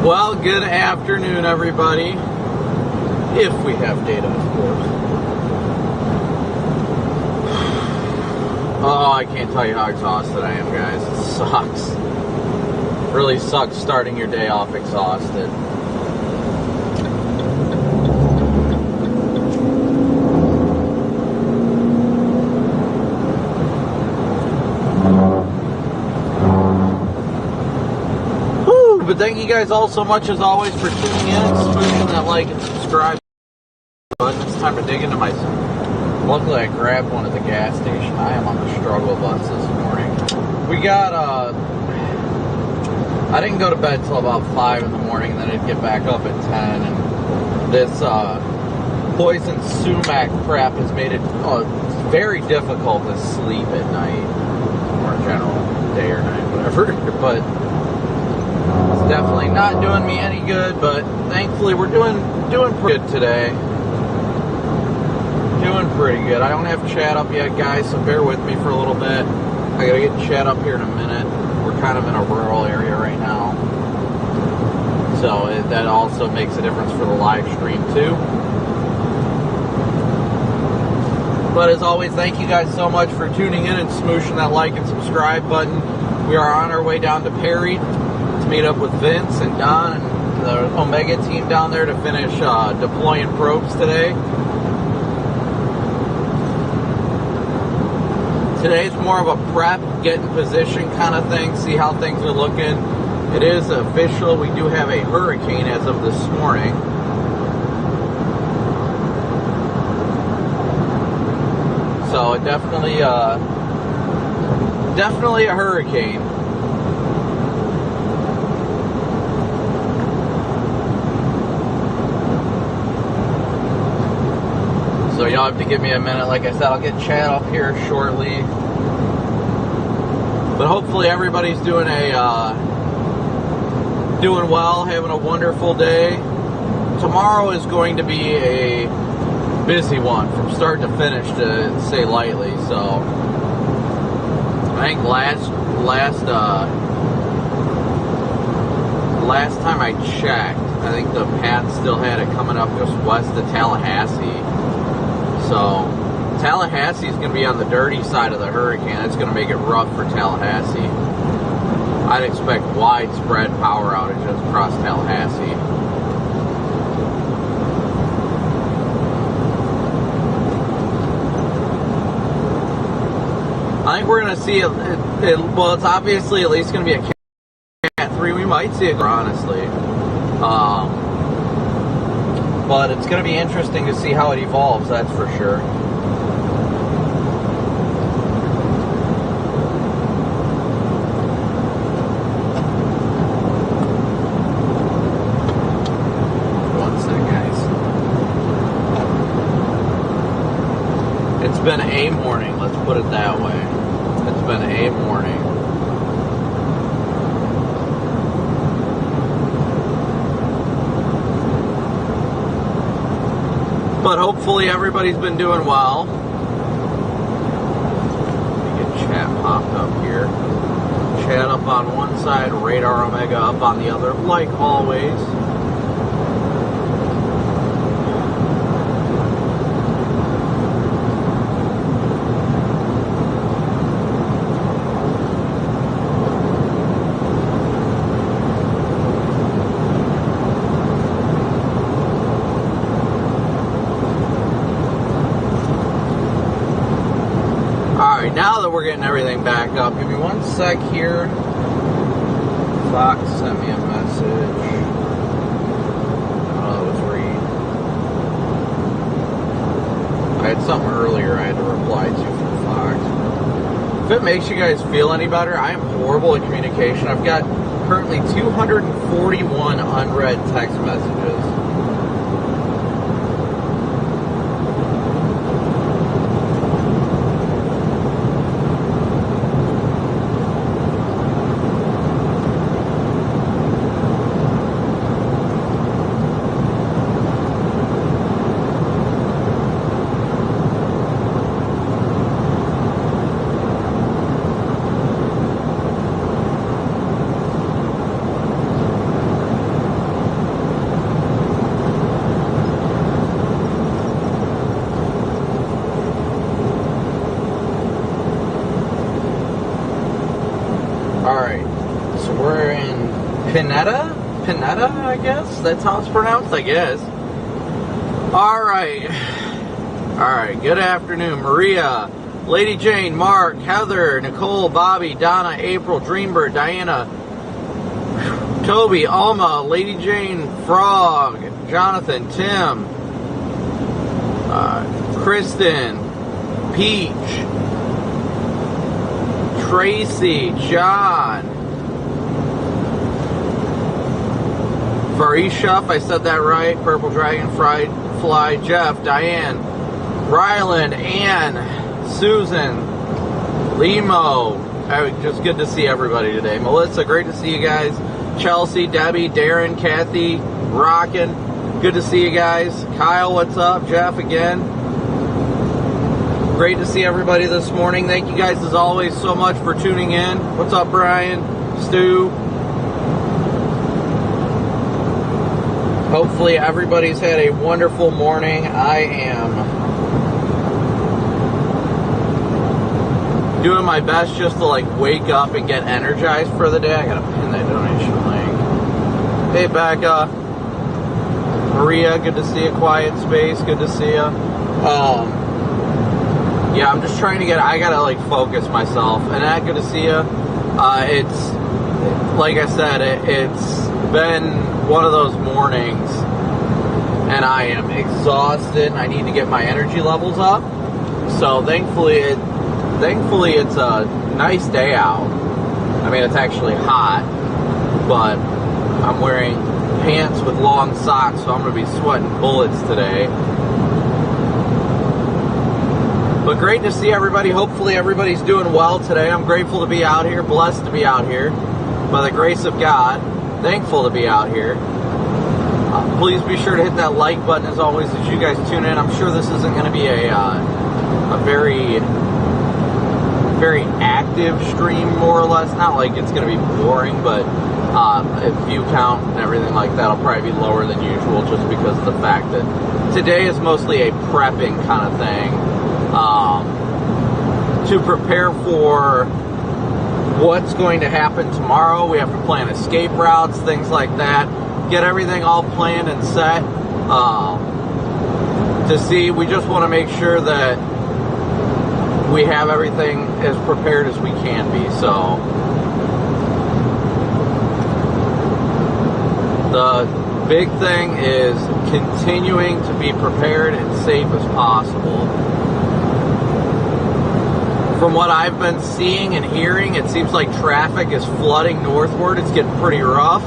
Well, good afternoon, everybody. If we have data, of course. Oh, I can't tell you how exhausted I am, guys. It sucks. It really sucks starting your day off exhausted. But thank you guys all so much, as always, for tuning in and smashing that like and subscribe button. It's time to dig into my... Luckily, I grabbed one at the gas station. I am on the struggle bus this morning. We got, I didn't go to bed till about 5 in the morning, and then I'd get back up at 10, and this, poison sumac crap has made it very difficult to sleep at night, or in general, day or night, whatever, but... It's definitely not doing me any good, but thankfully we're doing pretty good today. Doing pretty good. I don't have chat up yet, guys, so bear with me for a little bit. I gotta get chat up here in a minute. We're kind of in a rural area right now, so that also makes a difference for the live stream too. But as always, thank you guys so much for tuning in and smooshing that like and subscribe button. We are on our way down to Perry to meet up with Vince and Don and the Omega team down there to finish deploying probes today. Today's more of a prep, get in position kind of thing, see how things are looking. It is official, we do have a hurricane as of this morning. So it definitely a hurricane. So y'all have to give me a minute. Like I said, I'll get chat up here shortly. But hopefully everybody's doing well, having a wonderful day. Tomorrow is going to be a busy one from start to finish, to say lightly. So I think last time I checked, I think the path still had it coming up just west of Tallahassee. So Tallahassee is going to be on the dirty side of the hurricane. It's going to make it rough for Tallahassee. I'd expect widespread power outages across Tallahassee. I think we're going to see well, it's obviously at least going to be a Cat 3. We might see it, honestly. But it's going to be interesting to see how it evolves, that's for sure. One sec, guys. It's been a morning, let's put it that way. It's been a morning. But hopefully everybody's been doing well. Let me get chat popped up here. Chat up on one side, Radar Omega up on the other, like always. Now that we're getting everything back up, give me one sec here. Fox sent me a message. Oh, it was Reed. I had something earlier I had to reply to from Fox. If it makes you guys feel any better, I am horrible at communication. I've got currently 241 unread text messages. Alright, so we're in Pinetta? Pinetta, I guess? That's how it's pronounced, I guess. Alright. Alright, good afternoon. Maria, Lady Jane, Mark, Heather, Nicole, Bobby, Donna, April, Dreambird, Diana, Toby, Alma, Lady Jane, Frog, Jonathan, Tim, Kristen, Peach, Tracy, John, Farisha, if I said that right, Purple Dragonfly, Jeff, Diane, Ryland, Ann, Susan, Limo. Just good to see everybody today. Melissa, great to see you guys. Chelsea, Debbie, Darren, Kathy, Rockin', good to see you guys. Kyle, what's up? Jeff again. Great to see everybody this morning. Thank you guys as always so much for tuning in. What's up, Brian? Stu? Hopefully everybody's had a wonderful morning. I am doing my best just to like wake up and get energized for the day. I gotta pin that donation link. Hey Becca, Maria, good to see you. Quiet Space, good to see you. Yeah, I'm just trying to I gotta like focus myself. And that, good to see you. It's like I said, it's been one of those mornings, and I am exhausted. I need to get my energy levels up. So thankfully it's a nice day out. I mean, it's actually hot, but I'm wearing pants with long socks, so I'm going to be sweating bullets today. But great to see everybody. Hopefully everybody's doing well today. I'm grateful to be out here, blessed to be out here, by the grace of God. Thankful to be out here. Please be sure to hit that like button as always as you guys tune in. I'm sure this isn't going to be a very active stream, more or less. Not like it's going to be boring, but view count and everything like that will probably be lower than usual, just because of the fact that today is mostly a prepping kind of thing, to prepare for what's going to happen tomorrow. We have to plan escape routes, things like that, get everything all planned and set, to see. We just want to make sure that we have everything as prepared as we can be. So the big thing is continuing to be prepared and safe as possible. From what I've been seeing and hearing, it seems like traffic is flooding northward. It's getting pretty rough.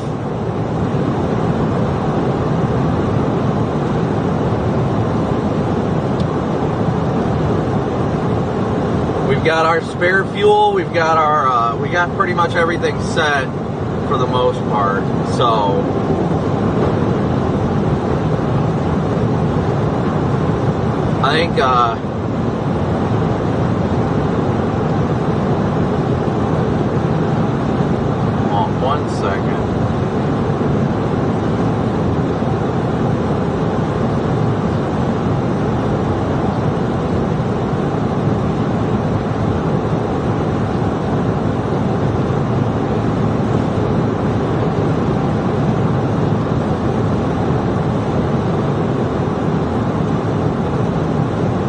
We've got our spare fuel. We've got our, we got pretty much everything set for the most part. So I think, one second.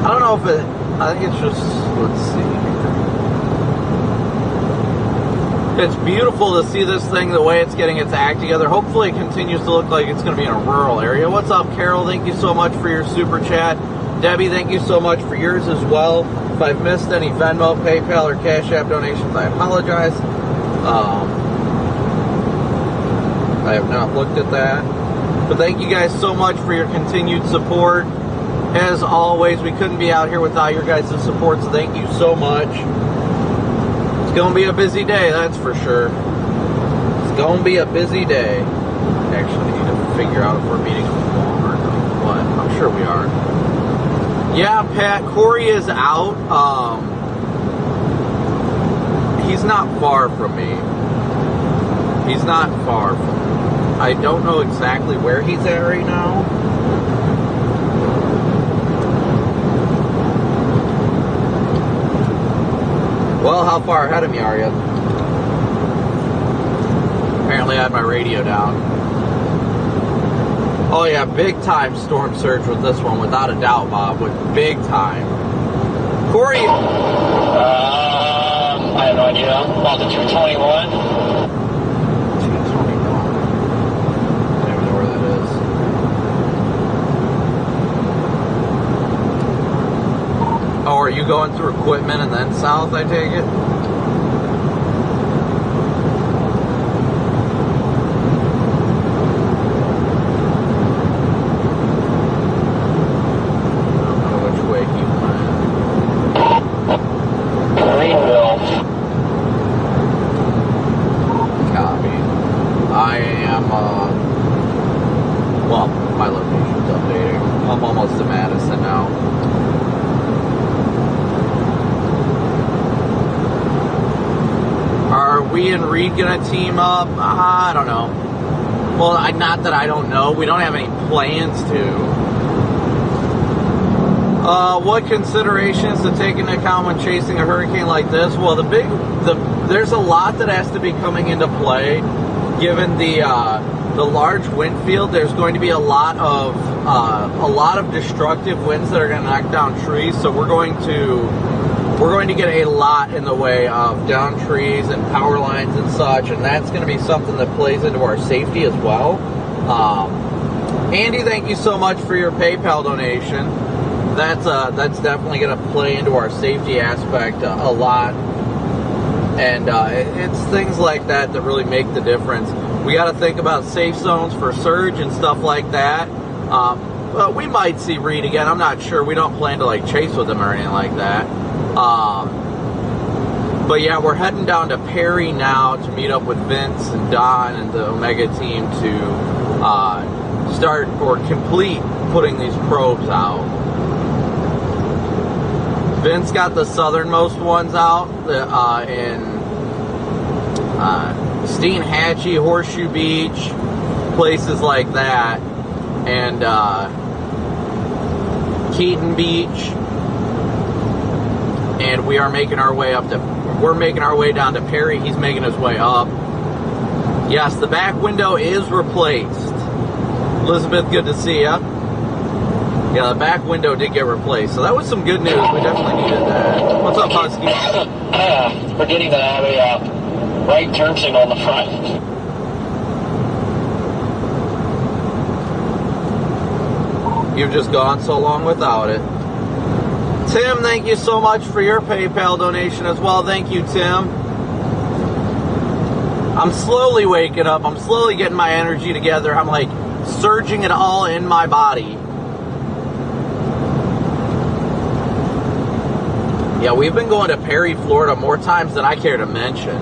I don't know if it, I think it's just, let's see. It's beautiful to see this thing the way it's getting its act together. Hopefully it continues to look like it's going to be in a rural area. What's up, Carol? Thank you so much for your super chat. Debbie, thank you so much for yours as well. If I've missed any Venmo, PayPal, or Cash App donations, I apologize. I have not looked at that. But thank you guys so much for your continued support. As always, we couldn't be out here without your guys' support, so thank you so much. It's going to be a busy day, that's for sure. It's going to be a busy day. Actually, I need to figure out if we're meeting at Walmart or what. I'm sure we are. Yeah, Pat, Corey is out. He's not far from me. He's not far from me. I don't know exactly where he's at right now. Well, how far ahead of me are you? Apparently I had my radio down. Oh yeah, big time storm surge with this one, without a doubt, Bob. With big time. Corey. I have no idea. About the 221. 221. I don't even know where that is. Oh, are you going through equipment and then south, I take it? Gonna team up? I don't know. Well, not that I don't know. We don't have any plans to. What considerations to take into account when chasing a hurricane like this? Well, there's a lot that has to be coming into play. Given the large wind field, there's going to be a lot of destructive winds that are going to knock down trees. So we're going to get a lot in the way of down trees and power lines and such, and that's going to be something that plays into our safety as well. Andy, thank you so much for your PayPal donation. That's definitely going to play into our safety aspect a lot, and it's things like that that really make the difference. We got to think about safe zones for surge and stuff like that. Well, we might see Reed again. I'm not sure. We don't plan to like chase with him or anything like that. But yeah, we're heading down to Perry now to meet up with Vince and Don and the Omega team to start or complete putting these probes out. Vince got the southernmost ones out in Steinhatchee, Horseshoe Beach, places like that, and Keaton Beach. And we are making our way we're making our way down to Perry. He's making his way up. Yes, the back window is replaced. Elizabeth, good to see ya. Yeah, the back window did get replaced, so that was some good news. We definitely needed that. What's up, Husky? Forgetting that I have a right turn signal on the front. You've just gone so long without it. Tim, thank you so much for your PayPal donation as well. Thank you, Tim. I'm slowly waking up. I'm slowly getting my energy together. I'm like surging it all in my body. Yeah, we've been going to Perry, Florida more times than I care to mention.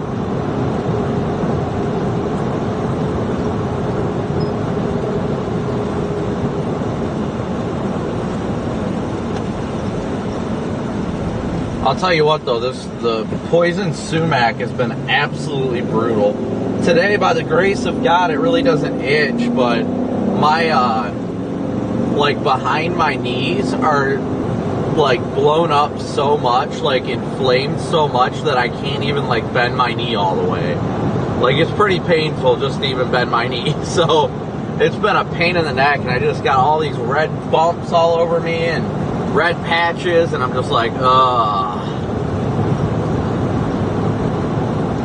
I'll tell you what though, the poison sumac has been absolutely brutal. Today, by the grace of God, it really doesn't itch, but my like behind my knees are like blown up so much, like inflamed so much that I can't even like bend my knee all the way. Like it's pretty painful just to even bend my knee. So it's been a pain in the neck, and I just got all these red bumps all over me and red patches, and I'm just like, ugh.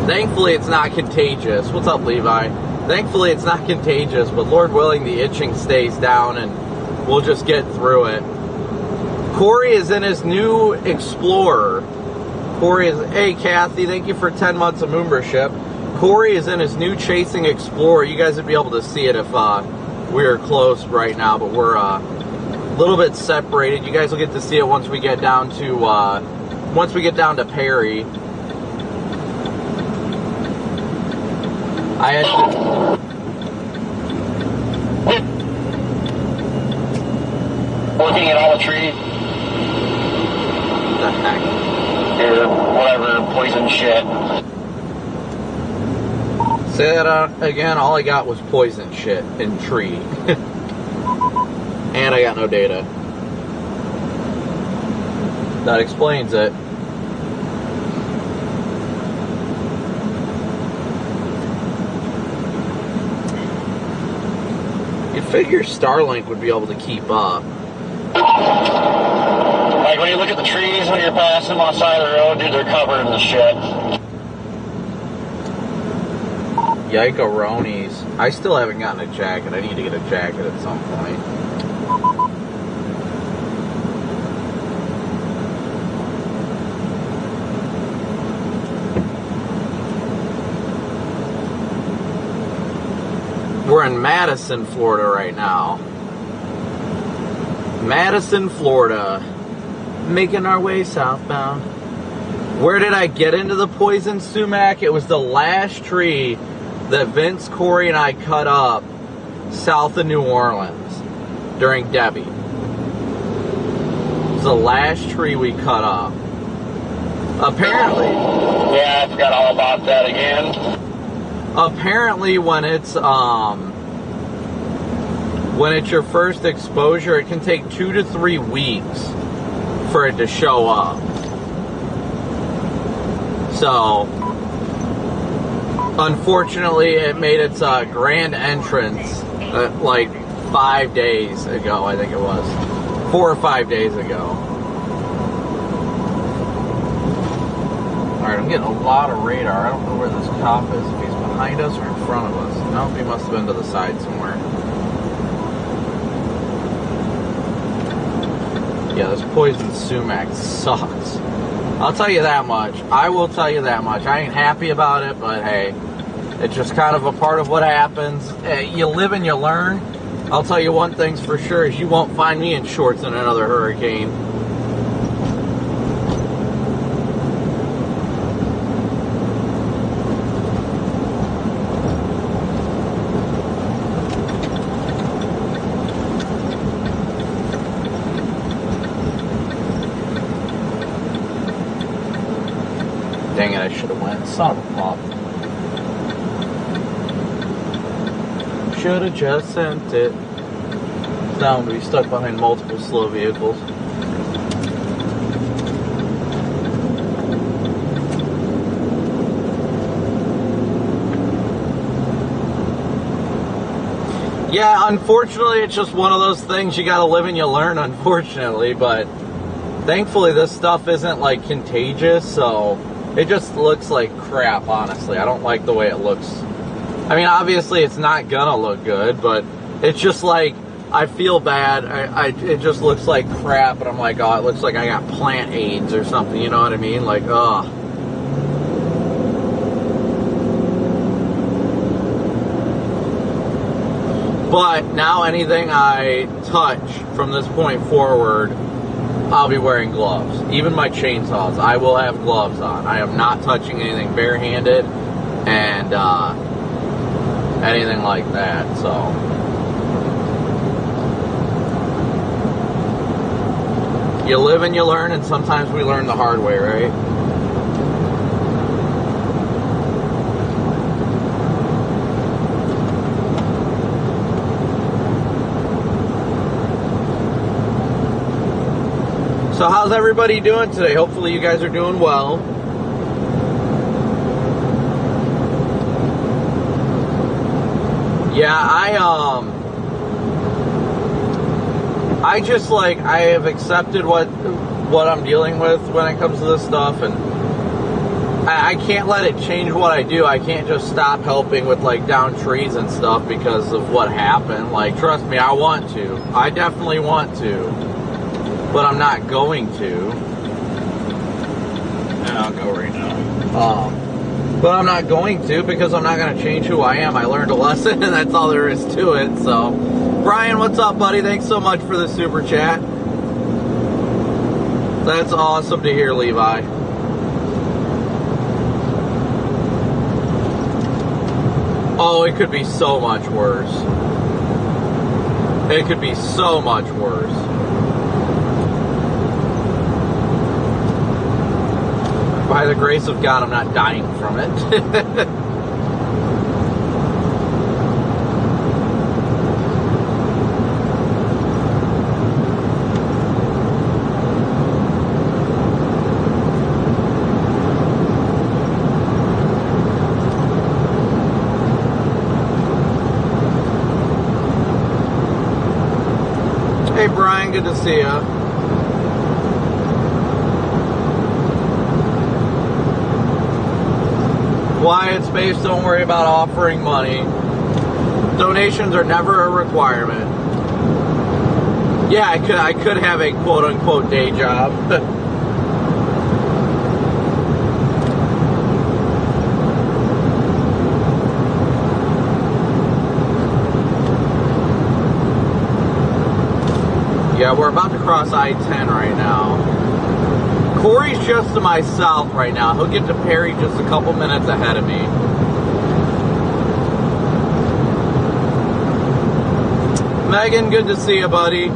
Thankfully, it's not contagious. What's up, Levi? Thankfully, it's not contagious, but Lord willing, the itching stays down, and we'll just get through it. Corey is in his new Explorer. Corey is, hey, Kathy, thank you for 10 months of membership. Corey is in his new Chasing Explorer. You guys would be able to see it if we are close right now, but we're a little bit separated. You guys will get to see it once we get down to Perry. I had looking at all the trees. What the heck? Whatever, poison shit. Say that again. All I got was poison shit and tree. And I got no data. That explains it. figure Starlink would be able to keep up. Like when you look at the trees when you're passing them on the side of the road, dude, they're covered in the shit. Yike-a-ronies. I still haven't gotten a jacket. I need to get a jacket at some point. We're in Madison, Florida right now. Madison, Florida. Making our way southbound. Where did I get into the poison sumac? It was the last tree that Vince, Corey, and I cut up south of New Orleans during Debbie. It was the last tree we cut up. Apparently. Yeah, I forgot all about that again. Apparently when it's your first exposure, it can take 2 to 3 weeks for it to show up. So, unfortunately, it made its grand entrance like 5 days ago, I think it was. 4 or 5 days ago. Alright, I'm getting a lot of radar. I don't know where this cop is, if he's behind us or in front of us. No, he must have been to the side somewhere. Yeah, this poison sumac sucks. I'll tell you that much. I will tell you that much. I ain't happy about it, but hey, it's just kind of a part of what happens. You live and you learn. I'll tell you one thing's for sure, is you won't find me in shorts in another hurricane. Dang it, I should have went. Son of a pop. Should have just sent it. Now I'm going to be stuck behind multiple slow vehicles. Yeah, unfortunately, it's just one of those things you gotta live and you learn, unfortunately, but thankfully this stuff isn't like contagious, so it just looks like crap, honestly. I don't like the way it looks. I mean, obviously it's not gonna look good, but it's just like, I feel bad. It just looks like crap, and I'm like, oh, it looks like I got plant AIDS or something, you know what I mean? Like, ugh. But now anything I touch from this point forward, I'll be wearing gloves. Even my chainsaws, I will have gloves on. I am not touching anything barehanded and anything like that, so. You live and you learn, and sometimes we learn the hard way, right? So how's everybody doing today? Hopefully you guys are doing well. Yeah, I just like, I have accepted what I'm dealing with when it comes to this stuff, and I can't let it change what I do. I can't just stop helping with like down trees and stuff because of what happened. Like, trust me, I want to. I definitely want to. But I'm not going to. And I'll go right now. But I'm not going to because I'm not going to change who I am. I learned a lesson, and that's all there is to it. So, Brian, what's up, buddy? Thanks so much for the super chat. That's awesome to hear, Levi. Oh, it could be so much worse. It could be so much worse. By the grace of God, I'm not dying from it. good to see you. Quiet space, don't worry about offering money. Donations are never a requirement. Yeah, I could have a quote-unquote day job. Yeah, we're about to cross I-10 right now. Corey's just to my south right now. He'll get to Perry just a couple minutes ahead of me. Megan, good to see you, buddy.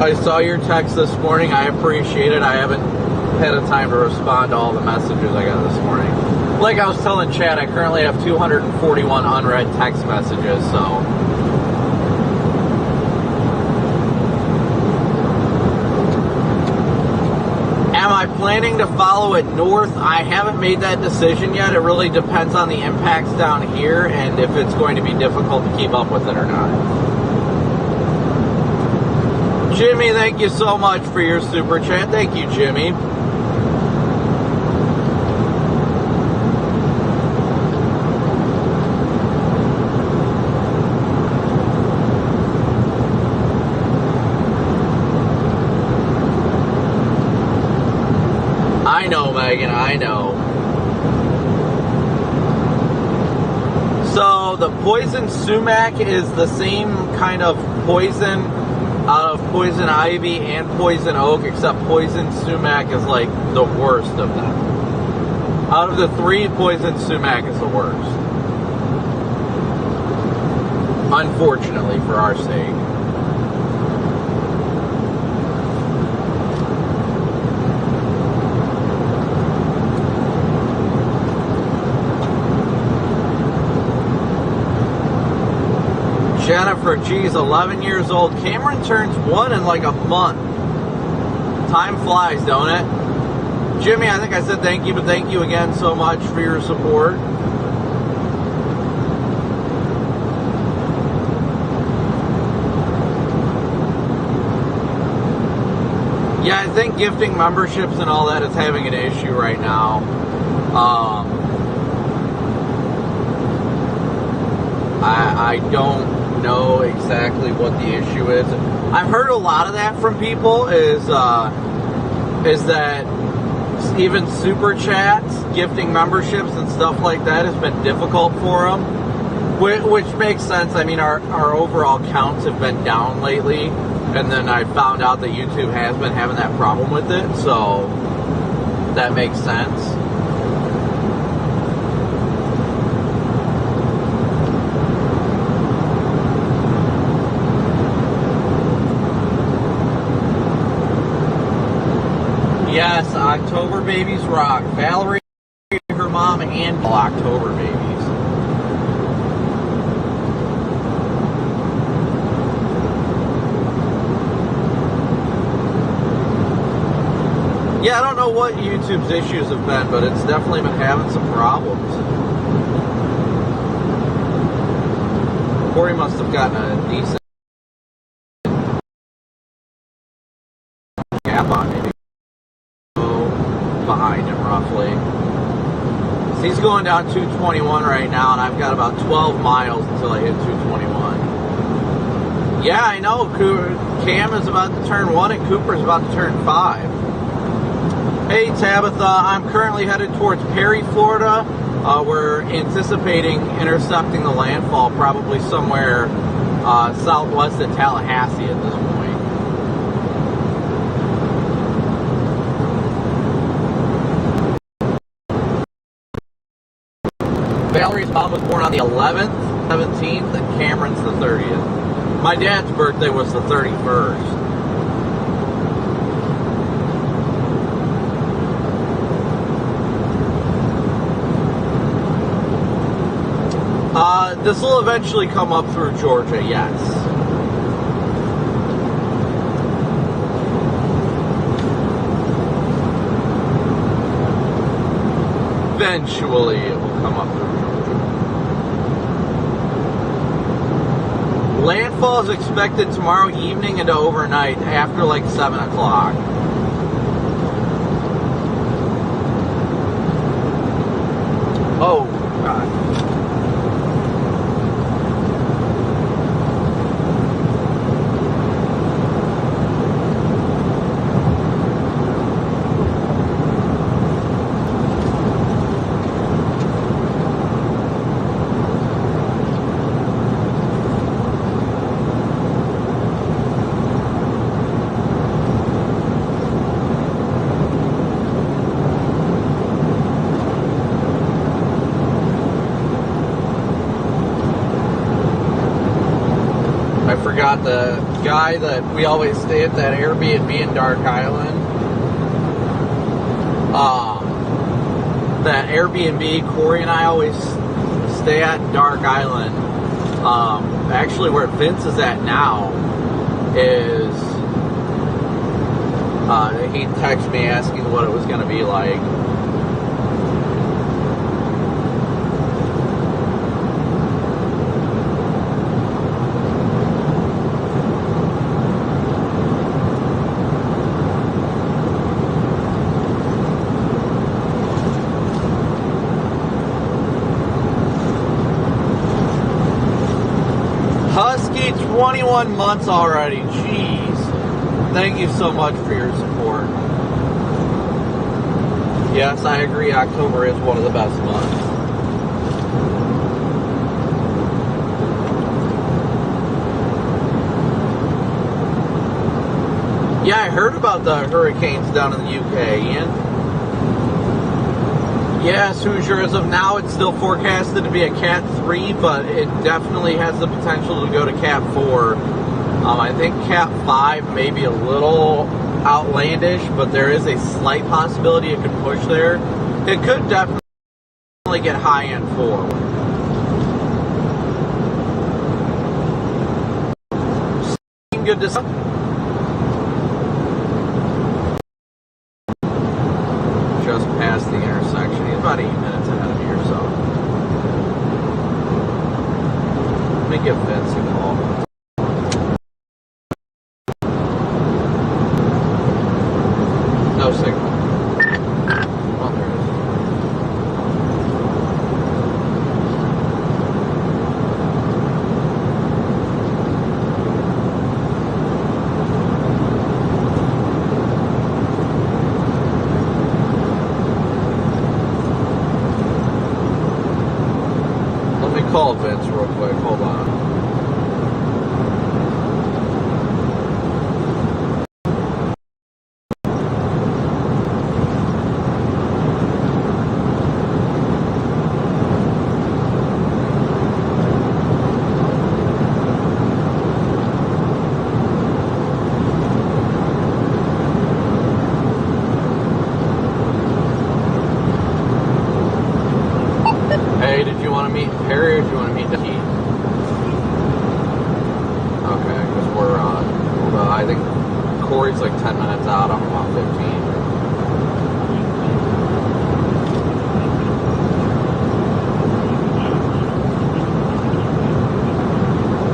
I saw your text this morning. I appreciate it. I haven't had a time to respond to all the messages I got this morning. Like I was telling Chad, I currently have 241 unread text messages, so... Am I planning to follow it north? I haven't made that decision yet. It really depends on the impacts down here and if it's going to be difficult to keep up with it or not. Jimmy, thank you so much for your super chat. Thank you, Jimmy. I know, Megan, I know. So the poison sumac is the same kind of poison out of poison ivy and poison oak, except poison sumac is like the worst of them. Out of the three, poison sumac is the worst. Unfortunately, for our sake. Jennifer, geez, 11 years old. Cameron turns 1 in like a month. Time flies, don't it? Jimmy, I think I said thank you, but thank you again so much for your support. Yeah, I think gifting memberships and all that is having an issue right now. I don't know exactly what the issue is. I've heard a lot of that from people is that even super chats, gifting memberships and stuff like that has been difficult for them, which makes sense. I mean, our overall counts have been down lately, and then I found out that YouTube has been having that problem with it, so that makes sense. Yes, October babies rock. Valerie, her mom, and October babies. Yeah, I don't know what YouTube's issues have been, but it's definitely been having some problems. Corey must have gotten a decent gap on me. Behind him roughly. So he's going down 221 right now, and I've got about 12 miles until I hit 221. Yeah, I know. Cam is about to turn 1 and Cooper's about to turn 5. Hey Tabitha, I'm currently headed towards Perry, Florida. We're anticipating intercepting the landfall probably somewhere southwest of Tallahassee at this point. Valerie's mom was born on the 11th, 17th, and Cameron's the 30th. My dad's birthday was the 31st. This will eventually come up through Georgia, yes. Eventually it will come up through Georgia. Landfall is expected tomorrow evening into overnight after like 7 o'clock. Oh, God. Got the guy that we always stay at that Airbnb in Dark Island. That Airbnb Corey and I always stay at in Dark Island. Actually, where Vince is at now is he texted me asking what it was going to be like. Husky, 21 months already. Jeez. Thank you so much for your support. Yes, I agree. October is one of the best months. Yeah, I heard about the hurricanes down in the UK, Ian. Yes, Hoosier, as of now, it's still forecasted to be a Cat 3, but it definitely has the potential to go to Cat 4. I think Cat 5 may be a little outlandish, but there is a slight possibility it could push there. It could definitely get high-end 4. Good to see. Just past the intersection. He's about 8 minutes ahead of me or so. Let me give Vince a call. No signal. Oh, there it is. Call Vince real quick. Hold on. Hey, did you want to meet Perry or do you want to meet Dickie? Okay, because we're I think Corey's like 10 minutes out. I'm about 15.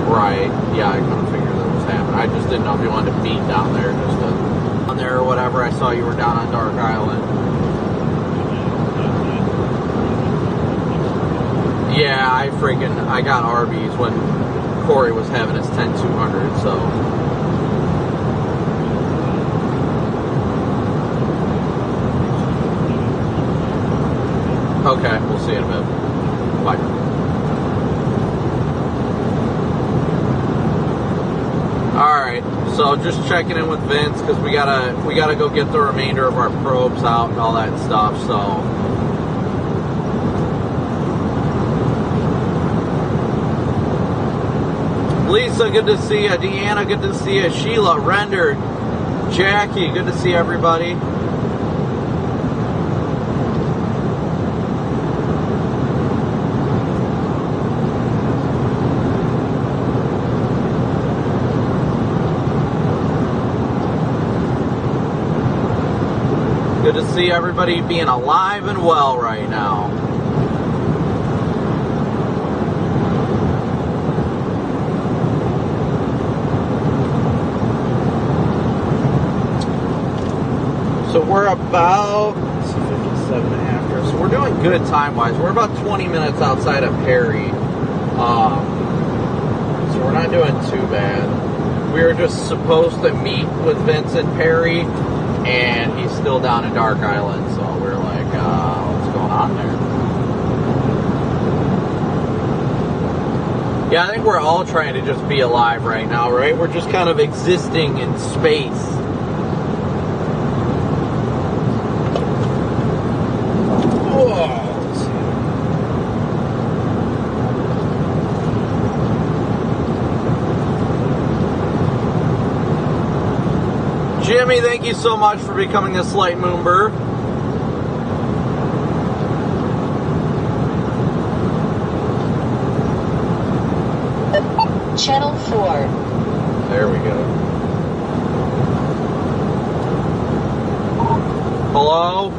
Right. Yeah, I kind of figured that was happening. I just didn't know if you wanted to meet down there, just down there or whatever. I saw you were down on Dark Island. Yeah, I got Arby's when Corey was having his 10-200, so. Okay, we'll see you in a bit. Bye. Alright, so just checking in with Vince because we gotta go get the remainder of our probes out and all that stuff, so. Lisa, good to see you. Deanna, good to see you. Sheila, Render, Jackie, good to see everybody. Good to see everybody being alive and well right now. are about 57 after, so we're doing good time-wise. We're about 20 minutes outside of Perry, so we're not doing too bad. We were just supposed to meet with Vincent Perry, and he's still down in Dark Island, so we're like, what's going on there? Yeah, I think we're all trying to just be alive right now, right? We're just kind of existing in space. Jimmy, thank you so much for becoming a Slight Moonbur. Channel 4. There we go. Hello?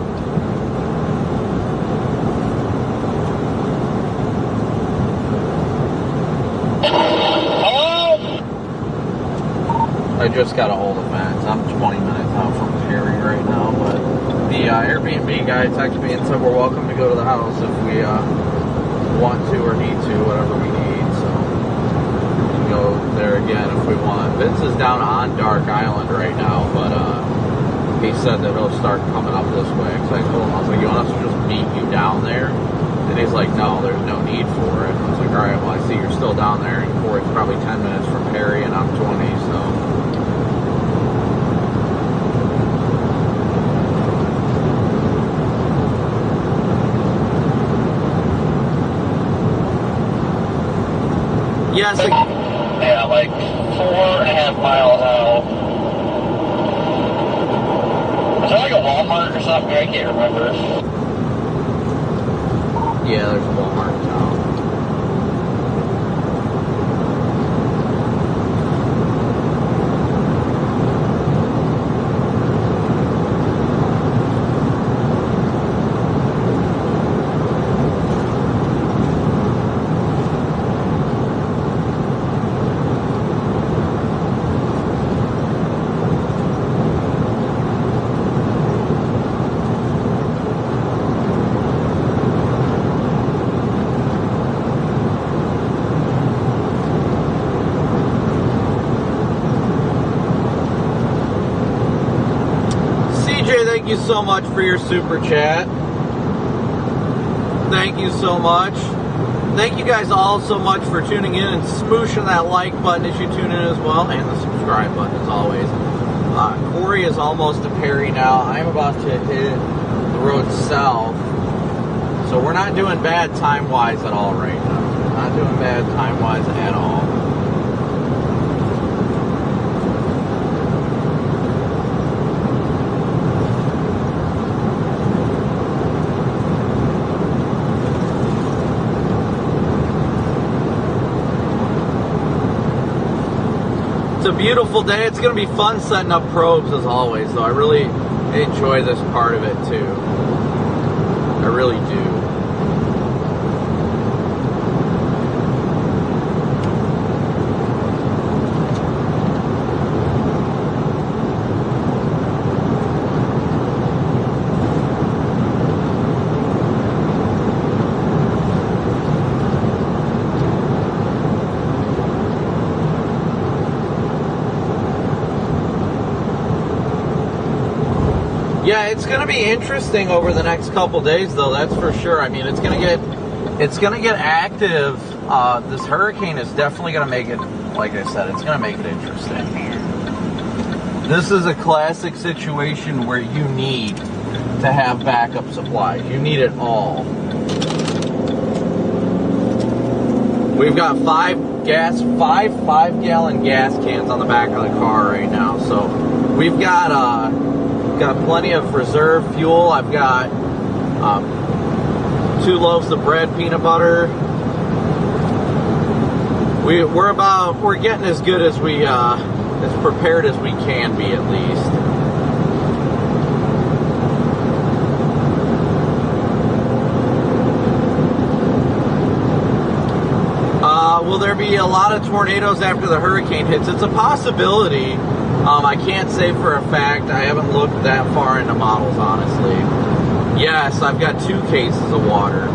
I just got a hold of Max. I'm 20 minutes out from Perry right now, but the Airbnb guy texted me and said we're welcome to go to the house if we want to or need to, whatever we need. So we can go there again if we want. Vince is down on Dark Island right now, but he said that he'll start coming up this way. Because I told him, I was like, you want us to just meet you down there? And he's like, no, there's no need for it. I was like, all right, well, I see you're still down there, and Corey's probably 10 minutes from Perry, and I'm 20, so. Yes. Yeah, like 4.5 miles out. Is there like a Walmart or something? I can't remember. Yeah, there's a Walmart in town. Thank you so much for your super chat. Thank you so much. Thank you guys all so much for tuning in and smooshing that like button as you tune in as well, and the subscribe button as always. Corey is almost to Perry now. I'm about to hit the road south, so we're not doing bad time-wise at all right now. Not doing bad time-wise at all. It's a beautiful day. It's going to be fun setting up probes as always, though. I really enjoy this part of it too. I really do. Yeah, it's going to be interesting over the next couple days, though. That's for sure. I mean, it's going to get active. This hurricane is definitely going to make it, like I said, it's going to make it interesting. This is a classic situation where you need to have backup supplies. You need it all. We've got five gallon gas cans on the back of the car right now, so we've got plenty of reserve fuel. I've got 2 loaves of bread, peanut butter. We're getting as good as as prepared as we can be, at least. Will there be a lot of tornadoes after the hurricane hits? It's a possibility. I can't say for a fact. I haven't looked that far into models, honestly. Yes, I've got 2 cases of water.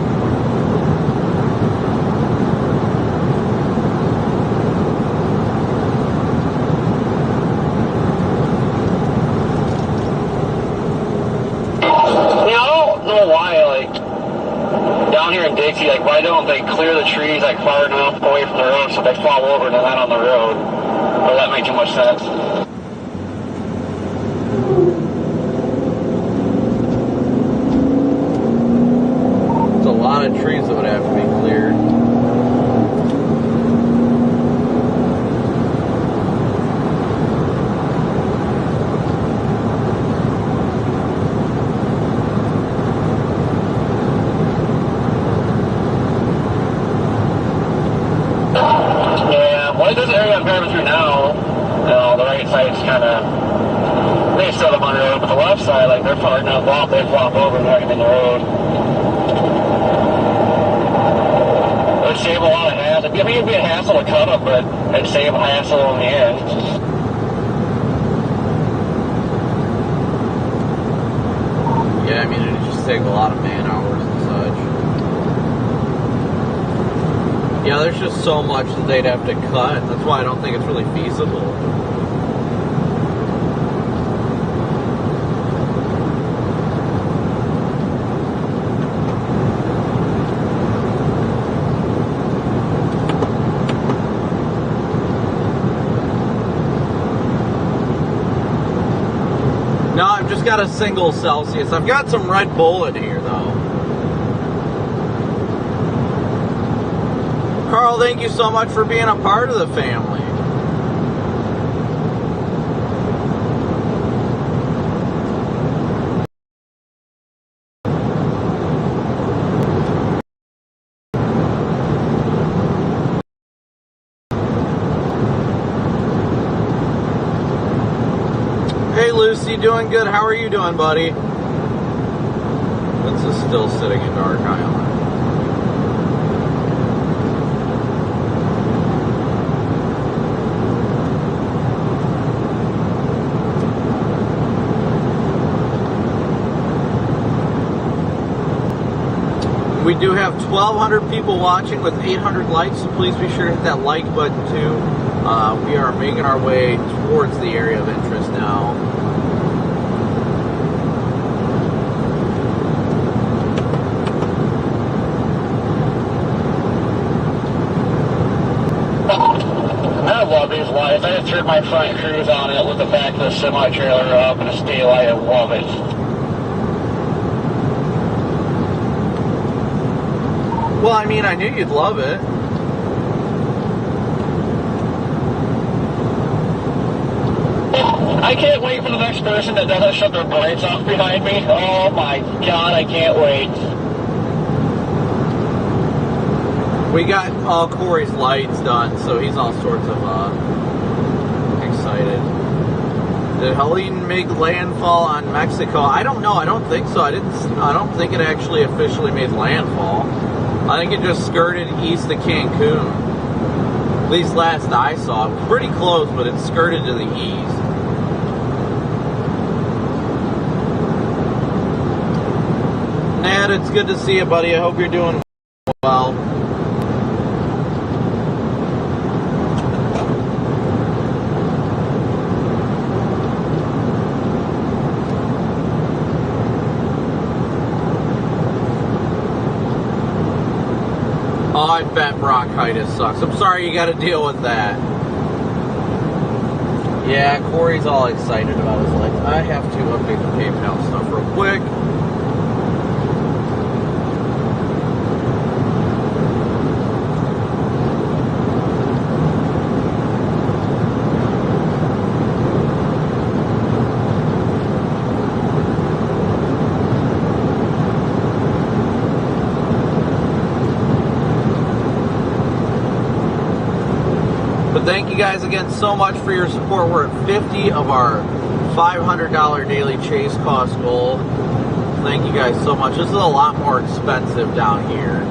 Dixie, like, why don't they clear the trees like far enough away from the road so they fall over and they're not on the road? Or that make too much sense? It's a lot of trees that would have to be cleared. This area I'm driving through now, the right side's kind of, they still have on the road, but the left side, like, they're far enough off, they flop over and they're in the road. It would save a lot of hassle. I mean, it'd be a hassle to cut them, but it'd save a hassle in the end. Yeah, I mean, it'd just take a lot of man hours and such. Yeah, there's just so much that they'd have to cut. That's why I don't think it's really feasible. No, I've just got a single Celsius. I've got some Red Bull in here, though. Carl, thank you so much for being a part of the family. Hey, Lucy, doing good. How are you doing, buddy? This is still sitting in Dark Island. We do have 1,200 people watching with 800 likes, so please be sure to hit that like button too. We are making our way towards the area of interest now. I love these lights. I just turned my front cruise on it with the back of the semi-trailer up and a stay light. I love it. Well, I mean, I knew you'd love it. I can't wait for the next person that doesn't shut their brights off behind me. Oh my God, I can't wait. We got all Corey's lights done, so he's all sorts of excited. Did Helene make landfall on Mexico? I don't know. I don't think so. I don't think it actually officially made landfall. I think it just skirted east of Cancun. At least last I saw. It was pretty close, but it skirted to the east. Ned, it's good to see you, buddy. I hope you're doing well. Oh, I bet bronchitis sucks. I'm sorry you got to deal with that. Yeah, Corey's all excited about his lights. I have to update the PayPal stuff real quick. Thank you guys again so much for your support. We're at 50 of our $500 daily chase cost goal. Thank you guys so much. This is a lot more expensive down here.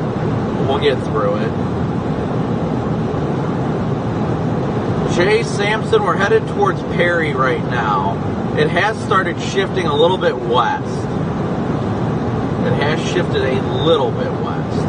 We'll get through it. Jay Sampson, we're headed towards Perry right now. It has started shifting a little bit west. It has shifted a little bit west.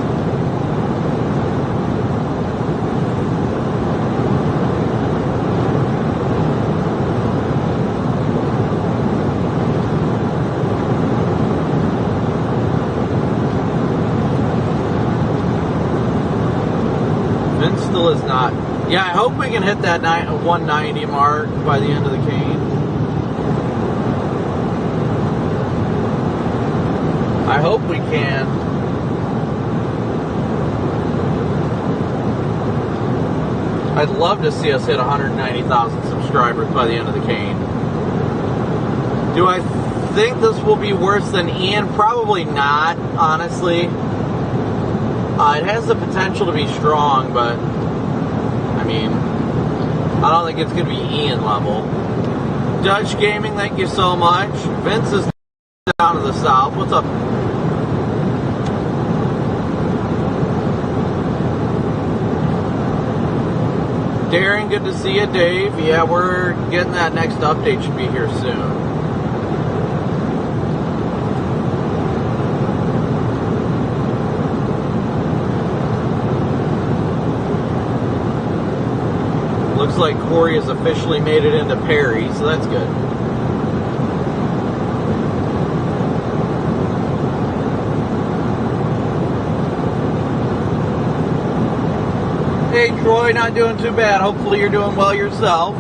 Vince still is not. Yeah, I hope we can hit that 190 mark by the end of the cane. I hope we can. I'd love to see us hit 190,000 subscribers by the end of the cane. Do I think this will be worse than Ian? Probably not, honestly. It has the potential to be strong, but I mean, I don't think it's going to be Ian level. Dutch Gaming, thank you so much. Vince is down to the south. What's up? Darren, good to see you. Dave, yeah, we're getting that next update. Should be here soon. Looks like Corey has officially made it into Perry, so that's good. Hey Troy, not doing too bad. Hopefully you're doing well yourself.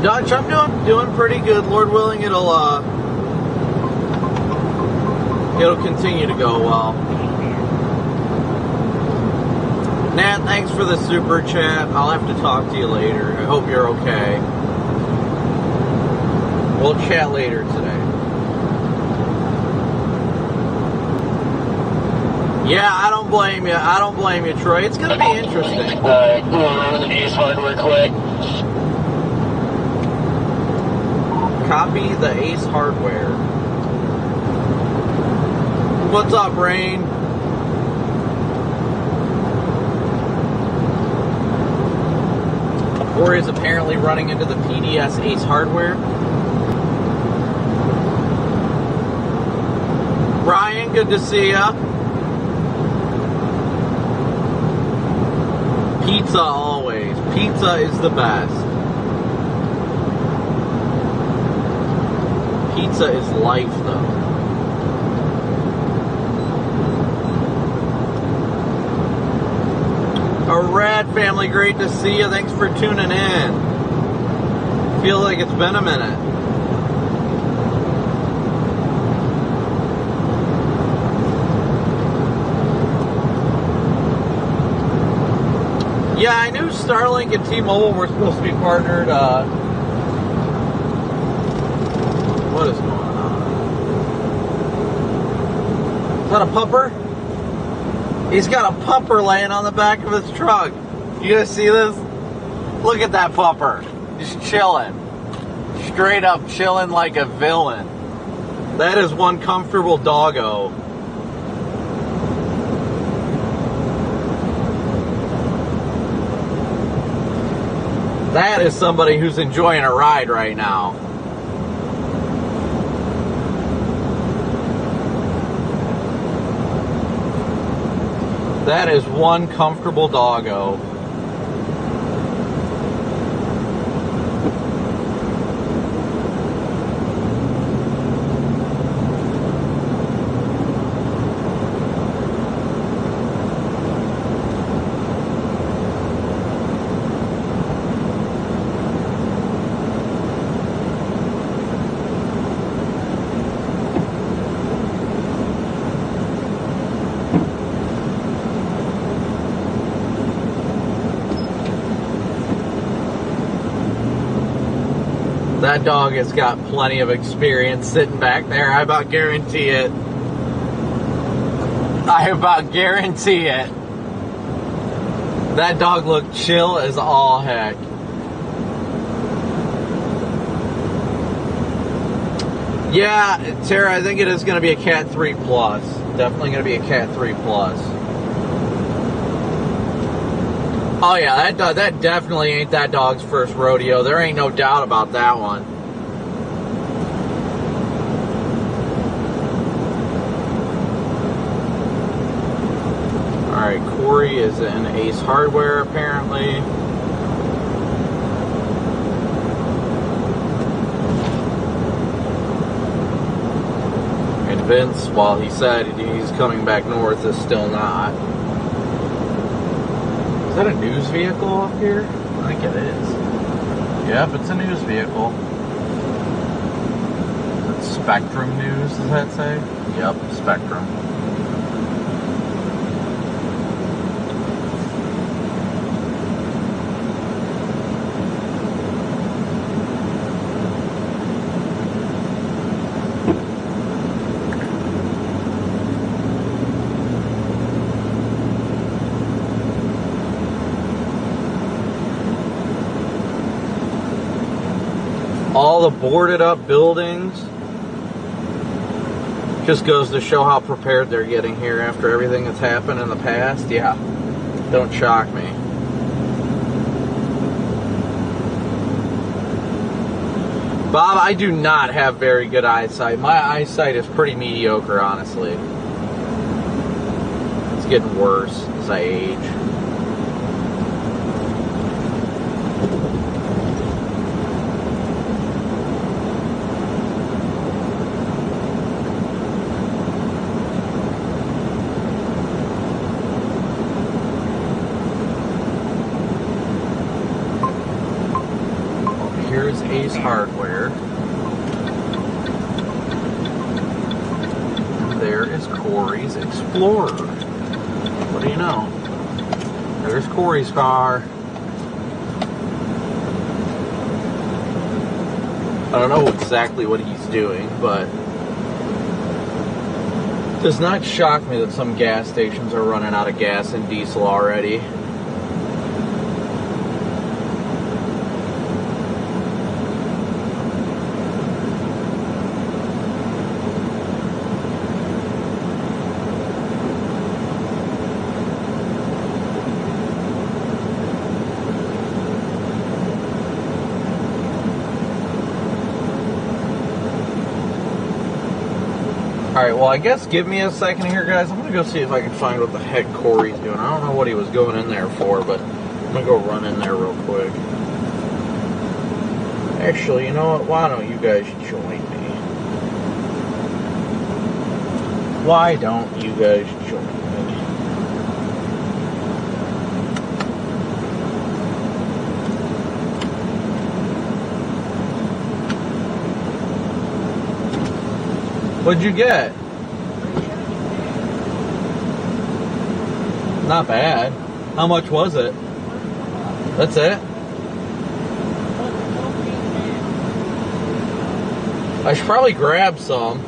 Dutch, I'm doing pretty good. Lord willing, it'll continue to go well. Nat, thanks for the super chat. I'll have to talk to you later. I hope you're okay. We'll chat later today. Yeah, I don't blame you. I don't blame you, Troy. It's going to be interesting. Alright, we'll run the Ace hardware quick. Copy the Ace hardware. What's up, Rain? Corey is apparently running into the PDS Ace hardware. Brian, good to see ya. Pizza always. Pizza is the best. Pizza is life, though. A Rad family, great to see you. Thanks for tuning in. Feel like it's been a minute. Yeah, I knew Starlink and T-Mobile were supposed to be partnered. What is going on? Is that a pupper? He's got a pupper laying on the back of his truck. You guys see this? Look at that pupper. He's chilling. Straight up chilling like a villain. That is one comfortable doggo. That is somebody who's enjoying a ride right now. That is one comfortable doggo. That dog has got plenty of experience sitting back there. I about guarantee it. I about guarantee it. That dog looked chill as all heck. Yeah, Tara, I think it is going to be a Cat 3 Plus. Definitely going to be a Cat 3 Plus. Oh yeah, that definitely ain't that dog's first rodeo. There ain't no doubt about that one. Alright, Corey is in Ace Hardware apparently. And Vince, while he said he's coming back north, is still not. Is that a news vehicle up here? I think it is. Yep, it's a news vehicle. Is it Spectrum News, does that say? Yep, Spectrum. All the boarded up buildings. Just goes to show how prepared they're getting here after everything that's happened in the past. Yeah, don't shock me. Bob, I do not have very good eyesight. My eyesight is pretty mediocre, honestly. It's getting worse as I age. Ace Hardware. And there is Corey's Explorer. What do you know? There's Corey's car. I don't know exactly what he's doing, but it does not shock me that some gas stations are running out of gas and diesel already. Alright, well I guess give me a second here, guys. I'm going to go see if I can find what the heck Corey's doing. I don't know what he was going in there for, but I'm going to go run in there real quick. Actually, you know what? Why don't you guys join me? Why don't you guys join me? What'd you get? Not bad. How much was it? That's it? I should probably grab some.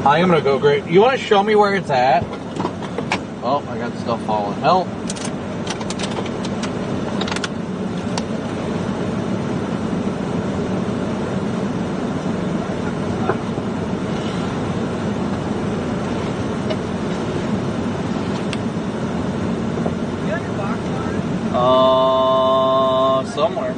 I'm gonna go great. You want to show me where it's at? Oh, I got stuff falling. Help. Somewhere.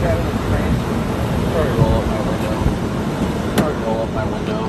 Probably roll up my window. Probably roll up my window.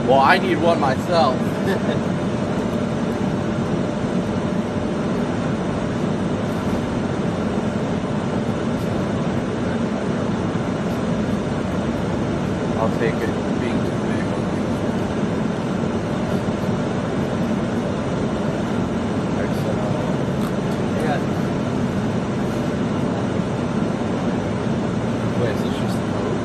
Well, I need one myself. I'll take it being too big. Wait, is this just the code?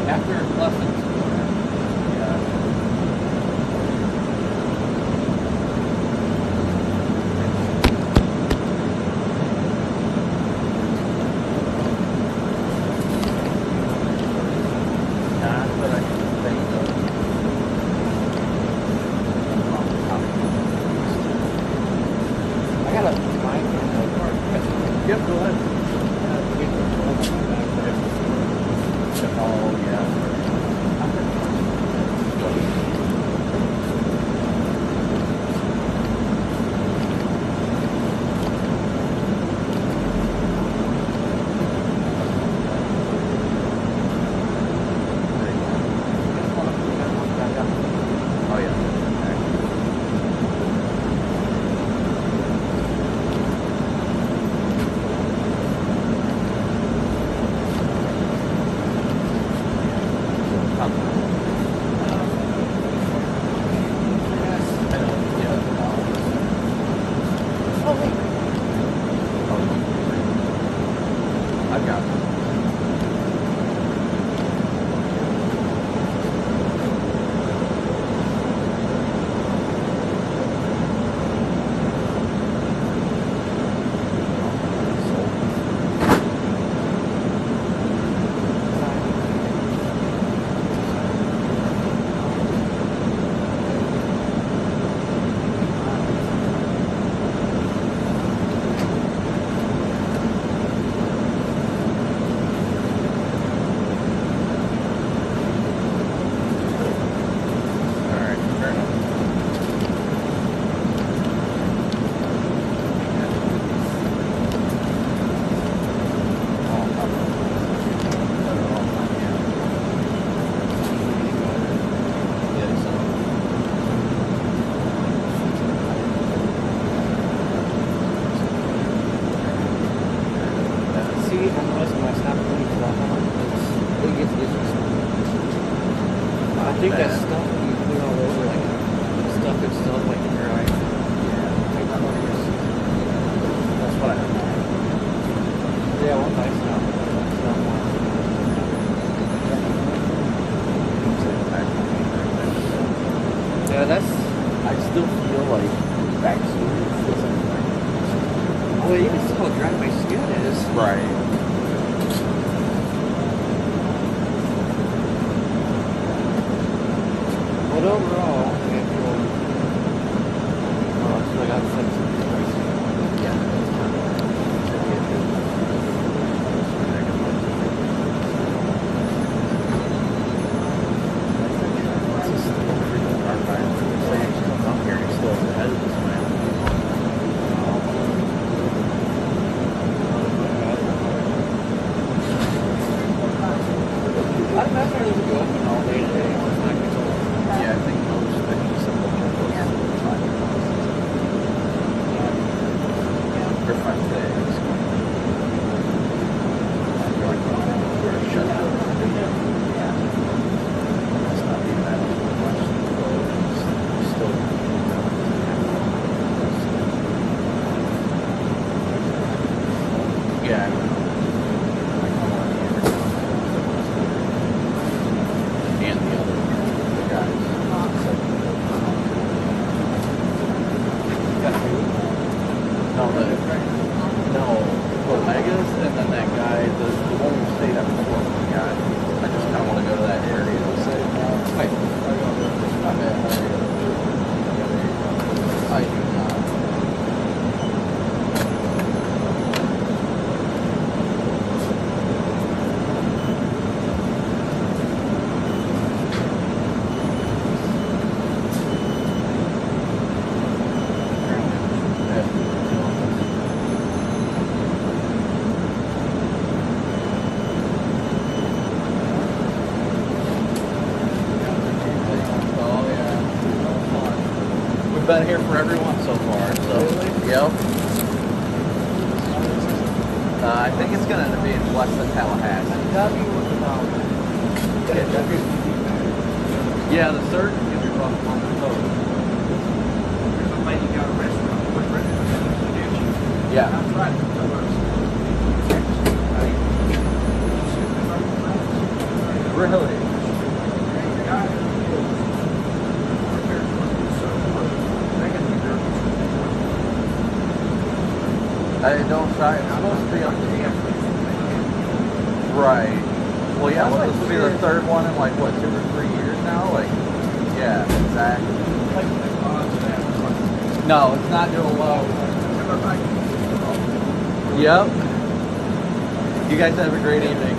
After lessons. I think that stuff when you put it all over, like stuff and stuff, like in your eye. That's what I heard. Yeah, one nice now. Yeah, that's. I still feel like back to Well, you can still how dry my skin is. Right. But overall, I feel, well, I got some prices. Yeah. I imagine it would be open all day today. It's not gonna go. Yeah, I think most things are for 5 days. Shut down. It's not even that much. Still. Yeah. And the other guys. No, Megas, and then that guy, the one who stayed up before we got. I just kind of want to go to that area and say, hi. Not bad. I do not. We've been here for everyone so far, so yep. I think it's gonna end up being less than Tallahassee. Yeah, the third is gonna be rough on the coast. There's a lady got a restaurant. What restaurant? Yeah. That's right. Really? I don't try. It's supposed to be on right. Well, yeah, it's supposed to be the third one in like what, 2 or 3 years now? Like, yeah, exactly. No, it's not doing well. Yep. You guys have a great evening.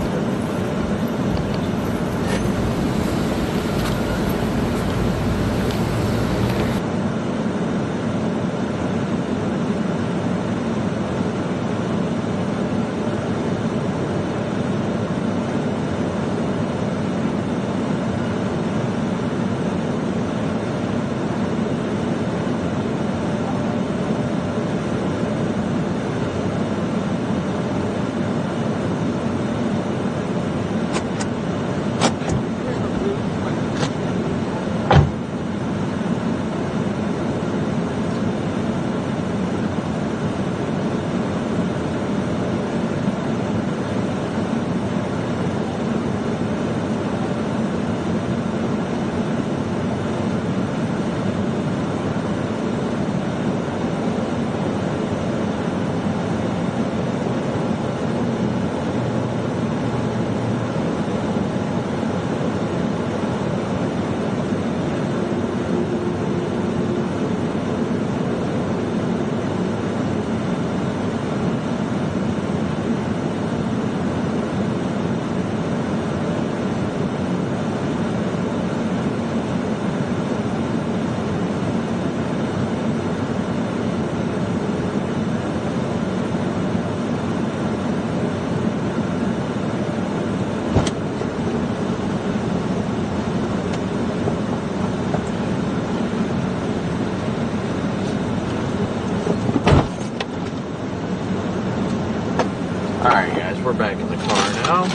Alright guys, we're back in the car now.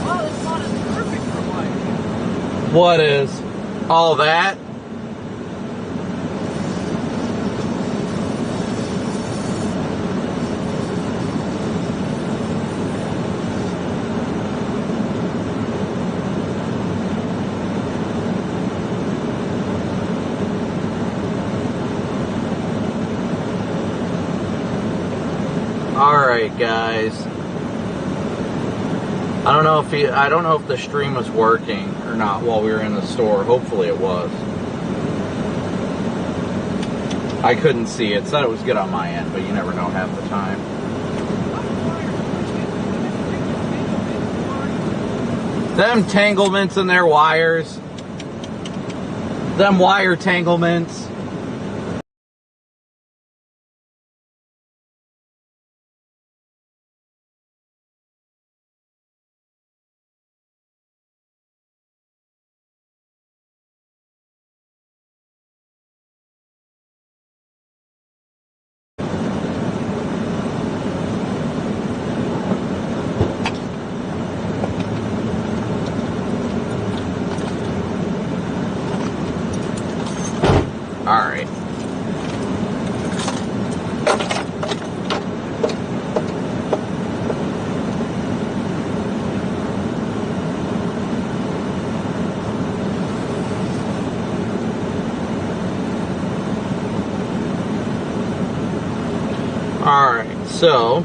Well, this one is perfect for life. What is all that? Alright, guys. I don't know if the stream was working or not while we were in the store. Hopefully it was. I couldn't see. It said it was good on my end, but you never know half the time. Them tanglements in their wires. Them wire tanglements. Alright. Alright, so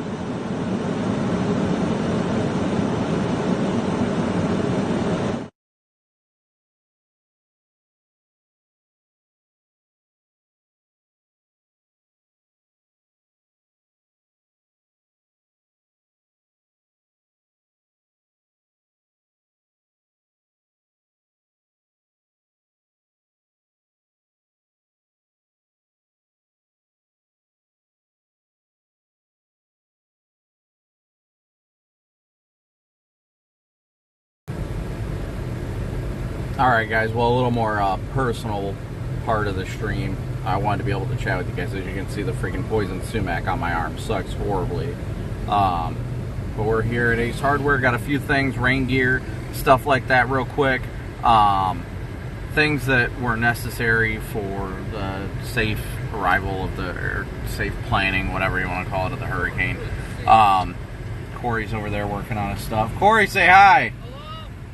alright guys, well, a little more personal part of the stream. I wanted to be able to chat with you guys. As you can see, the freaking poison sumac on my arm sucks horribly. But we're here at Ace Hardware. Got a few things, rain gear, stuff like that real quick. Things that were necessary for the safe arrival of or safe planning, whatever you want to call it, of the hurricane. Corey's over there working on his stuff. Corey, say hi.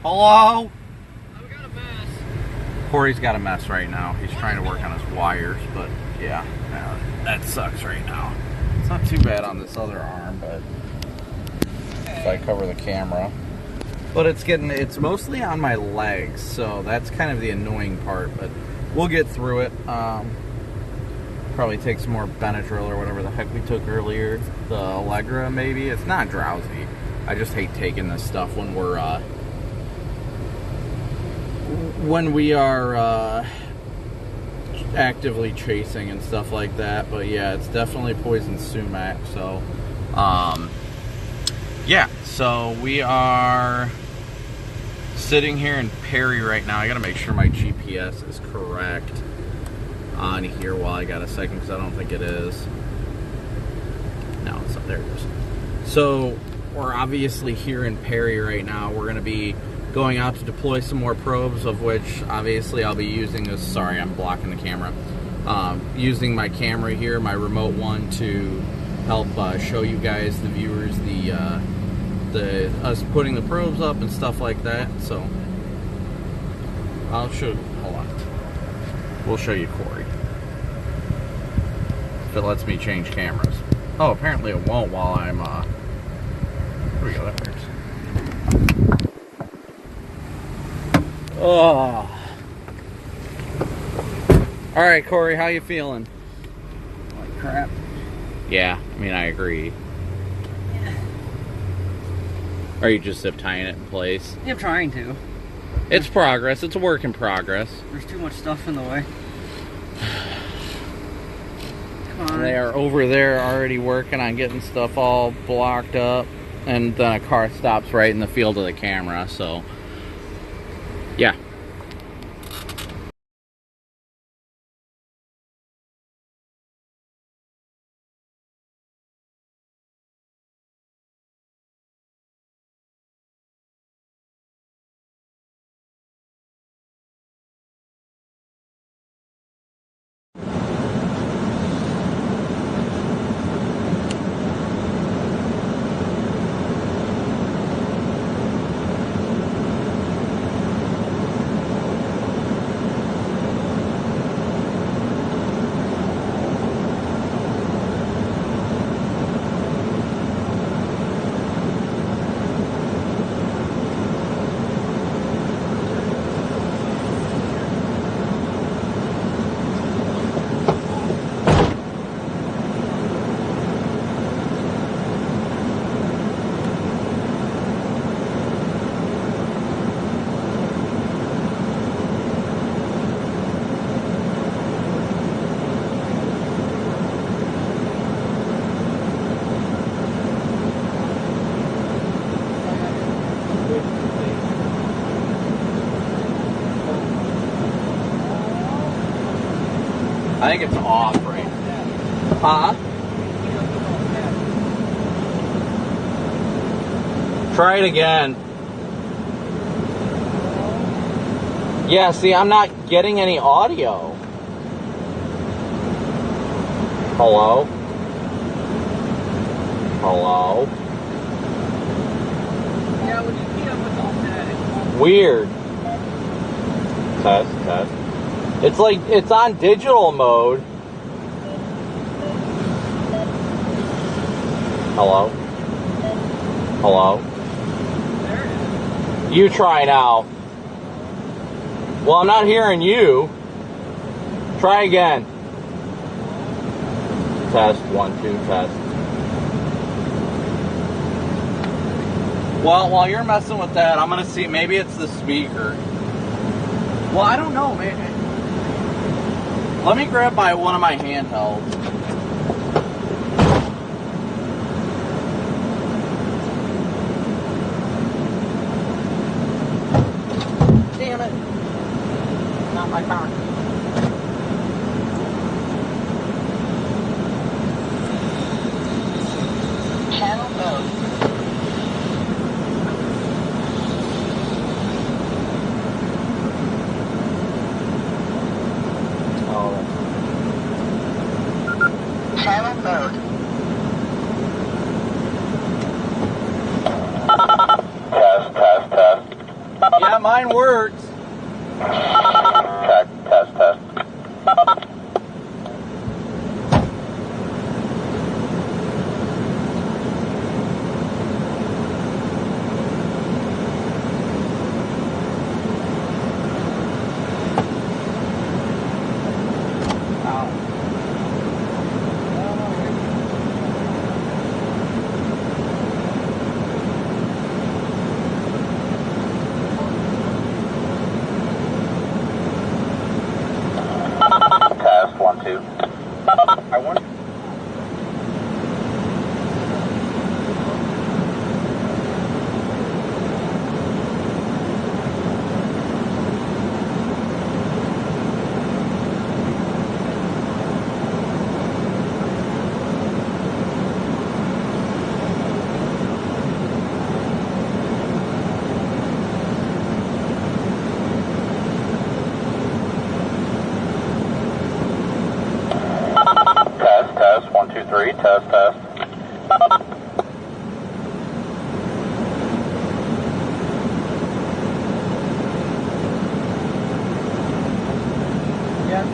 Hello. Hello. Corey's got a mess right now. He's trying to work on his wires, but yeah, that sucks right now. It's not too bad on this other arm, but if I cover the camera. But it's mostly on my legs, so that's kind of the annoying part, but we'll get through it. Probably take some more Benadryl or whatever the heck we took earlier. The Allegra, maybe. It's not drowsy. I just hate taking this stuff when we are actively chasing and stuff like that. But yeah, it's definitely poison sumac. So yeah, so we are sitting here in Perry right now. I gotta make sure my GPS is correct on here while I got a second, because I don't think it is. No, it's not. There it is. So we're obviously here in Perry right now. We're gonna be going out to deploy some more probes, of which obviously I'll be using this. Sorry, I'm blocking the camera. Using my camera here, my remote one, to help show you guys, the viewers, us putting the probes up and stuff like that. So I'll show. Hold on. We'll show you Corey if it lets me change cameras. Oh, apparently it won't while I'm. Here we go. That works. Oh. All right, Corey, how you feeling? Like crap. Yeah, I mean, I agree. Yeah. Are you just zip tying it in place? Yeah, I'm trying to. It's progress. It's a work in progress. There's too much stuff in the way. Come on. They are over there already working on getting stuff all blocked up, and then a car stops right in the field of the camera, so yeah. I think it's off right now. Huh? Try it again. Yeah, see, I'm not getting any audio. Hello? Hello? Yeah, when you key up with all that, Weird. Test, test. It's like, it's on digital mode. Hello? Hello? there it is. You try now. Well, I'm not hearing you. Try again. Test, 1, 2, test. Well, while you're messing with that, I'm gonna see, maybe it's the speaker. Well, I don't know, man. Let me grab one of my handhelds. Damn it. Not my car. Channel mode. Oh. Channel mode. Test, test, test. Yeah, mine works. Check, test, test. Test, 1, 2. I wonder. Test, test, 1, 2, 3, test, test. Test.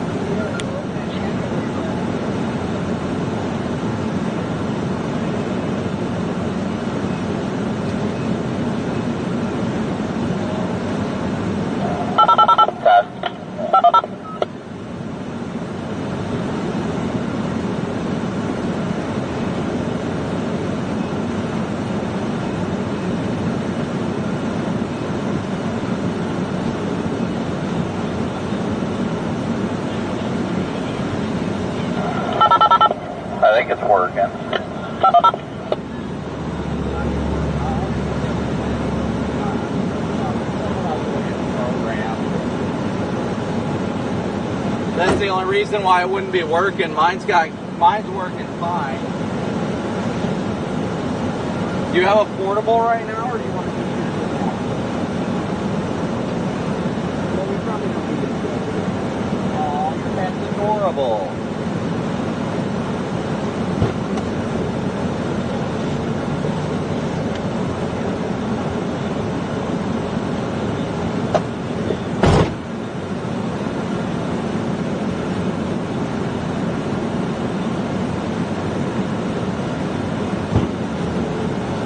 I think it's working. That's the only reason why it wouldn't be working. Mine's working fine. Do you have a portable right now, or do you want to use yours? Well, we probably don't need it. Aw, your pet's adorable.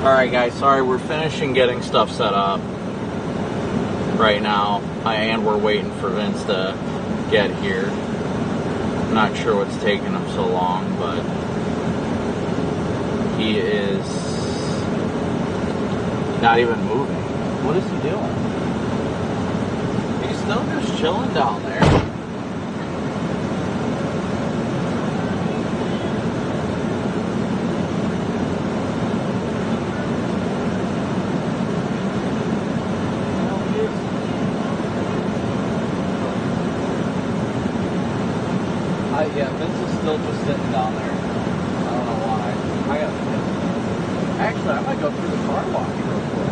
Alright guys, sorry, we're finishing getting stuff set up right now, and we're waiting for Vince to get here. I'm not sure what's taking him so long, but he is not even moving. What is he doing? He's still just chilling down there. Yeah. still just sitting down there. I don't know why. I got Actually, I might go through the car wash real quick.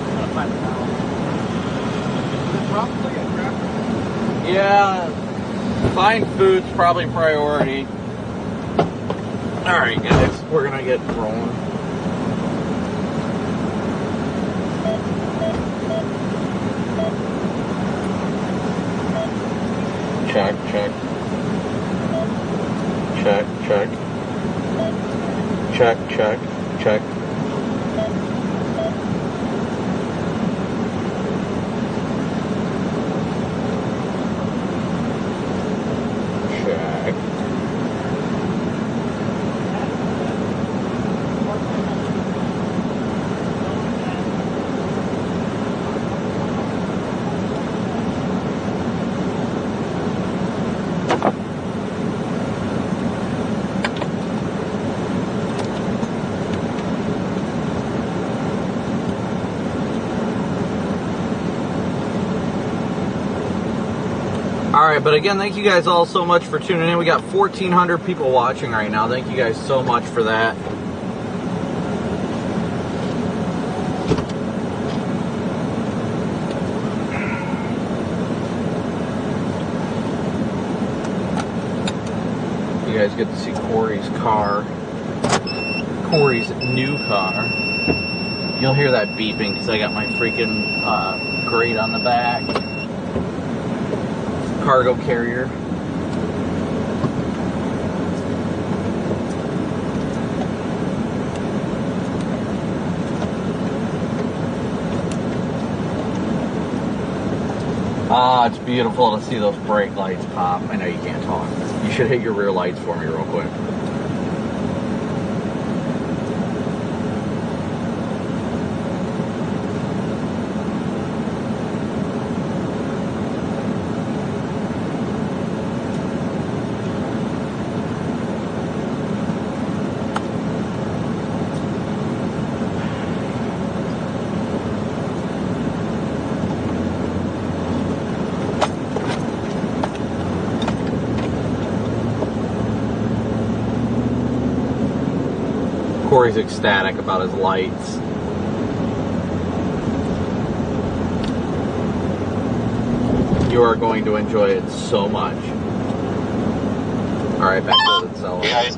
I'm gonna find it out. Is it probably a traffic? Yeah, find food's probably priority. All right, guys, we're gonna get rolling. Check, check. Check, check. Check, check, check. Check. Alright, but again, thank you guys all so much for tuning in. We got 1,400 people watching right now. Thank you guys so much for that. You guys get to see Corey's car. Corey's new car. You'll hear that beeping because I got my freaking grate on the back. Cargo carrier. Ah, it's beautiful to see those brake lights pop. I know you can't talk. You should hit your rear lights for me real quick. Corey's ecstatic about his lights. You are going to enjoy it so much. Alright, back to the cell. Hey guys.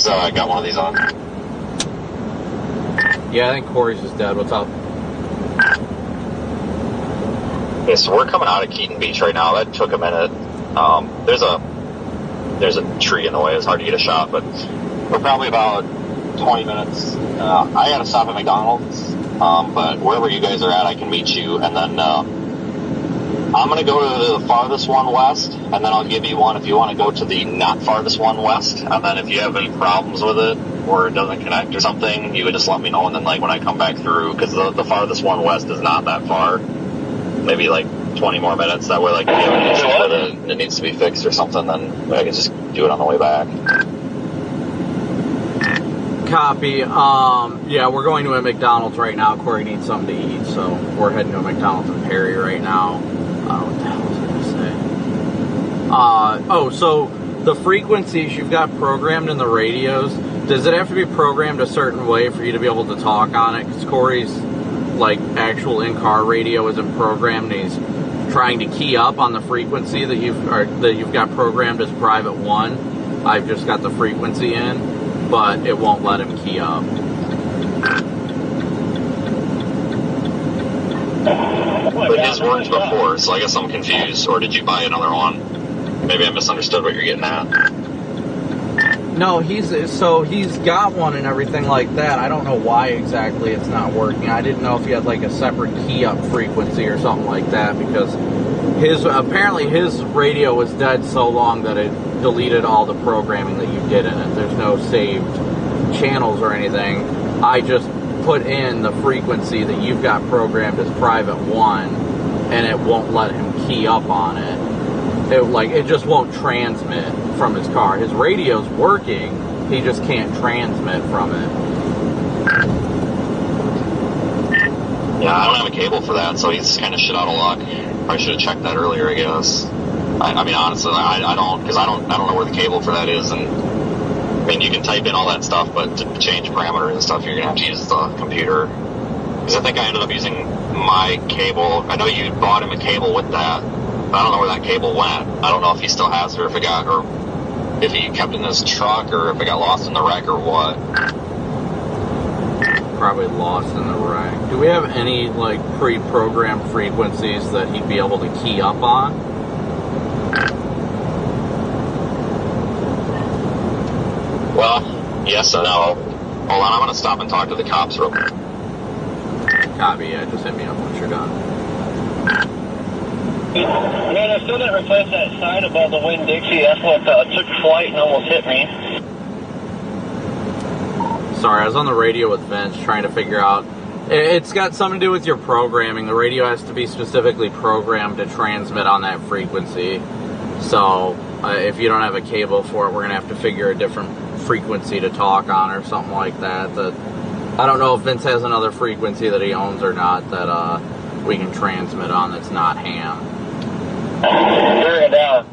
So I got one of these on. Yeah, I think Corey's just dead. What's up? Okay, so we're coming out of Keaton Beach right now. That took a minute. There's a tree in the way. It's hard to get a shot, but we're probably about 20 minutes. I got to stop at McDonald's, but wherever you guys are at, I can meet you. And then I'm going to go to the farthest one west, and then I'll give you one if you want to go to the not farthest one west. And then if you have any problems with it or it doesn't connect or something, you would just let me know. And then like when I come back through, because the farthest one west is not that far, maybe like 20 more minutes. That way, like if you have an issue with it and it needs to be fixed or something, then I can just do it on the way back. Copy. Yeah, we're going to a McDonald's right now. Corey needs something to eat, so we're heading to a McDonald's in Perry right now. What the hell was I going to say? So the frequencies you've got programmed in the radios, does it have to be programmed a certain way for you to be able to talk on it? Because Corey's like actual in-car radio isn't programmed, and he's trying to key up on the frequency that you've got programmed as private 1. I've just got the frequency in, but it won't let him key up. But his worked before, so I guess I'm confused. Or did you buy another one? Maybe I misunderstood what you're getting at. No, he's got one and everything like that. I don't know why exactly it's not working. I didn't know if he had like a separate key up frequency or something like that, because apparently his radio was dead so long that it deleted all the programming that you did in it. There's no saved channels or anything. I just put in the frequency that you've got programmed as private 1, and it won't let him key up on it. It just won't transmit from his car. His radio's working, he just can't transmit from it. Yeah, I don't have a cable for that, so he's kind of shit out of luck. I should have checked that earlier, I guess. I mean, honestly, I don't, because I don't know where the cable for that is, and I mean, you can type in all that stuff, but to change parameters and stuff, you're gonna have to use the computer. Because I think I ended up using my cable. I know you bought him a cable with that, but I don't know where that cable went. I don't know if he still has it, or if it got, or if he kept it in his truck, or if it got lost in the wreck, or what. Probably lost in the wreck. Do we have any like pre-programmed frequencies that he'd be able to key up on? Well, yes and no. Hold on, I'm gonna stop and talk to the cops real quick. Copy, yeah, just hit me up once you're done. Man, I still didn't replace that sign above the Winn-Dixie. That's what took flight and almost hit me. Sorry, I was on the radio with Vince trying to figure out. It's got something to do with your programming. The radio has to be specifically programmed to transmit on that frequency. So if you don't have a cable for it, we're going to have to figure a different frequency to talk on or something like that. I don't know if Vince has another frequency that he owns or not that we can transmit on that's not ham. Turn it down.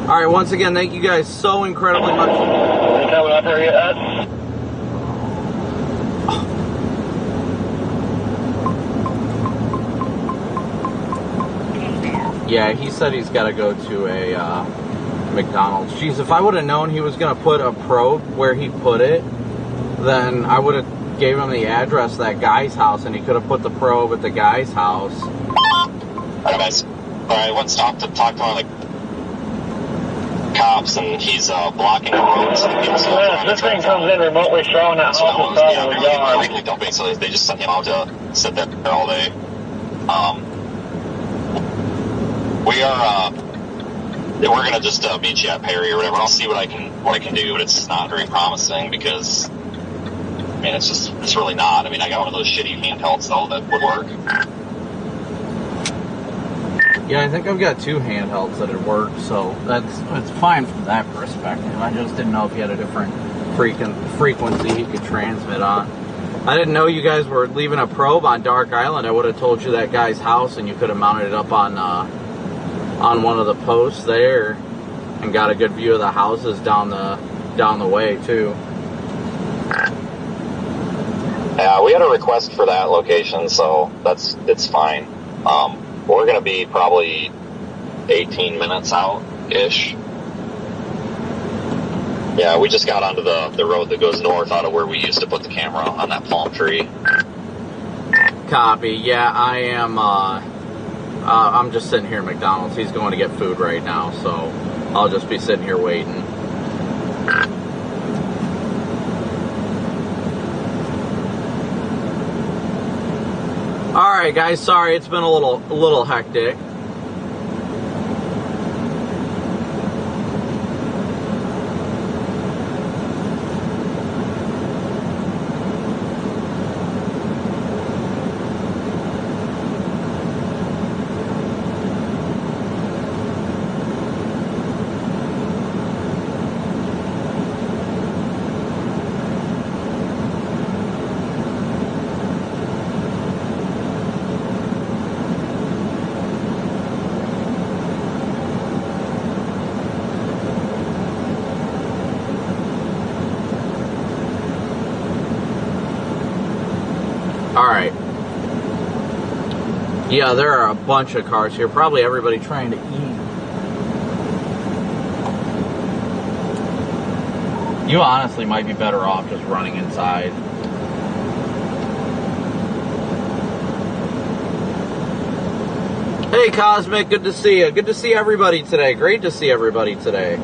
All right, once again, thank you guys so incredibly much. Are you coming up here yet? Yeah, he said he's got to go to a McDonald's. Jeez, if I would have known he was going to put a probe where he put it, then I would have gave him the address of that guy's house, and he could have put the probe at the guy's house. Alright, guys. I went to talk to one of the cops, and he's blocking the road so that people still Man, this thing comes in remotely strong. That house is probably gone. illegally dumping, so they just sent him out to sit there all day. We're gonna just meet you at Perry or whatever. I'll see what I can do, but it's not very promising because, I mean, it's really not. I mean, I got one of those shitty handhelds though that would work. Yeah, I think I've got two handhelds that had worked, so it's fine from that perspective. I just didn't know if you had a different frequency he could transmit on. I didn't know you guys were leaving a probe on Dark Island. I would have told you that guy's house, and you could have mounted it up on one of the posts there, and got a good view of the houses down the way too. Yeah, we had a request for that location, so it's fine. We're going to be probably 18 minutes out-ish. Yeah, we just got onto the road that goes north out of where we used to put the camera on that palm tree. Copy. Yeah, I am. I'm just sitting here at McDonald's. He's going to get food right now, so I'll just be sitting here waiting. Alright guys, sorry it's been a little hectic. Alright. Yeah, there are a bunch of cars here. Probably everybody trying to eat. You honestly might be better off just running inside. Hey Cosmic, good to see you. Good to see everybody today. Great to see everybody today.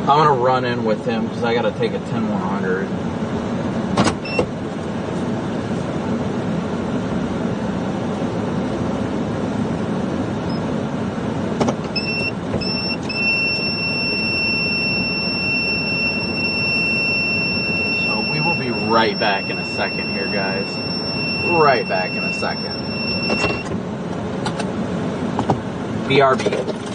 I'm gonna run in with him because I gotta take a 10-100. right back in a second here, guys. Right back in a second. BRB.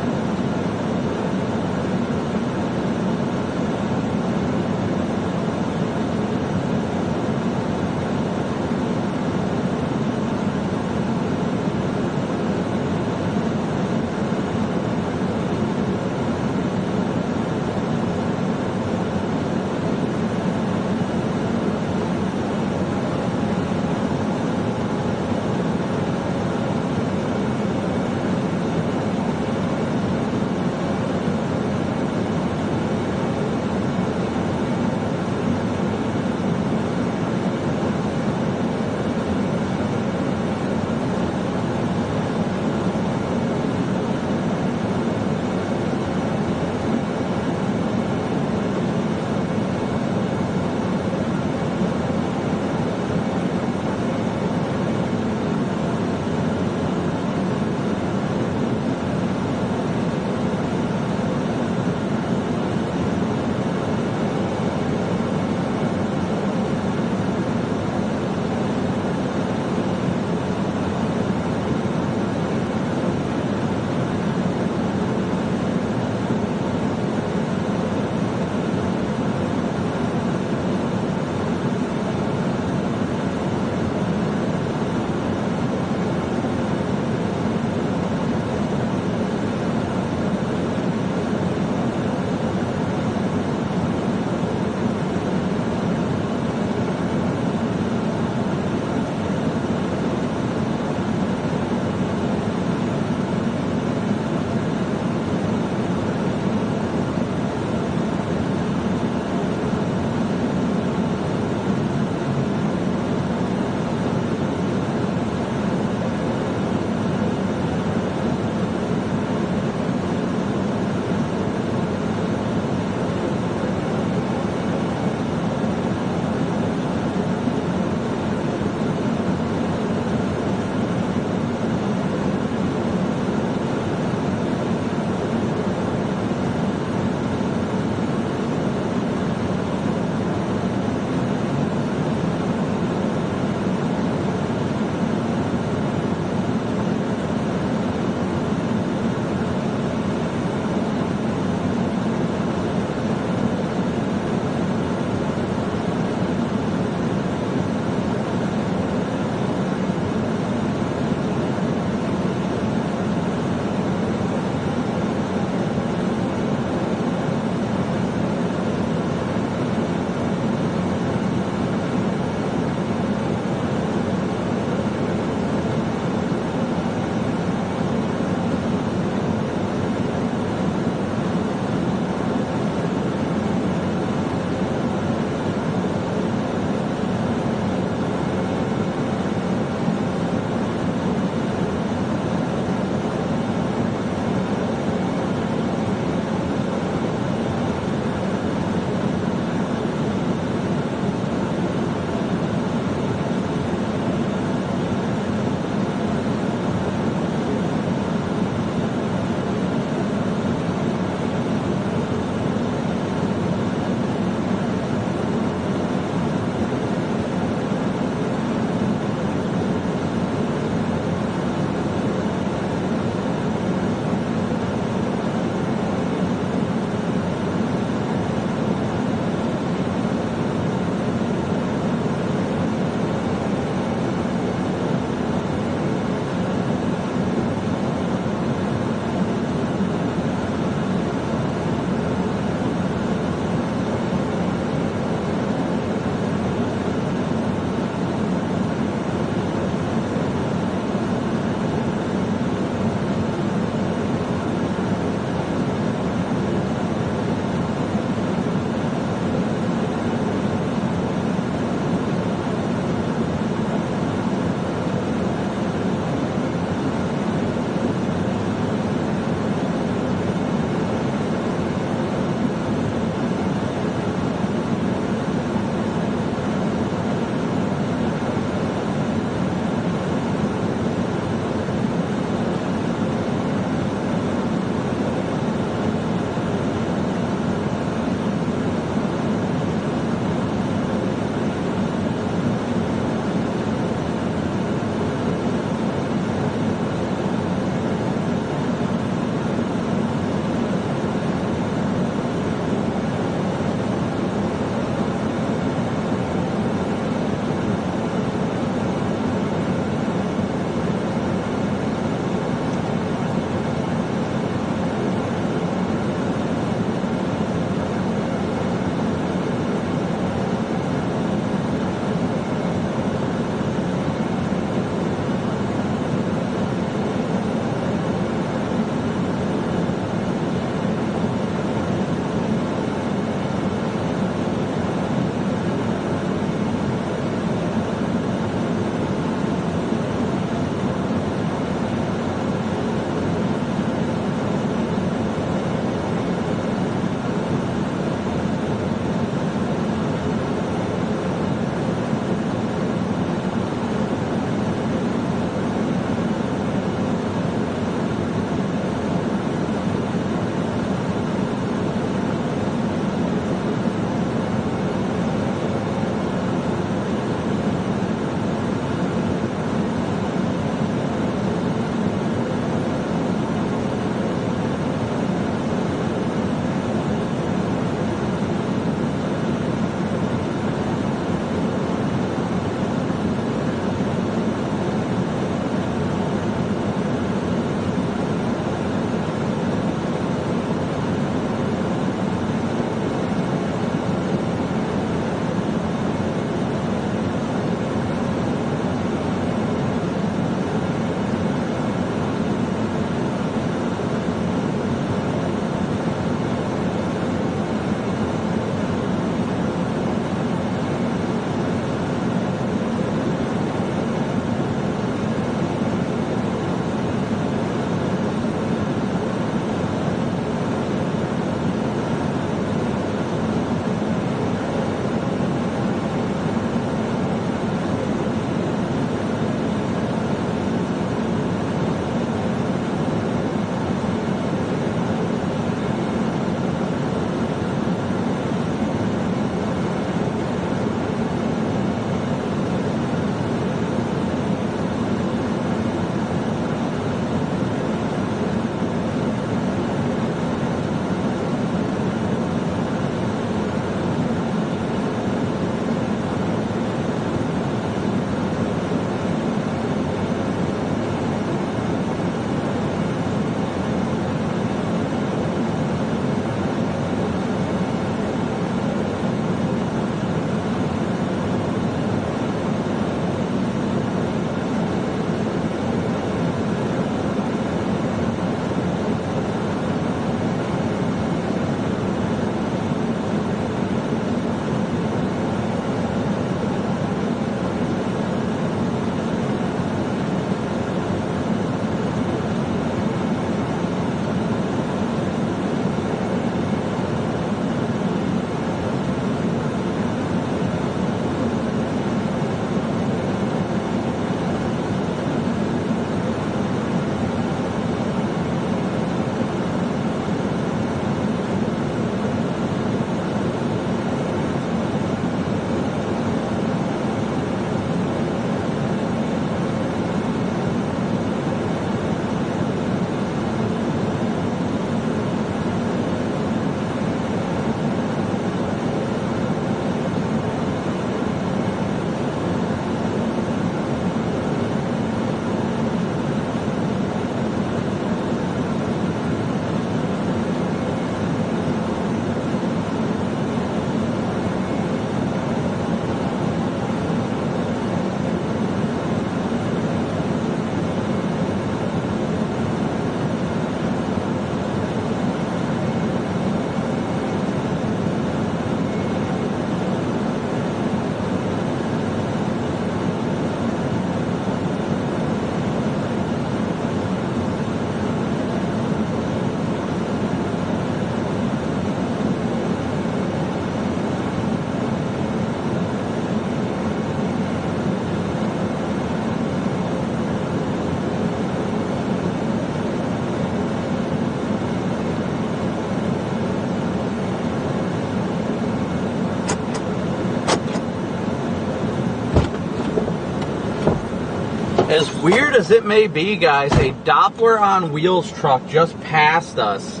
As weird as it may be, guys, a Doppler on wheels truck just passed us.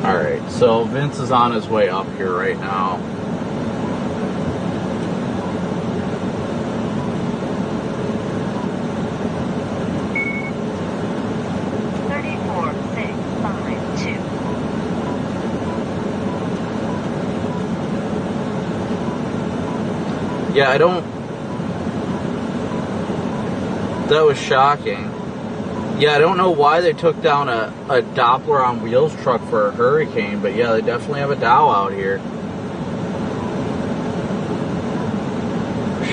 Alright, so Vince is on his way up here right now. Yeah, I don't... That was shocking. Yeah, I don't know why they took down a Doppler on wheels truck for a Hurricane, but yeah, they definitely have a Dow out here.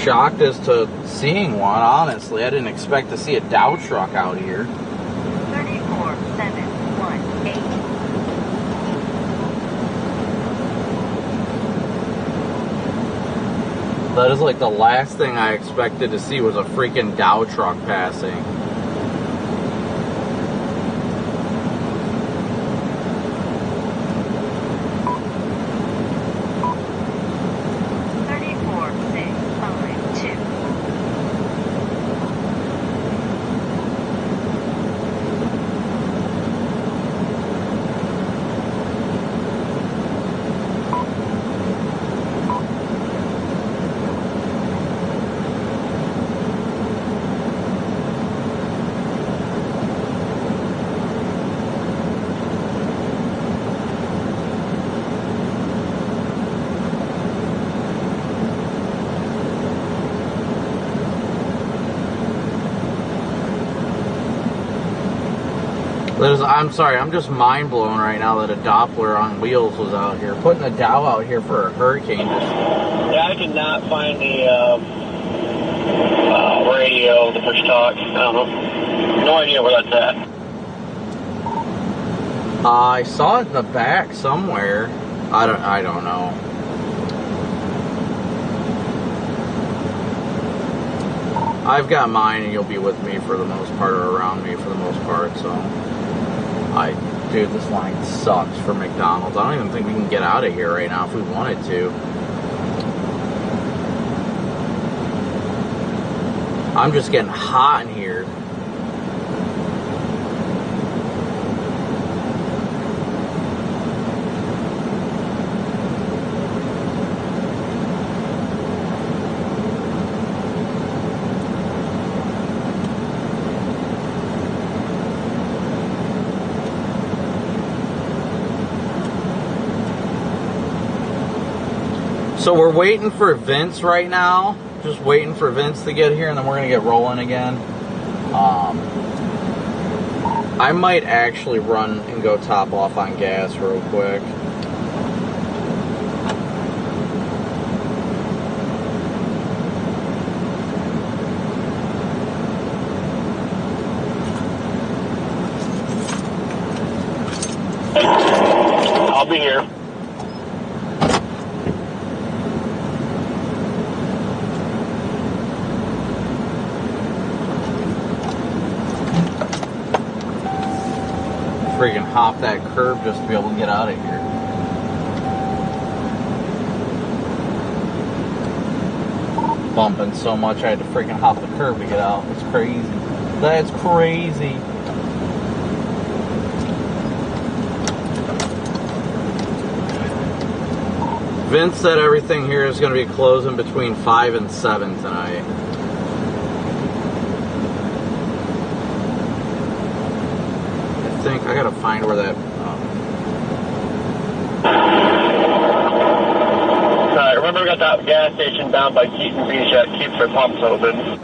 Shocked as to seeing one, honestly. I didn't expect to see a Dow truck out here. 34718. That is like the last thing I expected to see was a freaking Dow truck passing. I'm sorry, I'm just mind blown right now that a Doppler on wheels was out here. Putting a Dow out here for a Hurricane. Yeah, I did not find the radio, the push talk. I don't know. No idea where that's at. I saw it in the back somewhere. I don't know. I've got mine, and you'll be with me for the most part, or around me for the most part, so... Dude, this line sucks for McDonald's. I don't even think we can get out of here right now if we wanted to. I'm just getting hot in here. So we're waiting for Vince right now. Just waiting for Vince to get here, and then we're going to get rolling again. I might actually run and go top off on gas real quick. I'll be here. Freaking hop that curb just to be able to get out of here. Bumping so much I had to freaking hop the curb to get out. It's crazy. That's crazy. Vince said everything here is going to be closing between 5 and 7 tonight. I think I gotta find where that. Alright, remember we got that gas station down by Keaton Beach that keeps their pumps open.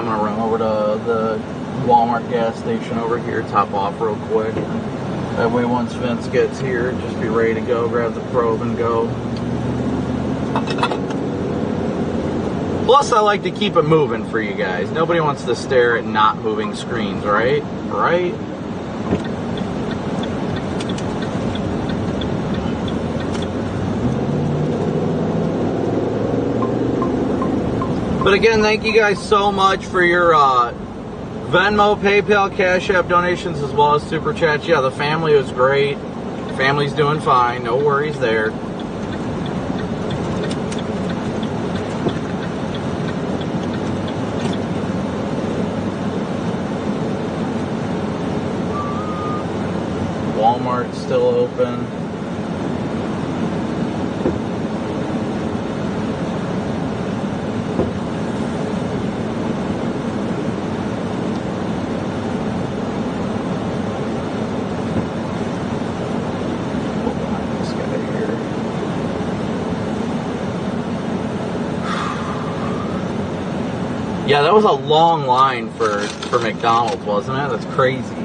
I'm gonna run over to the Walmart gas station over here, top off real quick. That way once Vince gets here, just be ready to go, grab the probe and go. Plus, I like to keep it moving for you guys. Nobody wants to stare at not moving screens, right? Right? But again, thank you guys so much for your Venmo, PayPal, Cash App donations, as well as Super Chats. Yeah, the family was great. Family's doing fine. No worries there. Walmart's still open. Yeah, that was a long line for McDonald's, wasn't it? That's crazy.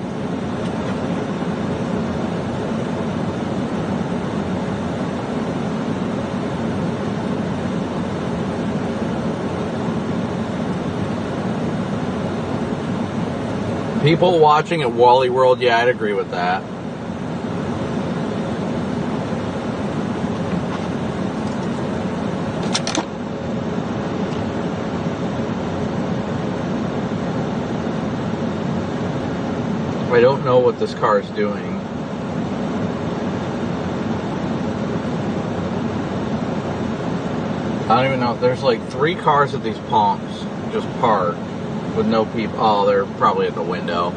People watching at Wally World, yeah, I'd agree with that. I don't know what this car is doing. I don't even know. There's like 3 cars at these pumps just parked with no people. Oh, they're probably at the window.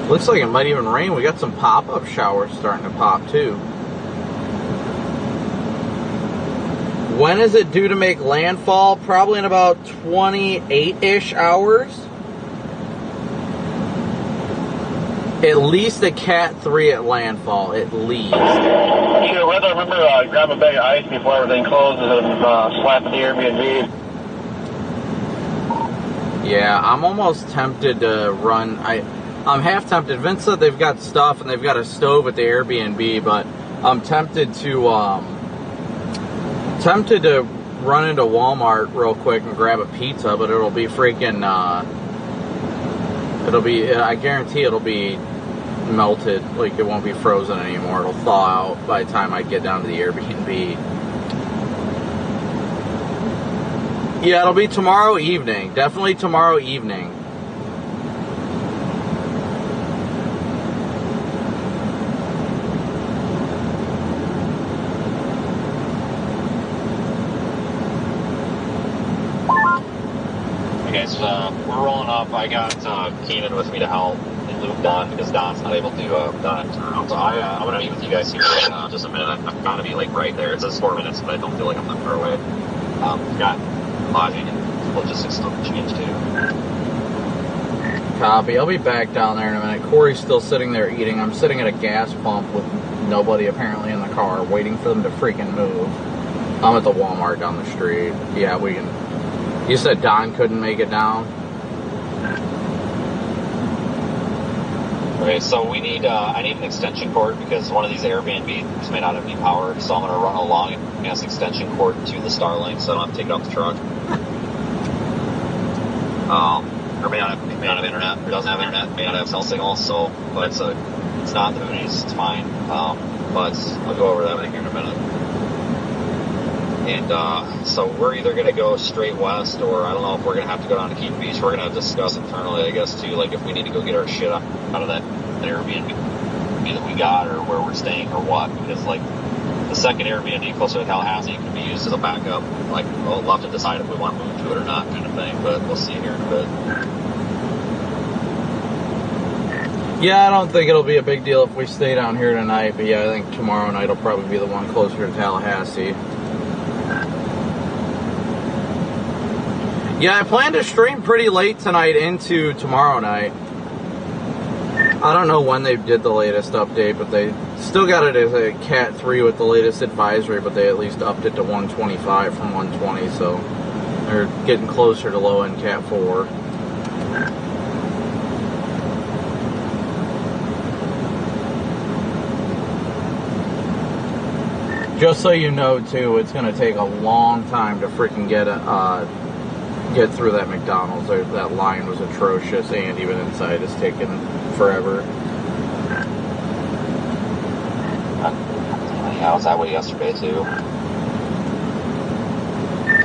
Looks like it might even rain. We got some pop-up showers starting to pop too. When is it due to make landfall? Probably in about 28-ish hours. At least a Cat 3 at landfall, at least. Sure, whether remember grab a bag of ice before everything closes and slap it the Airbnb. Yeah, I'm almost tempted to run. I'm half tempted. Vince said they've got stuff and they've got a stove at the Airbnb, but I'm tempted to run into Walmart real quick and grab a pizza, but it'll be freaking I guarantee it'll be melted. Like, it won't be frozen anymore. It'll thaw out by the time I get down to the Airbnb. Yeah, it'll be tomorrow evening. Definitely tomorrow evening. Okay, so we're rolling up. I got Keenan with me to help and Luke Don because Don's not able to Don turn around. So I'm going to meet with you guys here in just a minute. I'm going to be like right there. It says 4 minutes, but I don't feel like I'm that far away. Got lodging and logistics stuff to change too. Copy. I'll be back down there in a minute. Corey's still sitting there eating. I'm sitting at a gas pump with nobody apparently in the car, waiting for them to freaking move. I'm at the Walmart down the street. Yeah, we can. You said Don couldn't make it down? Okay, so we need, I need an extension cord because one of these Airbnbs may not have any power, so I'm going to run along and pass extension cord to the Starlink so I don't have to take it off the truck. Or may not have internet, or doesn't have internet, may not have cell signal, so, but it's not the Moonies, it's fine. But I'll go over that here in a minute. And so we're either going to go straight west, or I don't know if we're going to have to go down to Keaton Beach. We're going to discuss internally, I guess, too, like if we need to go get our shit out of that Airbnb that we got, or where we're staying, or what. Because, like, the second Airbnb closer to Tallahassee can be used as a backup. Like, we'll have to decide if we want to move to it or not, kind of thing. But we'll see here in a bit. Yeah, I don't think it'll be a big deal if we stay down here tonight. But yeah, I think tomorrow night will probably be the one closer to Tallahassee. Yeah, I plan to stream pretty late tonight into tomorrow night. I don't know when they did the latest update, but they still got it as a Cat 3 with the latest advisory, but they at least upped it to 125 from 120, so they're getting closer to low-end Cat 4. Just so you know, too, it's going to take a long time to freaking get through that McDonald's. That line was atrocious, and even inside is taking forever. Yeah, I was that way yesterday, too.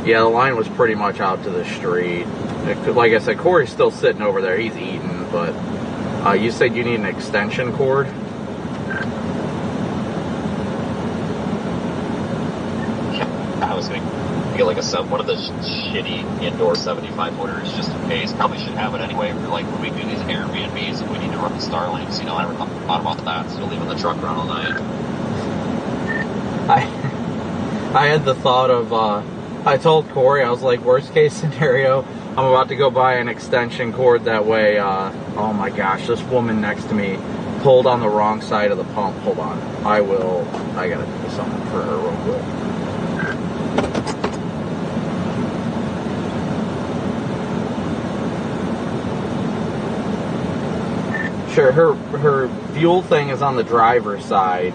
Yeah, the line was pretty much out to the street. Like I said, Corey's still sitting over there. He's eating, but you said you need an extension cord? I was going to get like one of the shitty indoor 75 footers just in case. Probably should have it anyway for like when we do these Airbnbs if we need to run the Starlinks. You know, I never thought about that. So leaving the truck run all night. I had the thought of, I told Corey, I was like, worst case scenario, I'm about to go buy an extension cord that way. Oh my gosh, this woman next to me pulled on the wrong side of the pump. Hold on. I gotta do something for her real quick. Sure, her fuel thing is on the driver's side,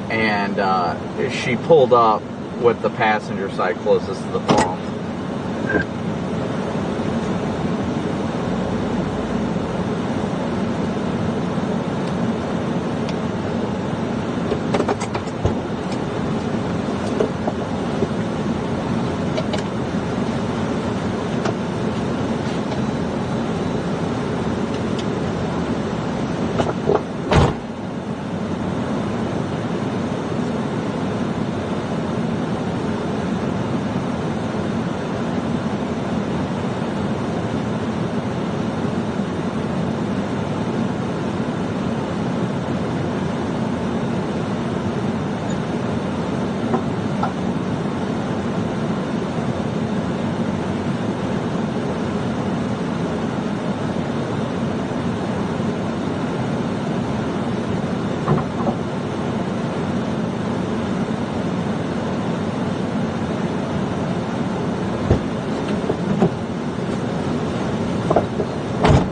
and she pulled up with the passenger side closest to the pump.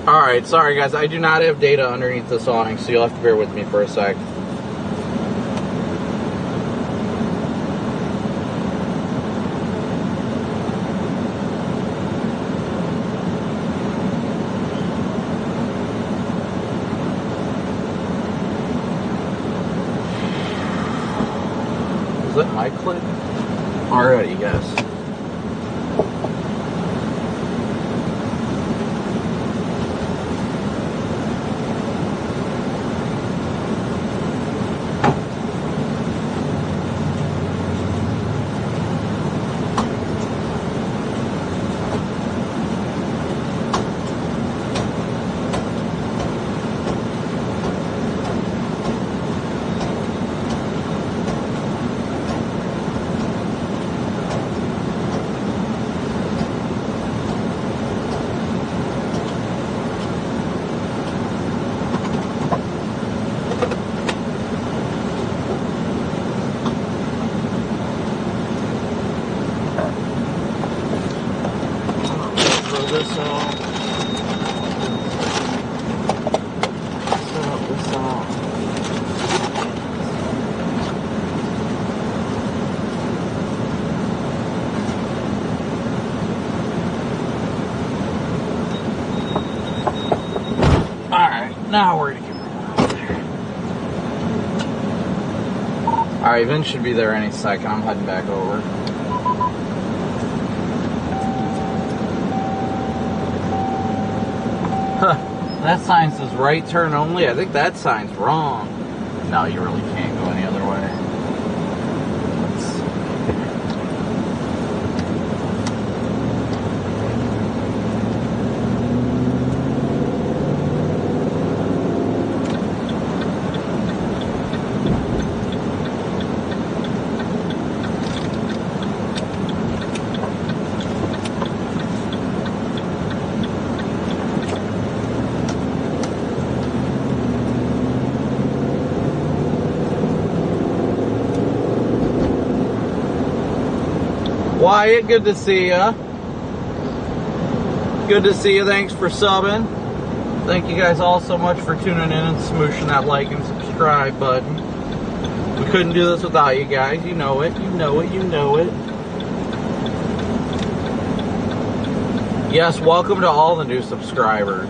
Alright, sorry guys, I do not have data underneath this awning, so you'll have to bear with me for a sec. Is that my clip? Already, yes. Now we're gonna get out there. Alright, Vince should be there any second. I'm heading back over. Huh. That sign says right turn only. I think that sign's wrong. No, you really can't go any other way. Wyatt, good to see ya. Good to see you. Thanks for subbing. Thank you guys all so much for tuning in and smooshing that like and subscribe button. We couldn't do this without you guys. You know it. You know it. You know it. Yes, welcome to all the new subscribers.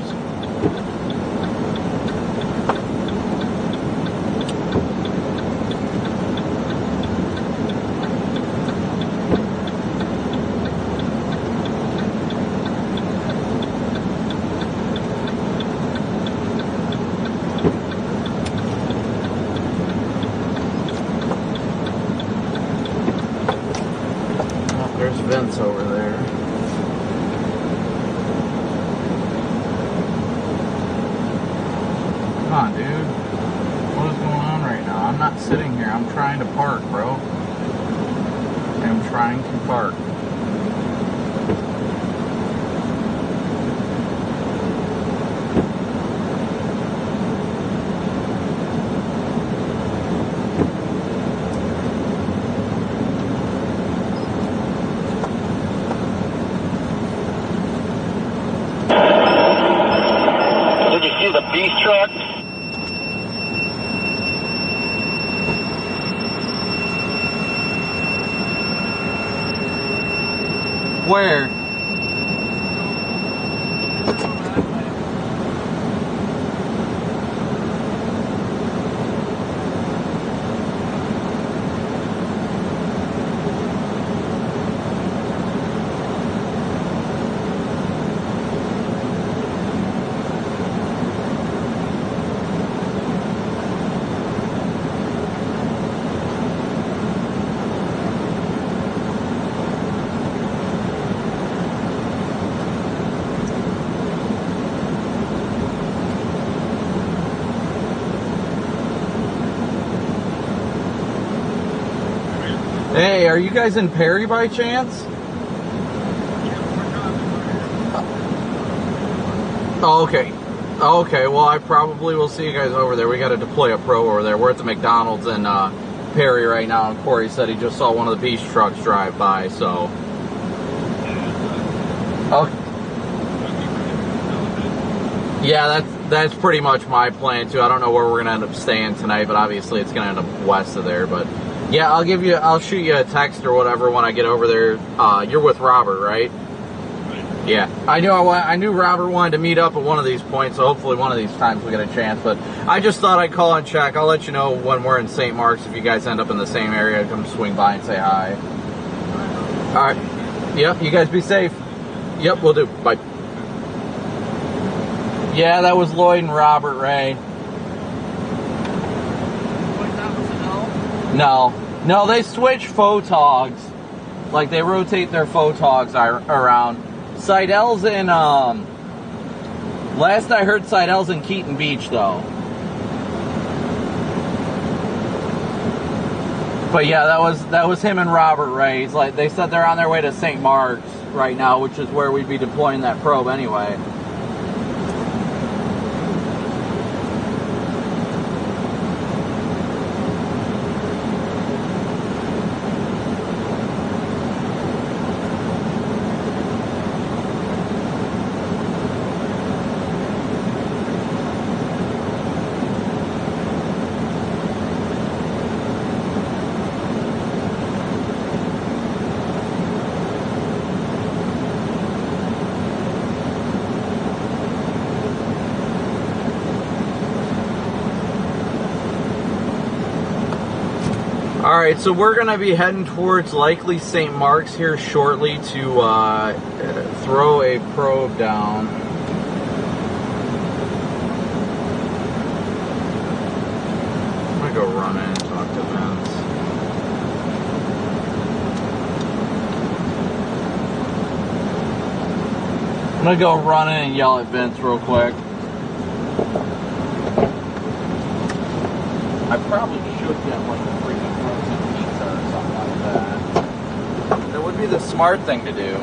Vents over there. Come on, dude. What is going on right now? I'm not sitting here. I'm trying to park, bro. I'm trying to park. Where? Hey, are you guys in Perry by chance? Oh, okay. Okay, well, I probably will see you guys over there. We got to deploy a pro over there. We're at the McDonald's in Perry right now, and Corey said he just saw one of the beach trucks drive by, so. Okay. Yeah, that's pretty much my plan, too. I don't know where we're going to end up staying tonight, but obviously it's going to end up west of there, but. Yeah, I'll shoot you a text or whatever when I get over there. You're with Robert, right? Right. Yeah, I knew Robert wanted to meet up at one of these points, so hopefully one of these times we get a chance. But I just thought I'd call and check. I'll let you know when we're in St. Mark's. If you guys end up in the same area, come swing by and say hi. All right. Yep, you guys be safe. Yep, we'll do. Bye. Yeah, that was Lloyd and Robert Ray. No, they switch photogs. Like, they rotate their photogs around. Seidel's in, last I heard, Seidel's in Keaton Beach, though. But yeah, that was him and Robert Ray. Like, they said they're on their way to St. Mark's right now, which is where we'd be deploying that probe anyway. Alright, so we're going to be heading towards likely St. Mark's here shortly to throw a probe down. I'm going to go run in and talk to Vince. I'm going to go run in and yell at Vince real quick. I probably should get like a freaking frozen pizza or something like that. That would be the smart thing to do.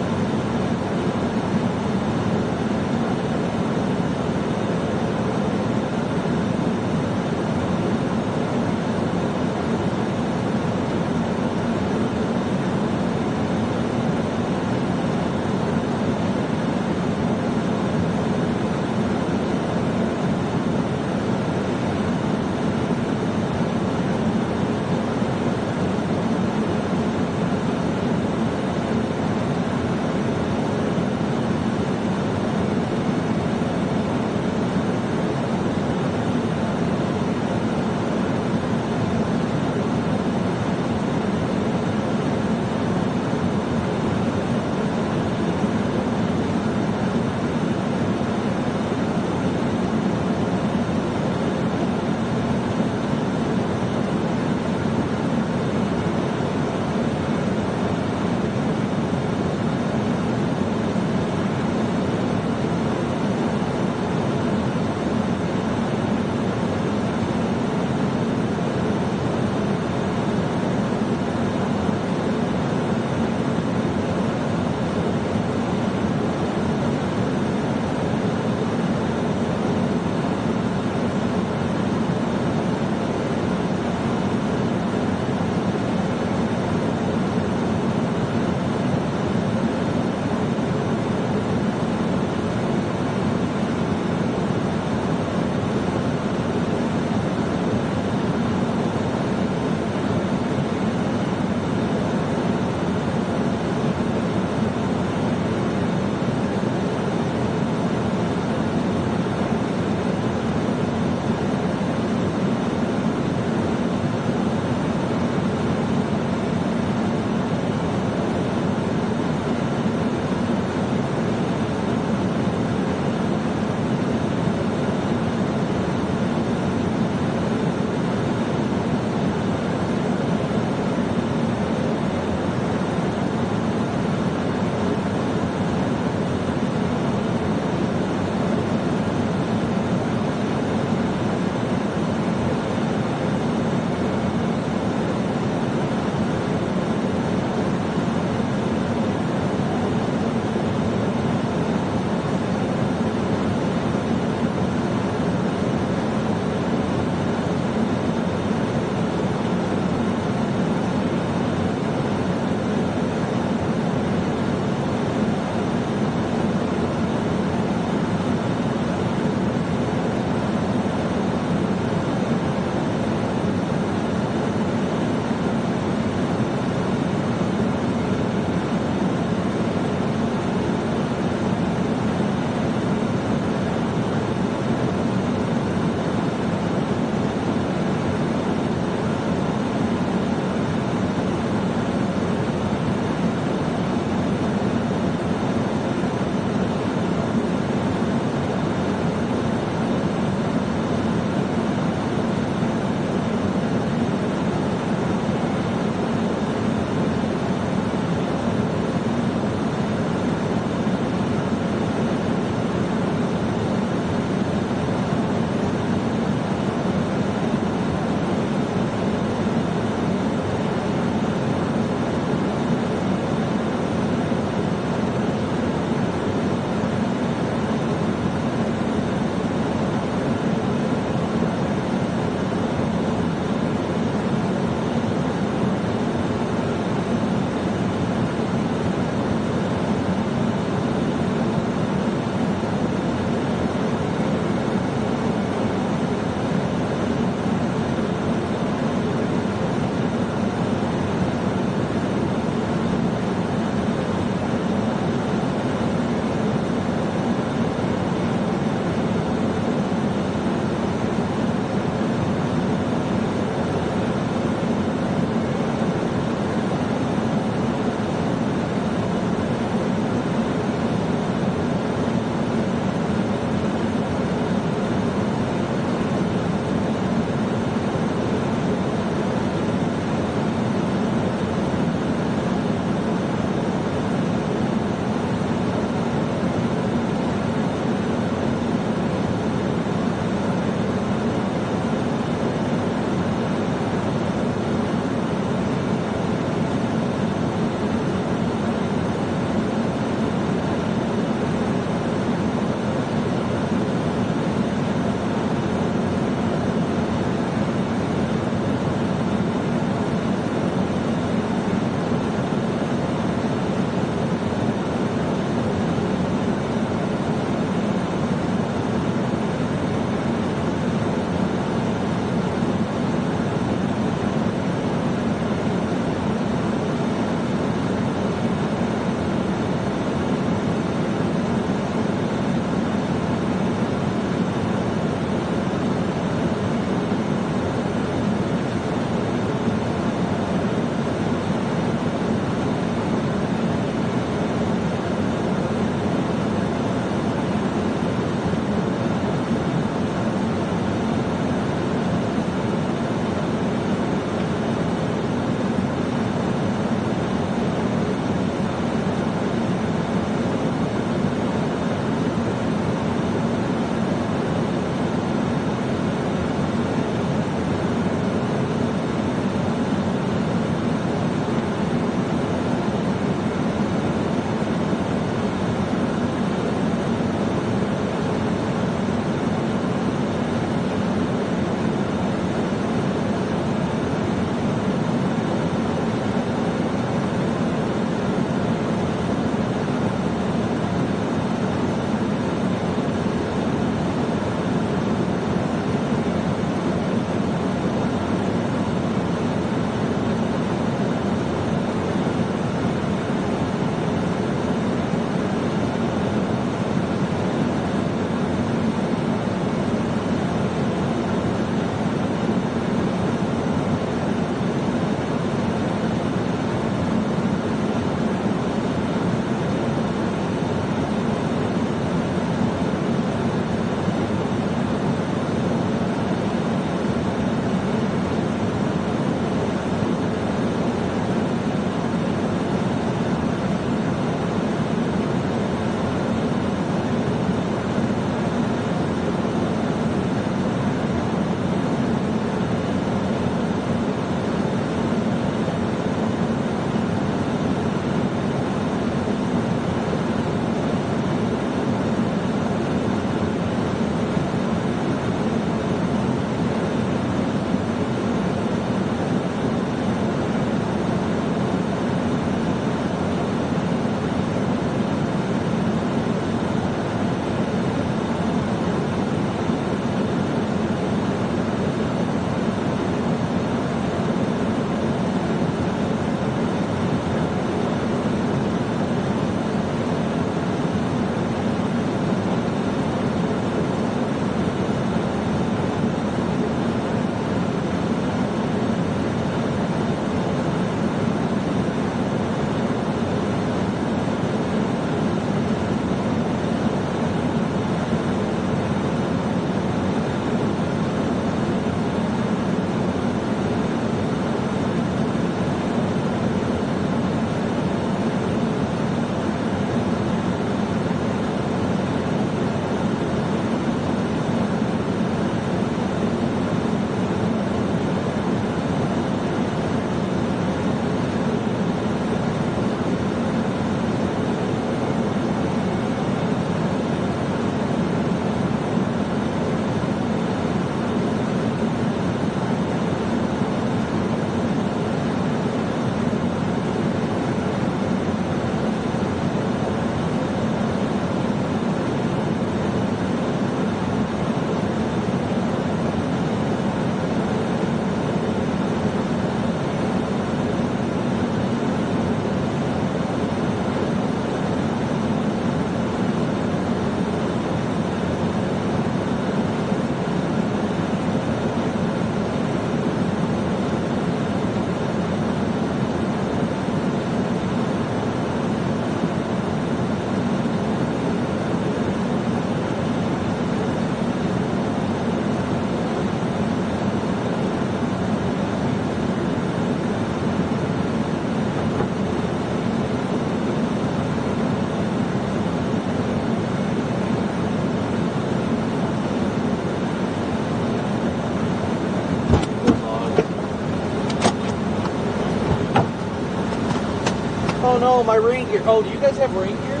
no, no, my rain gear. Oh, do you guys have rain gear?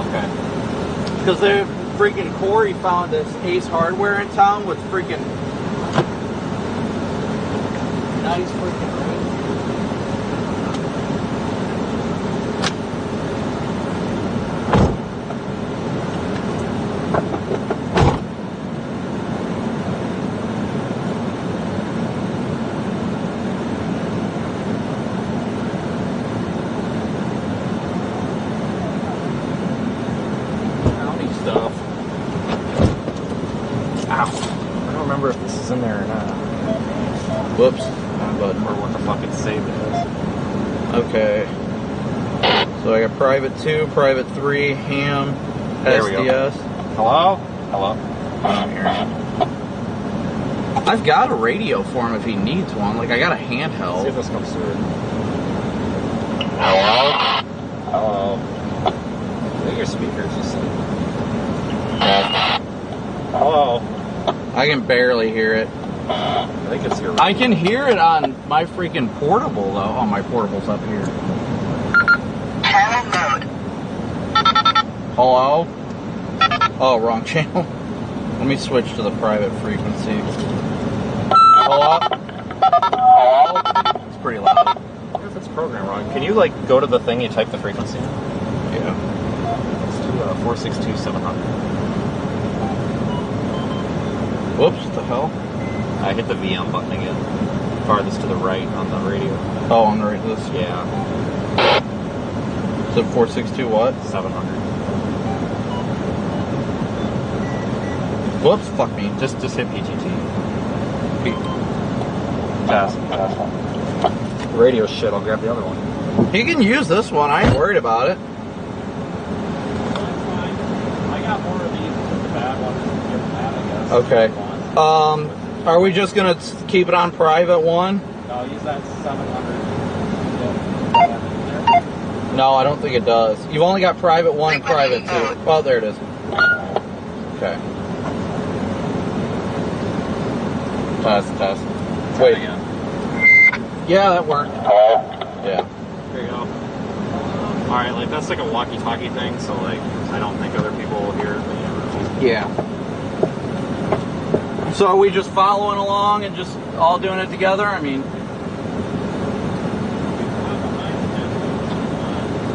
Okay. Because they're freaking Corey found this Ace Hardware in town with freaking nice freaking rain gear. In there or not. Whoops. But or what the fuck it's saved as. Okay. So I got private 2, private 3, ham, there we SDS. Go. Hello? Hello? I'm hearing. I've got a radio for him if he needs one. Like, I got a handheld. See if this comes through. Hello? Hello? I think your speaker's just like... Hello? I can barely hear it. I think it's your... I can hear it on my freaking portable, though. Oh, my portable's up here. Channel mode. Hello? Oh, wrong channel. Let me switch to the private frequency. Hello? Hello? It's pretty loud. I wonder if it's programmed wrong. Can you, like, go to the thing you type the frequency in? Yeah. Let's do 462-700. Whoops, what the hell? I hit the VM button again. Farthest to the right on the radio. Oh, on the right, this? Yeah. So 462 what? 700. Whoops, fuck me. Just hit PTT. Pass. Radio shit, I'll grab the other one. He can use this one, I ain't worried about it. I got more of these than the bad ones. Give them that, I guess. Okay. Are we just gonna keep it on private 1? No, use that 700. No, I don't think it does. You've only got private 1 and private 2. Oh, there it is. Okay. Test. Wait. Yeah, that worked. Hello? Yeah. There you go. Alright, like that's like a walkie-talkie thing, so like I don't think other people will hear it, but you never know. Yeah. So are we just following along and just all doing it together? I mean...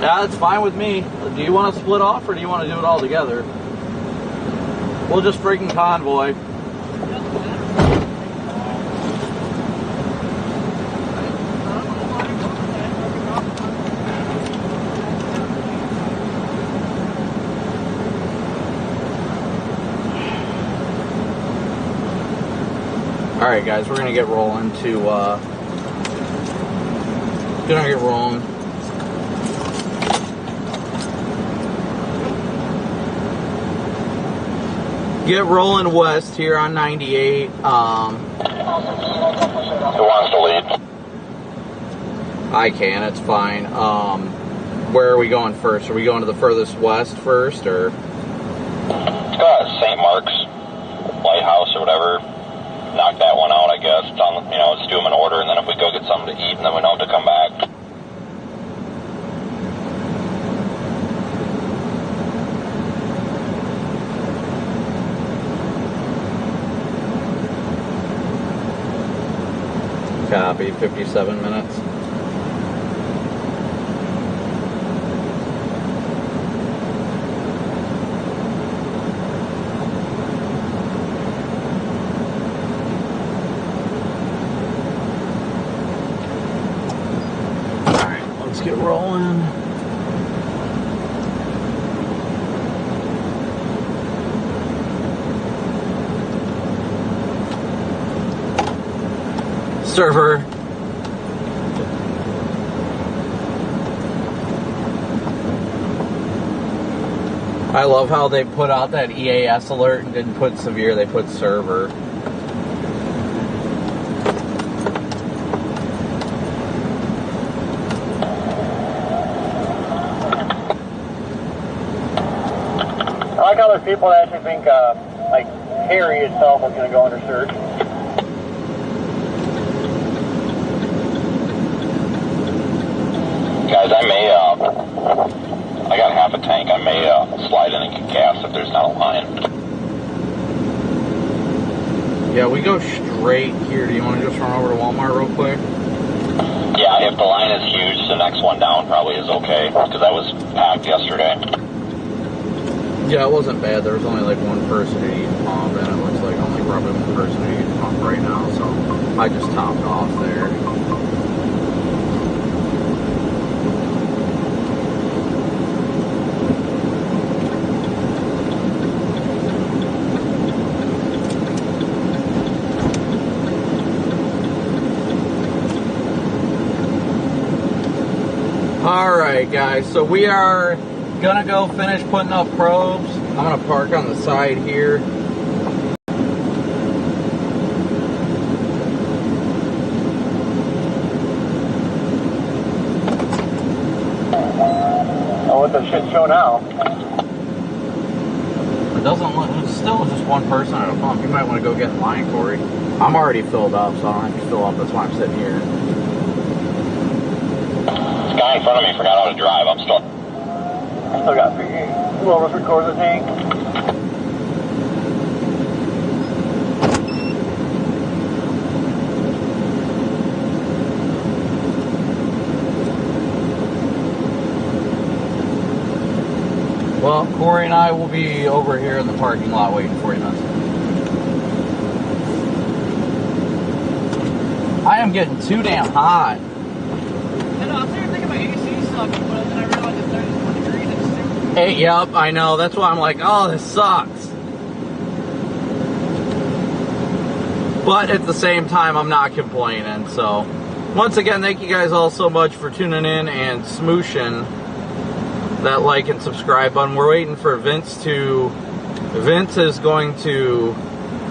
Yeah, that's fine with me. Do you want to split off or do you want to do it all together? We'll just freaking convoy. Alright guys, we're gonna get rolling Get rolling west here on 98. Who wants to lead? I can, it's fine. Where are we going first? Are we going to the furthest west first, or? St. Mark's Lighthouse or whatever. Knock that one out, I guess. It's on, let's do them in order, and then if we go get something to eat, and then we know to come back. Copy, 57 minutes. Get rolling. Server. I love how they put out that EAS alert and didn't put severe, they put server. I like how there's people that actually think, like, Harry itself is going to go under search. Guys, I got half a tank. I may slide in and get gas if there's not a line. Yeah, we go straight here. Do you want to just run over to Walmart real quick? Yeah, if the line is huge, the next one down probably is okay, because that was packed yesterday. Yeah, it wasn't bad. There was only like one person at each pump, and it looks like only probably one person at each pump right now, so I just topped off there. Alright guys, so we are gonna go finish putting up probes. I'm gonna park on the side here. Oh, what's the shit show now? It doesn't look, it's still just one person at a pump. You might want to go get in line, Corey. I'm already filled up, so I don't have to fill up. That's why I'm sitting here. This guy in front of me forgot how to drive. I'm still got 3 quarters of tank. Well, Corey and I will be over here in the parking lot waiting for you, man. I am getting too damn hot. I know, I'm starting to think about AC sucking, but then I realized it's 31 degrees. It's super. Hey, yep, I know. That's why I'm like, oh, this sucks. But at the same time, I'm not complaining. So, once again, thank you guys all so much for tuning in and smooshing that like and subscribe button. We're waiting for Vince is going to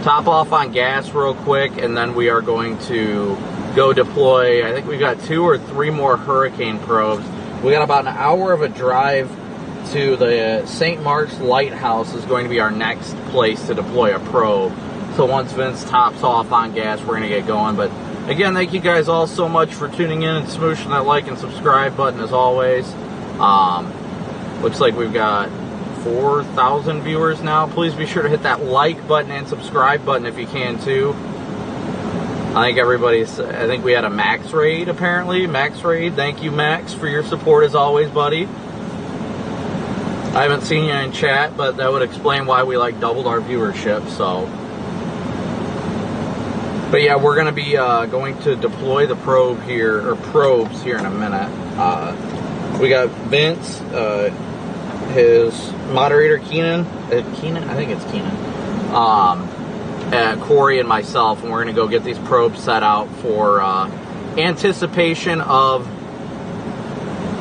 top off on gas real quick, and then we are going to go deploy. I think we've got 2 or 3 more hurricane probes. We got about an hour of a drive to the St. Mark's Lighthouse is going to be our next place to deploy a probe. So once Vince tops off on gas, we're going to get going. But again, thank you guys all so much for tuning in and smooshing that like and subscribe button as always. Looks like we've got 4,000 viewers now. Please be sure to hit that like button and subscribe button if you can too. I think we had a Max raid apparently. Max raid. Thank you, Max, for your support as always, buddy. I haven't seen you in chat, but that would explain why we like doubled our viewership, so. But yeah, we're gonna be going to deploy the probe here, or probes here in a minute. We got Vince, his moderator Keenan, I think it's Keenan, Corey and myself, and we're going to go get these probes set out for anticipation of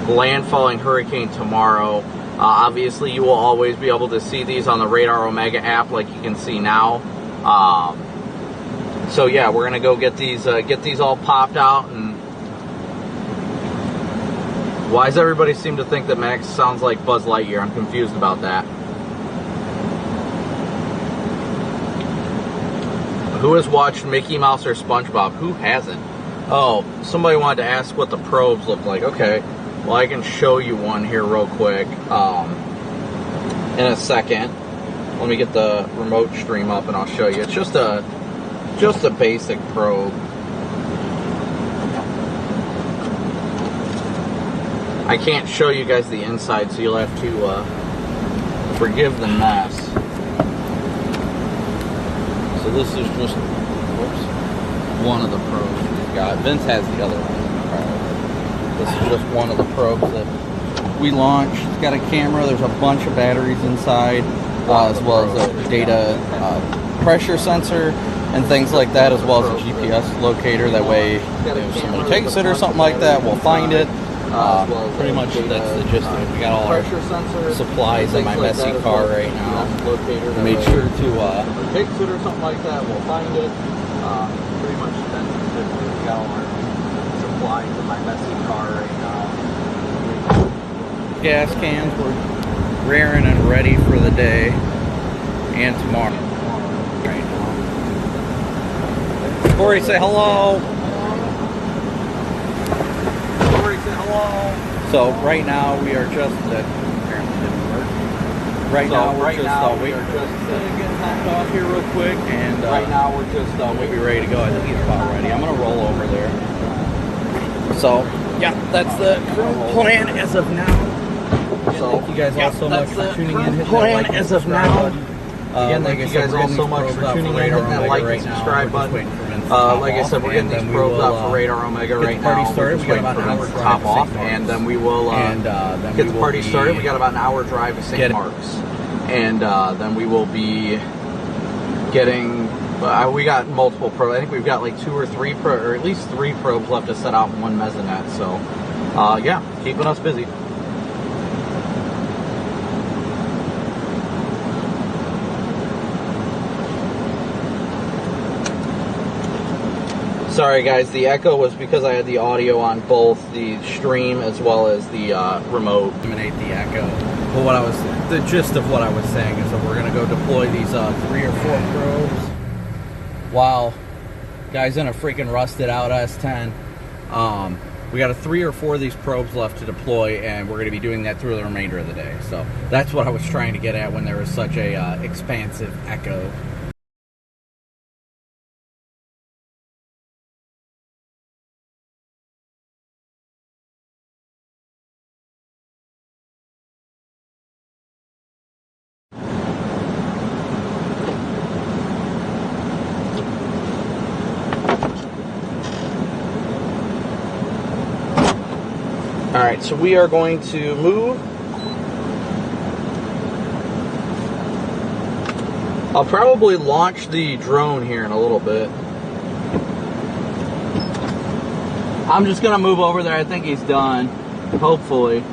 landfalling hurricane tomorrow. Obviously, you will always be able to see these on the Radar Omega app like you can see now. So yeah, we're going to go get these all popped out. And why does everybody seem to think that Max sounds like Buzz Lightyear? I'm confused about that. Who has watched Mickey Mouse or SpongeBob? Who hasn't? Oh, somebody wanted to ask what the probes look like. Okay, well I can show you one here real quick in a second. Let me get the remote stream up and I'll show you. It's just a basic probe. I can't show you guys the inside, so you'll have to forgive the mess. So this is just one of the probes we've got. Vince has the other one. This is just one of the probes that we launched. It's got a camera. There's a bunch of batteries inside, as well as a data pressure sensor and things like that, as well as a GPS locator. That way, if somebody takes it or something like that, we'll find it. Pretty much that's the gist of it. We got all our supplies in my messy car right now. Made sure to takes it or something like that, we'll find it. Pretty much that's the gist of it. We got all our supplies in my messy car right now. Gas cans were raring and ready for the day and tomorrow. Right now. Corey, say hello. Hello. So right now we are just apparently didn't work. Right now we're just waiting for getting topped off here real quick, and right now we're just we'll be ready to go. I think he's about ready. I'm gonna roll over there. So yeah, that's the current plan as of now. So thank you guys all so much for tuning in. Hit that like as of now. Again, thank you guys all so much for tuning in. Hit that like and subscribe button. Like I said, we're getting these probes out for Radar Omega right now. We're just waiting for them to top off, and then we will get the party started. We got about an hour drive to St. Mark's, and then we will be getting. We got multiple probes. I think we've got like 2 or 3 or at least 3 probes left to set out in one mesonet. So, yeah, keeping us busy. Sorry guys, the echo was because I had the audio on both the stream as well as the remote. Eliminate the echo. But what the gist of what I was saying is that we're gonna go deploy these 3 or 4 probes. Wow, guys in a freaking rusted out S10. We got 3 or 4 of these probes left to deploy, and we're gonna be doing that through the remainder of the day. So that's what I was trying to get at when there was such a expansive echo. Alright, so we are going to move. I'll probably launch the drone here in a little bit. I'm just going to move over there. I think he's done. Hopefully.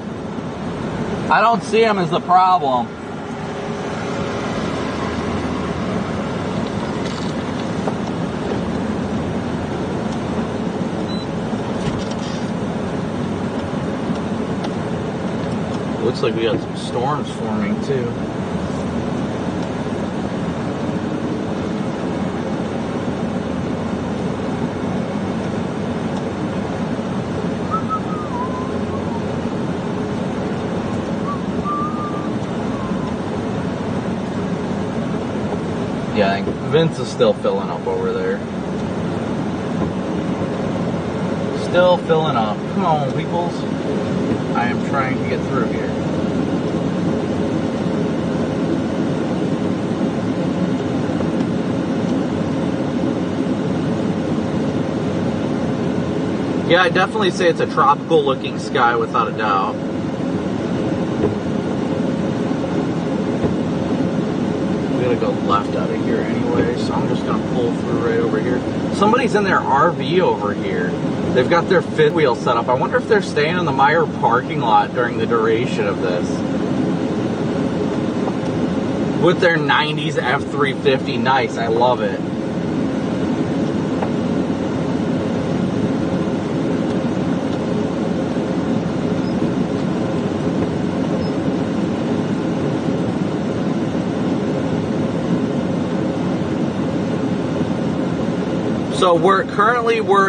I don't see him as the problem. Looks like we got some storms forming too. Yeah, I think Vince is still filling up over there. Still filling up. Come on, peoples. I am trying to get through here. Yeah, I definitely say it's a tropical looking sky without a doubt. We gotta go left out of here anyway, so I'm just gonna pull through right over here. Somebody's in their RV over here. They've got their fifth wheel set up. I wonder if they're staying in the Meyer parking lot during the duration of this. With their 90s F350. Nice, I love it. So we're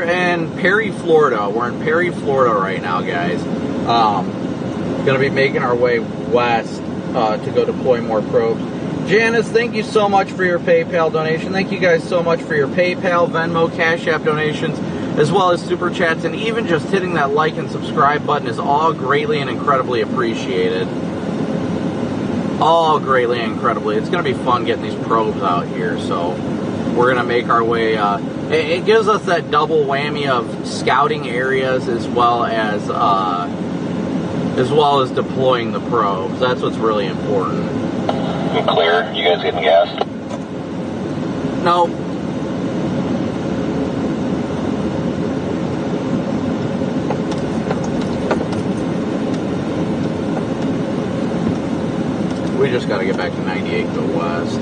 in Perry, Florida. We're in Perry, Florida right now, guys. Gonna be making our way west to go deploy more probes. Janice, thank you so much for your PayPal donation. Thank you guys so much for your PayPal, Venmo, Cash App donations, as well as Super Chats, and even just hitting that like and subscribe button is all greatly and incredibly appreciated. All greatly and incredibly. It's gonna be fun getting these probes out here, so we're gonna make our way. It gives us that double whammy of scouting areas as well as deploying the probes. That's what's really important. Clear. You guys getting gas? No. We just got to get back to 98 to the west.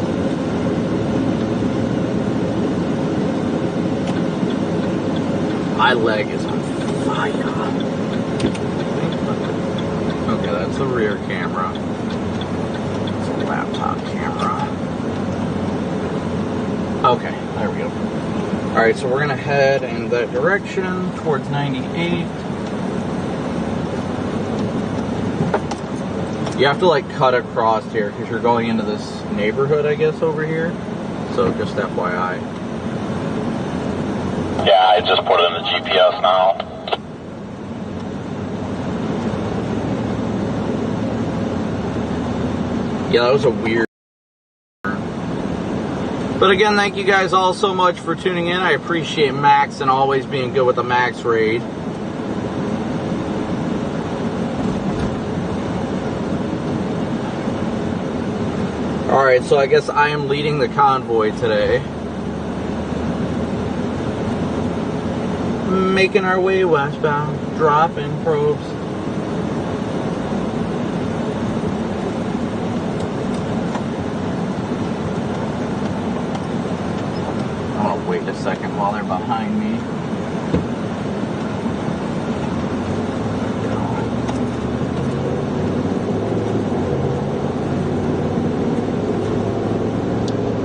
My leg is on fire. Okay, that's the rear camera. It's a laptop camera. Okay, there we go. Alright, so we're going to head in that direction towards 98. You have to like cut across here because you're going into this neighborhood, I guess, over here. So just FYI. Yeah, I just put it in the GPS now. Yeah, that was a weird. But again, thank you guys all so much for tuning in. I appreciate Max and always being good with the Max raid. Alright, so I guess I am leading the convoy today. Making our way westbound, dropping probes. I'm gonna wait a second while they're behind me.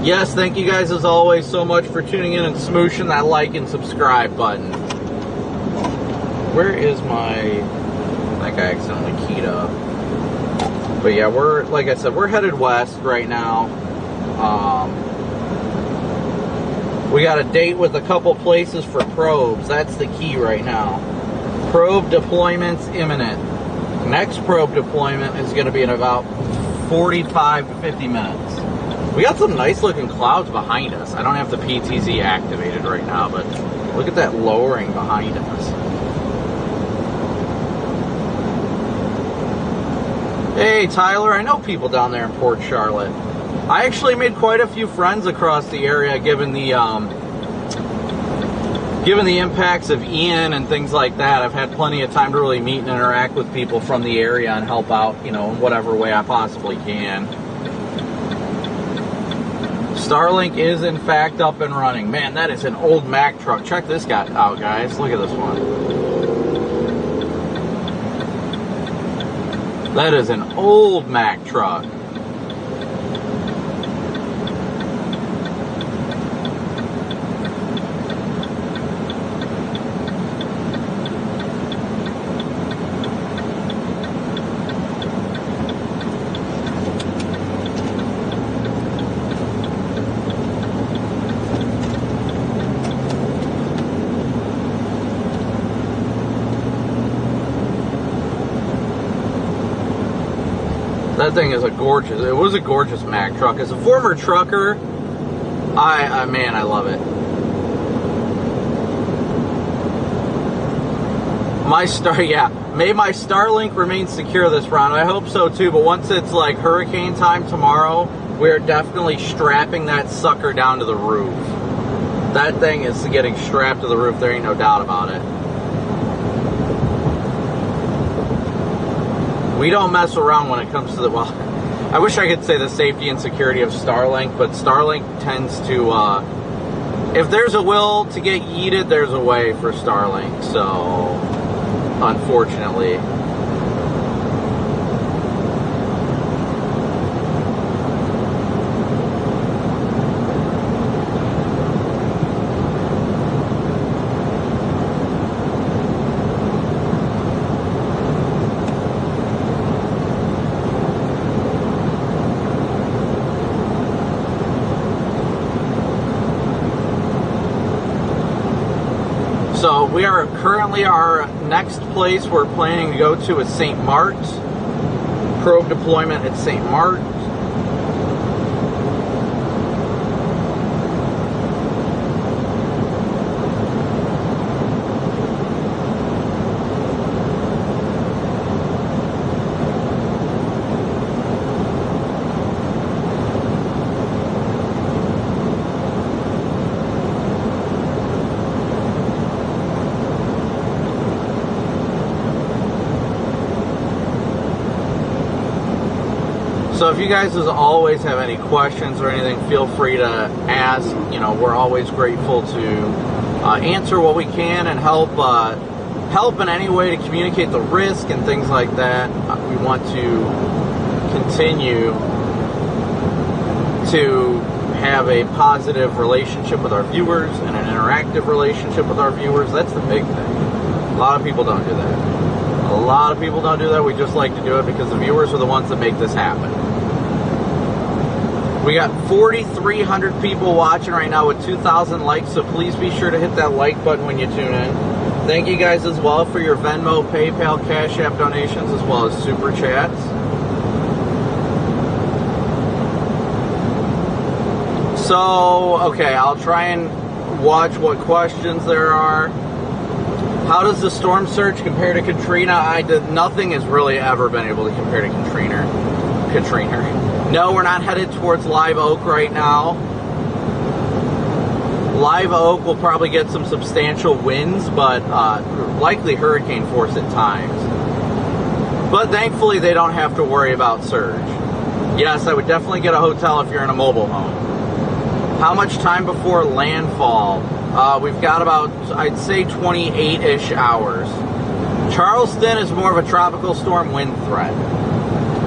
Yes, thank you guys as always so much for tuning in and smooshing that like and subscribe button. Where is my... I think I accidentally keyed up. But yeah, we're, like I said, we're headed west right now. We got a date with a couple places for probes. That's the key right now. Probe deployment's imminent. Next probe deployment is going to be in about 45 to 50 minutes. We got some nice looking clouds behind us. I don't have the PTZ activated right now, but look at that lowering behind us. Hey Tyler, I know people down there in Port Charlotte. I actually made quite a few friends across the area given the impacts of Ian and things like that. I've had plenty of time to really meet and interact with people from the area and help out, you know, in whatever way I possibly can. Starlink is in fact up and running. Man, that is an old Mack truck. Check this guy out, guys. Look at this one. That is an old Mack truck. That thing is a gorgeous, it was a gorgeous Mack truck. As a former trucker, man, I love it. May my Starlink remain secure this round. I hope so too, but once it's like hurricane time tomorrow, we're definitely strapping that sucker down to the roof. That thing is getting strapped to the roof, there ain't no doubt about it. We don't mess around when it comes to the, well, I wish I could say the safety and security of Starlink, but Starlink tends to, if there's a will to get yeeted, there's a way for Starlink, so, unfortunately. So we are currently, our next place we're planning to go to is St. Mark's. Probe deployment at St. Mark's. So if you guys, as always, have any questions or anything, feel free to ask. You know, we're always grateful to answer what we can and help in any way to communicate the risk and things like that. We want to continue to have a positive relationship with our viewers and an interactive relationship with our viewers. That's the big thing. A lot of people don't do that. A A lot of people don't do that. We just like to do it because the viewers are the ones that make this happen. We got 4,300 people watching right now with 2,000 likes, so please be sure to hit that like button when you tune in. Thank you guys as well for your Venmo, PayPal, Cash App donations, as well as Super Chats. So, okay, I'll try and watch what questions there are. How does the storm surge compare to Katrina? Nothing has really ever been able to compare to Katrina. No, we're not headed towards Live Oak right now. Live Oak will probably get some substantial winds, but likely hurricane force at times. But thankfully, they don't have to worry about surge. Yes, I would definitely get a hotel if you're in a mobile home. How much time before landfall? We've got about, I'd say, 28-ish hours. Charleston is more of a tropical storm wind threat.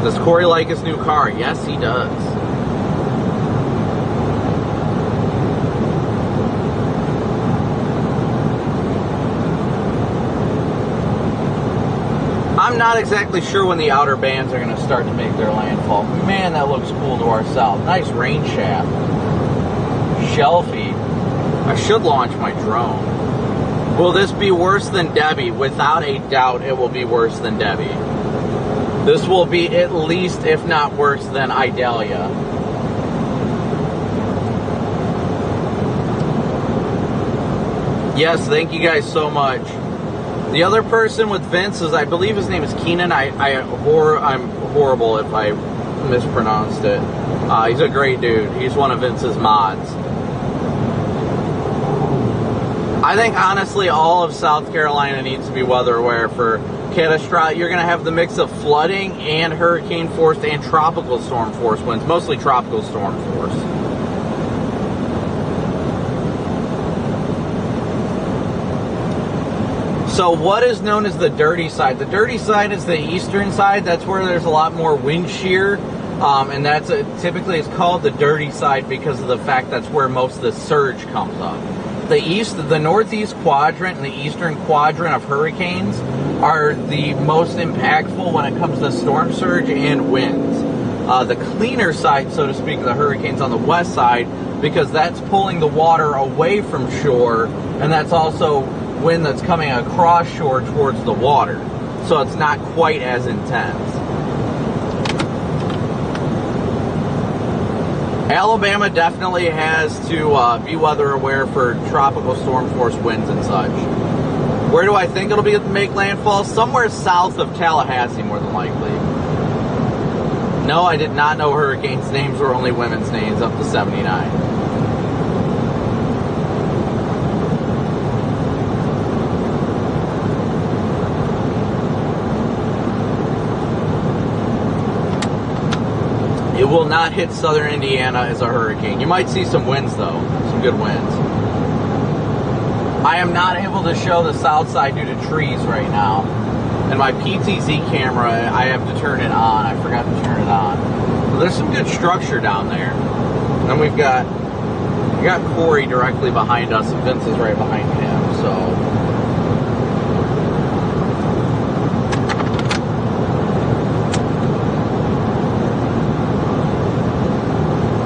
Does Corey like his new car? Yes, he does. I'm not exactly sure when the outer bands are going to start to make their landfall. Man, that looks cool to our south. Nice rain shaft. Shelfie. I should launch my drone. Will this be worse than Debbie? Without a doubt, it will be worse than Debbie. This will be at least, if not worse, than Idalia. Yes, thank you guys so much. The other person with Vince is, I believe his name is Keenan. I'm horrible if I mispronounced it. He's a great dude. He's one of Vince's mods. I think, honestly, all of South Carolina needs to be weather aware for catastrophic. You're going to have the mix of flooding and hurricane force and tropical storm force winds, mostly tropical storm force. So what is known as the dirty side? The dirty side is the eastern side. That's where there's a lot more wind shear. And that's typically it's called the dirty side because of the fact that's where most of the surge comes up. The northeast quadrant and the eastern quadrant of hurricanes are the most impactful when it comes to storm surge and winds. The cleaner side, so to speak, of the hurricanes on the west side, because that's pulling the water away from shore, and that's also wind that's coming across shore towards the water. So it's not quite as intense. Alabama definitely has to be weather aware for tropical storm force winds and such. Where do I think it'll make landfall? Somewhere south of Tallahassee, more than likely. No, I did not know hurricanes' names were only women's names up to 79. It will not hit southern Indiana as a hurricane. You might see some winds, though. Some good winds. I am not able to show the south side due to trees right now. And my PTZ camera, I have to turn it on. I forgot to turn it on. So there's some good structure down there. And then we got Corey directly behind us, and Vince is right behind him, so...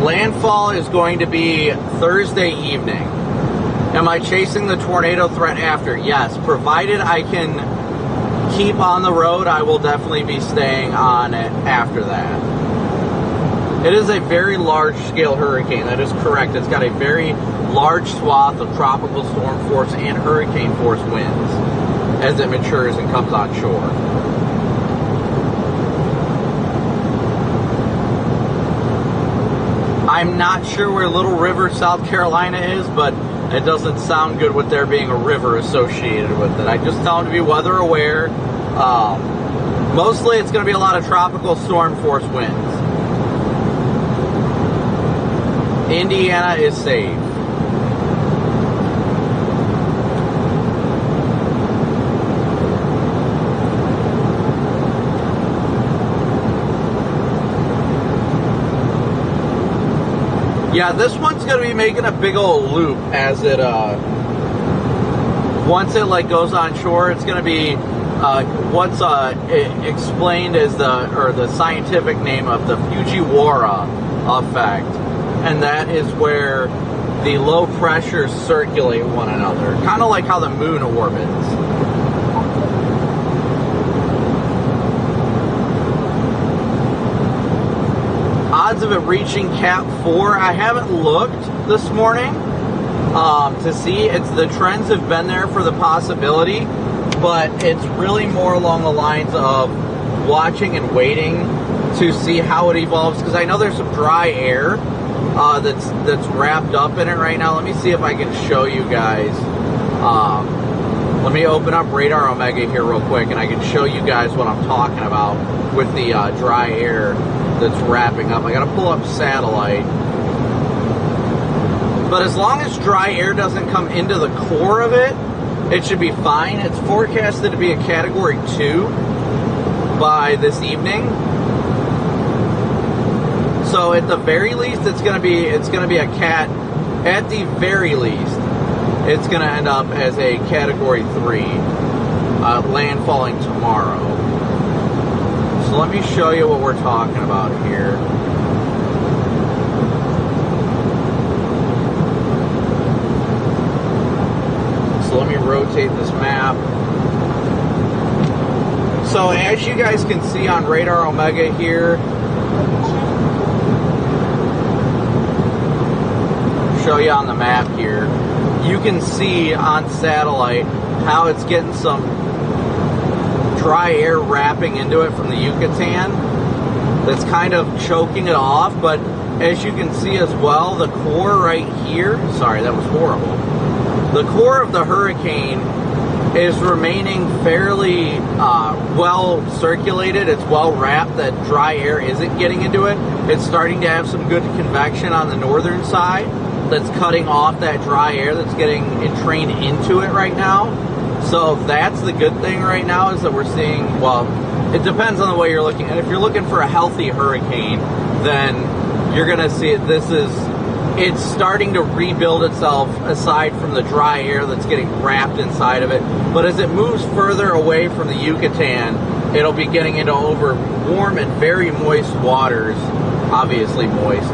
Landfall is going to be Thursday evening. Am I chasing the tornado threat after? Yes, provided I can keep on the road, I will definitely be staying on it after that. It is a very large-scale hurricane, that is correct. It's got a very large swath of tropical storm force and hurricane force winds as it matures and comes on shore. I'm not sure where Little River, South Carolina is, but it doesn't sound good with there being a river associated with it. I just tell them to be weather aware. Mostly it's going to be a lot of tropical storm force winds. Indiana is safe. Yeah, this one's going to be making a big old loop as it, once it like goes on shore, it's going to be what's explained as the scientific name of the Fujiwara effect, and that is where the low pressures circulate one another, kind of like how the moon orbits. Odds of it reaching Cat 4, I haven't looked this morning to see. The trends have been there for the possibility, but it's really more along the lines of watching and waiting to see how it evolves, because I know there's some dry air that's wrapped up in it right now. Let me see if I can show you guys. Let me open up Radar Omega here real quick, and I can show you guys what I'm talking about with the dry air that's wrapping up. I gotta pull up satellite. But as long as dry air doesn't come into the core of it, it should be fine. It's forecasted to be a Category 2 by this evening. So at the very least, it's gonna be a cat. At the very least, it's gonna end up as a Category 3, landfalling tomorrow. So let me show you what we're talking about here. So let me rotate this map. So as you guys can see on Radar Omega here, show you on the map here, you can see on satellite how it's getting some dry air wrapping into it from the Yucatan that's kind of choking it off. But as you can see as well, the core right here, sorry, that was horrible. The core of the hurricane is remaining fairly well circulated. It's well wrapped. That dry air isn't getting into it. It's starting to have some good convection on the northern side that's cutting off that dry air that's getting entrained into it right now. So that's the good thing right now, is that we're seeing, well, it depends on the way you're looking. And if you're looking for a healthy hurricane, then you're going to see it. It's starting to rebuild itself aside from the dry air that's getting wrapped inside of it. But as it moves further away from the Yucatan, it'll be getting into over warm and very moist waters, obviously moist.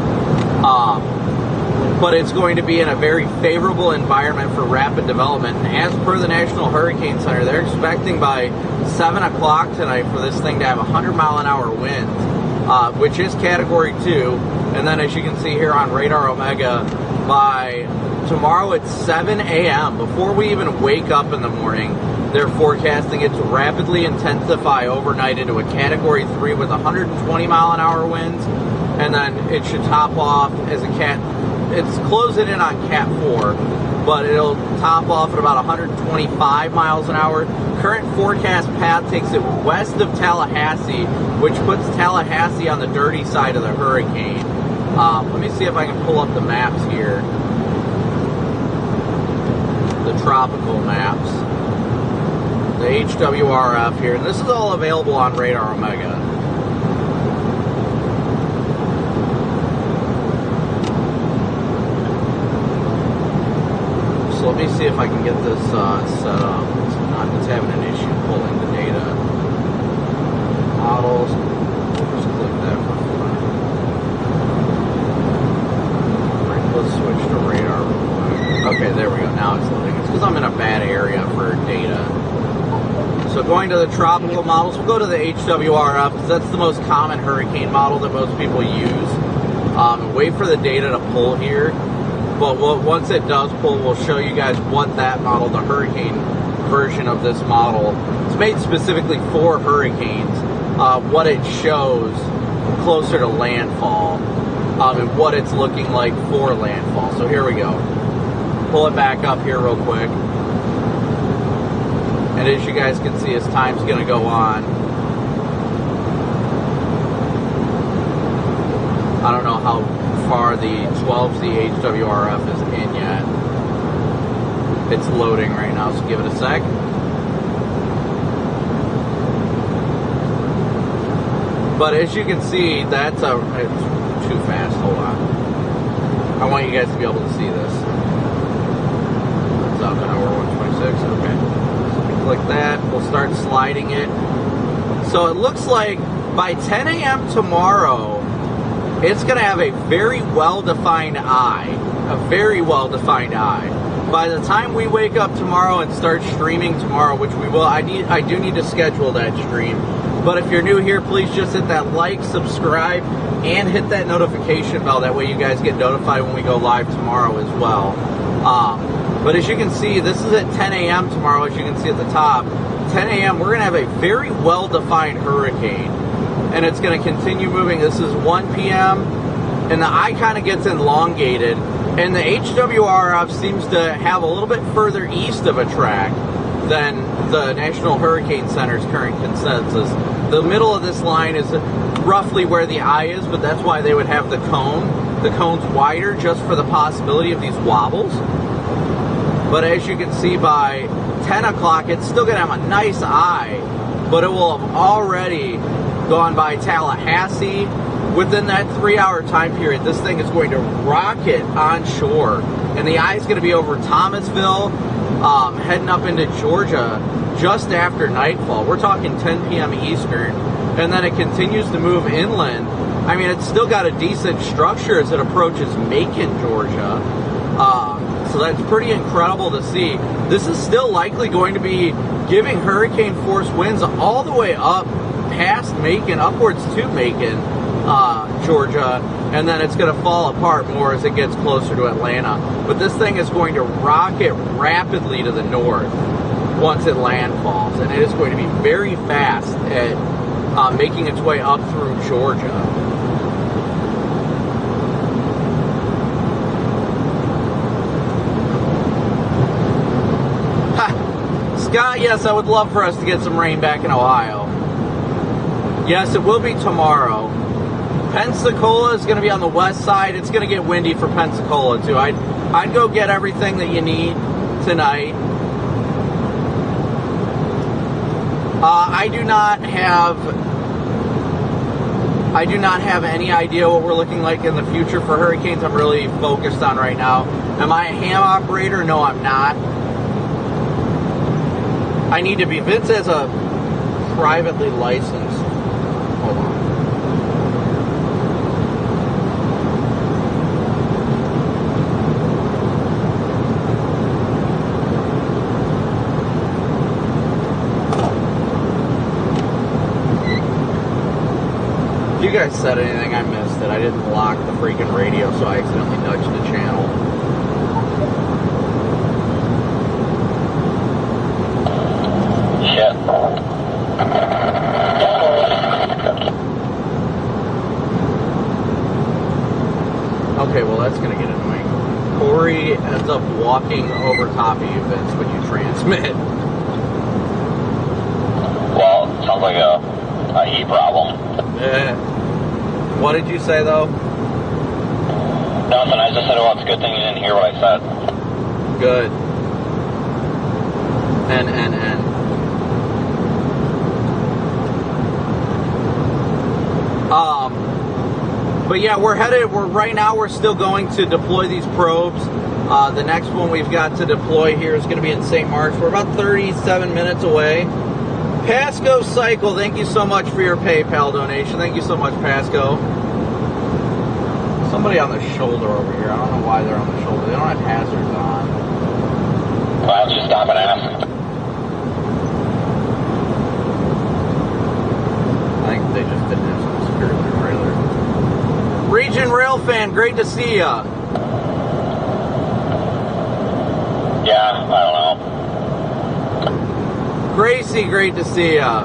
But it's going to be in a very favorable environment for rapid development. And as per the National Hurricane Center, they're expecting by 7 o'clock tonight for this thing to have 100-mile-an-hour winds, which is Category 2. And then as you can see here on Radar Omega, by tomorrow at 7 a.m., before we even wake up in the morning, they're forecasting it to rapidly intensify overnight into a Category 3 with 120-mile-an-hour winds. And then it should top off as a it's closing in on Cat 4, but it'll top off at about 125 miles an hour. Current forecast path takes it west of Tallahassee, which puts Tallahassee on the dirty side of the hurricane. Let me see if I can pull up the maps here. The tropical maps. The HWRF here. And this is all available on Radar Omega. So let me see if I can get this set up. It's having an issue pulling the data. Models. We'll just click that for fun. Alright, let's switch to radar real quick. Okay, there we go. Now it's loading. It's because I'm in a bad area for data. So going to the tropical models, we'll go to the HWRF because that's the most common hurricane model that most people use. Wait for the data to pull here. But once it does pull, we'll show you guys what that model, the hurricane version of this model, it's made specifically for hurricanes, what it shows closer to landfall, and what it's looking like for landfall. So here we go. Pull it back up here real quick. And as you guys can see, as time's going to go on, I don't know how far the 12Z HWRF is in yet. It's loading right now, so give it a sec. But as you can see, it's too fast. Hold on. I want you guys to be able to see this. It's up and over 126. Okay. click that. We'll start sliding it. So it looks like by 10 a.m. tomorrow, it's going to have a very well-defined eye. A very well-defined eye. By the time we wake up tomorrow and start streaming tomorrow, which we will, I do need to schedule that stream. But if you're new here, please just hit that like, subscribe, and hit that notification bell. That way you guys get notified when we go live tomorrow as well. But as you can see, this is at 10 a.m. tomorrow, as you can see at the top. 10 a.m., we're going to have a very well-defined hurricane. And it's going to continue moving. This is 1 p.m., and the eye kind of gets elongated. And the HWRF seems to have a little bit further east of a track than the National Hurricane Center's current consensus. The middle of this line is roughly where the eye is, but that's why they would have the cone. The cone's wider just for the possibility of these wobbles. But as you can see, by 10 o'clock, it's still going to have a nice eye, but it will have already gone by Tallahassee. Within that 3-hour time period, this thing is going to rocket onshore, and the eye is going to be over Thomasville, heading up into Georgia just after nightfall. We're talking 10 p.m. Eastern, and then it continues to move inland. I mean, it's still got a decent structure as it approaches Macon, Georgia. So that's pretty incredible to see. This is still likely going to be giving hurricane force winds all the way up past Macon, upwards to Macon, Georgia, and then it's going to fall apart more as it gets closer to Atlanta. But this thing is going to rocket rapidly to the north once it landfalls, and it is going to be very fast at making its way up through Georgia. Scott, yes, I would love for us to get some rain back in Ohio. Yes, it will be tomorrow. Pensacola is going to be on the west side. It's going to get windy for Pensacola, too. I'd go get everything that you need tonight. I do not have any idea what we're looking like in the future for hurricanes. I'm really focused on right now. Am I a ham operator? No, I'm not. I need to be. Vince has a privately licensed. Hold on. If you guys said anything, I missed it. I didn't lock the freaking radio, so I accidentally nudged the channel. Shit. Okay, well that's gonna get annoying. Corey ends up walking over top of you, Vince, when you transmit. Well, it sounds like a heat problem. What did you say, though? Nothing, I just said, well, it's a good thing you didn't hear what I said. Good. N. But yeah, right now we're still going to deploy these probes. The next one we've got to deploy here is going to be in St. Mark's. We're about 37 minutes away. Pasco Cycle, thank you so much for your PayPal donation. Thank you so much, Pasco. Somebody on the shoulder over here. I don't know why they're on the shoulder. They don't have hazards on. Well, I'll just stop and ask. I think they just didn't have some security trailer. Region Rail fan, great to see ya. Yeah, I don't know. Gracie, great to see ya.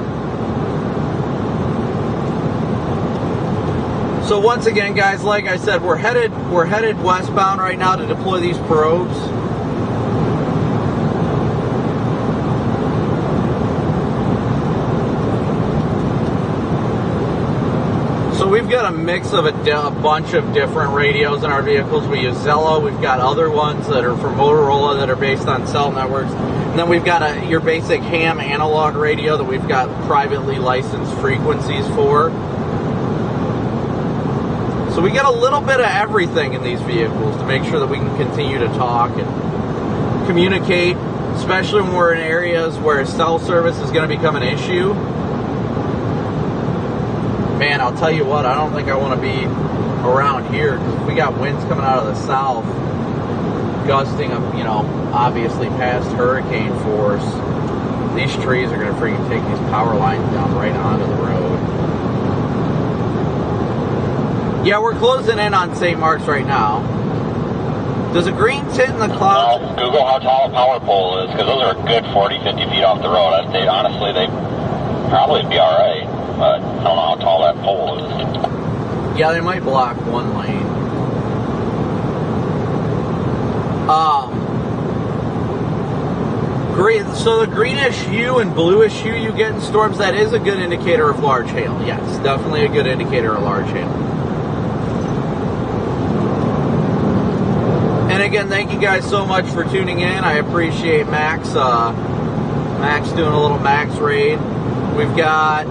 So once again, guys, like I said, we're headed westbound right now to deploy these probes. So we've got a mix of a bunch of different radios in our vehicles. We use Zello. We've got other ones that are from Motorola that are based on cell networks. And then we've got your basic ham analog radio that we've got privately licensed frequencies for. So we get a little bit of everything in these vehicles to make sure that we can continue to talk and communicate especially when we're in areas where cell service is going to become an issue. Man, I'll tell you what, I don't think I want to be around here, because we got winds coming out of the south, gusting up, you know, obviously past hurricane force. These trees are going to freaking take these power lines down right onto the road. Yeah, we're closing in on St. Mark's right now. Does a green tint in the clouds... Google how tall a power pole is, because those are a good 40, 50 feet off the road. Honestly, they'd probably be all right, but I don't know how tall that pole is. Yeah, they might block one lane. Green, so the greenish hue and bluish hue you get in storms, that is a good indicator of large hail. Yes, definitely a good indicator of large hail. And again, thank you guys so much for tuning in. I appreciate Max. Max doing a little Max raid. We've got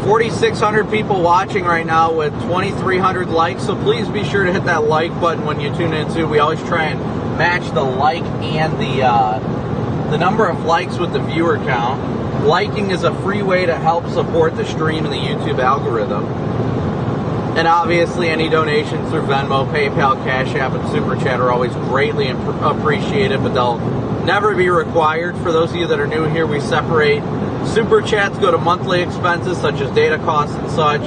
4,600 people watching right now with 2,300 likes. So please be sure to hit that like button when you tune in too. We always try and match the like and the number of likes with the viewer count. Liking is a free way to help support the stream and the YouTube algorithm. And obviously, any donations through Venmo, PayPal, Cash App, and Super Chat are always greatly appreciated, but they'll never be required. For those of you that are new here, we separate Super Chats go to monthly expenses such as data costs and such,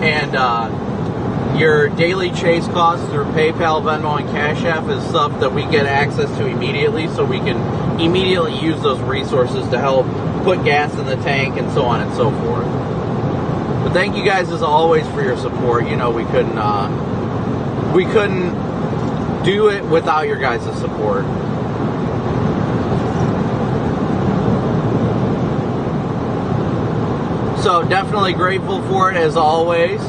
and your daily chase costs through PayPal, Venmo, and Cash App is stuff that we get access to immediately, so we can immediately use those resources to help put gas in the tank and so on and so forth. But thank you guys as always for your support. You know, we couldn't do it without your guys' support. So definitely grateful for it as always.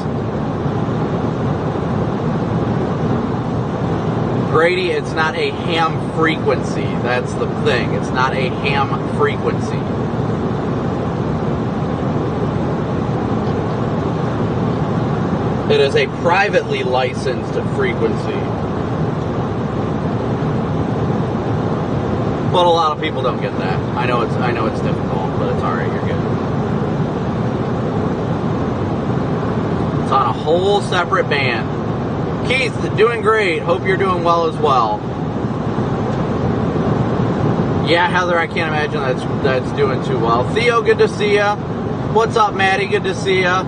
Grady, it's not a ham frequency. That's the thing. It's not a ham frequency. It is a privately licensed frequency. But a lot of people don't get that. I know it's difficult, but it's alright, you're good. It's on a whole separate band. Keith, doing great. Hope you're doing well as well. Yeah, Heather, I can't imagine that's doing too well. Theo, good to see ya. What's up, Maddie? Good to see ya.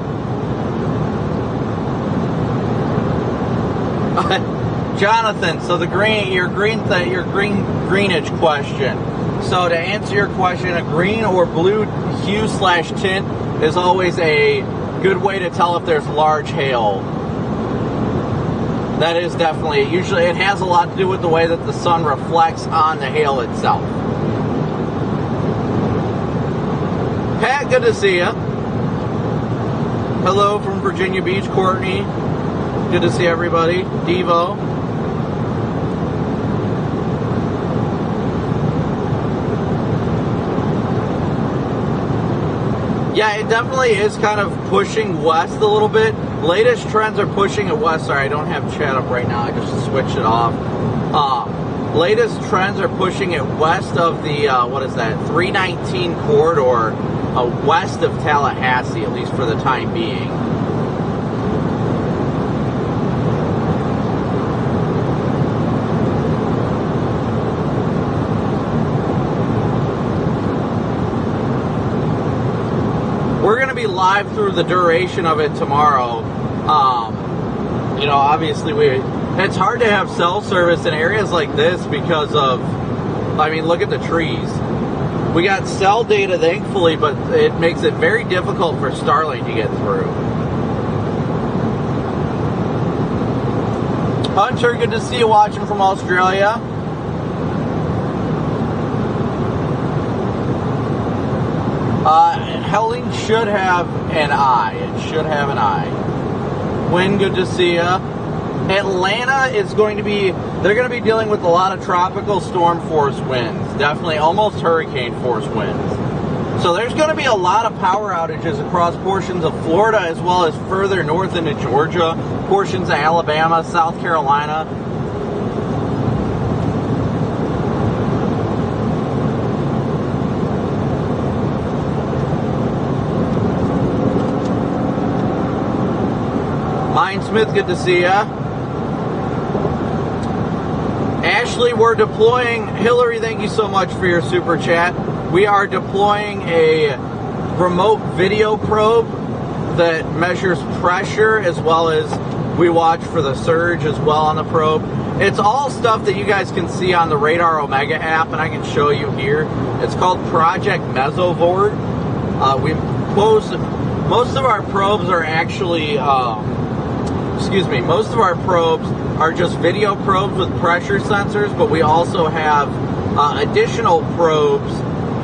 Jonathan, so your greenage question. So to answer your question, a green or blue hue/tint is always a good way to tell if there's large hail. That is definitely, usually it has a lot to do with the way that the sun reflects on the hail itself. Pat, good to see you. Hello from Virginia Beach, Courtney. Good to see everybody. Devo. Yeah, it definitely is kind of pushing west a little bit. Latest trends are pushing it west. Sorry, I don't have chat up right now. I just switched it off. Latest trends are pushing it west of the, 319 corridor, west of Tallahassee, at least for the time being. We're going to be live through the duration of it tomorrow. You know, obviously it's hard to have cell service in areas like this because of, I mean, look at the trees. We got cell data, thankfully, but it makes it very difficult for Starlink to get through. Hunter, good to see you watching from Australia. Helene should have an eye. It should have an eye. Wynn, good to see ya. Atlanta is going to be, they're going to be dealing with a lot of tropical storm force winds. Definitely almost hurricane force winds. So there's going to be a lot of power outages across portions of Florida as well as further north into Georgia, portions of Alabama, South Carolina. Ryan Smith, good to see ya. Ashley, we're deploying. Hillary, thank you so much for your super chat. We are deploying a remote video probe that measures pressure, as well as we watch for the surge as well on the probe. It's all stuff that you guys can see on the Radar Omega app, and I can show you here. It's called Project Mesovord. Most of our probes are actually, most of our probes are just video probes with pressure sensors, but we also have additional probes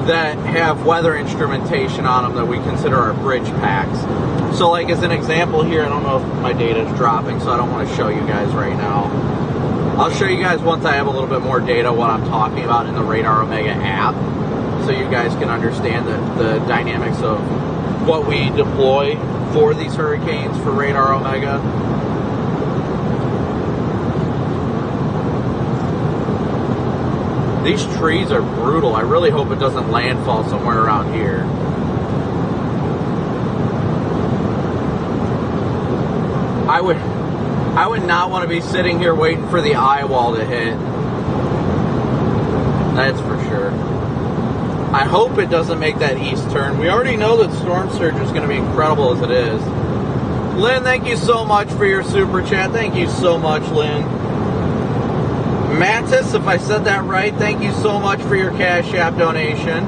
that have weather instrumentation on them that we consider our bridge packs. So like as an example here, I don't know if my data is dropping, so I don't want to show you guys right now. I'll show you guys once I have a little bit more data what I'm talking about in the Radar Omega app, so you guys can understand the dynamics of what we deploy for these hurricanes for Radar Omega. These trees are brutal. I really hope it doesn't landfall somewhere around here. I would not want to be sitting here waiting for the eye wall to hit. That's for sure. I hope it doesn't make that east turn. We already know that storm surge is going to be incredible as it is. Lynn, thank you so much for your super chat. Thank you so much, Lynn. Mattis, if I said that right, thank you so much for your Cash App donation.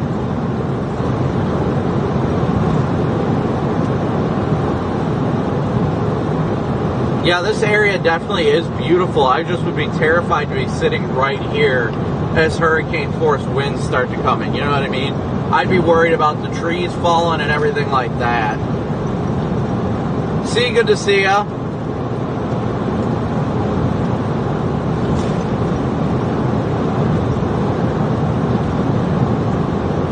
Yeah, this area definitely is beautiful. I just would be terrified to be sitting right here as hurricane force winds start to come in. You know what I mean? I'd be worried about the trees falling and everything like that. See, good to see ya.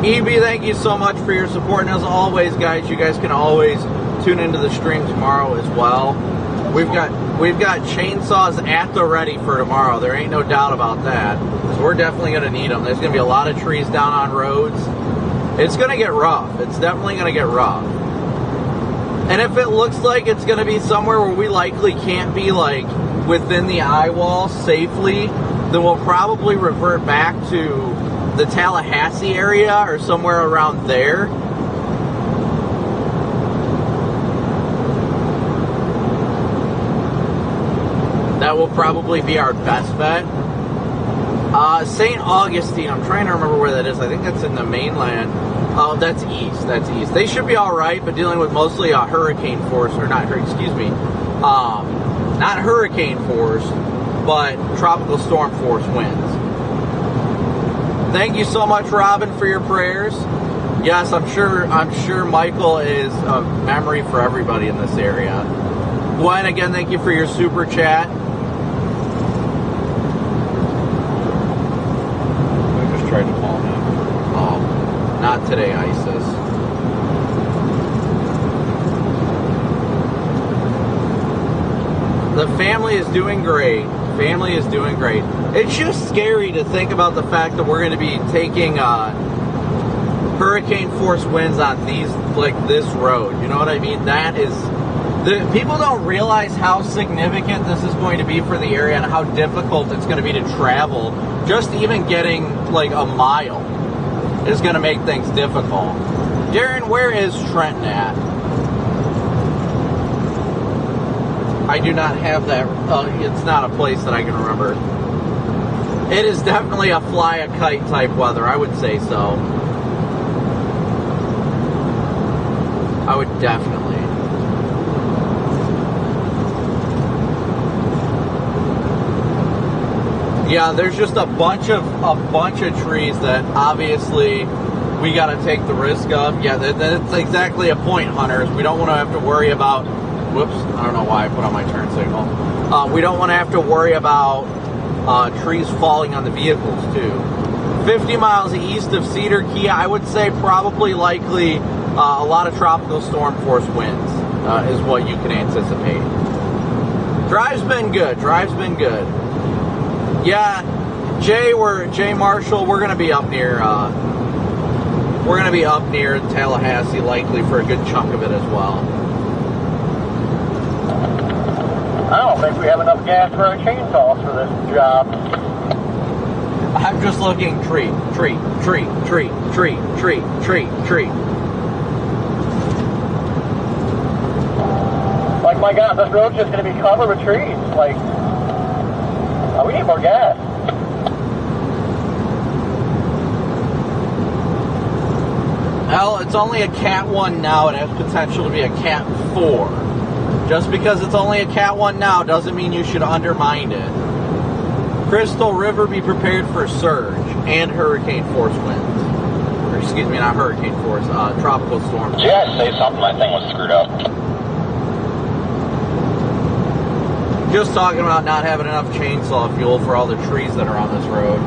EB, thank you so much for your support. And as always, guys, you guys can always tune into the stream tomorrow as well. We've got chainsaws at the ready for tomorrow. There ain't no doubt about that. So we're definitely going to need them. There's going to be a lot of trees down on roads. It's going to get rough. It's definitely going to get rough. And if it looks like it's going to be somewhere where we likely can't be like within the eye wall safely, then we'll probably revert back to the Tallahassee area or somewhere around there. That will probably be our best bet. St. Augustine, I'm trying to remember where that is. I think that's in the mainland. Oh, that's east. That's east. They should be all right, but dealing with mostly a hurricane force, or not, excuse me, not hurricane force, but tropical storm force winds. Thank you so much, Robin, for your prayers. Yes, I'm sure Michael is a memory for everybody in this area. Gwen, again, thank you for your super chat. I just tried to call him. Oh, not today, ISIS. The family is doing great. Family is doing great. It's just scary to think about the fact that we're going to be taking hurricane force winds on these, like this road. You know what I mean? That is, people don't realize how significant this is going to be for the area and how difficult it's going to be to travel. Just even getting like a mile is going to make things difficult. Darren, where is Trenton at? I do not have that. It's not a place that I can remember. It is definitely a fly a kite type weather. I would say so. I would definitely. Yeah, there's just a bunch of trees that obviously we got to take the risk of. Yeah, that's exactly a point, hunters. We don't want to have to worry about. Whoops, I don't know why I put on my turn signal. We don't want to have to worry about trees falling on the vehicles too. 50 miles east of Cedar Key, I would say probably likely a lot of tropical storm force winds is what you can anticipate. Drive's been good. Drive's been good. Yeah, Jay Marshall. We're gonna be up near. We're gonna be up near Tallahassee likely for a good chunk of it as well. I don't think we have enough gas for our chainsaws for this job. I'm just looking tree. Like, my God, this road's just going to be covered with trees. Like, we need more gas. Well, it's only a Cat 1 now. It has potential to be a Cat 4. Just because it's only a Cat 1 now doesn't mean you should undermine it. Crystal River, be prepared for surge and hurricane force winds. Or excuse me, not hurricane force, tropical storm. Did you guys say something? My thing was screwed up. Just talking about not having enough chainsaw fuel for all the trees that are on this road.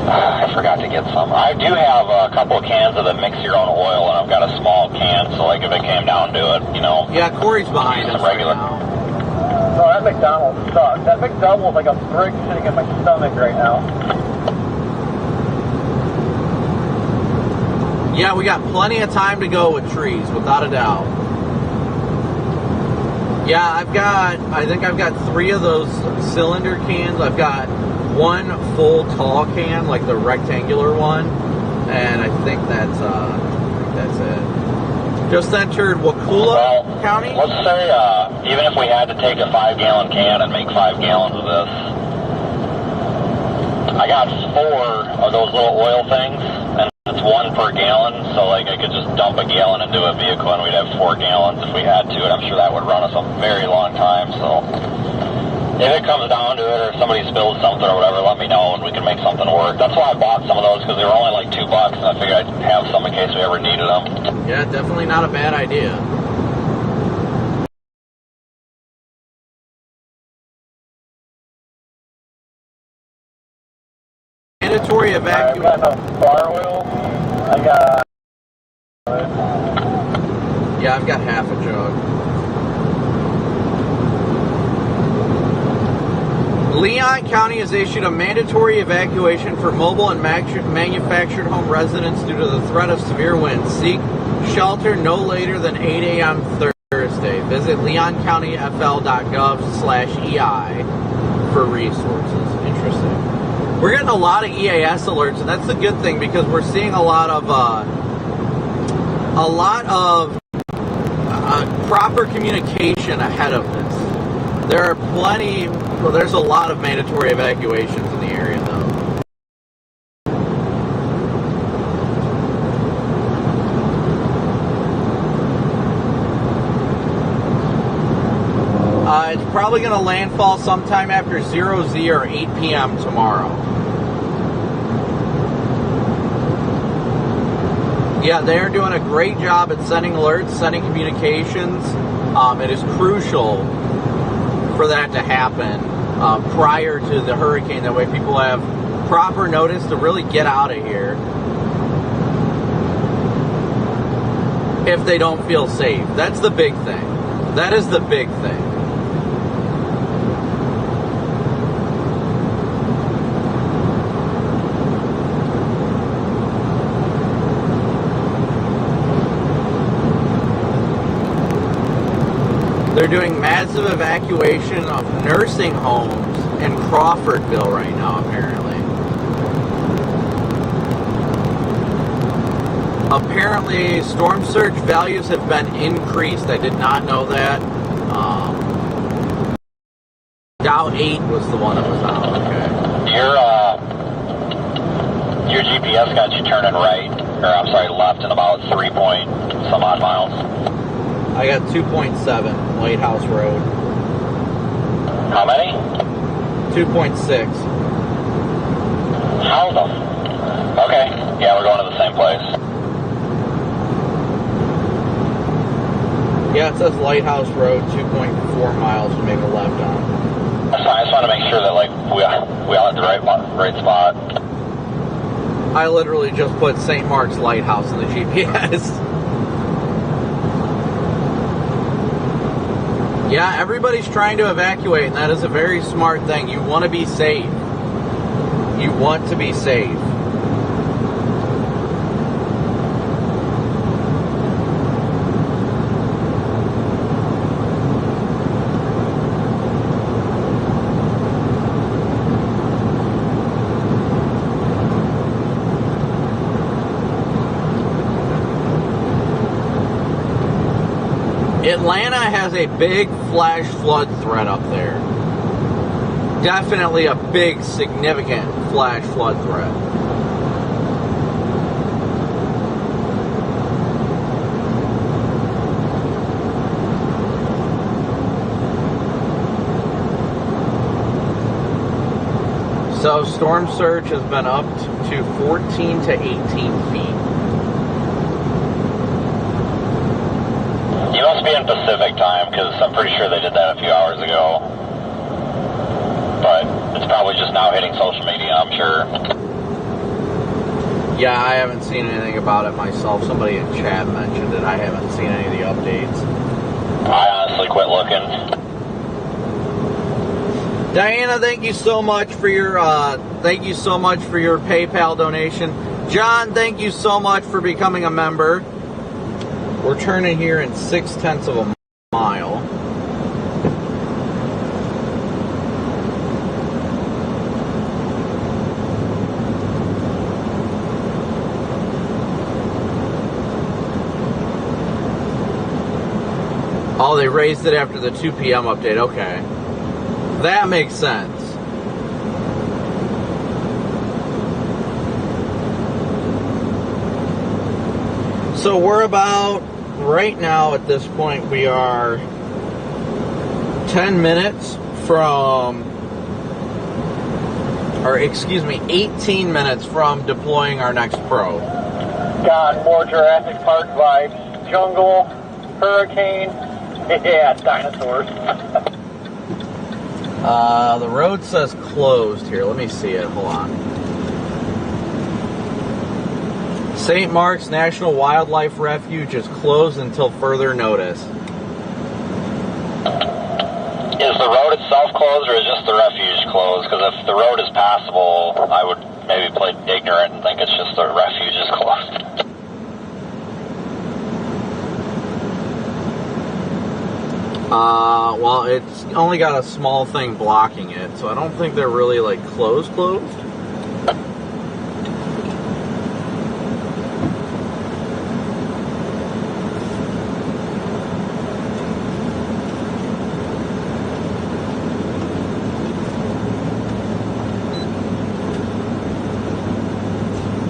I forgot to get some. I do have a couple of cans of the mix your own oil, and I've got a small can, so like if it came down to it, you know. Yeah, Corey's behind us right now. Oh, that McDonald's sucks. That McDouble's like a brick sitting in my stomach right now. Yeah, we got plenty of time to go with trees, without a doubt. Yeah, I think I've got 3 of those cylinder cans. I've got 1 full tall can, like the rectangular one, and I think that's it. Just entered Wakula County. Let's say even if we had to take a 5-gallon can and make 5 gallons of this, I got 4 of those little oil things, and it's 1 per gallon, so like I could just dump a gallon into a vehicle and we'd have 4 gallons if we had to, and I'm sure that would run us a very long time. So if it comes down to it, or somebody spills something or whatever, let me know and we can make something work. That's why I bought some of those, because they were only like $2, and I figured I'd have some in case we ever needed them. Yeah, definitely not a bad idea. Mandatory evacuation. I've got enough bar oil. I got... Yeah, I've got half a jug. Leon County has issued a mandatory evacuation for mobile and manufactured home residents due to the threat of severe winds. Seek shelter no later than 8 a.m. Thursday. Visit leoncountyfl.gov/EI for resources. Interesting. We're getting a lot of EAS alerts, and that's a good thing because we're seeing a lot of proper communication ahead of this. There are there's a lot of mandatory evacuations in the area, though. It's probably going to landfall sometime after 0Z or 8 p.m. tomorrow. Yeah, they're doing a great job at sending alerts, sending communications. It is crucial for that to happen prior to the hurricane. That way people have proper notice to really get out of here if they don't feel safe. That's the big thing. That is the big thing. They're doing massive evacuation of nursing homes in Crawfordville right now, apparently. Apparently, storm surge values have been increased. I did not know that. Dow 8 was the one that was out. Okay. Your GPS got you turning right, or I'm sorry, left in about 3 point some odd miles. I got 2.7 Lighthouse Road. How many? 2.6. How the? Okay, yeah, we're going to the same place. Yeah, it says Lighthouse Road, 2.4 miles to make a left on. That's fine. I just want to make sure that like we all at the right spot. I literally just put St. Mark's Lighthouse in the GPS. Yeah, everybody's trying to evacuate, and that is a very smart thing. You want to be safe. You want to be safe. Atlanta has a big flash flood threat up there. Definitely a big, significant flash flood threat. So storm surge has been up to 14 to 18 feet. You must be in Pacific time, because I'm pretty sure they did that a few hours ago. But it's probably just now hitting social media, I'm sure. Yeah, I haven't seen anything about it myself. Somebody in chat mentioned it. I haven't seen any of the updates. I honestly quit looking. Diana, thank you so much for your PayPal donation. John, thank you so much for becoming a member. We're turning here in 0.6 of a mile. Oh, they raised it after the 2 p.m. update. Okay. That makes sense. So we're about, right now at this point, we are 10 minutes from, or excuse me, 18 minutes from deploying our next probe. God, more Jurassic Park vibes. Jungle, hurricane, yeah, dinosaurs. The road says closed here. Let me see it. Hold on. St. Mark's National Wildlife Refuge is closed until further notice. Is the road itself closed, or is just the refuge closed? Because if the road is passable, I would maybe play ignorant and think it's just the refuge is closed. Well, it's only got a small thing blocking it, so I don't think they're really, like, closed.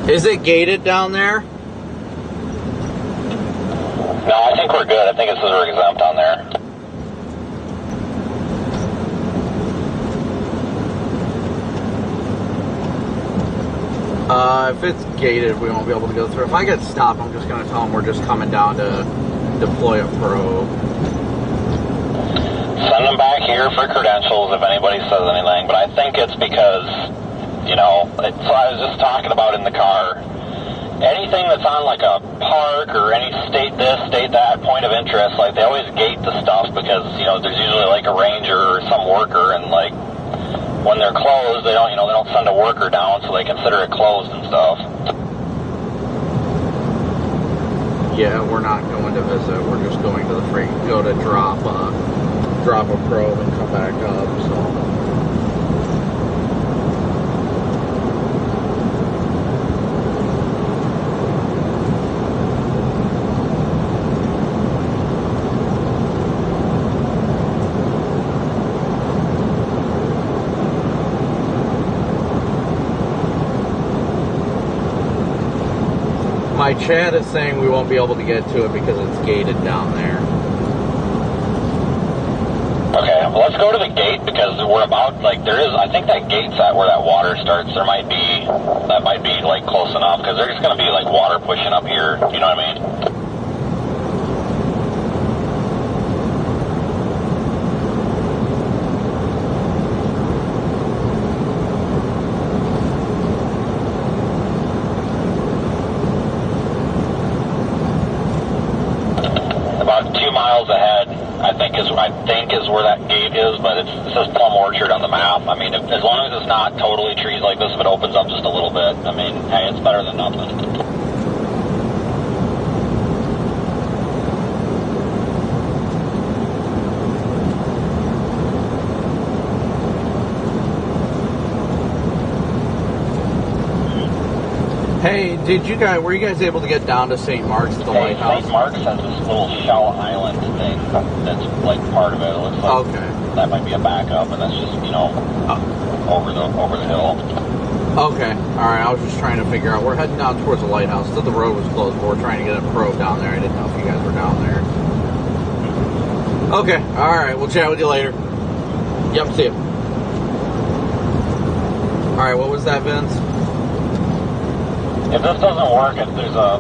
Is it gated down there? No, I think we're good. I think it says we're exempt on there. If it's gated, we won't be able to go through. If I get stopped, I'm just going to tell them we're just coming down to deploy a probe. Send them back here for credentials if anybody says anything, but I think it's because, you know, it's what I was just talking about in the car. Anything that's on like a park or any state this, state that point of interest, like they always gate the stuff because, you know, there's usually like a ranger or some worker, and like when they're closed, they don't, you know, they don't send a worker down, so they consider it closed and stuff. Yeah, we're not going to visit. We're just going to the go to drop a probe and come back up. So. My chat is saying we won't be able to get to it because it's gated down there. Okay, well, let's go to the gate because we're about, like, there is, I think that gate's at where that water starts. That might be, like, close enough because there's going to be, like, water pushing up here. You know what I mean? I think is where that gate is, but it says Plum Orchard on the map. I mean, as long as it's not totally trees like this, if it opens up just a little bit, I mean, hey, it's better than nothing. Hey, were you guys able to get down to St. Mark's at the lighthouse? St. Mark's has this little shell island thing that's like part of it. It looks like that might be a backup, and that's just, over the hill. Okay, alright, I was just trying to figure out. We're heading down towards the lighthouse. Still the road was closed, but we're trying to get a probe down there. I didn't know if you guys were down there. Okay, alright, we'll chat with you later. Yep, see you. Alright, what was that, Vince? If this doesn't work,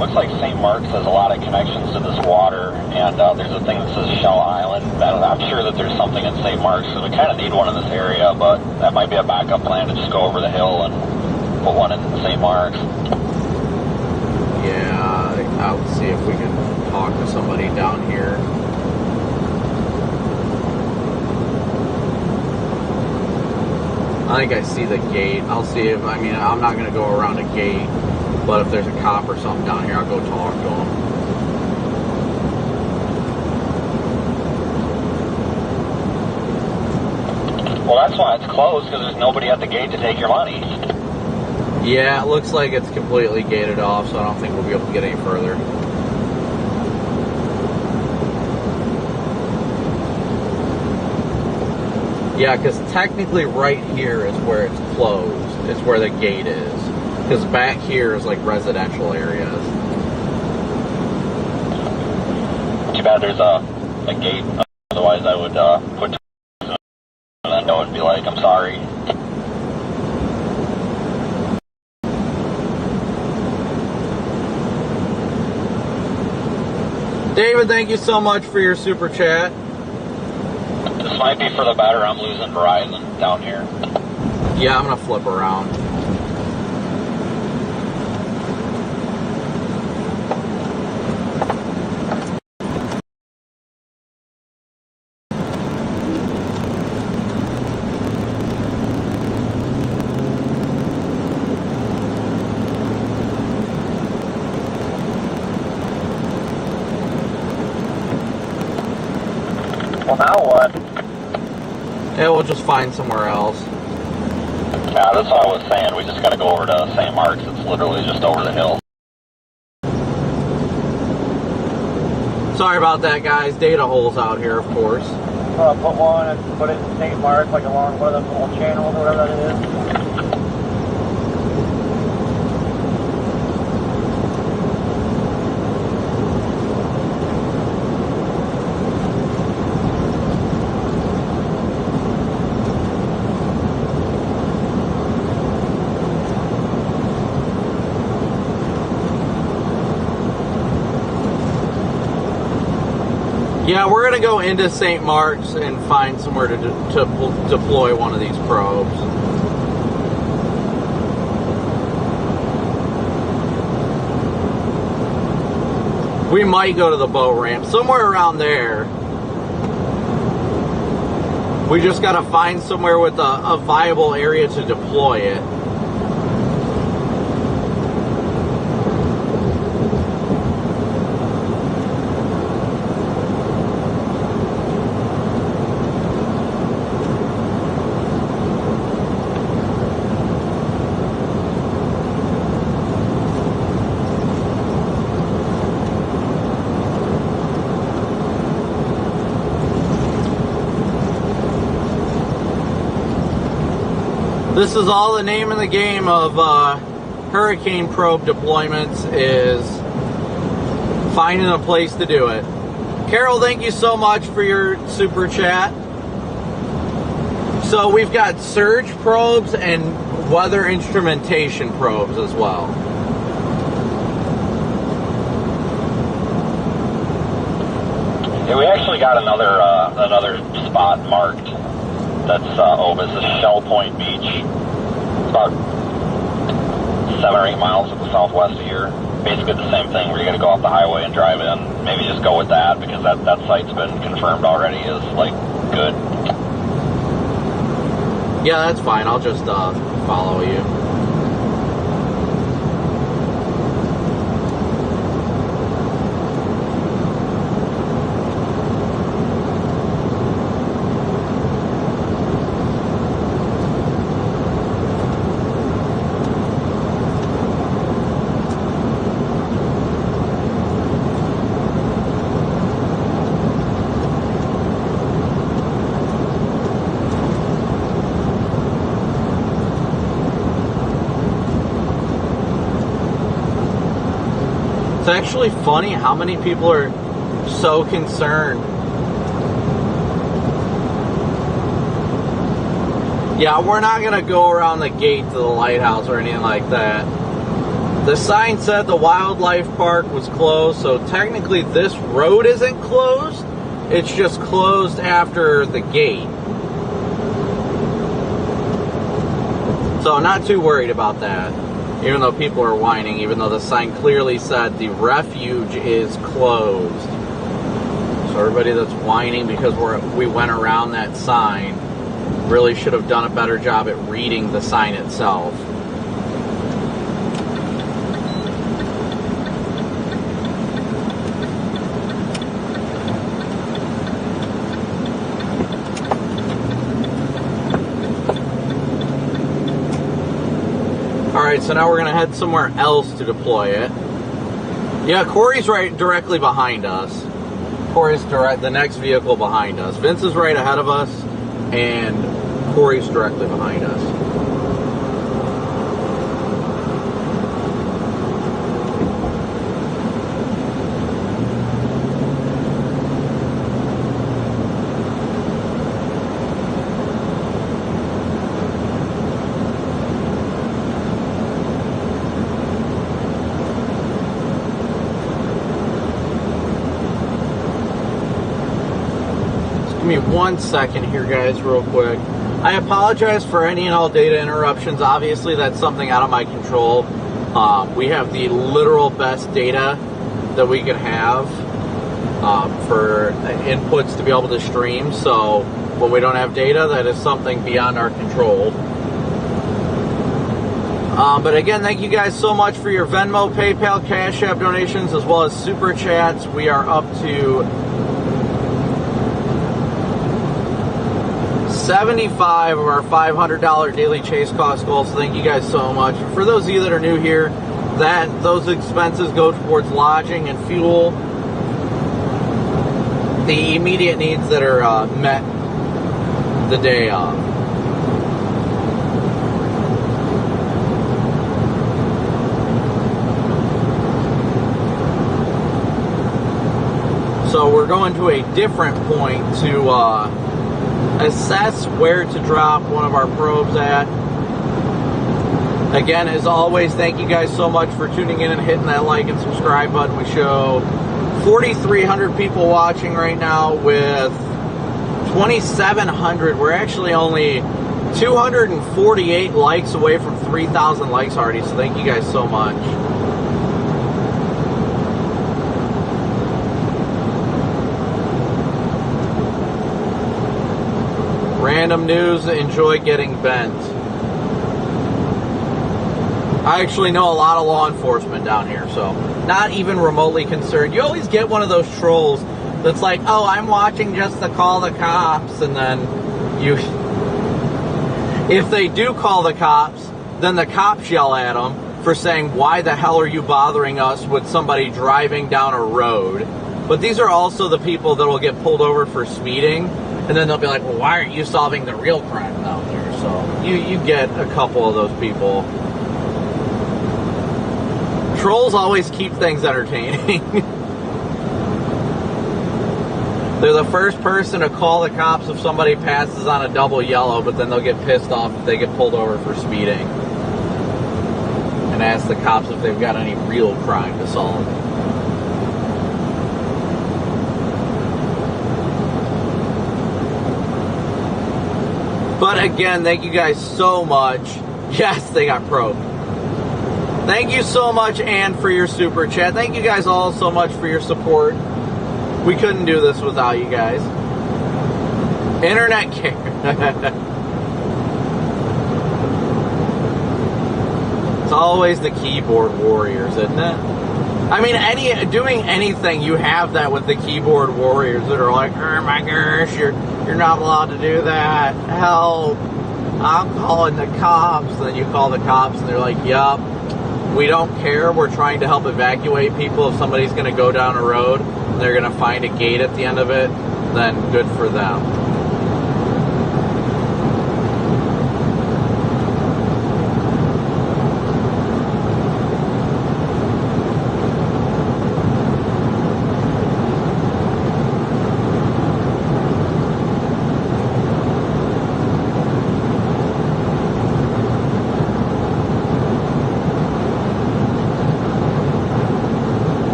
looks like St. Mark's has a lot of connections to this water, and there's a thing that says Shell Island. I'm sure that there's something in St. Mark's, so we kind of need one in this area, but that might be a backup plan to just go over the hill and put one in St. Mark's. Yeah, I'll see if we can talk to somebody down here. I think I see the gate. I'll see if, I'm not going to go around a gate, but if there's a cop or something down here, I'll go talk to him. Well, that's why it's closed, because there's nobody at the gate to take your money. Yeah, it looks like it's completely gated off, so I don't think we'll be able to get any further. Yeah, because technically right here is where it's closed. It's where the gate is. Because back here is like residential areas. Too bad there's a gate. Otherwise I would put and then go and be like, I'm sorry. David, thank you so much for your super chat. This might be for the better. I'm losing Verizon down here. Yeah, I'm going to flip around. Well, now what? Yeah, we'll just find somewhere else. Yeah, that's what I was saying. We just got to go over to St. Mark's. It's literally just over the hill. Sorry about that, guys. Data holes out here, of course. Put one and put it in St. Mark's, like along one of those little channels or whatever that is. Yeah, we're going to go into St. Mark's and find somewhere to deploy one of these probes. We might go to the boat ramp, somewhere around there. We just got to find somewhere with a viable area to deploy it. This is all the name of the game of hurricane probe deployments, is finding a place to do it. Carol, thank you so much for your super chat. So we've got surge probes and weather instrumentation probes as well. Yeah, we actually got another spot marked. That's this is Shell Point Beach. It's about 7 or 8 miles to the southwest of here. Basically the same thing, where you got to go off the highway and drive in. Maybe just go with that, because that site's been confirmed already as like good. Yeah, that's fine. I'll just follow you. actually funny how many people are so concerned. Yeah, we're not going to go around the gate to the lighthouse or anything like that. The sign said the wildlife park was closed, so technically this road isn't closed. It's just closed after the gate. So not too worried about that, even though people are whining, even though the sign clearly said the refuge is closed. So everybody that's whining because we went around that sign really should have done a better job at reading the sign itself. Alright, so now we're going to head somewhere else to deploy it. Yeah, Corey's right directly behind us. Corey's the next vehicle behind us. Vince is right ahead of us, and Corey's directly behind us. Give me 1 second here, guys, real quick. I apologize for any and all data interruptions. Obviously, that's something out of my control. We have the literal best data that we could have for inputs to be able to stream. So when we don't have data, that is something beyond our control. But again, thank you guys so much for your Venmo, PayPal, Cash App donations, as well as Super Chats. We are up to 75 of our $500 daily chase cost goal, so thank you guys so much. For those of you that are new here, those expenses go towards lodging and fuel, the immediate needs that are met the day of. So we're going to a different point to assess where to drop one of our probes at. Again, as always, thank you guys so much for tuning in and hitting that like and subscribe button. We show 4,300 people watching right now with 2,700. We're actually only 248 likes away from 3,000 likes already, so thank you guys so much. Random news, enjoy getting bent. I actually know a lot of law enforcement down here, so not even remotely concerned. You always get one of those trolls that's like, oh, I'm watching just to call the cops, and then if they do call the cops, then the cops yell at them for saying, why the hell are you bothering us with somebody driving down a road? But these are also the people that will get pulled over for speeding. And then they'll be like, well, why aren't you solving the real crime out there? So you get a couple of those people. Trolls always keep things entertaining. They're the first person to call the cops if somebody passes on a double yellow, but then they'll get pissed off if they get pulled over for speeding. And ask the cops if they've got any real crime to solve. But again, thank you guys so much. Yes, they got probed. Thank you so much, Ann, for your super chat. Thank you guys all so much for your support. We couldn't do this without you guys. Internet care. It's always the keyboard warriors, isn't it? I mean, doing anything, you have that with the keyboard warriors that are like, oh my gosh, you're not allowed to do that. Help. I'm calling the cops. And then you call the cops and they're like, yup, we don't care. We're trying to help evacuate people. If somebody's going to go down a road and they're going to find a gate at the end of it, then good for them.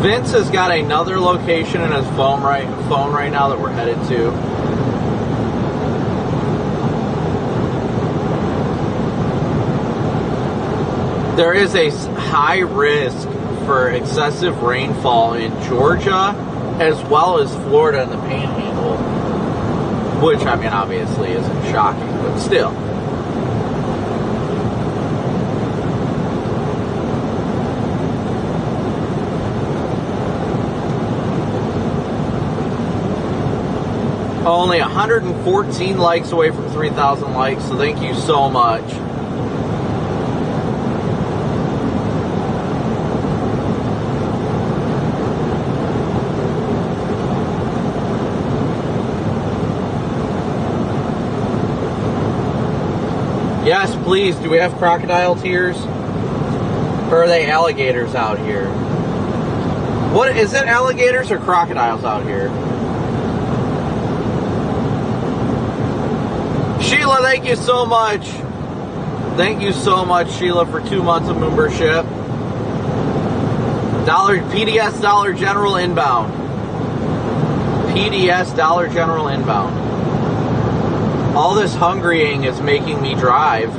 Vince has got another location in his phone right now that we're headed to. There is a high risk for excessive rainfall in Georgia as well as Florida and the Panhandle, which, I mean, obviously isn't shocking, but still. Only 114 likes away from 3,000 likes, so thank you so much. Yes, please. Do we have crocodile tears? Or are they alligators out here? What is it, alligators or crocodiles out here? Sheila, thank you so much. Thank you so much, Sheila, for 2 months of membership. PDS Dollar General inbound. PDS Dollar General inbound. All this hungrying is making me drive.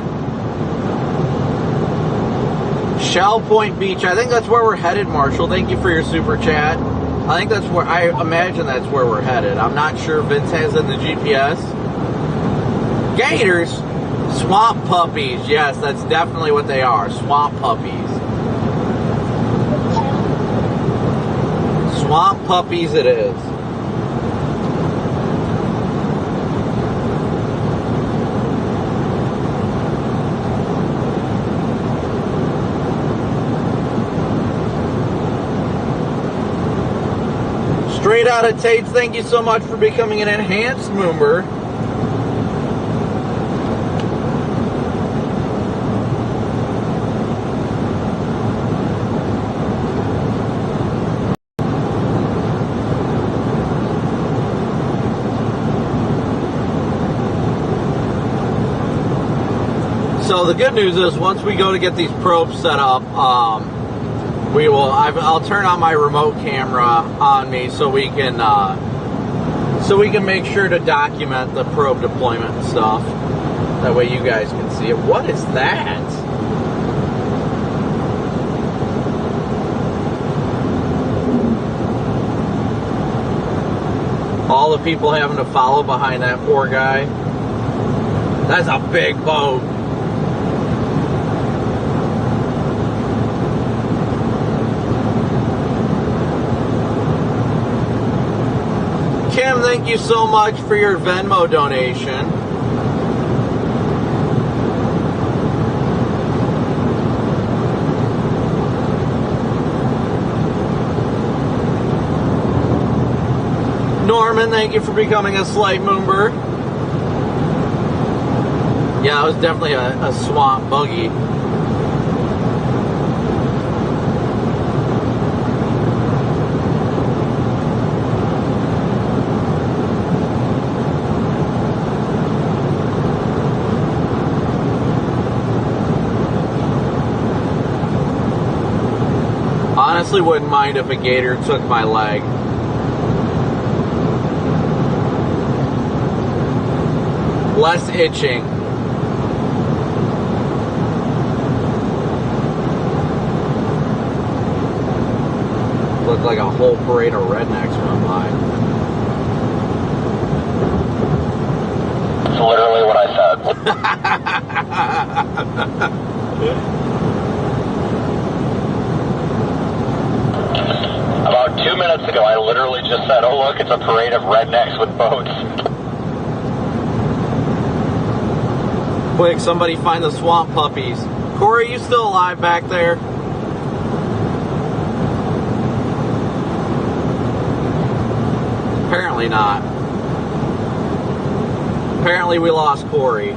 Shell Point Beach. I think that's where we're headed, Marshall. Thank you for your super chat. I think that's where, I imagine that's where we're headed. I'm not sure if Vince has in the GPS. Gators? Swamp puppies. Yes, that's definitely what they are. Swamp puppies. Swamp puppies it is. Straight out of Tate's, thank you so much for becoming an enhanced member. So the good news is once we go to get these probes set up, I'll turn on my remote camera on me so we can make sure to document the probe deployment and stuff. That way you guys can see it. What is that? All the people having to follow behind that poor guy. That's a big boat. Kim, thank you so much for your Venmo donation. Norman, thank you for becoming a slight member. Yeah, it was definitely a swamp buggy. Honestly, wouldn't mind if a gator took my leg. Less itching. Looked like a whole parade of rednecks went by. That's literally what I said. About 2 minutes ago, I literally just said, oh look, it's a parade of rednecks with boats. Quick, somebody find the swamp puppies. Corey, you still alive back there? Apparently not. Apparently we lost Corey.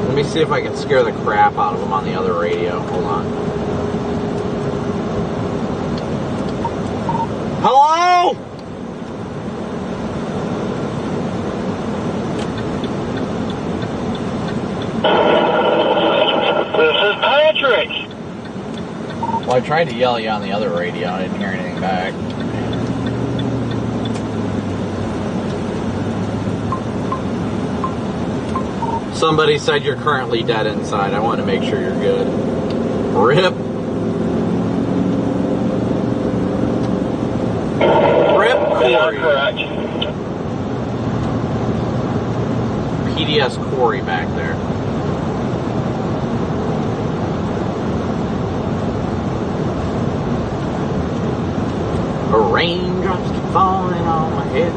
Let me see if I can scare the crap out of him on the other radio. Hold on. Hello? tried to yell you on the other radio. I didn't hear anything back. Somebody said you're currently dead inside. I want to make sure you're good. RIP. RIP Corey. Correct. PDS Corey back there. Raindrops keep falling on my head.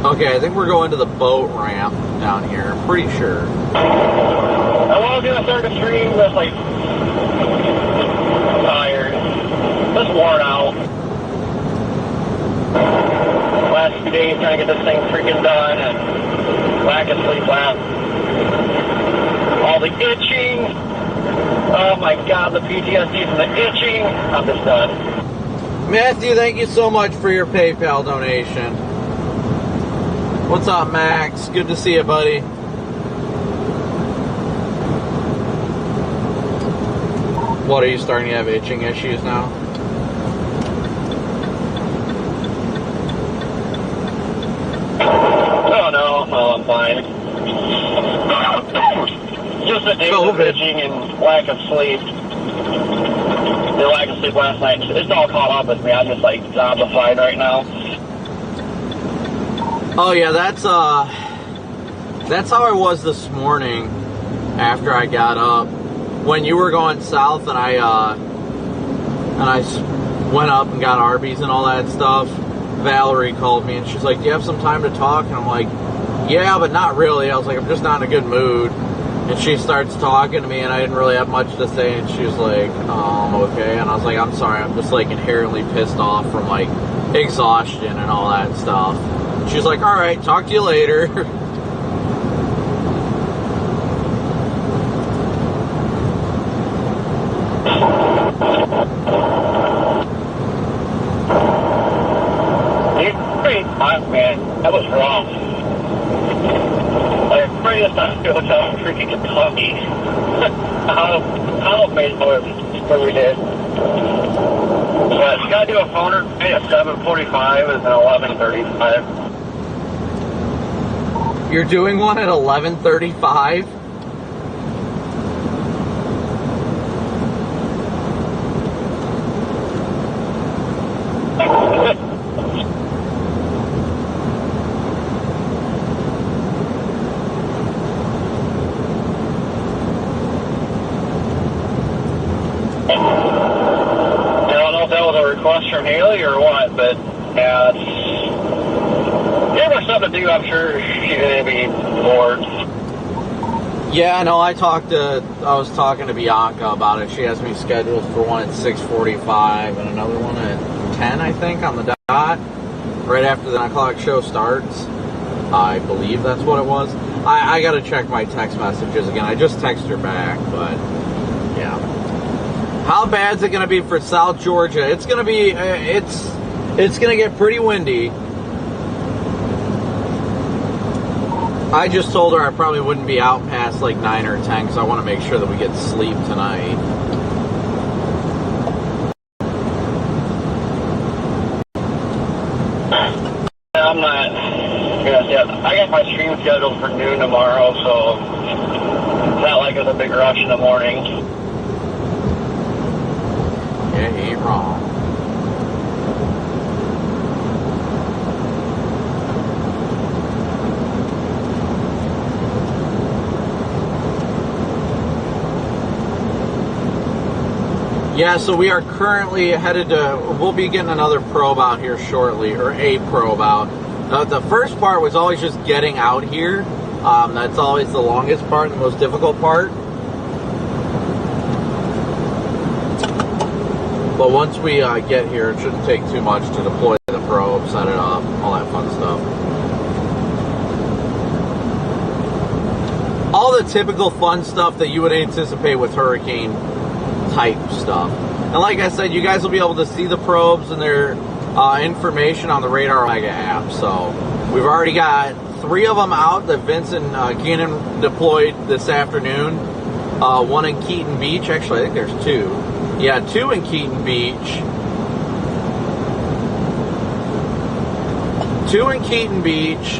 Okay, I think we're going to the boat ramp down here. I'm pretty sure. I was gonna start the stream, just like tired, just worn out. Last few days trying to get this thing freaking done, and lack of sleep last. All the itching. Oh my God, the PTSD from the itching. I'm just done. Matthew, thank you so much for your PayPal donation. What's up, Max? Good to see you, buddy. What, are you starting to have itching issues now? Oh no, I'm fine. Just a day of itching and lack of sleep. The lack of sleep last night, it's all caught up with me. I'm just like zombified right now. Oh yeah, that's how I was this morning after I got up. When you were going south and I went up and got Arby's and all that stuff, Valerie called me and she's like, do you have some time to talk? And I'm like, yeah, but not really. I was like, I'm just not in a good mood. And she starts talking to me and I didn't really have much to say, and she was like, okay. And I was like, I'm sorry, I'm just like inherently pissed off from like exhaustion and all that stuff. She's like, all right, talk to you later. Man, that was wrong. Like, right this time, it was out in freaking Kentucky. How made what we did. But you gotta do a phoner at 7:45 and 11:35. You're doing one at 11:35? From Haley or what, but yeah, give her something to do. I'm sure she's gonna be bored. Yeah, no, I was talking to Bianca about it. She has me scheduled for one at 6:45 and another one at 10, I think, on the dot, right after the 9 o'clock show starts. I believe that's what it was. I gotta check my text messages again. I just texted her back, but yeah. How bad is it going to be for South Georgia? It's going to be, it's going to get pretty windy. I just told her I probably wouldn't be out past like 9 or 10 because I want to make sure that we get sleep tonight. I'm not, I got my stream scheduled for noon tomorrow, so it's not like it's a big rush in the morning. Yeah, he ain't wrong. Yeah, so we are currently headed to, we'll be getting another probe out here shortly, or a probe out. The first part was always just getting out here. That's always the longest part, the most difficult part. But once we get here, it shouldn't take too much to deploy the probe, set it up, all that fun stuff. All the typical fun stuff that you would anticipate with hurricane type stuff. And like I said, you guys will be able to see the probes and their information on the Radar Mega app. So we've already got 3 of them out that Vince and Keenan deployed this afternoon. 1 in Keaton Beach. Actually, I think there's 2. Yeah, 2 in Keaton Beach. 2 in Keaton Beach.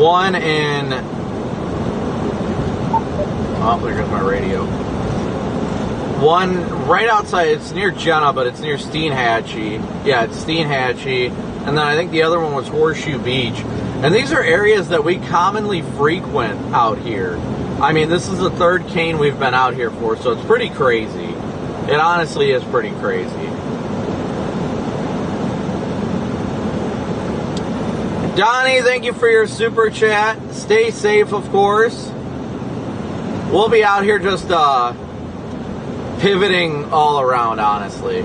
1 in... Oh, there goes my radio. 1 right outside, it's near Jenna, but it's near Steenhatchee. Yeah, it's Steenhatchee. And then I think the other one was Horseshoe Beach. And these are areas that we commonly frequent out here. I mean, this is the 3rd cane we've been out here for, so it's pretty crazy. It honestly is pretty crazy. Donnie, thank you for your super chat. Stay safe, of course. We'll be out here just pivoting all around, honestly.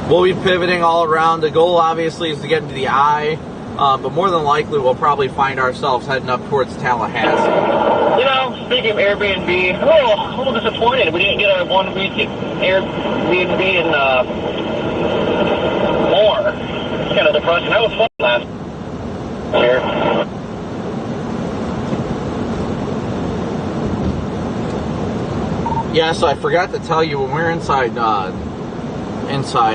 We'll be pivoting all around. The goal, obviously, is to get into the eye, but more than likely, we'll probably find ourselves heading up towards Tallahassee. You know, speaking of Airbnb, a little disappointed. We didn't get a 1-week Airbnb in more. It's kind of depressing. That was fun last year. Yeah, so I forgot to tell you, when we were inside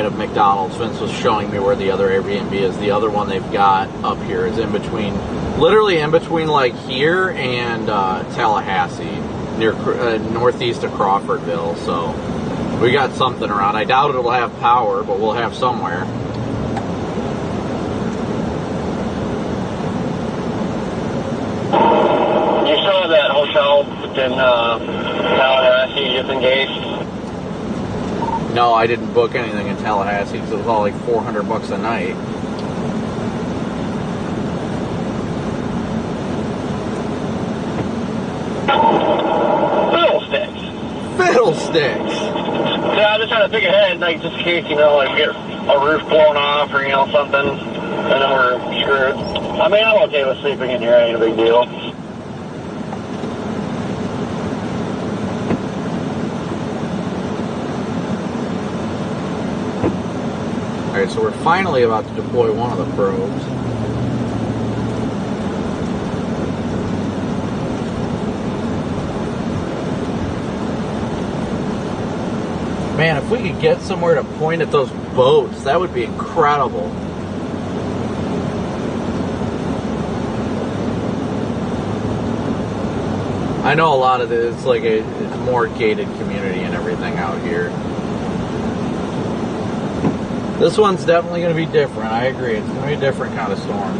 of McDonald's, Vince was showing me where the other Airbnb is. The other one they've got up here is in between, literally in between like here and Tallahassee, near northeast of Crawfordville. So we got something around. I doubt it'll have power, but we'll have somewhere. You saw that hotel in Tallahassee just engaged? No, I didn't book anything in Tallahassee because it was all like $400 a night. Fiddlesticks! Yeah, I'm just trying to think ahead, like, just in case, you know, like, get a roof blown off or, you know, something, and then we're screwed. I mean, I'm okay with sleeping in here, ain't a big deal. Alright, so we're finally about to deploy one of the probes. Man, if we could get somewhere to point at those boats, that would be incredible. I know a lot of it's like a more gated community and everything out here. This one's definitely going to be different. I agree. It's going to be a different kind of storm.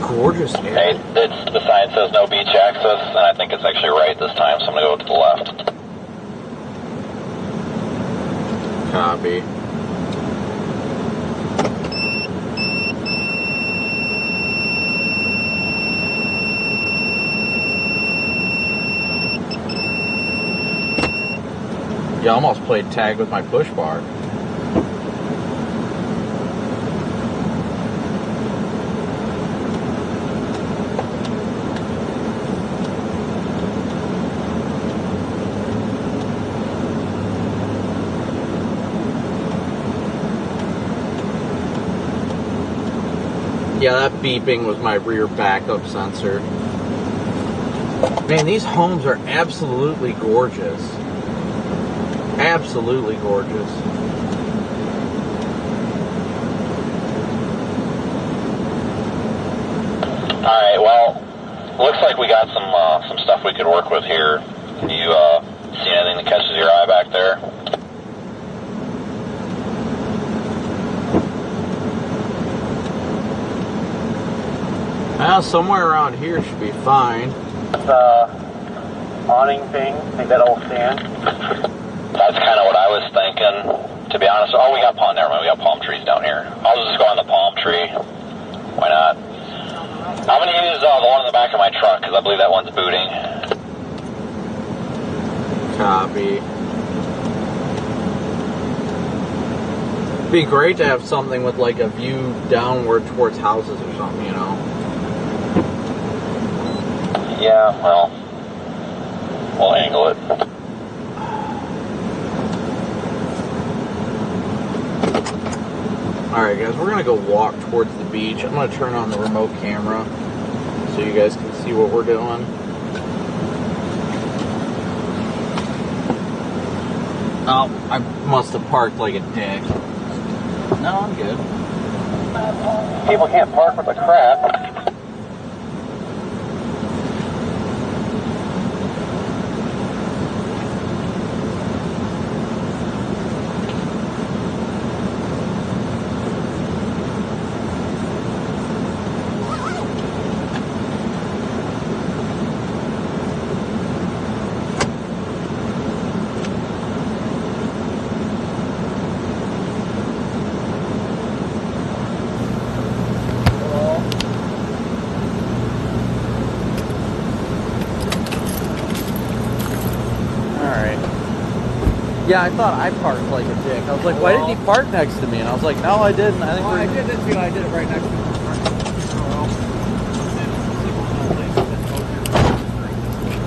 Gorgeous area. Hey, the sign says no beach access, and I think it's actually right this time, so I'm going to go to the left. Copy. You almost played tag with my push bar. Yeah, that beeping was my rear backup sensor. Man, these homes are absolutely gorgeous. Absolutely gorgeous. Alright, well, looks like we got some stuff we could work with here. Can you see anything that catches your eye back there? Well, somewhere around here should be fine. awning thing. Think that'll stand? That's kind of what I was thinking, to be honest. Oh, we got we got palm trees down here. I'll just go on the palm tree. Why not? I'm going to use the one in the back of my truck, because I believe that one's booting. Copy. Be great to have something with like a view downward towards houses or something, you know? Yeah, well, we'll angle it. Alright guys, we're gonna go walk towards the beach. I'm gonna turn on the remote camera so you guys can see what we're doing. Oh, I must have parked like a dick. No, I'm good. People can't park with the crap. Yeah, I thought I parked like a dick. I was like, why didn't he park next to me? And I was like, no, I didn't. I think I did too. I did it right next to me.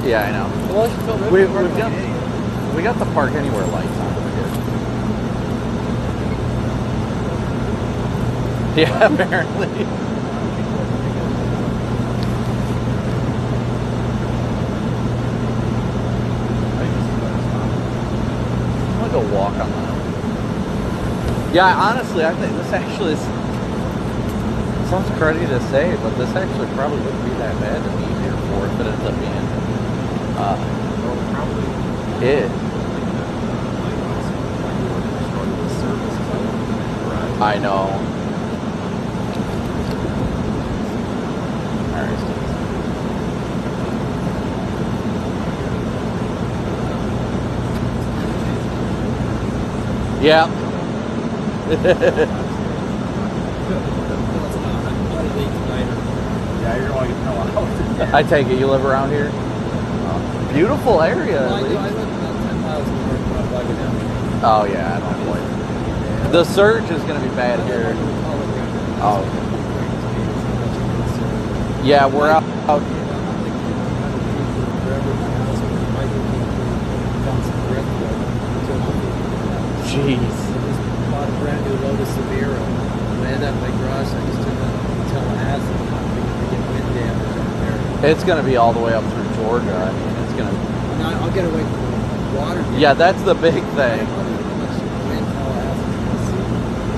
Yeah, I know. Well, We got the park anywhere lights on over here. Yeah, apparently. Go walk on that. Yeah, honestly, I think this actually is, sounds cruddy to say, but this actually probably wouldn't be that bad to be here for if it ends up being it. I know. Alright. Yeah. Yeah, you're going to get the hell out. I take it you live around here? Beautiful area. Well, I live about 10 miles north of Evacuation. Oh yeah, I don't blame you. The surge is going to be bad here. Oh. Yeah, we're out. Jeez. Bought a brand new Lotus Severo. Landed at my garage. I just took it to Tallahassee to get wind damage up there. It's going to be all the way up through Georgia. I mean, it's going to. And I'll get away from the water. Yeah, that's the big thing.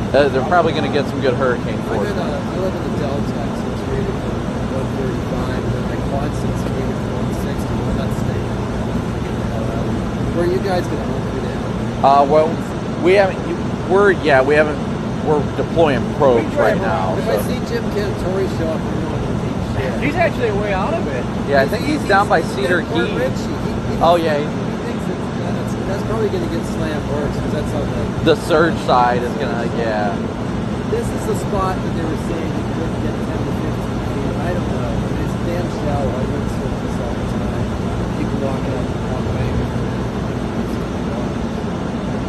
They're probably going to get some good hurricane force. I live in the Delta, so it's rated for 135, and then my Constance is rated for 160. Well, that's staying. Where are you guys going to hunker down? Well, we haven't. We're deploying probes right now. If I see Jim Cantori show up, we're going to deep shit. He's actually way out of it. Yeah, I think he's down by Cedar Key. Oh yeah. He thinks that's probably going to get slammed worse because that's how the surge side is gonna, yeah. This is the spot that they were saying you couldn't get 10 to 15 feet. I don't know. It's damn shallow. I wouldn't surf this all the time. You can walk it up one way.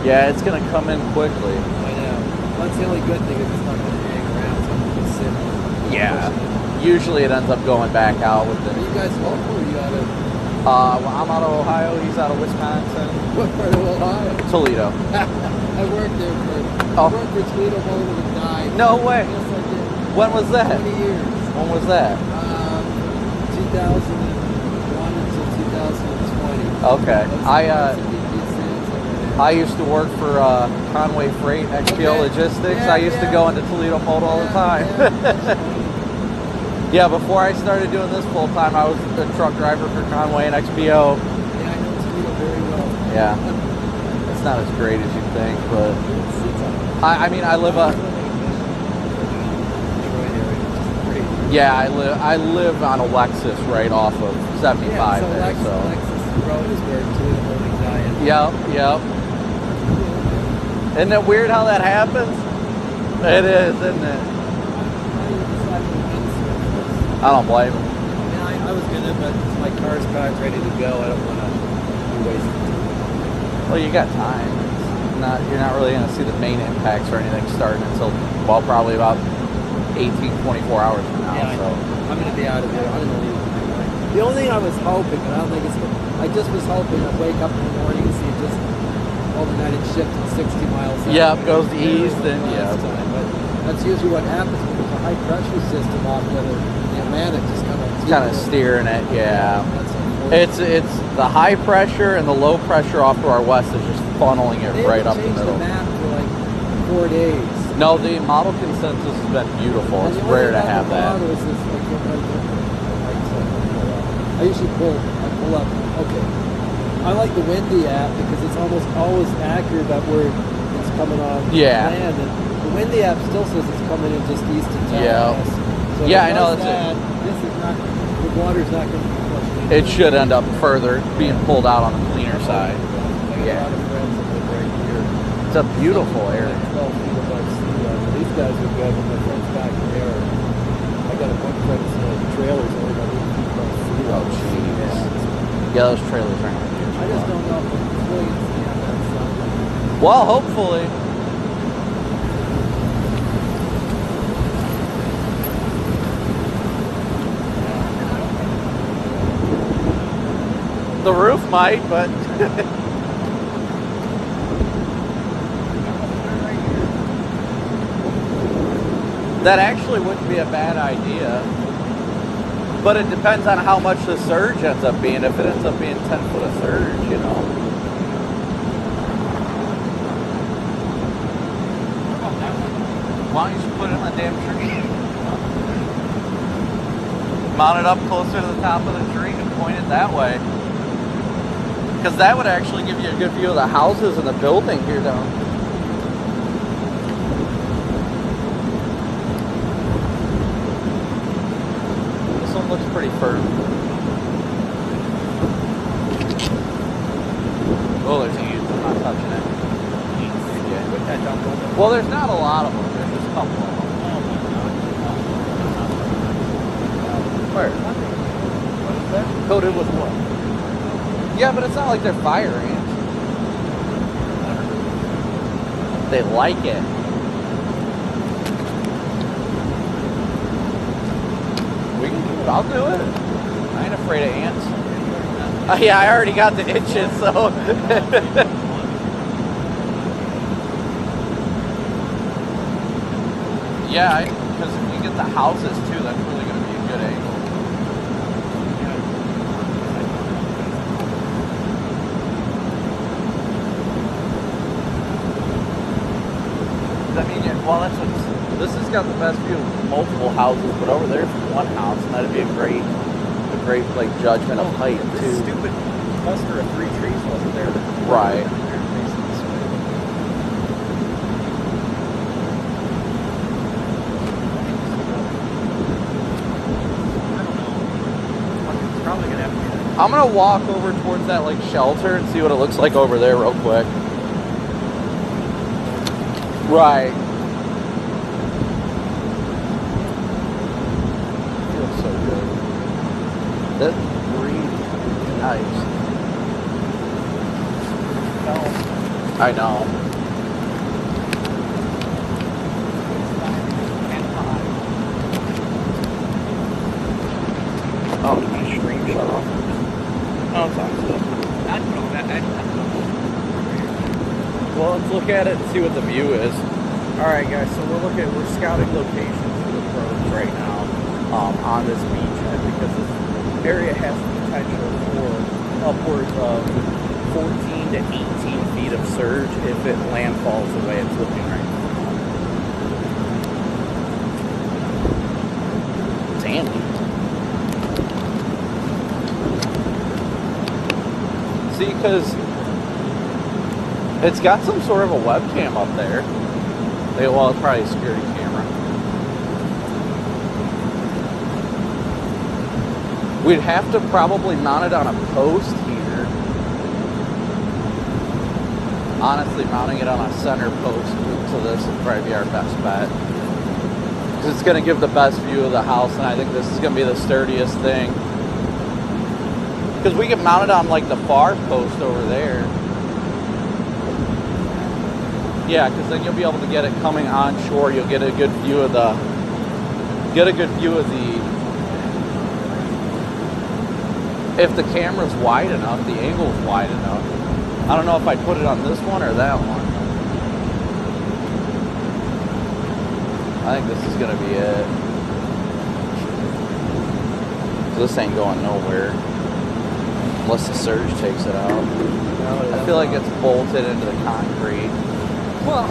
Yeah, it's gonna come in quickly. I know. That's the only good thing is it's not going to hang around, so I'm going to sit. Yeah. Usually it ends up going back out with the. Are you guys local or are you out of? Well, I'm out of Ohio. He's out of Wisconsin. What part of Ohio? Toledo. I worked there for. I worked for Toledo Motor and died. No way. Yes, I did. When was that? 20 years. When was that? 2001 until 2020. Okay. I used to work for Convoy Freight XPO Logistics. Yeah, I used to go into Toledo Motor all the time. Yeah, before I started doing this full time, I was a truck driver for Convoy and XPO. Yeah, I know Toledo very well. Yeah, it's not as great as you think, but I mean, I live I live on a Lexus right off of 75 there, so. Lexus road is where two of the holding die. Yep. Isn't it weird how that happens? It is, isn't it? I don't blame him. I mean, I was gonna, but my car's packed, ready to go. I don't want to be wasting time. Well, you got time. You're not really going to see the main impacts or anything starting until, well, probably about 18, 24 hours from now. Yeah, so I'm going to be out of there. I'm going to leave it anyway. The only thing I was hoping, and I don't think it's good, I just was hoping I'd wake up in the morning and see it just overnight it shifted 60 miles out. Yep, goes to east, then last time. But that's usually what happens when there's a high pressure system off the Atlantic, just kind of steering it, yeah. That's It's the high pressure and the low pressure off to our west is just funneling it right up the middle. They haven't changed the map for like 4 days. No, the model consensus has been beautiful. It's rare to have that. I usually pull up. Okay. I like the windy app because it's almost always accurate about where it's coming on land. And the windy app still says it's coming in just east of town. Yeah. So yeah, I know. That's it. This is not. The water's not going to be flushing. It should end up further being pulled out on the cleaner side. Yeah. A lot of friends that live right here. It's a beautiful area. 12 feet above sea level. These guys are good, but my friends back there. I got a bunch of friends trailers only about 8 feet above sea level. Oh, jeez. Yeah, those trailers aren't going to do I just don't know if the resilience can have that stuff. Well, hopefully. The roof might, but that actually wouldn't be a bad idea. But it depends on how much the surge ends up being. If it ends up being 10 foot of surge, you know. Why don't you just put it on the damn tree? Mount it up closer to the top of the tree and point it that way. Because that would actually give you a good view of the houses and the building here down. This one looks pretty firm. Oh, there's ants. I'm not touching it. Yeah. Well, there's not a lot of them. There's just a couple of them. Where? What is that? Coated with what? Yeah, but it's not like they're fire ants. They like it. We can do it. I'll do it. I ain't afraid of ants. Yeah, I already got the itches, so. Yeah, because if we get the houses too, that's really going to be a good angle. I mean, well, that's what this has got the best view of multiple houses, but over there's one house, and that'd be a great like judgment of height too. This stupid cluster of 3 trees wasn't there. Right. I'm gonna walk over towards that like shelter and see what it looks like over there real quick. Right. Feels so good. That breathes nice. I know. Oh, did my stream shut off? Oh, it's on still. Well, let's look at it and see what the view is. Alright guys, so we're scouting locations for the probes right now on this beachhead because this area has the potential for upwards of 14 to 18 feet of surge if it landfalls the way it's looking right now. It's handy. See, because it's got some sort of a webcam up there. Well, it's probably a security camera. We'd have to probably mount it on a post here Honestly, mounting it on a center post to this would probably be our best bet. Because it's going to give the best view of the house, and I think this is going to be the sturdiest thing. Because we can mount it on like the far post over there. Yeah, because then you'll be able to get it coming on shore. You'll get a good view of the. If the camera's wide enough, the angle's wide enough. I don't know if I'd put it on this one or that one. I think this is gonna be it. This ain't going nowhere unless the surge takes it out. I feel like it's bolted into the concrete. Well,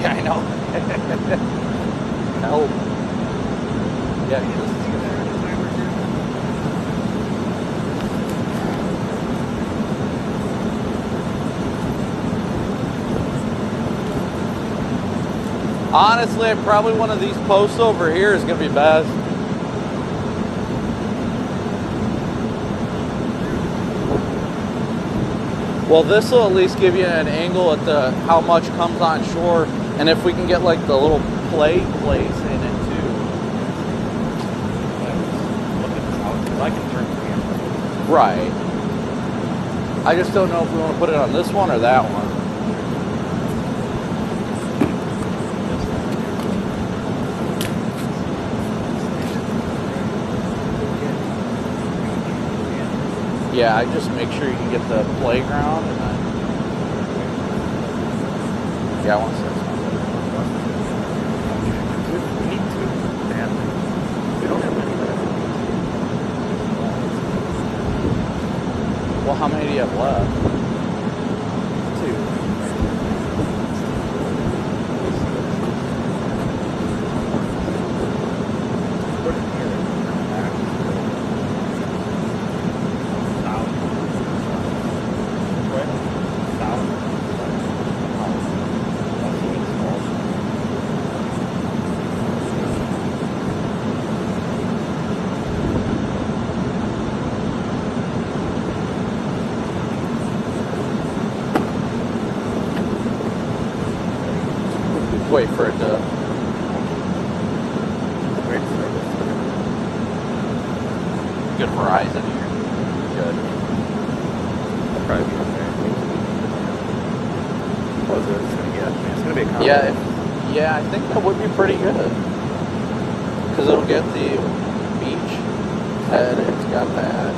yeah, I know. Help. Yeah, honestly, probably one of these posts over here is going to be best. Well, this will at least give you an angle at the how much comes on shore, and if we can get like the little play place in it too. I can turn the camera. Right. I just don't know if we want to put it on this one or that one. Yeah, I just make sure you can get the playground and then. Yeah, I want to say something. We need two badly. We don't have many left. Well, how many do you have left? 2. Put it here. Wait for it to. Good horizon here. Good. That'll probably be okay. What is it? It's gonna get. It's gonna be a Convoy. Yeah, I think that would be pretty good. Because it'll get the beach head. It's got that.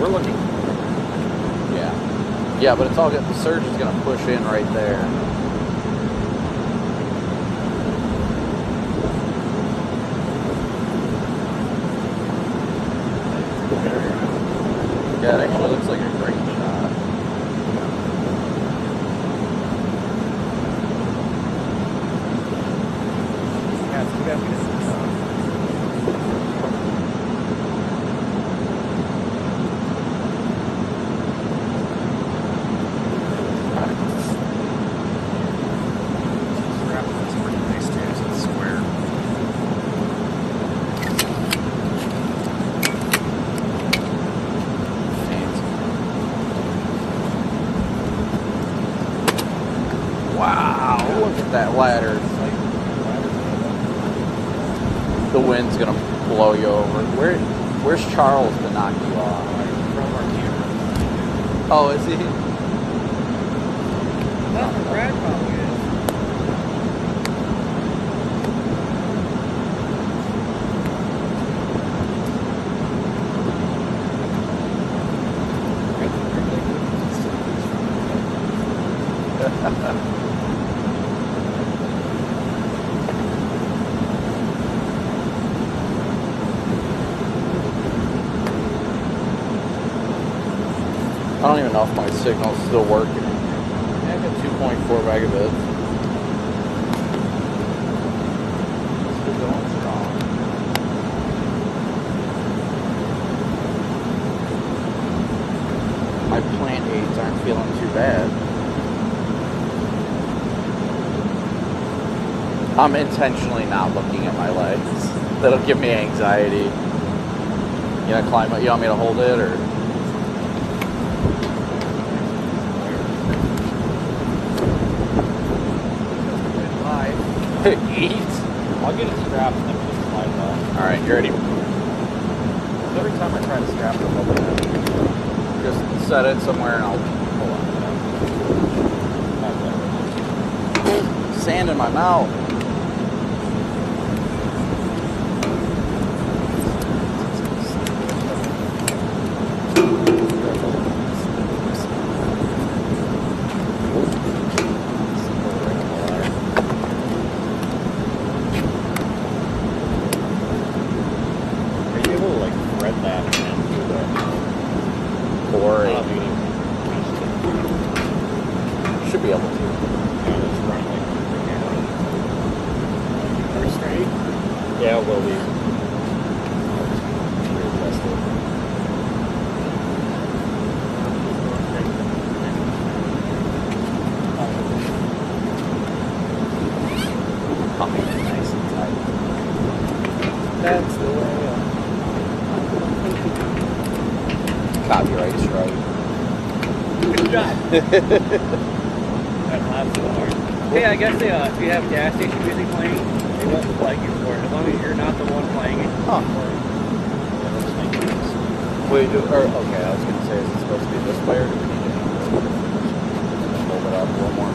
We're looking. Yeah. Yeah, but it's all good. The surge is going to push in right there. Yeah, it actually looks like a great shot. Yeah, it's too bad we didn't. Wow, look at that ladder. The wind's gonna blow you over. Where's Charles to knock you off? Oh, is he? that's what Brad probably is. I don't even know if my signal's still working. I got 2.4 megabits. Still going strong. My plant aids aren't feeling too bad. I'm intentionally not looking at my legs. That'll give me anxiety. You know, climb it. You want me to hold it or? Eat. I'll get it strapped and then we just slide it off. All right, you ready? Every time I try to strap it, I'll Just set it somewhere and I'll pull on. Sand in my mouth. Should be able to. Yeah, it will be. Nice and tight. That's the way. Copyright strike. Good job. Hey, I guess if you have gas station music playing, they won't flag you for it. As long as you're not the one playing it. Huh. Wait, okay, I was going to say, is it supposed to be this way or do we need to hold it up a little more?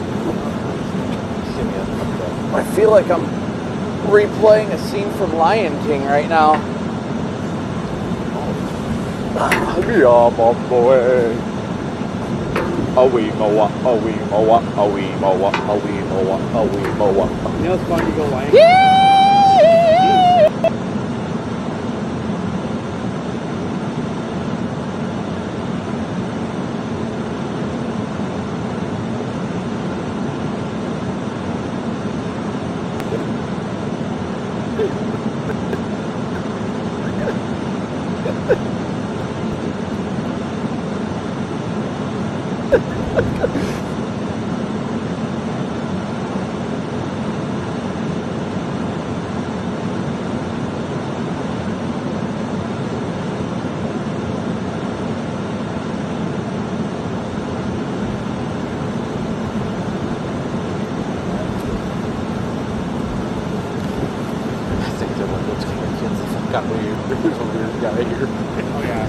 I feel like I'm replaying a scene from Lion King right now. Be up on the way. A wee moa, a wee moa, a wee moa, a wee moa, a wee moa. You know it's fun to go Lion Yeah! There's a weird guy here. Oh, yeah.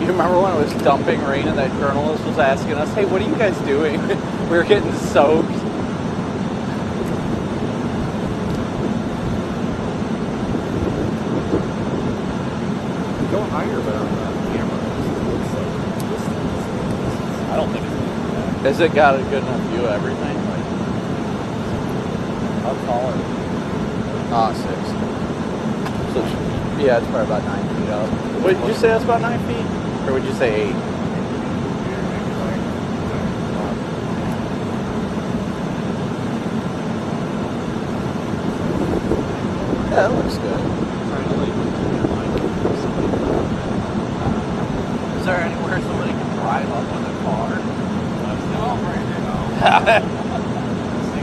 You remember when it was dumping rain and that journalist was asking us, hey, what are you guys doing? We were getting soaked. Go higher, but on the camera, it looks like distance. I don't think it's like that. Has it got a good enough view of everything? Like, How tall are you? 6. So, yeah, it's probably about 9 feet up. What did you say that's about 9 feet? Or would you say 8? Yeah, that looks good. Is there anywhere somebody can drive up with a car?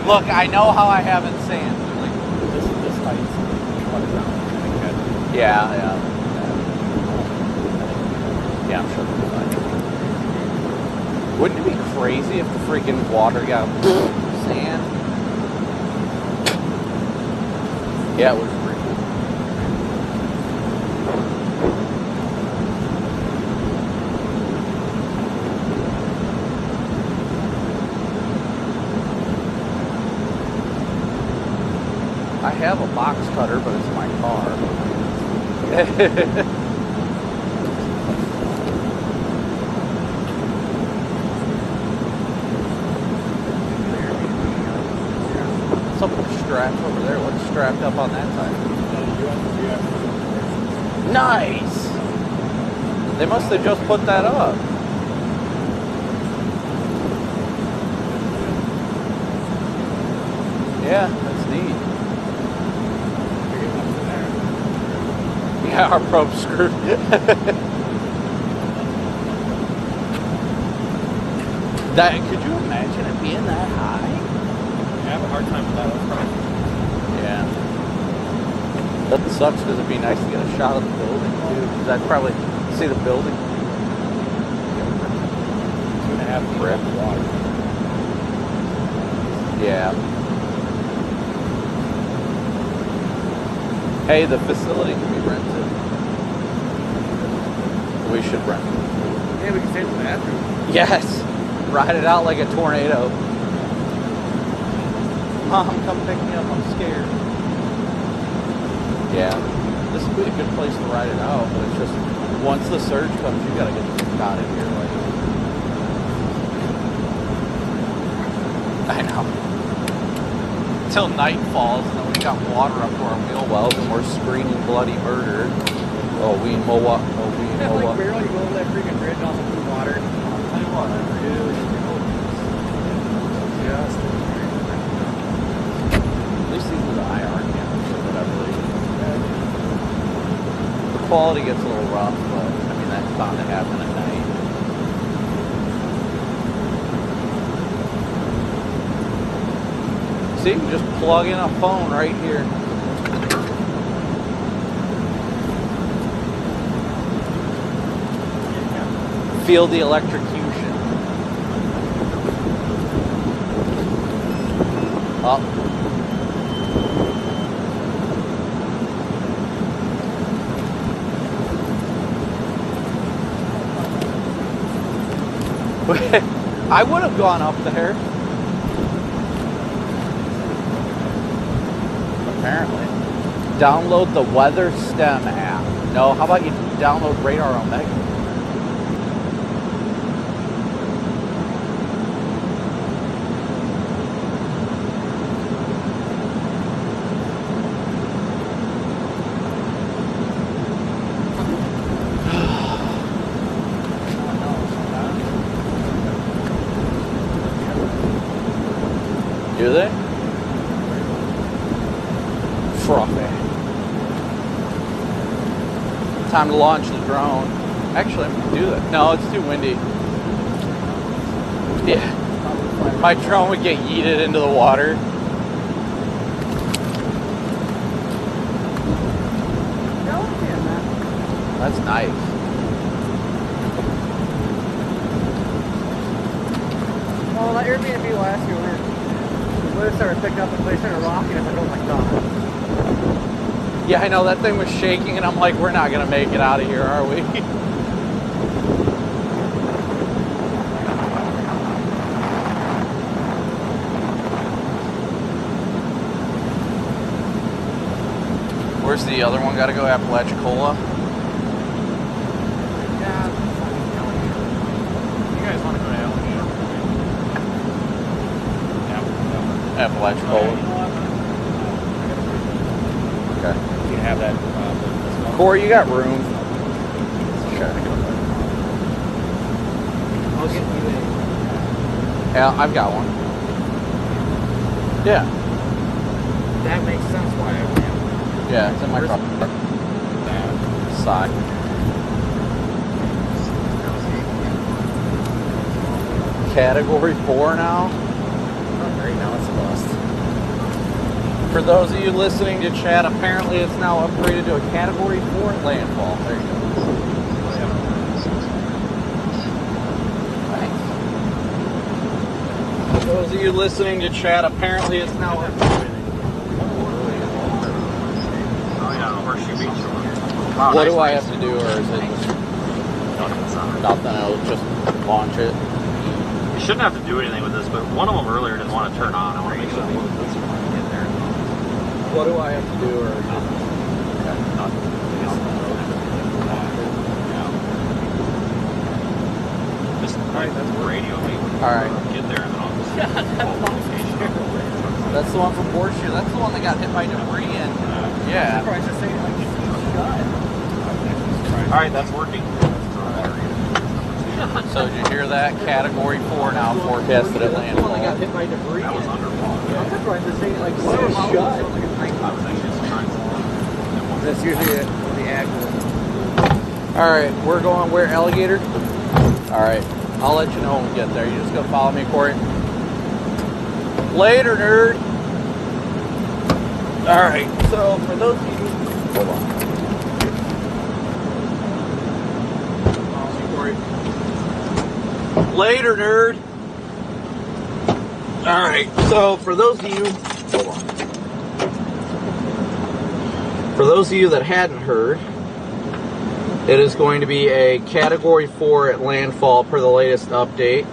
Look, I know how I have in sand. Like, This height's quite around. yeah. Yeah, I'm sure they'll be fine. Wouldn't it be crazy if the freaking water got sand? Yeah, it would be pretty cool. I have a box cutter, but it's my car. Something strapped over there. What's strapped up on that side? Nice! They must have just put that up. Yeah, that's neat. Yeah, our probe screwed. That, could you imagine it being that high? I have a hard time with that. That's probably Yeah. That sucks because it'd be nice to get a shot of the building too. Because I'd probably see the building. 2.5 feet of water. Yeah. Hey, the facility can be rented. We should rent it. Yeah, we can stay in the bathroom. Yes. Ride it out like a tornado. Mom, come pick me up. I'm scared. Yeah. This would be a good place to ride it out, but it's just once the surge comes, you gotta get the fuck out of here. Like, I know. Till night falls, and then we got water up to our wheel wells, and we're screaming bloody murder. Oh, we mow up. Oh, we mow Like up. barely go over that freaking bridge off the blue water. I'll tell you what, dude. Just At least these are the IR cameras or whatever they use. The quality gets a little rough, but I mean that's bound to happen at night. See, you can just plug in a phone right here. Feel the electrocution. Up. I would have gone up there. Apparently. Download the Weather STEM app. No, how about you download Radar Omega? Do they? Frothy. Time to launch the drone. Actually, I'm gonna do that. No, it's too windy. Yeah. My drone would get yeeted into the water. That's nice. well, that Airbnb last year, we started picking up the place, started rocking. I was like, oh my god. Yeah, I know that thing was shaking, and I'm like, we're not gonna make it out of here, are we? Where's the other one? Got to go Apalachicola. Yeah. You guys want to go to Helene? Apalachicola. Okay. You have that. Corey, you got room. Okay. I'll get you in. Yeah, I've got one. Yeah. That makes sense why I went. Yeah, it's in my car. Side. Category 4 now? Not great, now it's a bust. For those of you listening to chat, apparently it's now upgraded to a Category 4 landfall. There you go. Thanks. For those of you listening to chat, apparently it's now upgraded. What do I have to do, or is it just nothing? I'll just launch it. You shouldn't have to do anything with this, but one of them earlier didn't want to turn on. I want to make sure this one can get there. What do I have to do, or is it just that's radio me when all right? Get there, and then I'll just That's the one from Horseshoe. That's the one that got hit by debris, and yeah. All right, that's working. So did you hear that? Category 4 now forecasted at landfall. Got hit by debris. That was underfall. I'm surprised they're saying like shut. I was actually just trying to. That's usually the actual. Alright, we're going where? Alligator? Alright, I'll let you know when we get there. You just go follow me, Corey. Later, nerd. Alright, so for those of you... Hold on. Follow me, Corey. Later, nerd. Alright, so for those of you... Hold on. For those of you that hadn't heard, it is going to be a Category 4 at landfall per the latest update.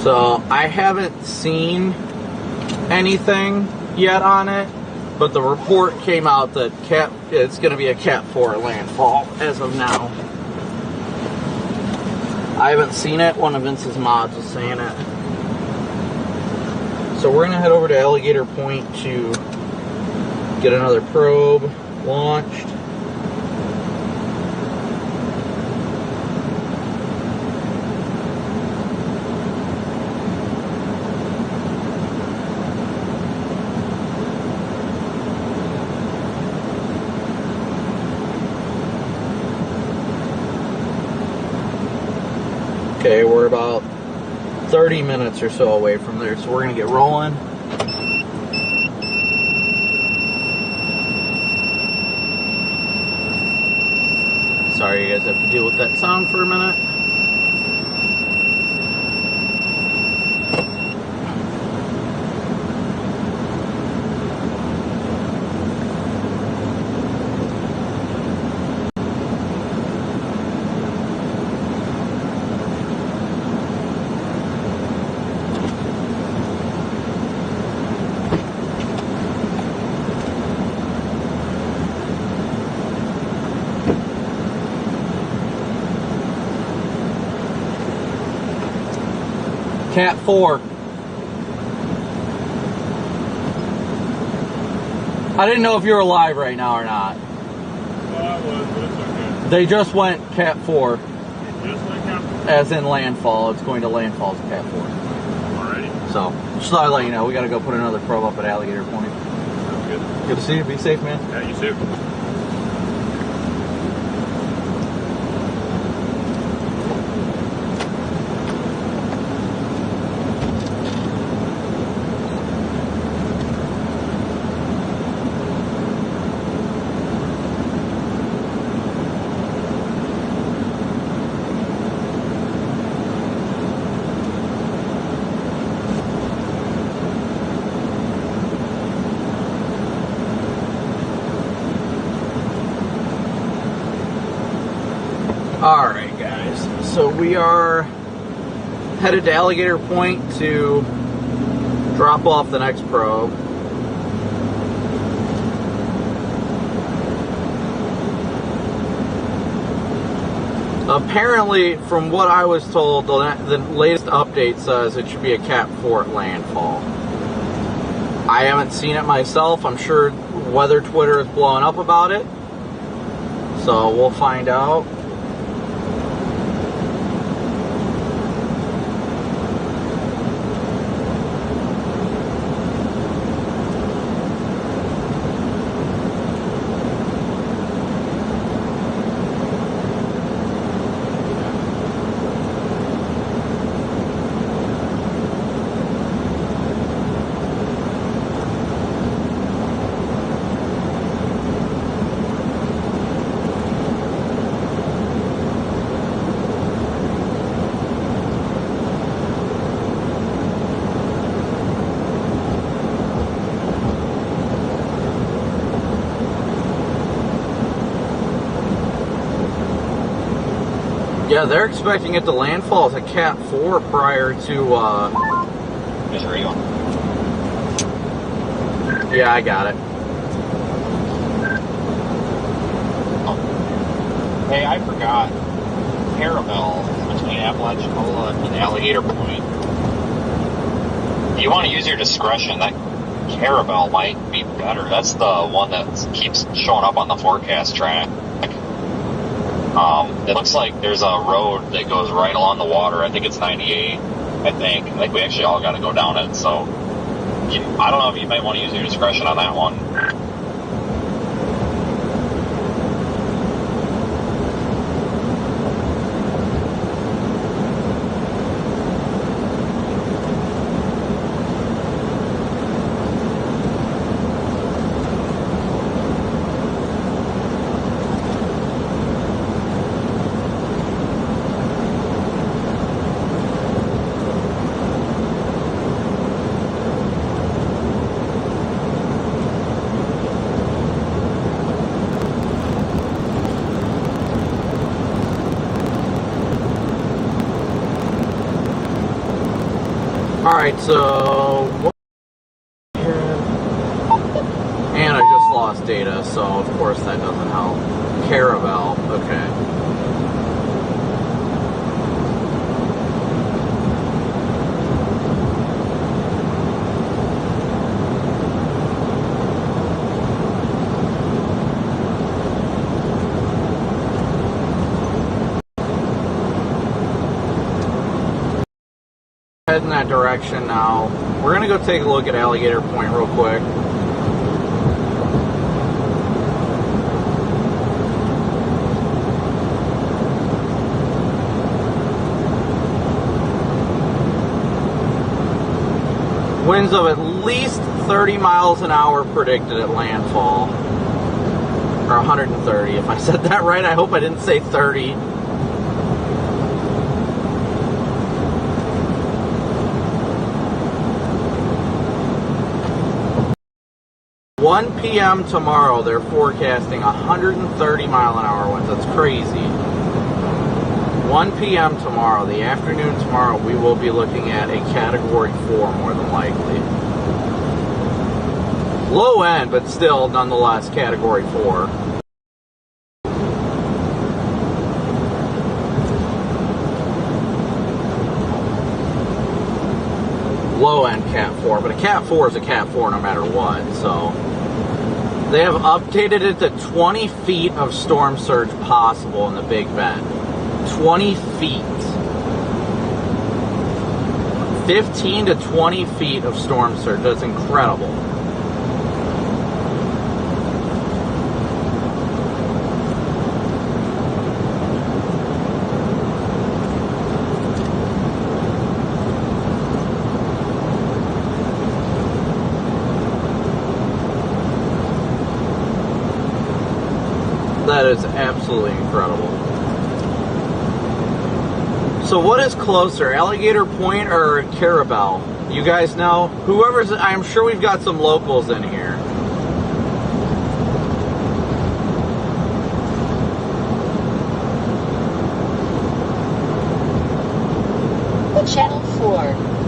So I haven't seen anything yet on it, but the report came out that it's going to be a Cat 4 at landfall as of now. I haven't seen it. One of Vince's mods was saying it. So we're going to head over to Alligator Point to get another probe launched. Okay, we're about 30 minutes or so away from there, so we're going to get rolling. Sorry you guys have to deal with that sound for a minute. Cat 4. I didn't know if you were alive right now or not. Well, I was, but it's okay. They just went Cat 4. It just went Cat 4? As in landfall. It's going to landfall as Cat 4. Alrighty. So, just thought I'd let you know. We got to go put another probe up at Alligator Point. Sounds good. Good to see you. Be safe, man. Yeah, you too. Alright guys, so we are headed to Alligator Point to drop off the next probe. Apparently, from what I was told, the latest update says it should be a Cat 4 at landfall. I haven't seen it myself. I'm sure weather Twitter is blowing up about it. So we'll find out. Yeah, they're expecting it to landfall as a Cat 4 prior to, Yes, where are you going? Yeah, I got it. Oh. Hey, I forgot. Carabelle between Apalachicola and Alligator Point. You want to use your discretion. That Carabelle might be better. That's the one that keeps showing up on the forecast track. It looks like there's a road that goes right along the water. I think it's 98. I think we actually all got to go down it. So I don't know if you might want to use your discretion on that one. Alright, so... And I just lost data, so of course that doesn't help. Carabelle, okay. Head in that direction now. We're gonna go take a look at Alligator Point real quick. Winds of at least 30 miles an hour predicted at landfall. Or 130. If I said that right, I hope I didn't say 30. 1 p.m. tomorrow, they're forecasting 130 mile an hour winds. That's crazy. 1 p.m. tomorrow, the afternoon tomorrow, we will be looking at a Category 4 more than likely. Low end, but still, nonetheless, Category 4. Low end Cat 4, but a Cat 4 is a Cat 4 no matter what, so. They have updated it to 20 feet of storm surge possible in the Big Bend. 20 feet. 15 to 20 feet of storm surge. That's incredible. That is absolutely incredible. So what is closer, Alligator Point or Carabelle? You guys know? Whoever's, I'm sure we've got some locals in here. Channel 4.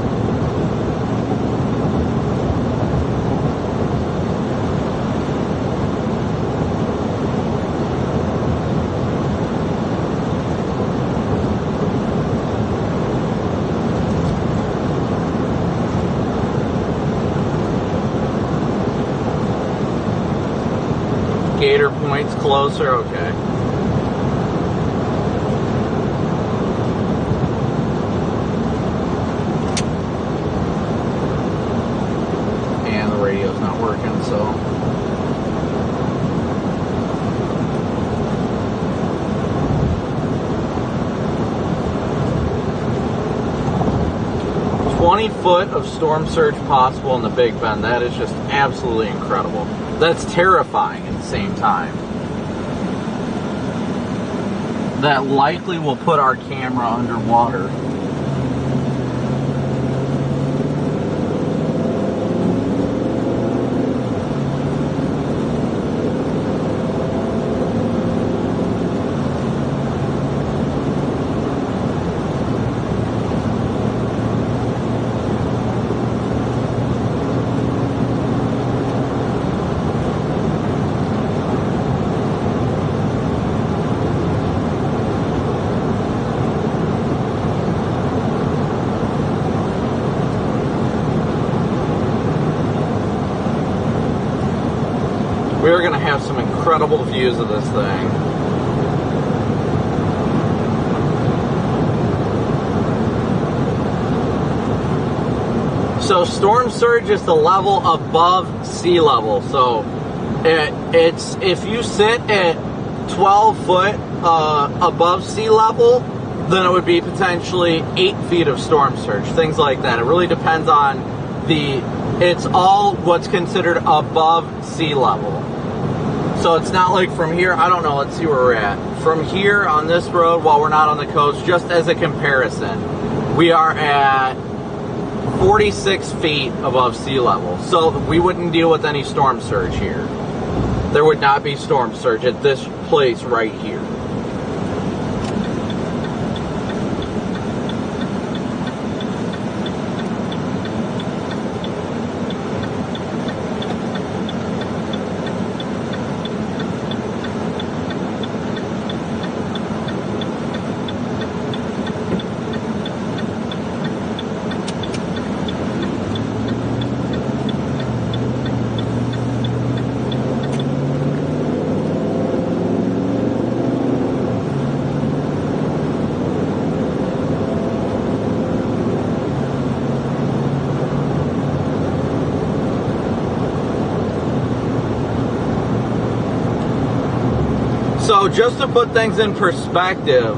Gator Point's closer, okay. And the radio's not working, so. Foot of storm surge possible in the Big Bend. That is just absolutely incredible. That's terrifying at the same time. That likely will put our camera underwater. incredible views of this thing. So storm surge is the level above sea level. So it's if you sit at 12 foot above sea level, then it would be potentially 8 feet of storm surge, things like that. It really depends on it's all what's considered above sea level. So it's not like from here, I don't know, let's see where we're at. From here on this road, while we're not on the coast, just as a comparison, we are at 46 feet above sea level. So we wouldn't deal with any storm surge here. There would not be storm surge at this place right here. So just to put things in perspective,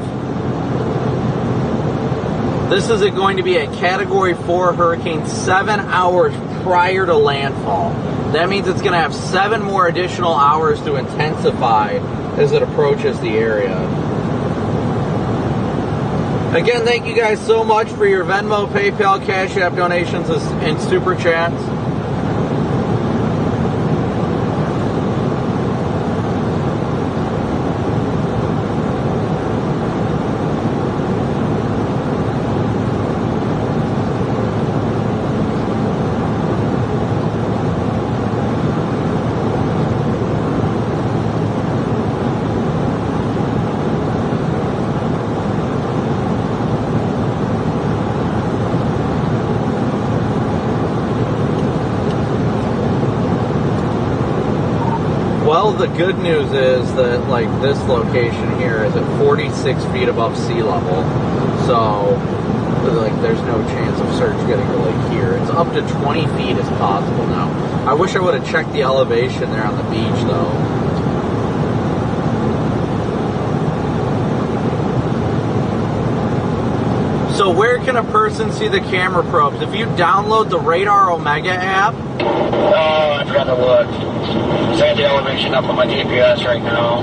this is going to be a Category 4 hurricane 7 hours prior to landfall. That means it's going to have 7 more additional hours to intensify as it approaches the area. Again, thank you guys so much for your Venmo, PayPal, Cash App donations and Super Chats. Well, the good news is that, like, this location here is at 46 feet above sea level. So, like, there's no chance of surge getting to, like, here. It's up to 20 feet is possible now. I wish I would have checked the elevation there on the beach, though. So where can a person see the camera probes? If you download the Radar Omega app. Oh, I forgot to look. So I got the elevation up on my GPS right now.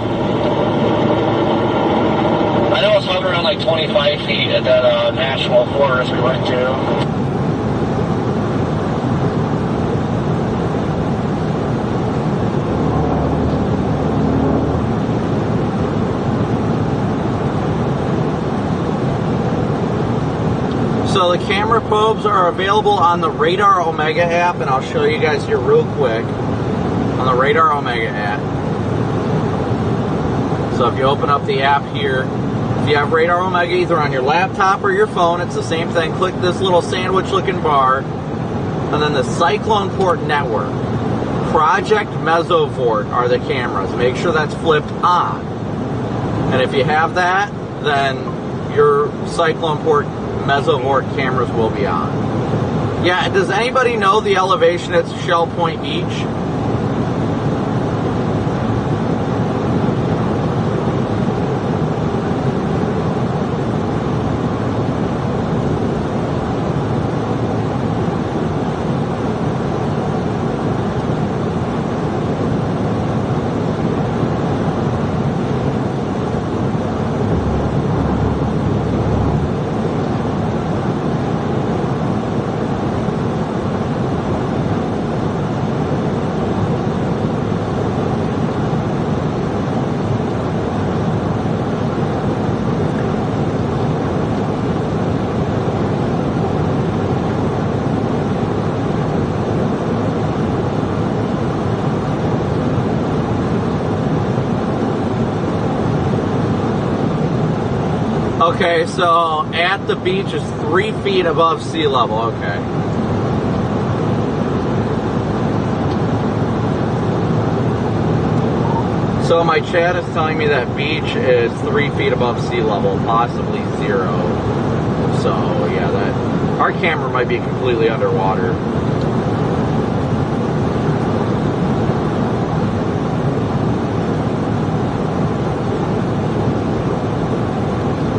I know it's hovering around like 25 feet at that national forest we went to. So the camera probes are available on the Radar Omega app, and I'll show you guys here real quick on the Radar Omega app. So if you open up the app here, if you have Radar Omega either on your laptop or your phone, it's the same thing. Click this little sandwich looking bar, and then the Cyclone Port Network. Project Mesovort are the cameras. Make sure that's flipped on. And if you have that, then your Cyclone Port Mesovort cameras will be on. Yeah, does anybody know the elevation at Shell Point Beach? Okay, so at the beach is 3 feet above sea level. Okay. So my chat is telling me that beach is 3 feet above sea level, possibly 0. So yeah, that our camera might be completely underwater.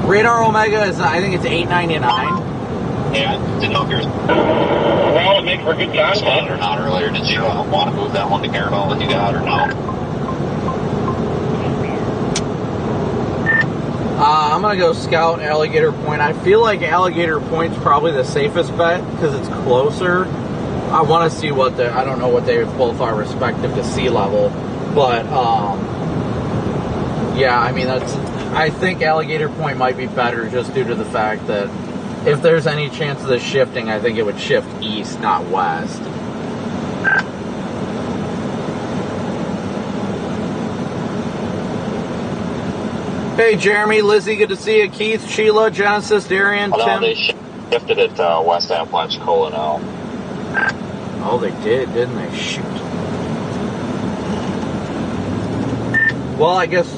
Radar Omega is, I think it's $8.99. Yeah, I didn't know if you were Well, it makes for good spotted content. or not earlier. Did you want to move that one to Carabelle that you got or no? I'm going to go scout Alligator Point. I feel like Alligator Point's probably the safest bet because it's closer. I want to see what I don't know what they both are respective to sea level. But, yeah, I mean, I think Alligator Point might be better just due to the fact that if there's any chance of this shifting, I think it would shift east, not west. Hey, Jeremy, Lizzie, good to see you. Keith, Sheila, Genesis, Darian, Although Tim. they shifted it to West Apalachicola now. Oh, they did, didn't they? Shoot. Well, I guess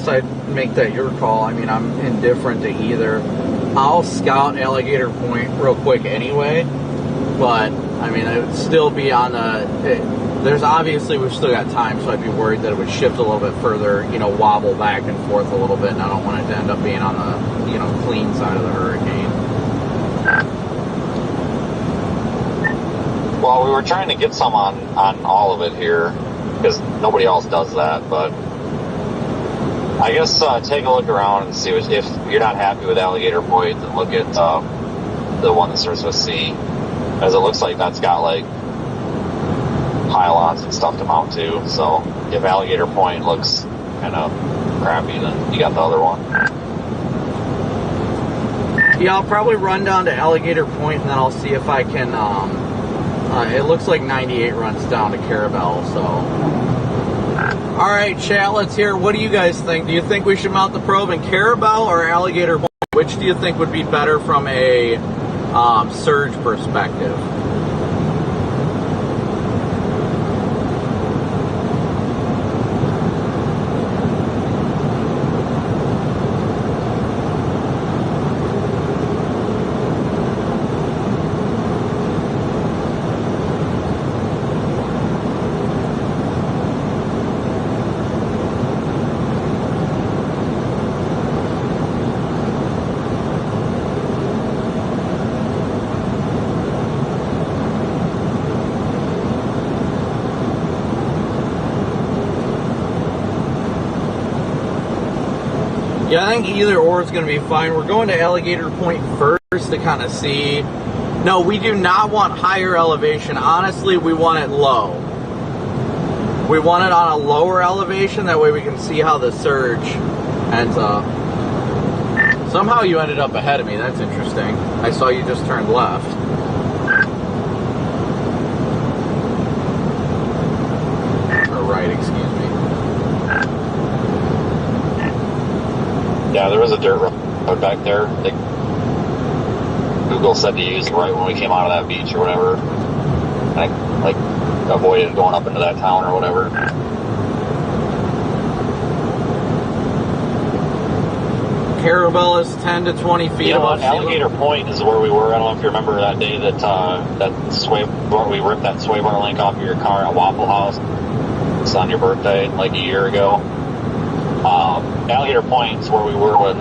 I'd make that your call. I mean, I'm indifferent to either. I'll scout Alligator Point real quick anyway, but I mean, it would still be on there's obviously we've still got time, so I'd be worried that it would shift a little bit further, you know, wobble back and forth a little bit, and I don't want it to end up being on the, you know, clean side of the hurricane. Well, we were trying to get some on all of it here because nobody else does that, but I guess take a look around and see if you're not happy with Alligator Point, then look at the one that starts with C, as it looks like that's got like pylons and stuff to mount to. So if Alligator Point looks kind of crappy, then you got the other one. Yeah, I'll probably run down to Alligator Point and then I'll see if I can. It looks like 98 runs down to Carabelle, so. All right, chat, let's hear. What do you guys think? Do you think we should mount the probe in Carabelle or Alligator Point? Which do you think would be better from a surge perspective? Yeah, I think either or is going to be fine. We're going to Alligator Point first to kind of see. No, we do not want higher elevation. Honestly, we want it low. We want it on a lower elevation. That way we can see how the surge ends up. Somehow you ended up ahead of me. That's interesting. I saw you just turned left. Or right, excuse me. Yeah, there was a dirt road back there. Google said to use right when we came out of that beach or whatever. And I avoided going up into that town or whatever. Carabelle is 10 to 20 feet above sea level. Alligator Point is where we were. I don't know if you remember that day that we ripped that sway bar link off of your car at Waffle House. It's on your birthday, like a year ago. Alligator Point is where we were when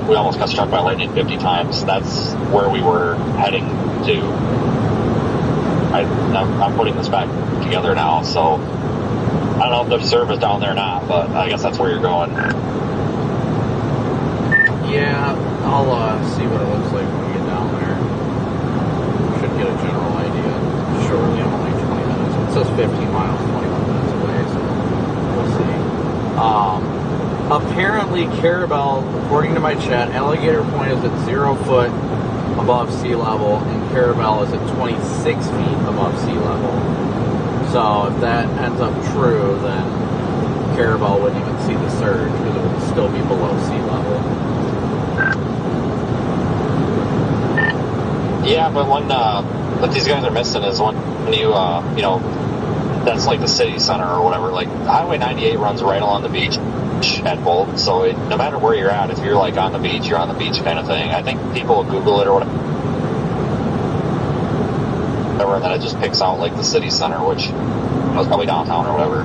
we almost got struck by lightning 50 times. That's where we were heading to. I'm putting this back together now, so I don't know if there's service down there or not, but I guess that's where you're going. Yeah, I'll see what it looks like when we get down there. Should get a general idea shortly. I'm only 20 minutes. It says 15 miles, 21 minutes away, so we'll see. Apparently, Carabelle, according to my chat, Alligator Point is at 0 foot above sea level, and Carabelle is at 26 feet above sea level. So if that ends up true, then Carabelle wouldn't even see the surge because it would still be below sea level. Yeah, but what these guys are missing is when you that's like the city center or whatever. Like Highway 98 runs right along the beach at both, so no matter where you're at, if you're like on the beach, you're on the beach kind of thing. I think people will Google it or whatever, and then it just picks out like the city center, which was probably downtown or whatever.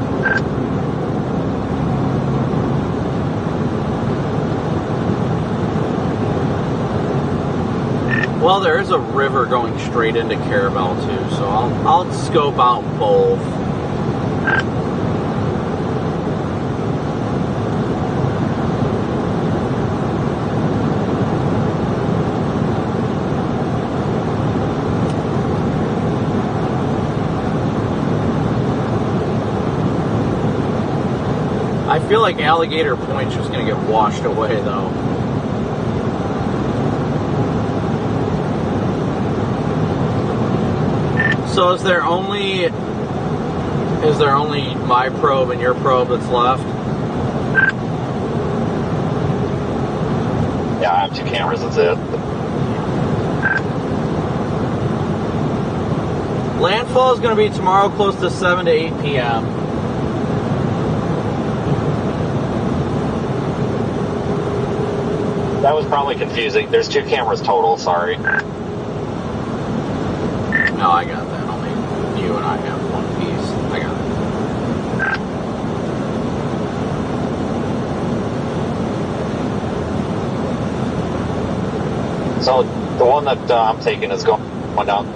Well, there is a river going straight into Carabelle too, so I'll scope out both. I feel like Alligator Point's just going to get washed away, though. So is there only my probe and your probe that's left? Yeah, I have 2 cameras, that's it. Landfall is going to be tomorrow close to 7 to 8 p.m. That was probably confusing. There's 2 cameras total, sorry. No, I got that. Only you and I have one piece. I got it. So the one that I'm taking is going down.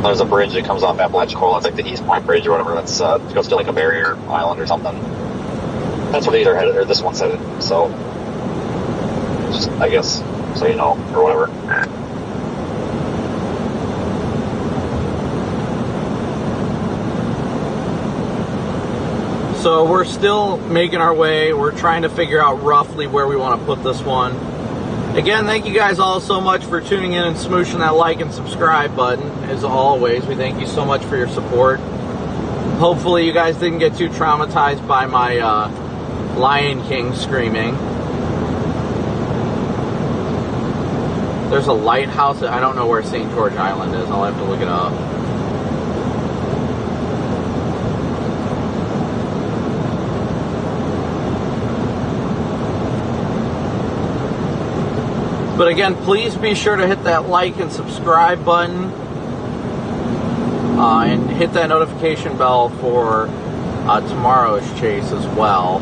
There's a bridge that comes off Apalachicola. It's like the East Point Bridge or whatever. That's goes to like a barrier island or something. That's where these are headed, or this one's headed. So, just I guess so you know, or whatever. So we're still making our way. We're trying to figure out roughly where we want to put this one. Again, thank you guys all so much for tuning in and smooshing that like and subscribe button. As always, we thank you so much for your support. Hopefully you guys didn't get too traumatized by my Lion King screaming. There's a lighthouse. I don't know where St. George Island is. I'll have to look it up. But again, please be sure to hit that like and subscribe button. And hit that notification bell for tomorrow's chase as well.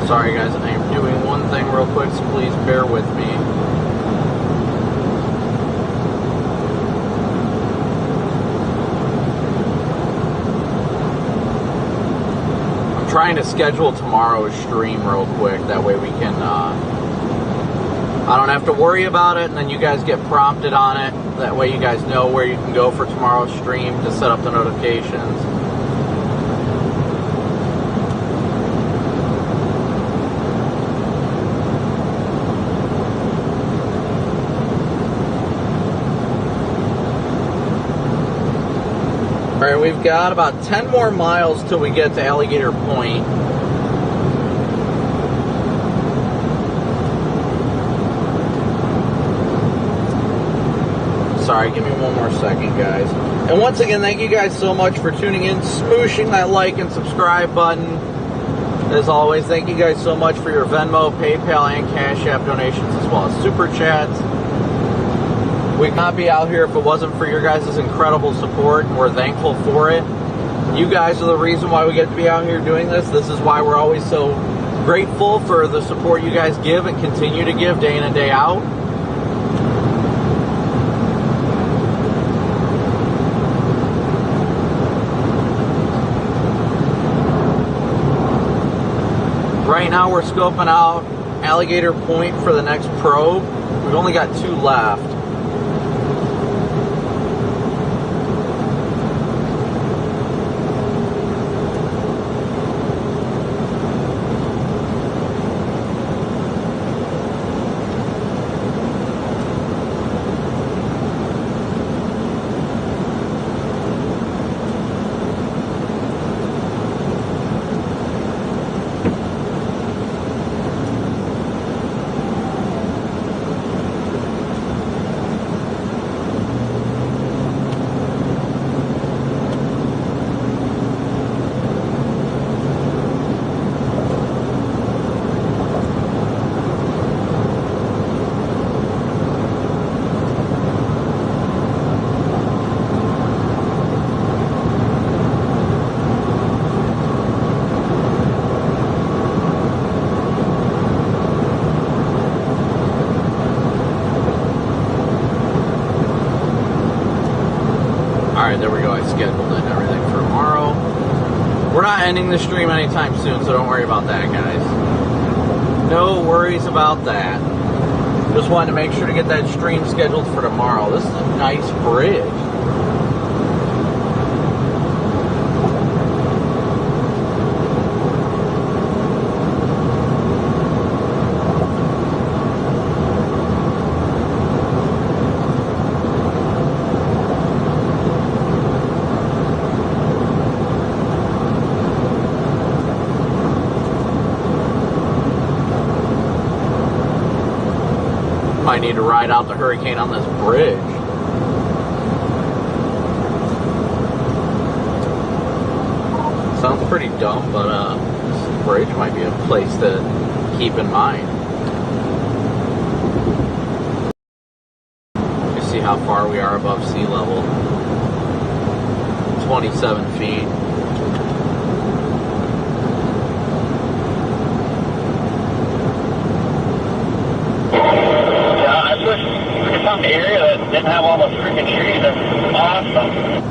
Sorry guys, I am doing one thing real quick, so please bear with me. I'm trying to schedule tomorrow's stream real quick, that way we can, I don't have to worry about it, and then you guys get prompted on it. That way you guys know where you can go for tomorrow's stream to set up the notifications. Alright, Alright, we've got about 10 more miles till we get to Alligator Point. Sorry, give me one more second, guys. And once again, thank you guys so much for tuning in, smooshing that like and subscribe button. As always, thank you guys so much for your Venmo, PayPal, and Cash App donations, as well as Super Chats. We'd not be out here if it wasn't for your guys' incredible support, and we're thankful for it. You guys are the reason why we get to be out here doing this. This is why we're always so grateful for the support you guys give and continue to give day in and day out. Right now we're scoping out Alligator Point for the next probe. We've only got 2 left. There we go, I scheduled in everything for tomorrow. We're not ending the stream anytime soon, so don't worry about that, guys. No worries about that. Just wanted to make sure to get that stream scheduled for tomorrow. This is a nice bridge. I need to ride out the hurricane on this bridge. Sounds pretty dumb, but this bridge might be a place to keep in mind. You see how far we are above sea level. 27 feet. Found an area that didn't have all those freaking trees. That's awesome.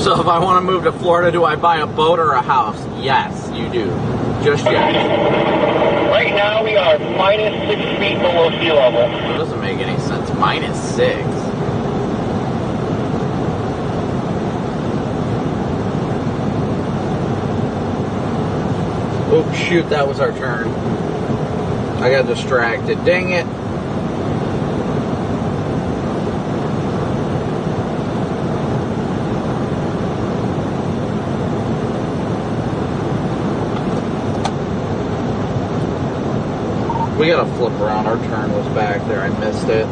So if I want to move to Florida, do I buy a boat or a house? Yes, you do. Just yes. Right now we are minus 6 feet below sea level. That doesn't make any sense. Minus 6. Oops, shoot, that was our turn. I got distracted. Dang it. We gotta flip around. Our turn was back there. I missed it.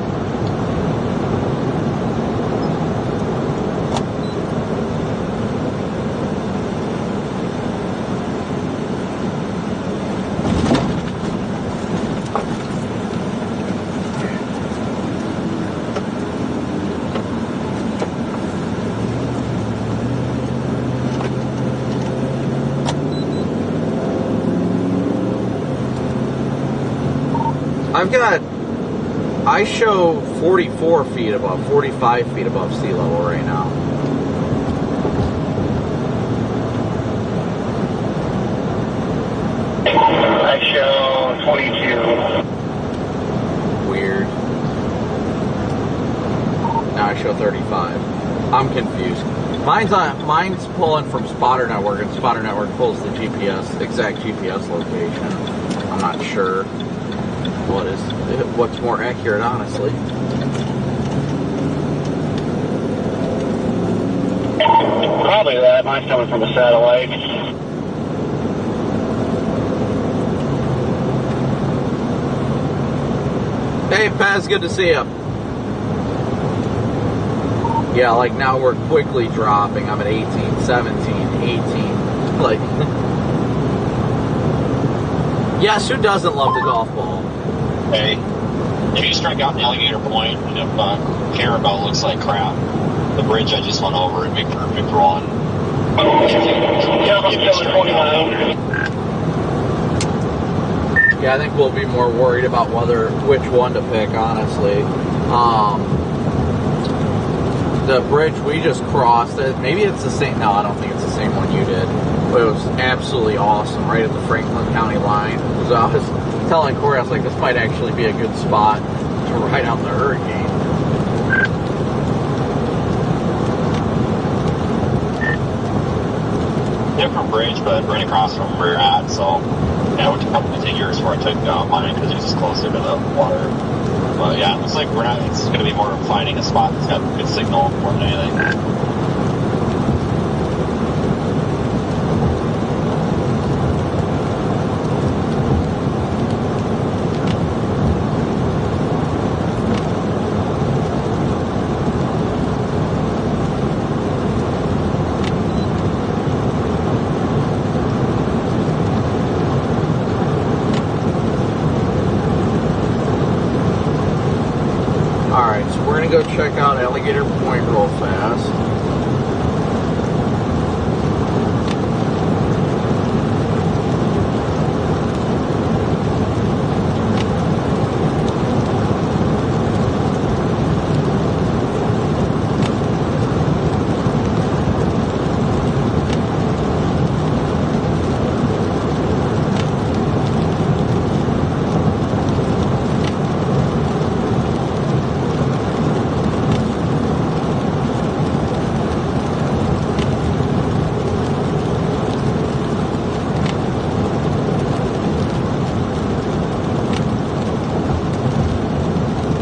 I show 44 feet above, 45 feet above sea level right now. I show 22. Weird. Now I show 35. I'm confused. Mine's pulling from Spotter Network, and Spotter Network pulls the exact GPS location. I'm not sure what's more accurate, honestly. Probably that. Mine's coming from a satellite. Hey, Paz, good to see you. Yeah, like now we're quickly dropping. I'm at 18, 17, 18. Like, yes, who doesn't love the golf ball? Hey, if you strike out in Alligator Point, and if Carabelle looks like crap, the bridge I just went over would be perfect run. Yeah, I think we'll be more worried about which one to pick, honestly. The bridge we just crossed, maybe it's the same. No, I don't think it's the same one you did. But it was absolutely awesome, right at the Franklin County line. So I was telling Corey, I was like, this might actually be a good spot to ride out the hurricane. Different bridge, but right across from where you're at, so yeah, it would probably take yours before I took mine because it's just closer to the water. But yeah, it looks like it's going to be more of finding a spot that's got good signal more than anything. Go check out Alligator Point real fast.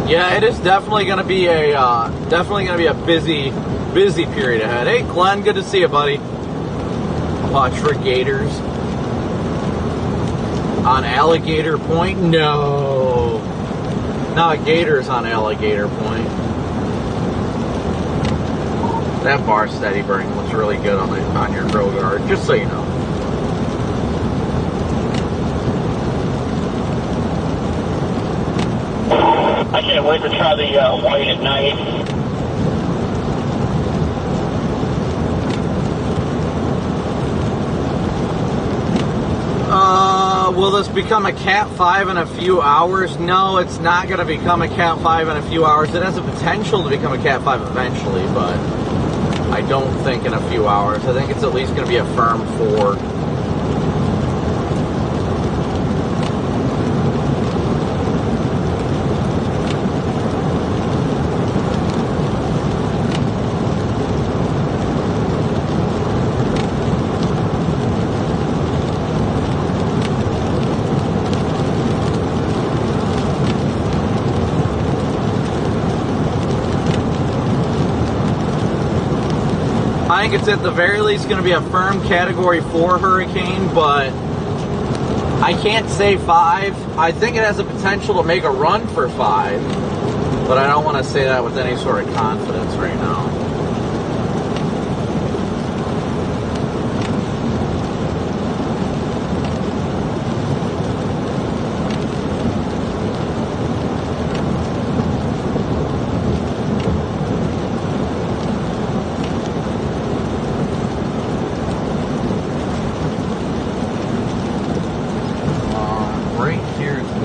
Yeah, it is definitely going to be a busy period ahead. Hey, Glenn, good to see you, buddy. Watch for gators on Alligator Point. No, not gators on Alligator Point. That bar steady burning looks really good on your grill guard. Just so you know. I can't wait to try the white at night. Will this become a Cat 5 in a few hours? No, it's not going to become a Cat 5 in a few hours. It has the potential to become a Cat 5 eventually, but I don't think in a few hours. I think it's at least going to be a firm 4. I think it's at the very least going to be a firm Category 4 hurricane, but I can't say 5. I think it has the potential to make a run for 5, but I don't want to say that with any sort of confidence right now.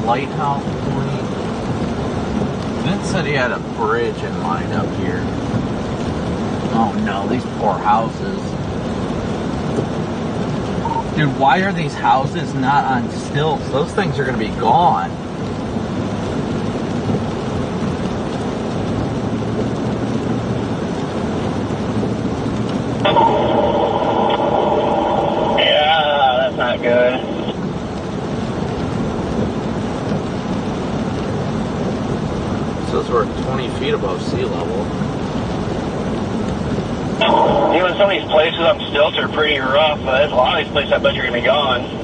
Lighthouse Point. Vince said he had a bridge in mind up here. Oh no, these poor houses. Dude, why are these houses not on stilts? Those things are going to be gone. Yeah, that's not good. Says we're 20 feet above sea level. You know, some of these places on stilts are pretty rough. There's a lot of these places I bet you're going to be gone.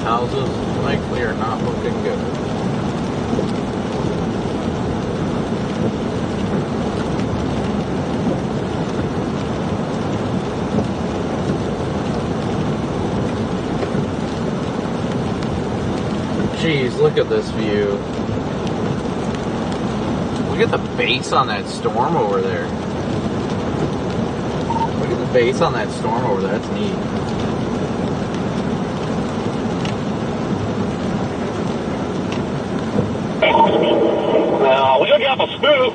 Houses likely are not looking good. Jeez, look at this view. Look at the base on that storm over there. Look at the base on that storm over there. That's neat. Well, we gotta get off a spook.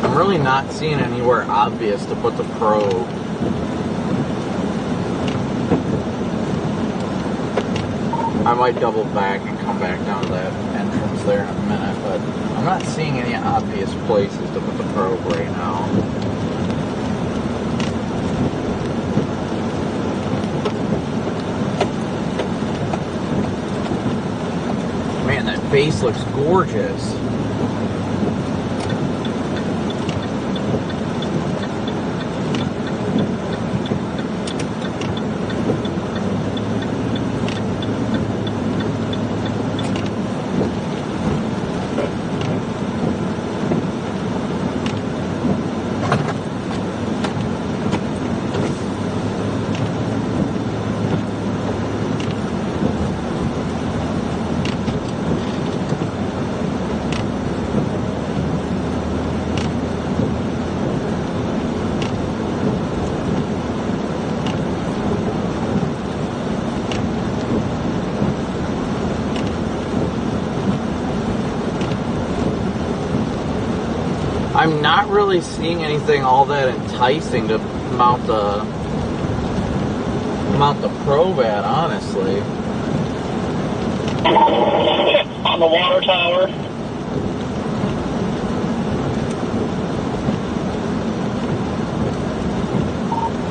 I'm really not seeing anywhere obvious to put the probe. I might double back and come back down to that entrance there in a minute, but I'm not seeing any obvious places to put the probe right now. Man, that base looks gorgeous. I'm not really seeing anything all that enticing to mount the probe at, honestly. On the water tower.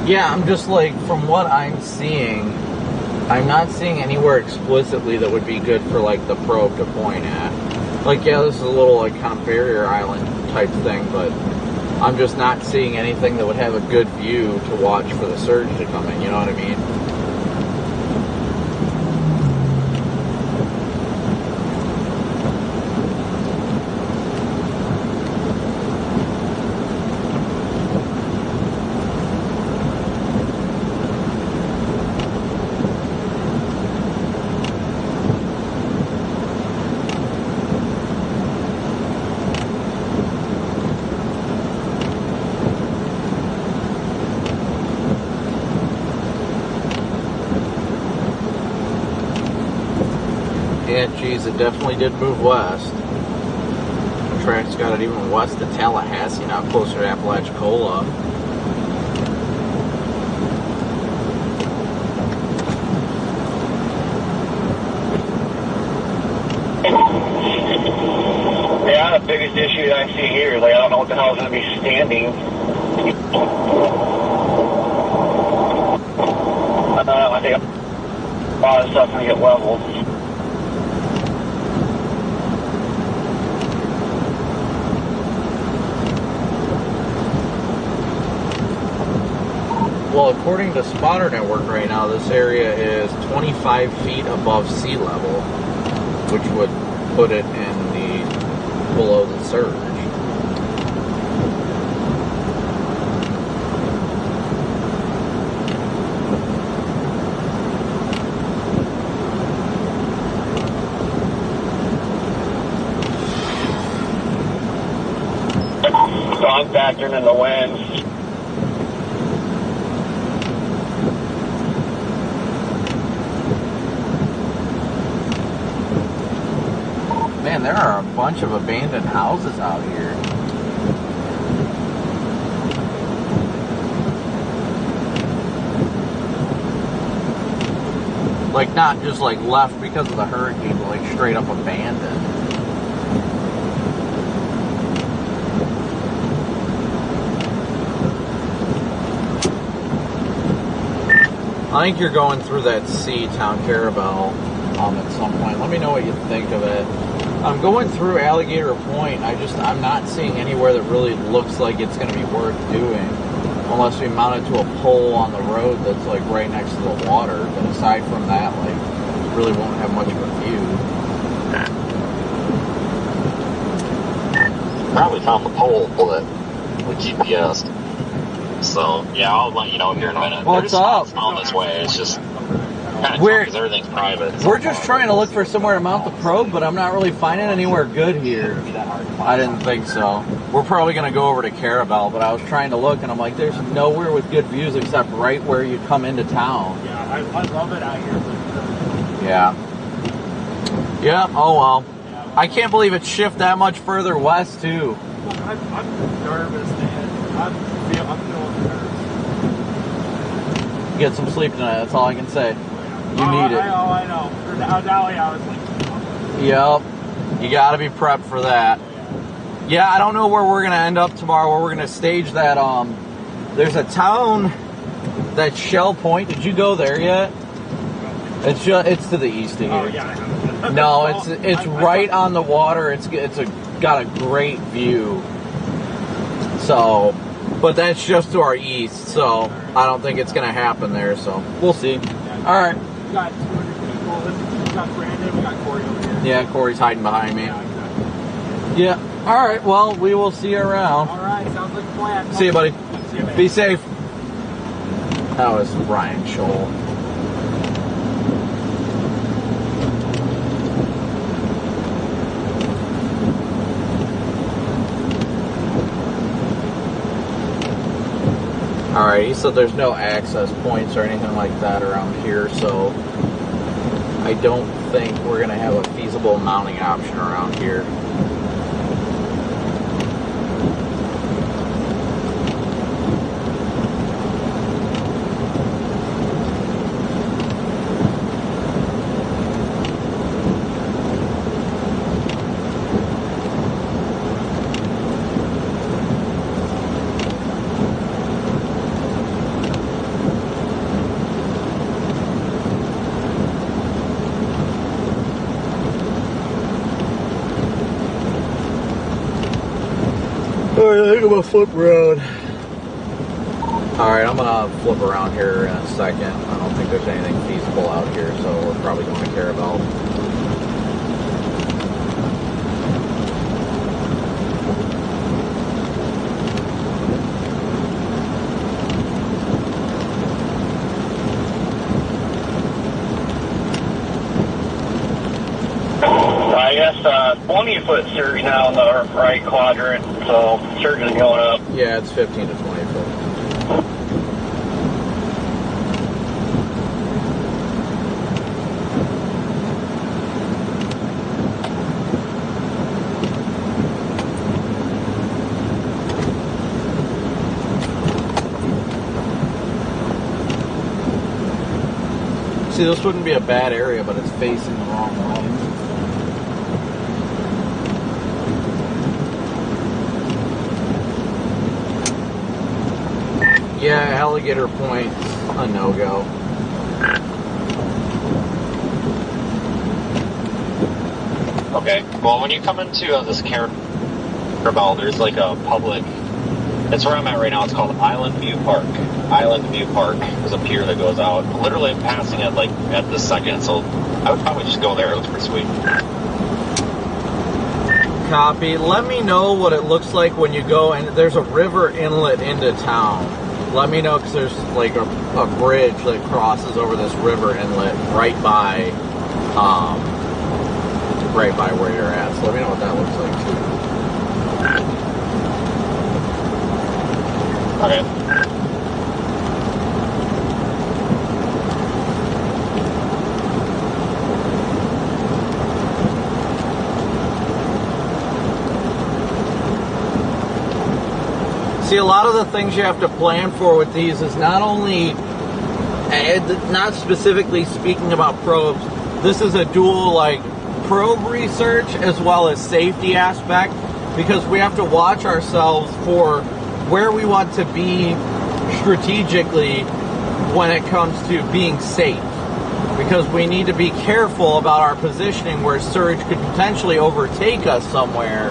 Yeah, I'm just like, from what I'm seeing, I'm not seeing anywhere explicitly that would be good for like the probe to point at. Like, yeah, this is a little like kind of barrier island type thing, but I'm just not seeing anything that would have a good view to watch for the surge to come in, you know what I mean? Yeah, geez, it definitely did move west. The track's got it even west of Tallahassee, now closer to Apalachicola. Yeah, the biggest issue that I see here is like I don't know what the hell is going to be standing. take a lot of stuff and get leveled. Well, according to Spotter Network right now, this area is 25 feet above sea level, which would put it in the below the surge. So I'm factoring in the winds. Man, there are a bunch of abandoned houses out here. Like, not just like left because of the hurricane, but like straight up abandoned. I think you're going through that sea town, Carabelle, at some point. Let me know what you think of it. I'm going through Alligator Point. I'm not seeing anywhere that really looks like it's going to be worth doing, unless we mount it to a pole on the road that's like right next to the water. But aside from that, like, really won't have much of a view. Probably found the pole that with GPS. So yeah, I'll let you know here in a minute. What's up? On this way, it's just kind of because everything's private. We're just trying to look for somewhere to mount the probe, but I'm not really finding anywhere good here. I didn't think so. We're probably going to go over to Carabelle, but I was trying to look, and I'm like, there's nowhere with good views except right where you come into town. Yeah, I love it out here. Yeah. Yeah, oh well. I can't believe it shifted that much further west, too. I'm nervous, man. I'm feeling nervous. Get some sleep tonight, that's all I can say. You need it. I know. Now I was like... Yep. You got to be prepped for that. Yeah, I don't know where we're going to end up tomorrow, where we're going to stage that, there's a town that's Shell Point. Did you go there yet? It's to the east of here. Oh, yeah, I haven't. No, it's right on the water. Got a great view. So, but that's just to our east, so I don't think it's going to happen there, so we'll see. All right. We got 200 people. We got Brandon, we got Corey over here. Yeah, Corey's hiding behind me. Yeah, exactly. Yeah. All right, well, we will see you around. All right, sounds like a plan. See you, buddy. See you, man. Be safe. That was Ryan Scholl. Alright, he said there's no access points or anything like that around here, so I don't think we're going to have a feasible mounting option around here. Alright, I think I'm gonna flip around. Alright, I'm gonna flip around here in a second. I don't think there's anything feasible out here, so we're probably going to Carabelle. I guess 20-foot surge now in the right quadrant, so surge is going up. Yeah, it's 15 to 20 foot. See, this wouldn't be a bad area, but it's facing the wrong way. Yeah, Alligator Point, a no-go. Okay. Well, when you come into this Carabelle, there's like a public. It's where I'm at right now. It's called Island View Park. Island View Park. There's a pier that goes out. Literally, I'm passing it like at this second, so I would probably just go there. It looks pretty sweet. Copy. Let me know what it looks like when you go, and there's a river inlet into town. Let me know, because there's like a bridge that crosses over this river inlet right by where you're at. So let me know what that looks like too. Okay. See, a lot of the things you have to plan for with these is not only, not specifically speaking about probes, this is a dual like probe research as well as safety aspect, because we have to watch ourselves for where we want to be strategically when it comes to being safe, because we need to be careful about our positioning where surge could potentially overtake us somewhere,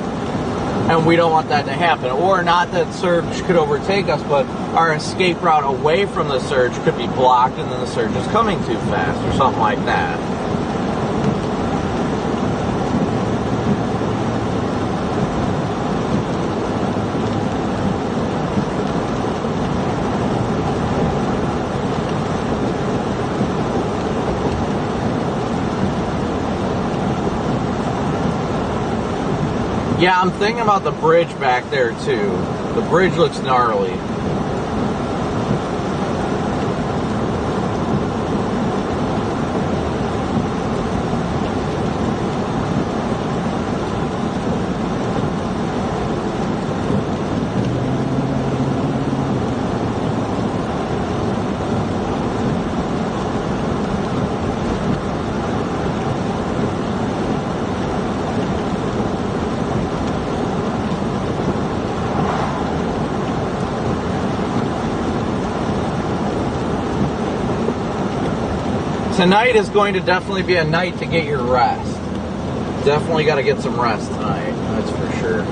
and we don't want that to happen. Or not that surge could overtake us, but our escape route away from the surge could be blocked and then the surge is coming too fast or something like that. Yeah, I'm thinking about the bridge back there too. The bridge looks gnarly. Tonight is going to definitely be a night to get your rest. Definitely got to get some rest tonight, that's for sure.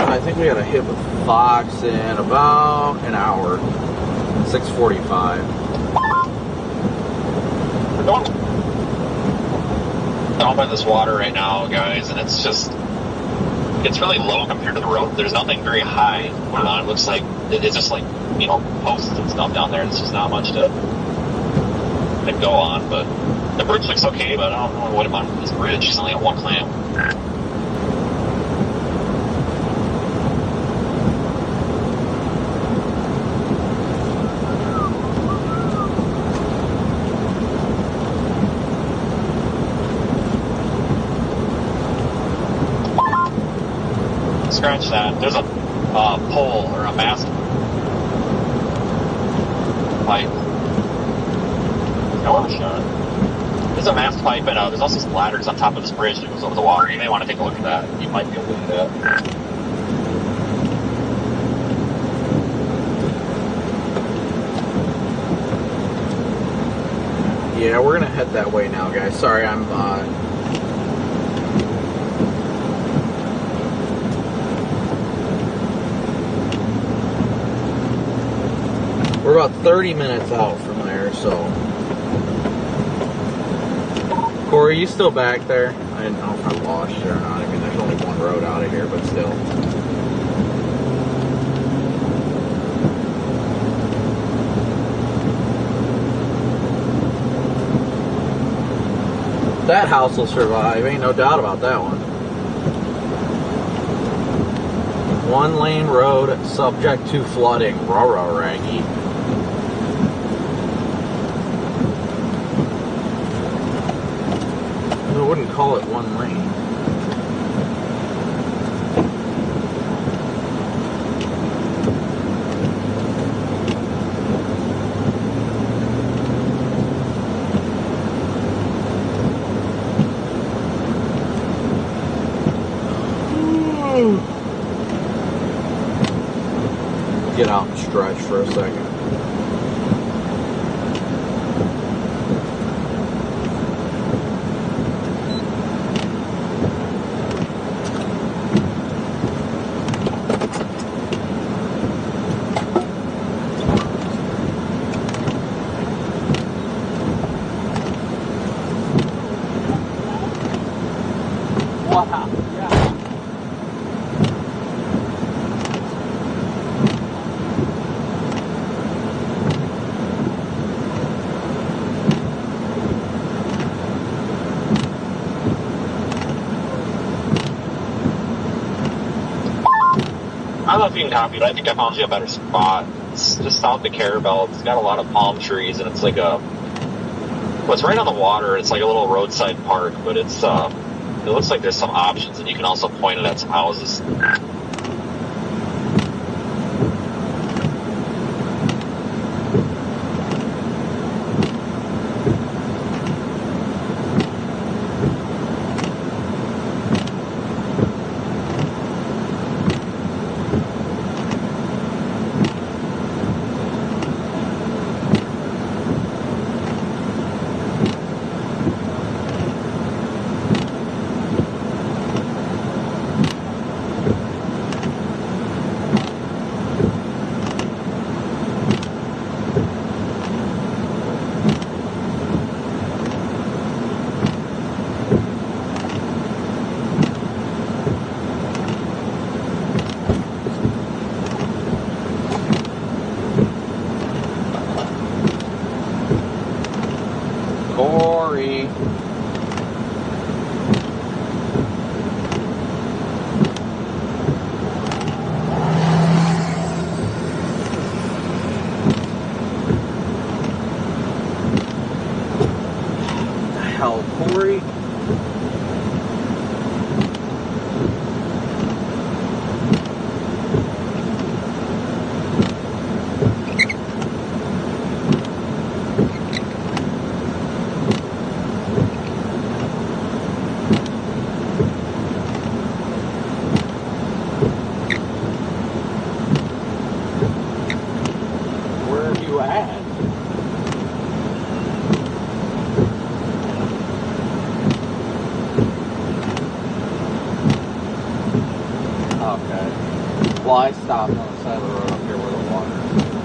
I think we got a hit with Fox in about an hour, 6:45. We're going down by this water right now, guys, and it's really low compared to the road. There's nothing very high. It looks like it's just like, posts and stuff down there. It's just not much to go on, but the bridge looks okay, but I don't know what about this bridge. It's only got one clamp. Scratch that. There's a pole or a mast pipe. Oh, shot. There's a mast pipe and there's also some ladders on top of this bridge that goes over the water. You may want to take a look at that. You might be able to do that. Yeah, we're gonna head that way now, guys. Sorry, I'm we're about 30 minutes out from there, so. Corey, you still back there? I didn't know if I lost you or not. I mean, there's only one road out of here, but still. That house will survive, ain't no doubt about that one. One-lane road subject to flooding. Rah-rah, Raggy. I wouldn't call it one lane. Get out and stretch for a second. Wow. I don't know if you can copy, but I think I found you a better spot. It's just south of Carabelle. It's got a lot of palm trees, and it's like well, it's right on the water. It's like a little roadside park, but it's, it looks like there's some options, and you can also point it at some houses. Corey. The hell, Corey? Where are you at? Okay. Well, I stopped on the side of the road up here where the water is.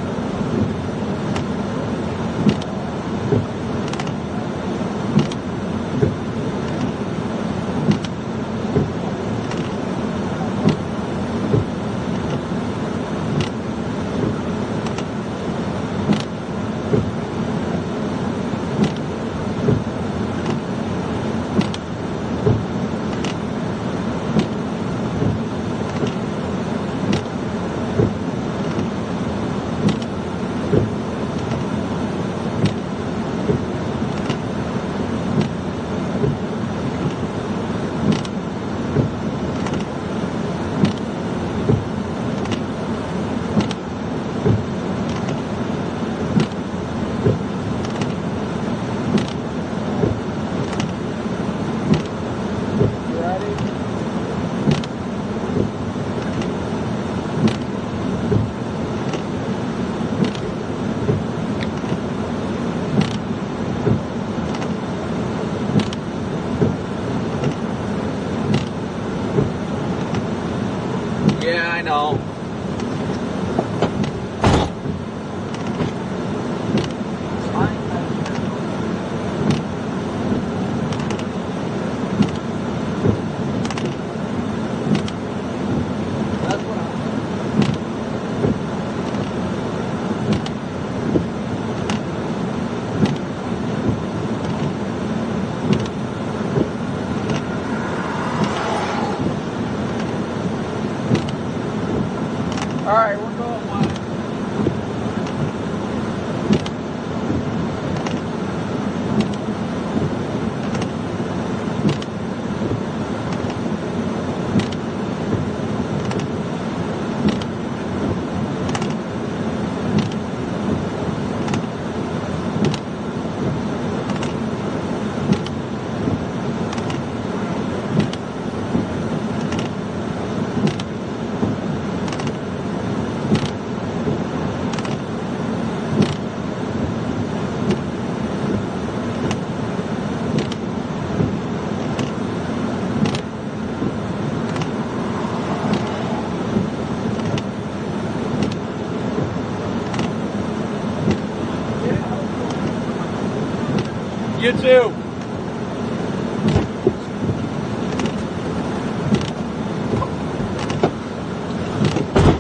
You too.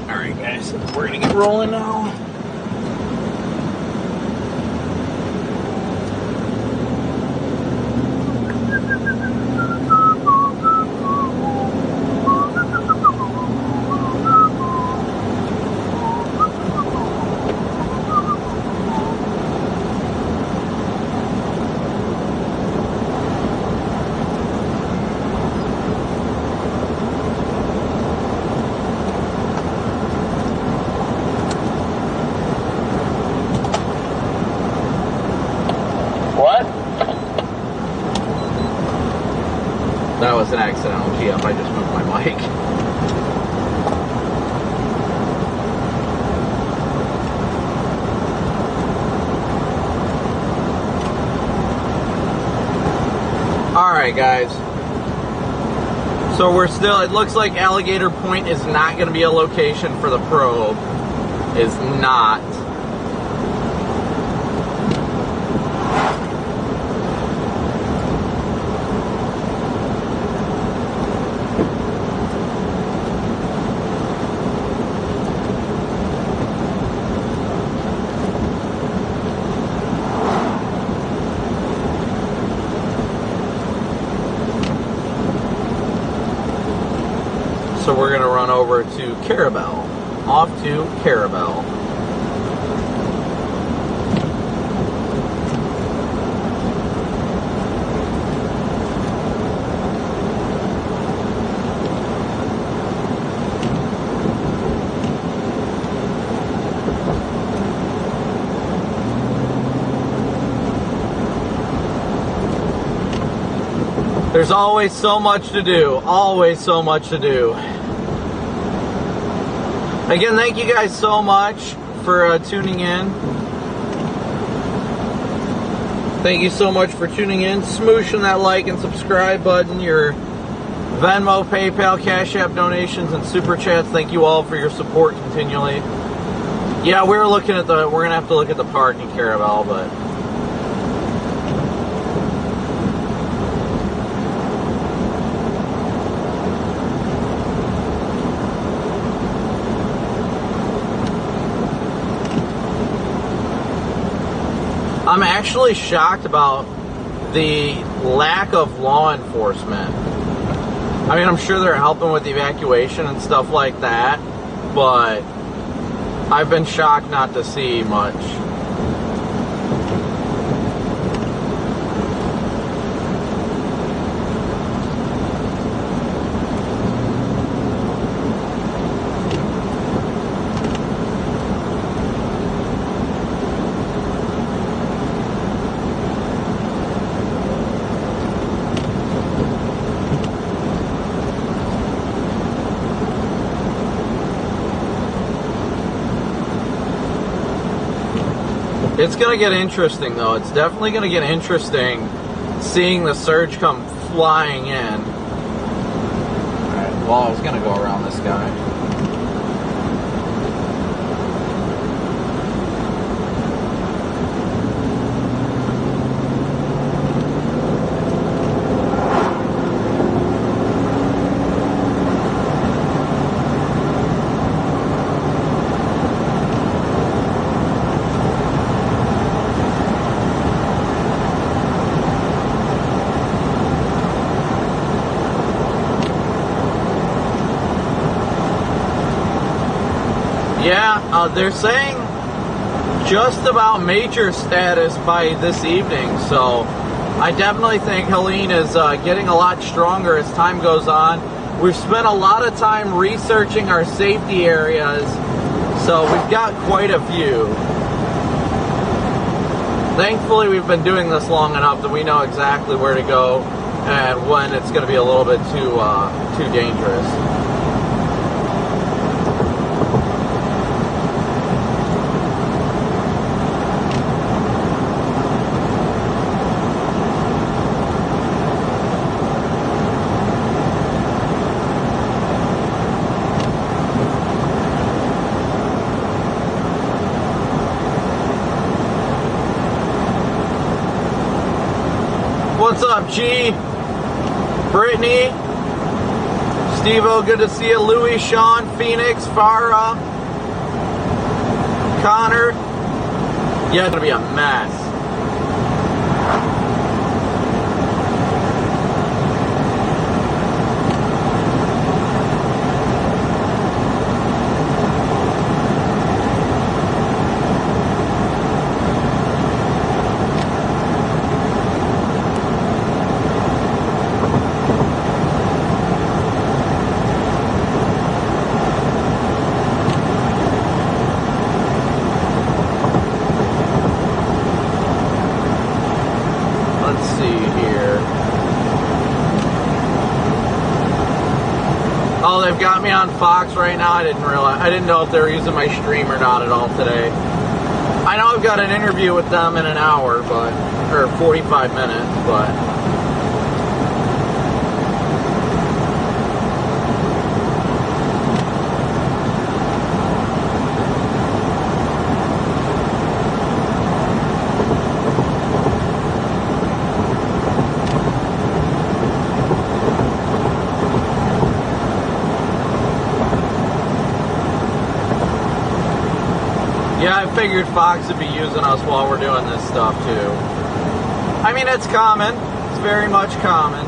All right, guys, we're gonna get rolling now. That was an accidental G-up. I just moved my mic. Alright, guys. So we're still, it looks like Alligator Point is not going to be a location for the probe. Is not. So we're going to run over to Carabelle. Off to Carabelle. There's always so much to do. Always so much to do. Again, thank you guys so much for tuning in. Thank you so much for tuning in. Smooshing that like and subscribe button. Your Venmo, PayPal, Cash App donations, and Super Chats. Thank you all for your support continually. Yeah, we're going to have to look at the park in Carabelle, but... I'm actually shocked about the lack of law enforcement. I mean, I'm sure they're helping with the evacuation and stuff like that, but I've been shocked not to see much. It's going to get interesting, though. It's definitely going to get interesting seeing the surge come flying in. Alright, well, I was going to go around this guy. Yeah, they're saying just about major status by this evening, so I definitely think Helene is getting a lot stronger as time goes on. We've spent a lot of time researching our safety areas, so we've got quite a few. Thankfully, we've been doing this long enough that we know exactly where to go and when it's going to be a little bit too dangerous. What's up, G? Brittany? Steve-O, good to see you. Louis, Sean, Phoenix, Farah, Connor. Yeah, it's gonna be a mess. They've got me on Fox right now. I didn't know if they were using my stream or not at all today. I know I've got an interview with them in an hour, or 45 minutes, but yeah, I figured Fox would be using us while we're doing this stuff too. I mean, it's common. It's very much common.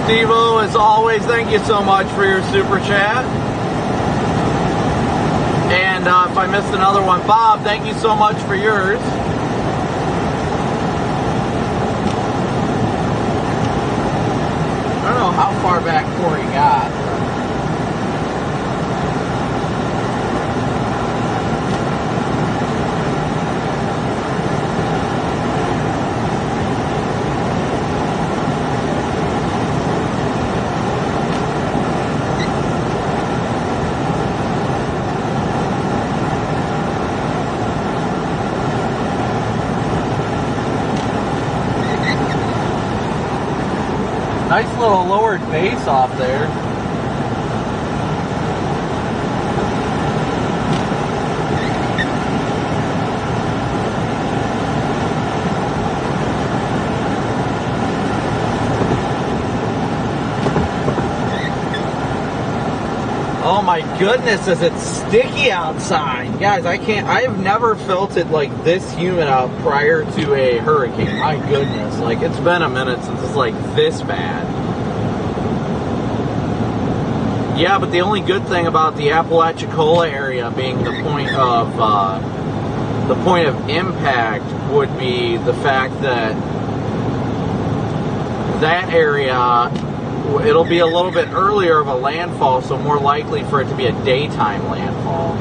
Steve-O, as always, thank you so much for your super chat. And if I missed another one, Bob, thank you so much for yours. I don't know how far back Corey got. Nice little lowered bass off there. Oh my goodness, is it sticky outside. Guys, I've never felt it like this humid out prior to a hurricane. My goodness, like it's been a minute since it's like this bad. Yeah, but the only good thing about the Apalachicola area being the point of the point of impact would be the fact that that area, it'll be a little bit earlier of a landfall, so more likely for it to be a daytime landfall.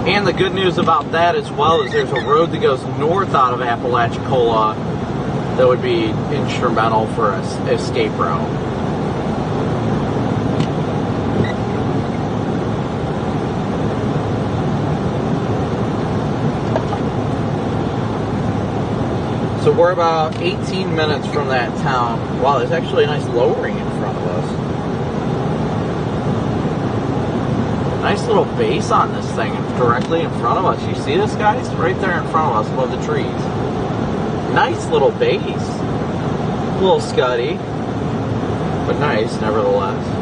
And the good news about that as well is there's a road that goes north out of Apalachicola that would be instrumental for an escape route. So we're about 18 minutes from that town. Wow, there's actually a nice lowering in front of us. Nice little base on this thing directly in front of us. You see this, guys? Right there in front of us above the trees. Nice little base. A little scuddy, but nice nevertheless.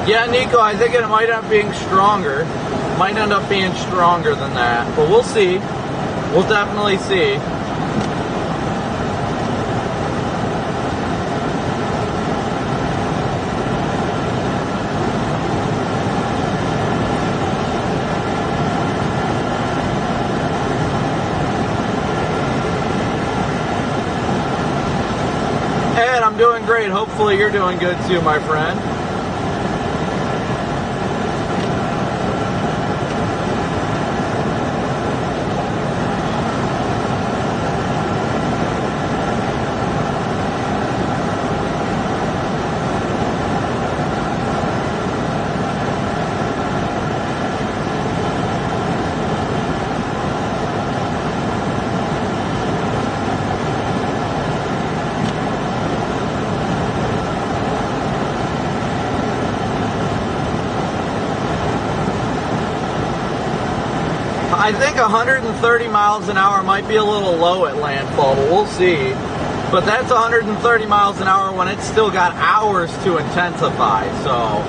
Yeah, Nico, I think it might end up being stronger. Might end up being stronger than that, but we'll see. We'll definitely see. Ed, I'm doing great. Hopefully you're doing good too, my friend. I think 130 miles an hour might be a little low at landfall, but we'll see. But that's 130 miles an hour when it's still got hours to intensify, so.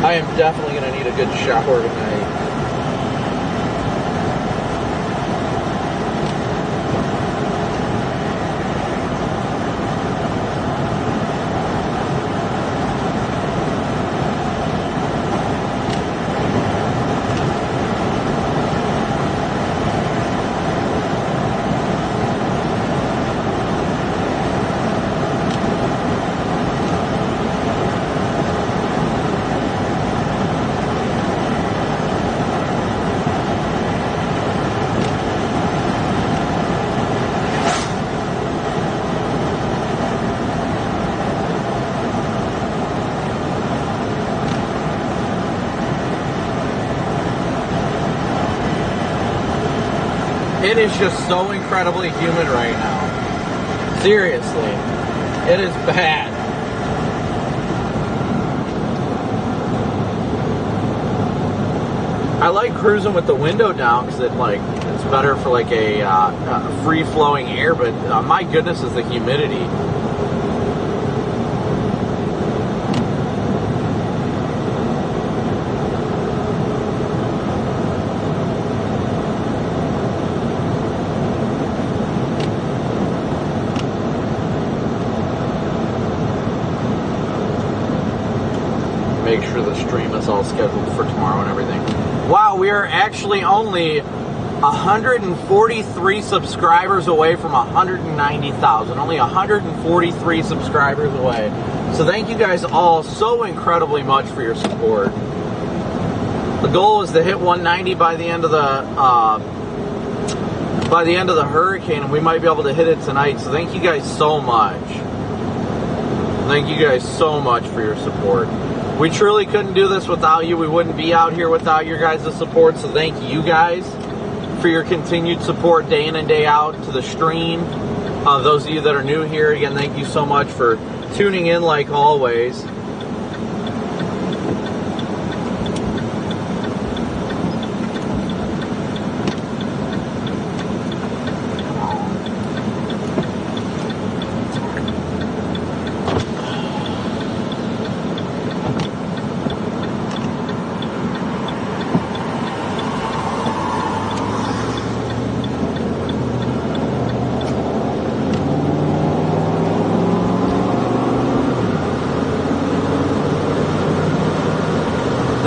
I am definitely going to need a good shower tonight. It is just so incredibly humid right now. Seriously. It is bad. I like cruising with the window down because it's better for like a free-flowing air, but my goodness is the humidity. Make sure the stream is all scheduled for tomorrow and everything. Wow, we are actually only 143 subscribers away from 190,000. Only 143 subscribers away. So thank you guys all so incredibly much for your support. The goal is to hit 190 by the end of the hurricane, and we might be able to hit it tonight. So thank you guys so much. Thank you guys so much for your support. We truly couldn't do this without you. We wouldn't be out here without your guys' support. So thank you guys for your continued support day in and day out to the stream. Those of you that are new here, again, thank you so much for tuning in like always.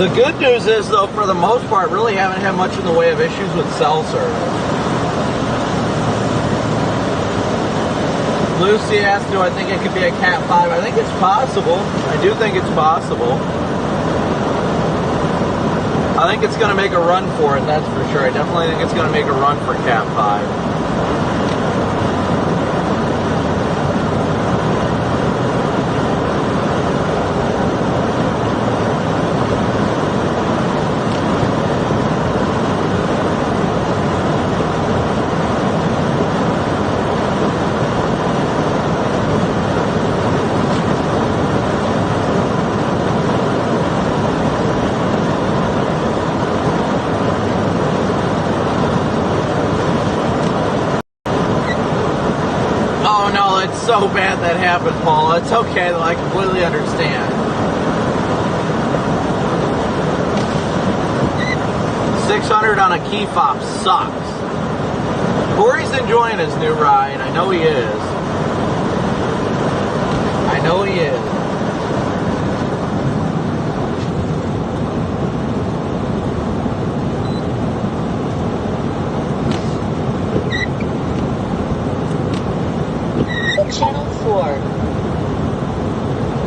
The good news is, though, for the most part, really haven't had much in the way of issues with cell service. Lucy asked, do I think it could be a Cat 5? I think it's possible. I do think it's possible. I think it's going to make a run for it, that's for sure. I definitely think it's going to make a run for Cat 5. So bad that happened, Paula. It's okay, though. I completely understand. 600 on a key fob sucks. Corey's enjoying his new ride. I know he is. I know he is. Channel 4.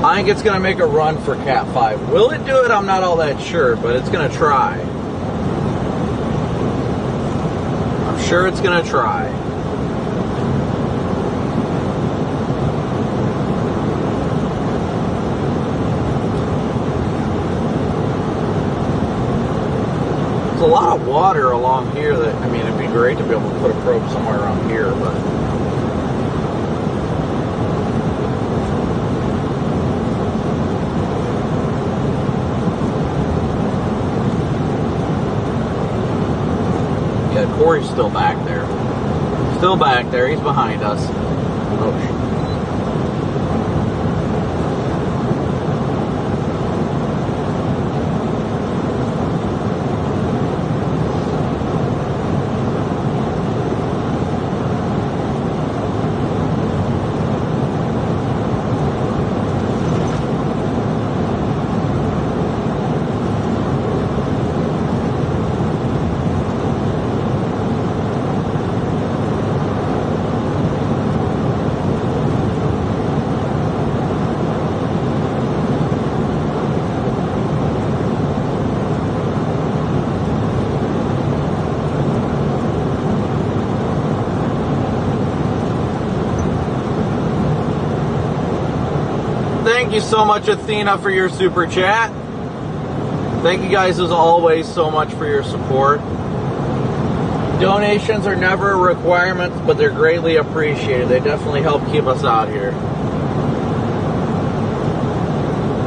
I think it's going to make a run for Cat 5. Will it do it? I'm not all that sure, but it's going to try. I'm sure it's going to try. There's a lot of water along here that, I mean, it'd be great to be able to put a probe somewhere around here, but... Corey's still back there. Still back there. He's behind us. Oh, Thank you so much, Athena, for your super chat. Thank you guys, as always, so much for your support. Donations are never a requirement, but they're greatly appreciated. They definitely help keep us out here.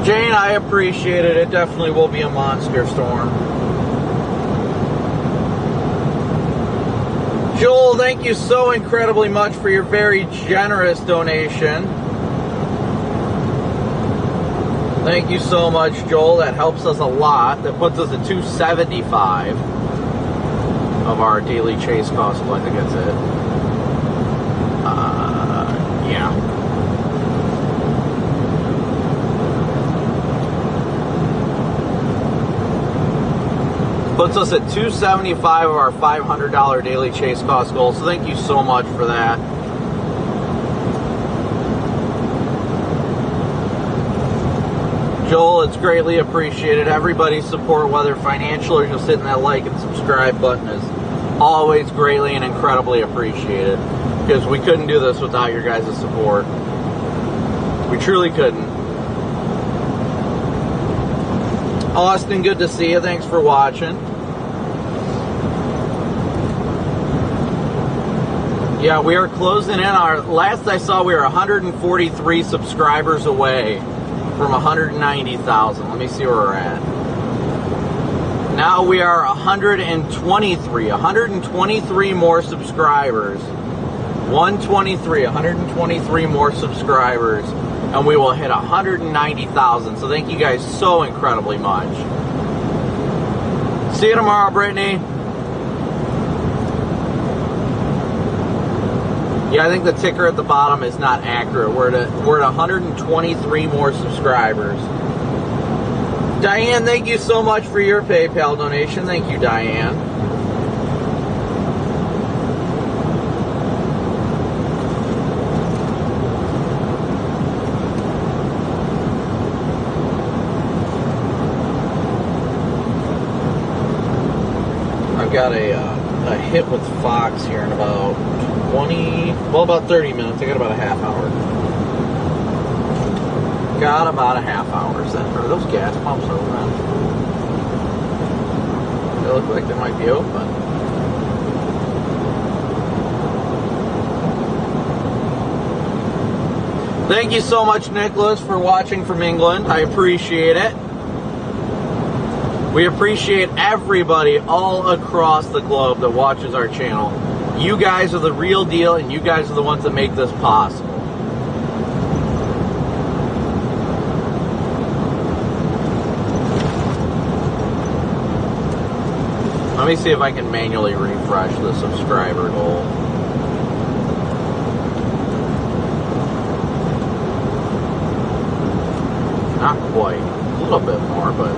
Jane, I appreciate it. It definitely will be a monster storm. Joel, thank you so incredibly much for your very generous donation. Thank you so much, Joel. That helps us a lot. That puts us at $275 of our daily chase cost. Well, I think that's it. Yeah. Puts us at $275 of our $500 daily chase cost goal. So thank you so much for that. Joel, it's greatly appreciated. Everybody's support, whether financial or just hitting that like and subscribe button, is always greatly and incredibly appreciated. Because we couldn't do this without your guys' support. We truly couldn't. Austin, good to see you. Thanks for watching. Yeah, we are closing in. Last I saw, we were 143 subscribers away from 190,000. Let me see where we're at. Now we are 123 more subscribers. 123 more subscribers, and we will hit 190,000. So thank you guys so incredibly much. See you tomorrow, Brittany. Yeah, I think the ticker at the bottom is not accurate. We're at 123 more subscribers. Diane, thank you so much for your PayPal donation. Thank you, Diane. I've got a hit with Fox here in about 30 minutes. I got about a half hour. Got about a half hour. Are those gas pumps open? They look like they might be open. Thank you so much, Nicholas, for watching from England. I appreciate it. We appreciate everybody all across the globe that watches our channel. You guys are the real deal, and you guys are the ones that make this possible. Let me see if I can manually refresh the subscriber goal. Not quite. A little bit more, but...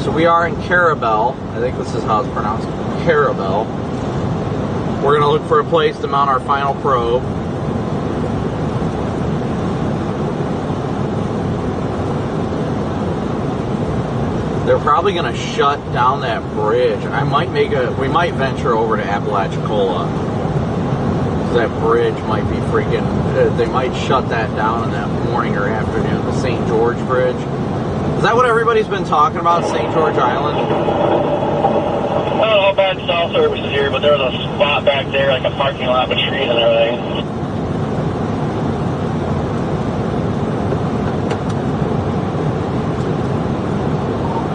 So we are in Carabelle. I think this is how it's pronounced. Carabelle. We're going to look for a place to mount our final probe. They're probably going to shut down that bridge. We might venture over to Apalachicola. That bridge might be freaking, they might shut that down in that morning or afternoon, the St. George Bridge. Is that what everybody's been talking about, St. George Island? I don't know about cell services here, but there was a spot back there, like a parking lot with trees and everything.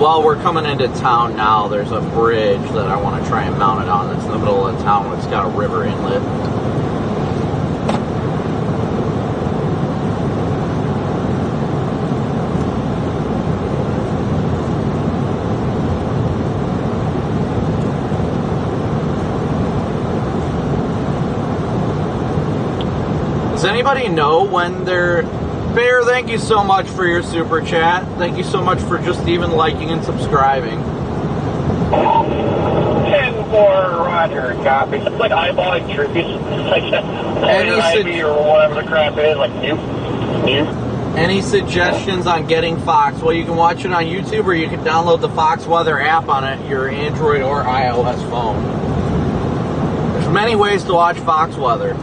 While we're coming into town now, there's a bridge that I want to try and mount it on. It's in the middle of town. It's got a river inlet. Does anybody know when they're... Bear, thank you so much for your super chat. Thank you so much for just even liking and subscribing. 10-4, Roger, copy. It's like eyeballing trees. Like IV or whatever the crap is, like nope. Any suggestions on getting Fox? Well, you can watch it on YouTube, or you can download the Fox Weather app on your Android or iOS phone. There's many ways to watch Fox Weather.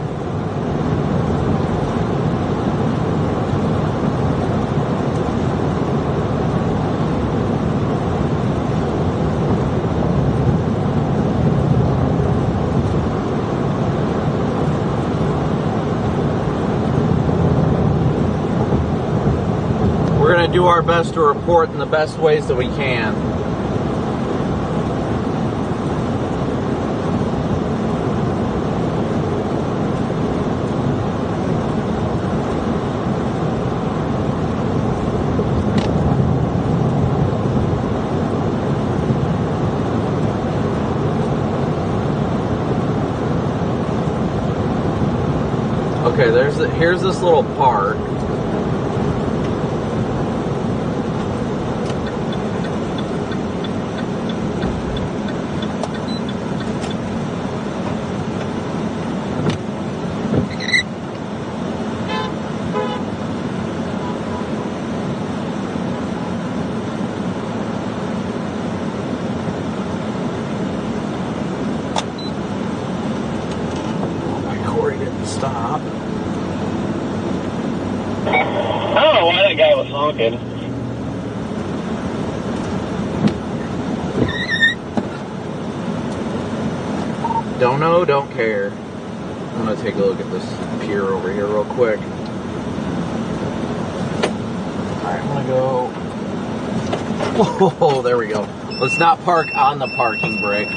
to do our best to report in the best ways that we can. Okay, here's this little park. My Corey didn't stop. I don't know why that guy was honking. Don't know, don't care. I'm gonna take a look at this pier over here real quick. Alright, I'm gonna go. Whoa, there we go. Let's not park on the parking brake.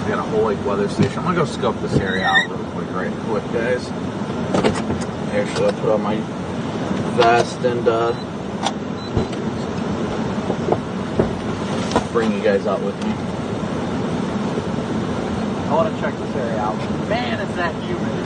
We got a whole like weather station. I'm gonna go scope this area out real quick, guys. Actually, I'll put on my vest and bring you guys out with me. I want to check this area out. Man, it's that humid.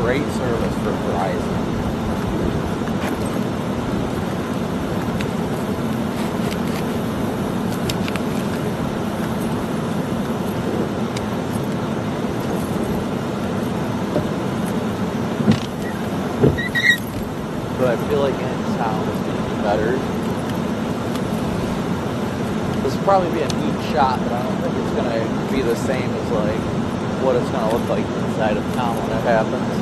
Great service for Verizon. But I feel like in town is going to be better. This will probably be a neat shot, but I don't think it's going to be the same as like what it's going to look like inside of town when it happens.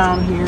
town here.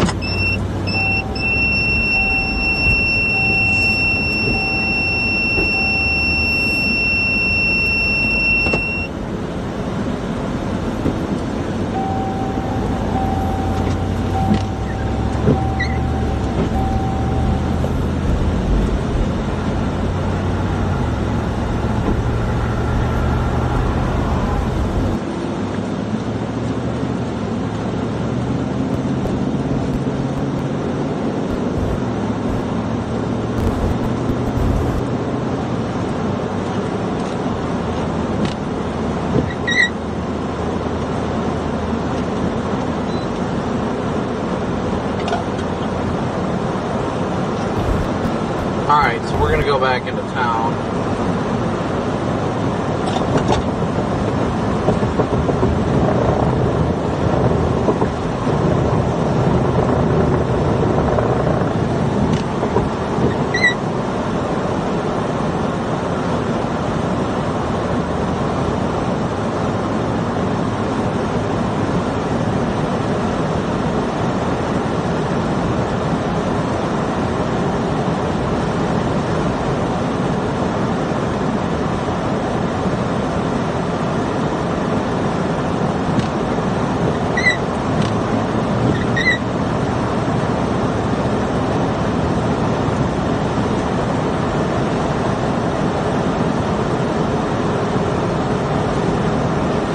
Alright, so we're going to go back into town.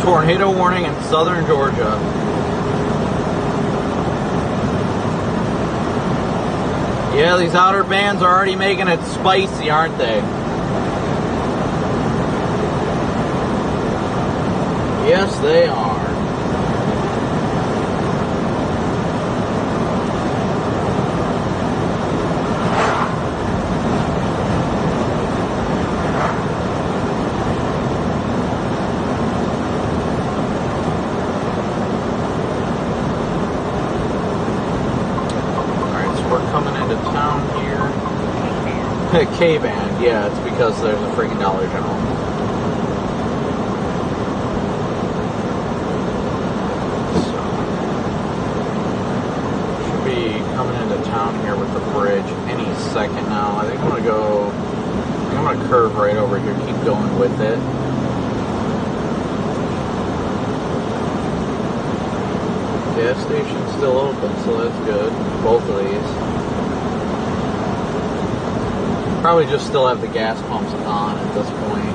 Tornado warning in southern Georgia. Yeah, these outer bands are already making it spicy, aren't they? Yes, they are. K-band, yeah, it's because there's a freaking Dollar General. So, should be coming into town here with the bridge any second now. I think I'm gonna curve right over here, keep going with it. Gas station's still open, so that's good. Both of these. Probably just still have the gas pumps on at this point.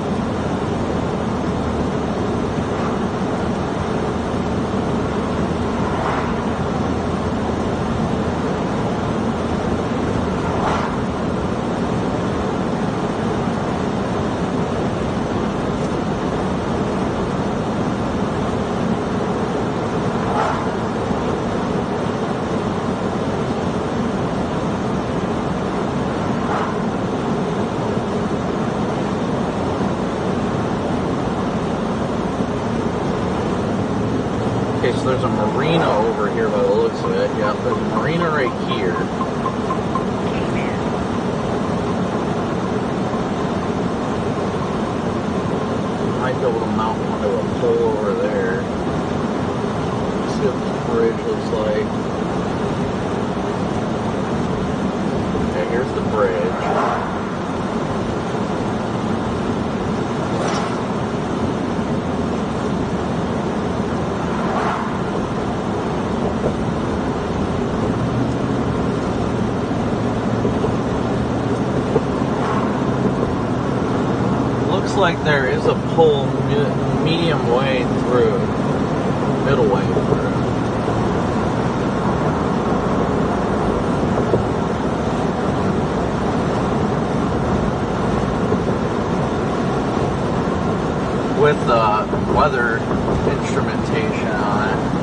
So there's a marina over here by the looks of it. Yeah, there's a marina right here. Might be able to mount one to a pole over there. Let's see what this bridge looks like. Okay, here's the bridge. Like there is a pole medium way through, middle way through. With weather instrumentation on it.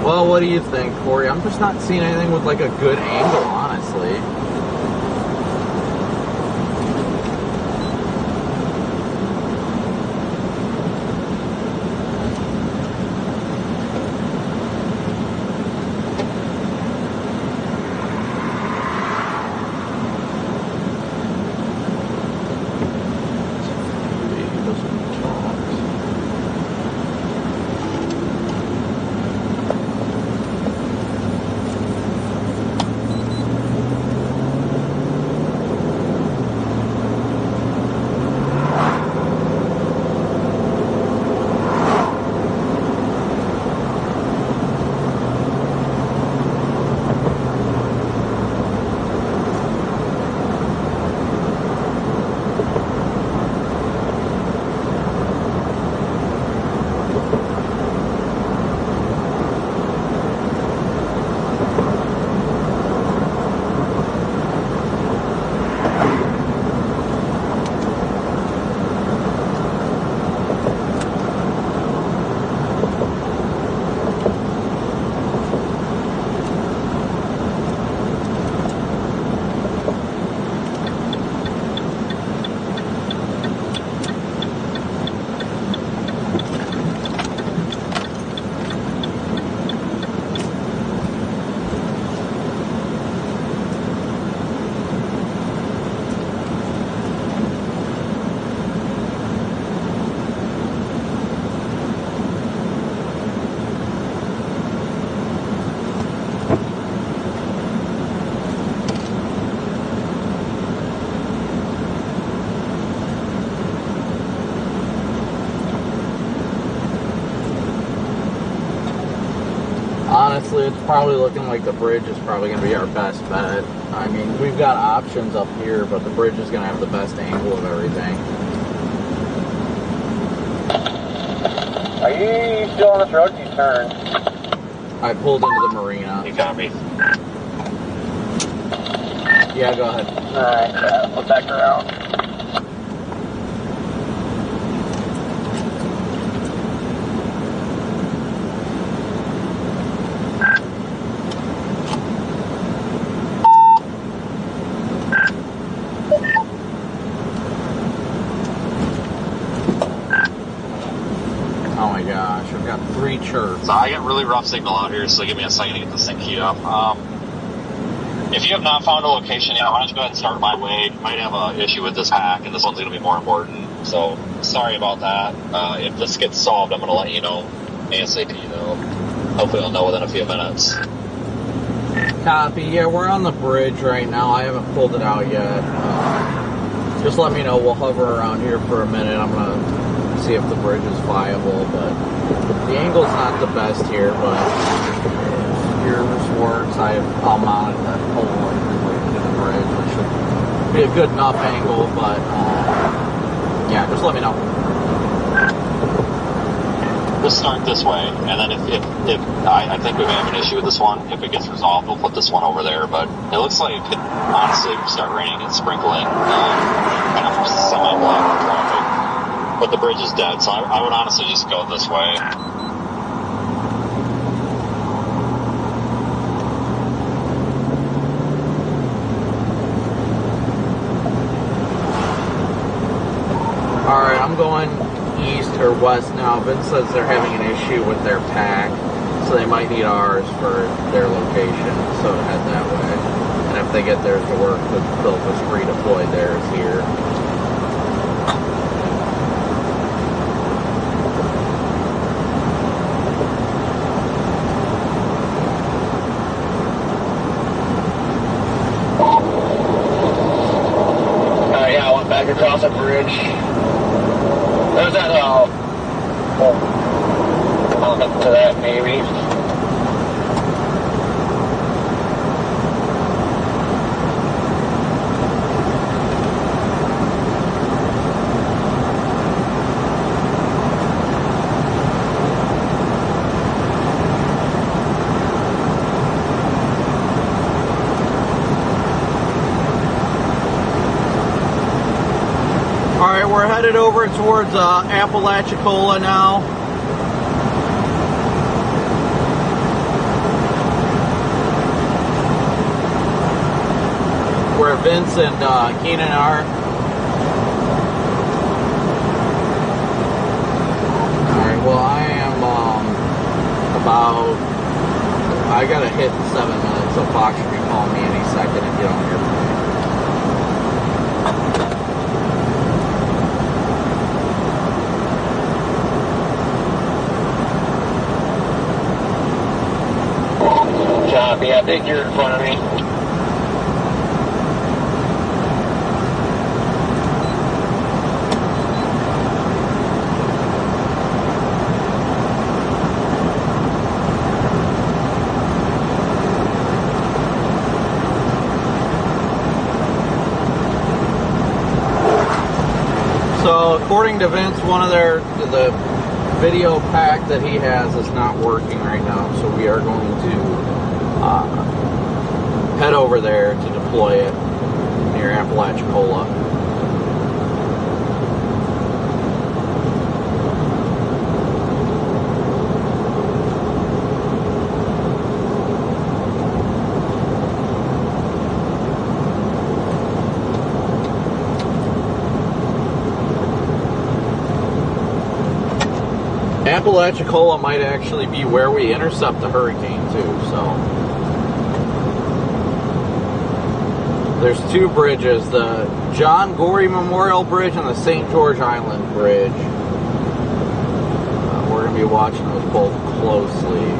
Well, what do you think, Corey? I'm just not seeing anything with like a good angle, honestly. He doesn't talk. Honestly, it's probably looking like the bridge is probably going to be our best bet. I mean, we've got options up here, but the bridge is going to have the best angle of everything. Are you still on this road? You turned. I pulled into the marina. You got me. Yeah, go ahead. Alright, we'll back around. Oh my gosh, I've got 3 chirps. So I get really rough signal out here, so give me a second to get this thing keyed up. If you have not found a location yet, why don't you go ahead and start my way? You might have an issue with this hack, and this one's going to be more important. So sorry about that. If this gets solved, I'm going to let you know ASAP, though. Hopefully I'll know within a few minutes. Copy. Yeah, we're on the bridge right now. I haven't pulled it out yet. Just let me know. We'll hover around here for a minute. I'm going to see if the bridge is viable, but the angle's not the best here, but if yours works, I'll mount that pole like related to the bridge. It should be a good enough angle, but yeah, just let me know. We'll start this way, and then if I think we may have an issue with this one. If it gets resolved, we'll put this one over there, but it looks like it could honestly start raining and sprinkling kind of semi-block traffic. But the bridge is dead, so I would honestly just go this way. Alright, I'm going east or west now. Vince says they're having an issue with their pack, so they might need ours for their location, so head that way. And if they get theirs to work, they'll just redeploy theirs here. Yeah, I went back across a bridge. There's that, up to that, maybe. Alright, we're headed over towards Apalachicola now. Where Vince and Keenan are. Alright, well I am I gotta hit 7 minutes, so Fox should be calling me any second if you don't hear from me. Copy, I think you're in front of me. So according to Vince, the video pack that he has is not working right now, so we are going to head over there to deploy it near Apalachicola. Apalachicola might actually be where we intercept the hurricane too, so. There's 2 bridges, the John Gorey Memorial Bridge and the St. George Island Bridge. We're going to be watching those both closely.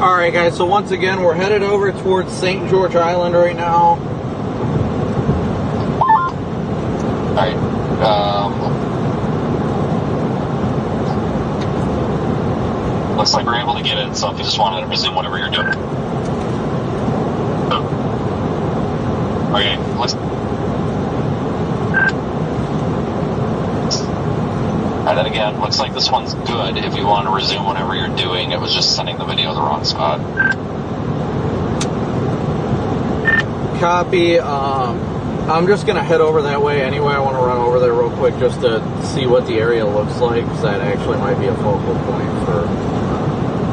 Alright guys, so once again, we're headed over towards St. George Island right now. Alright. Looks like we're able to get it, so if you just wanted to resume whatever you're doing. Okay, looks... And then again, looks like this one's good if you want to resume whatever you're doing. It was just sending the video to the wrong spot. Copy. I'm just going to head over that way anyway. I want to run over there real quick just to see what the area looks like, because that actually might be a focal point for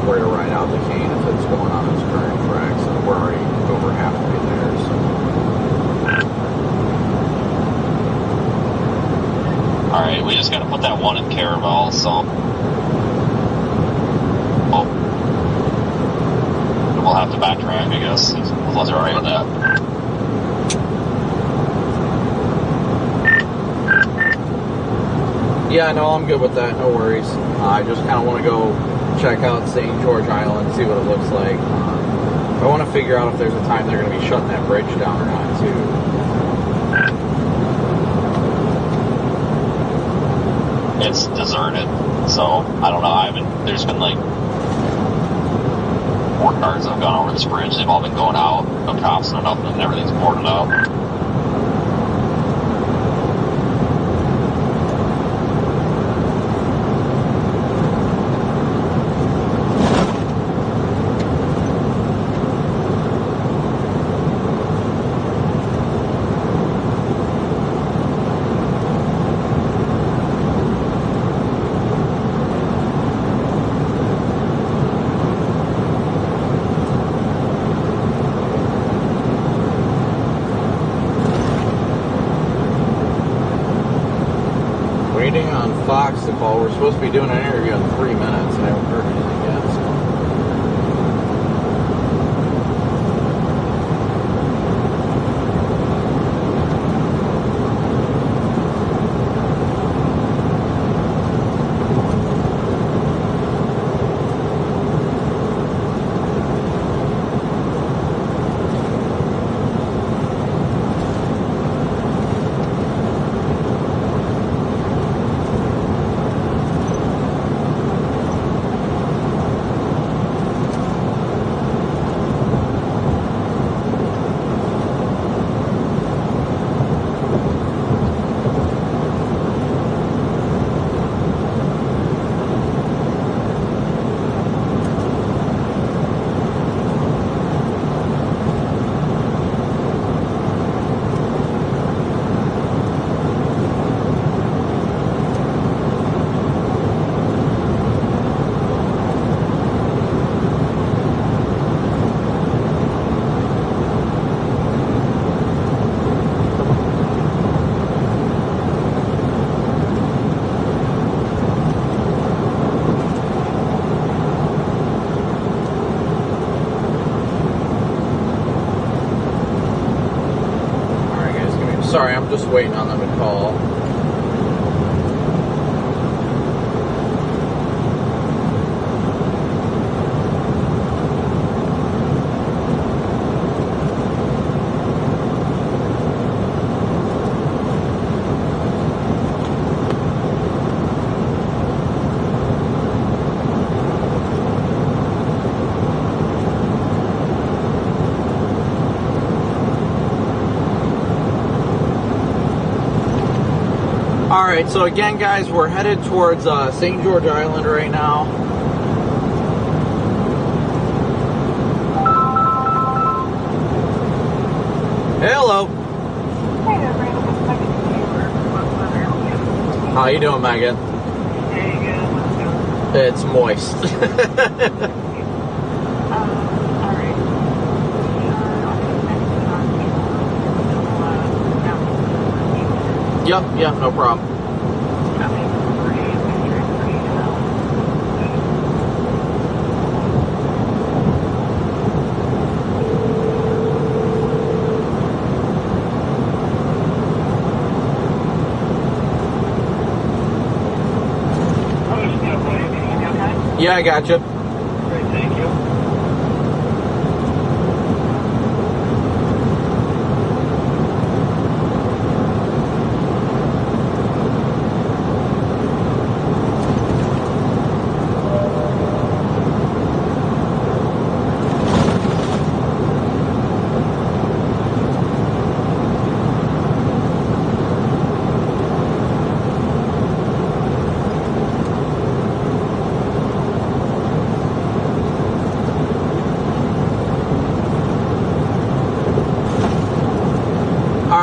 where to ride out the cane if it's going on its current tracks. And we're already over halfway there, so... Alright, we just gotta put that one in Carabelle, so... Oh. We'll have to backtrack, I guess, if you're alright with that. Yeah, no, I'm good with that, no worries. I just kind of want to go check out St. George Island, see what it looks like. I want to figure out if there's a time they're going to be shutting that bridge down or not, too. It's deserted, so I don't know. There's been like 4 cars that have gone over this bridge. They've all been going out, no cops, no nothing, and everything's boarded up. Waiting on Fox to call. We're supposed to be doing an interview in 3 minutes, and I haven't heard anything yet, so... Sorry, I'm just waiting on them to call. Alright, so again guys, we're headed towards St. George Island right now. Hello. Hey there, Brandon. It's Megan. How you doing, Megan? Hey, good. It's moist. Alright. Yep, no problem. Okay. Yeah, I got you. Great, thank you.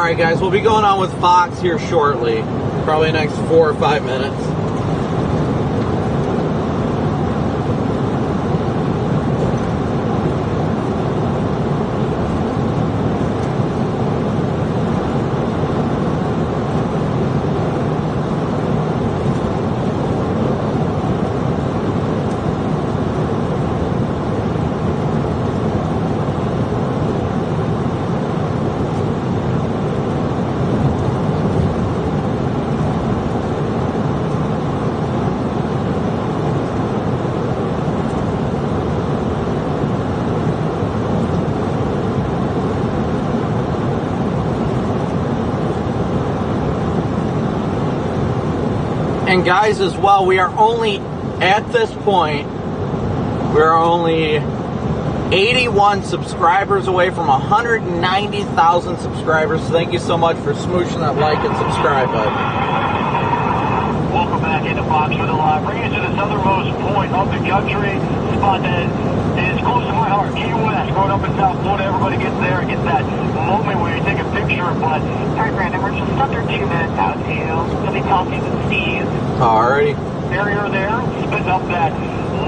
Alright guys, we'll be going on with Fox here shortly. Probably the next 4 or 5 minutes. And guys, as well, we are only, at this point, we're only 81 subscribers away from 190,000 subscribers. So thank you so much for smooshing that like and subscribe button. Welcome back into Fox for the Live. Bring you to the southernmost point of the country. Spot that is close to my heart. Key West, going up in South Florida. Everybody gets there and gets that moment where you take a picture. But, all right, Brandon, we're just under 2 minutes out to you. You'll be talking to Steve. Alrighty. Barrier there, spitting up that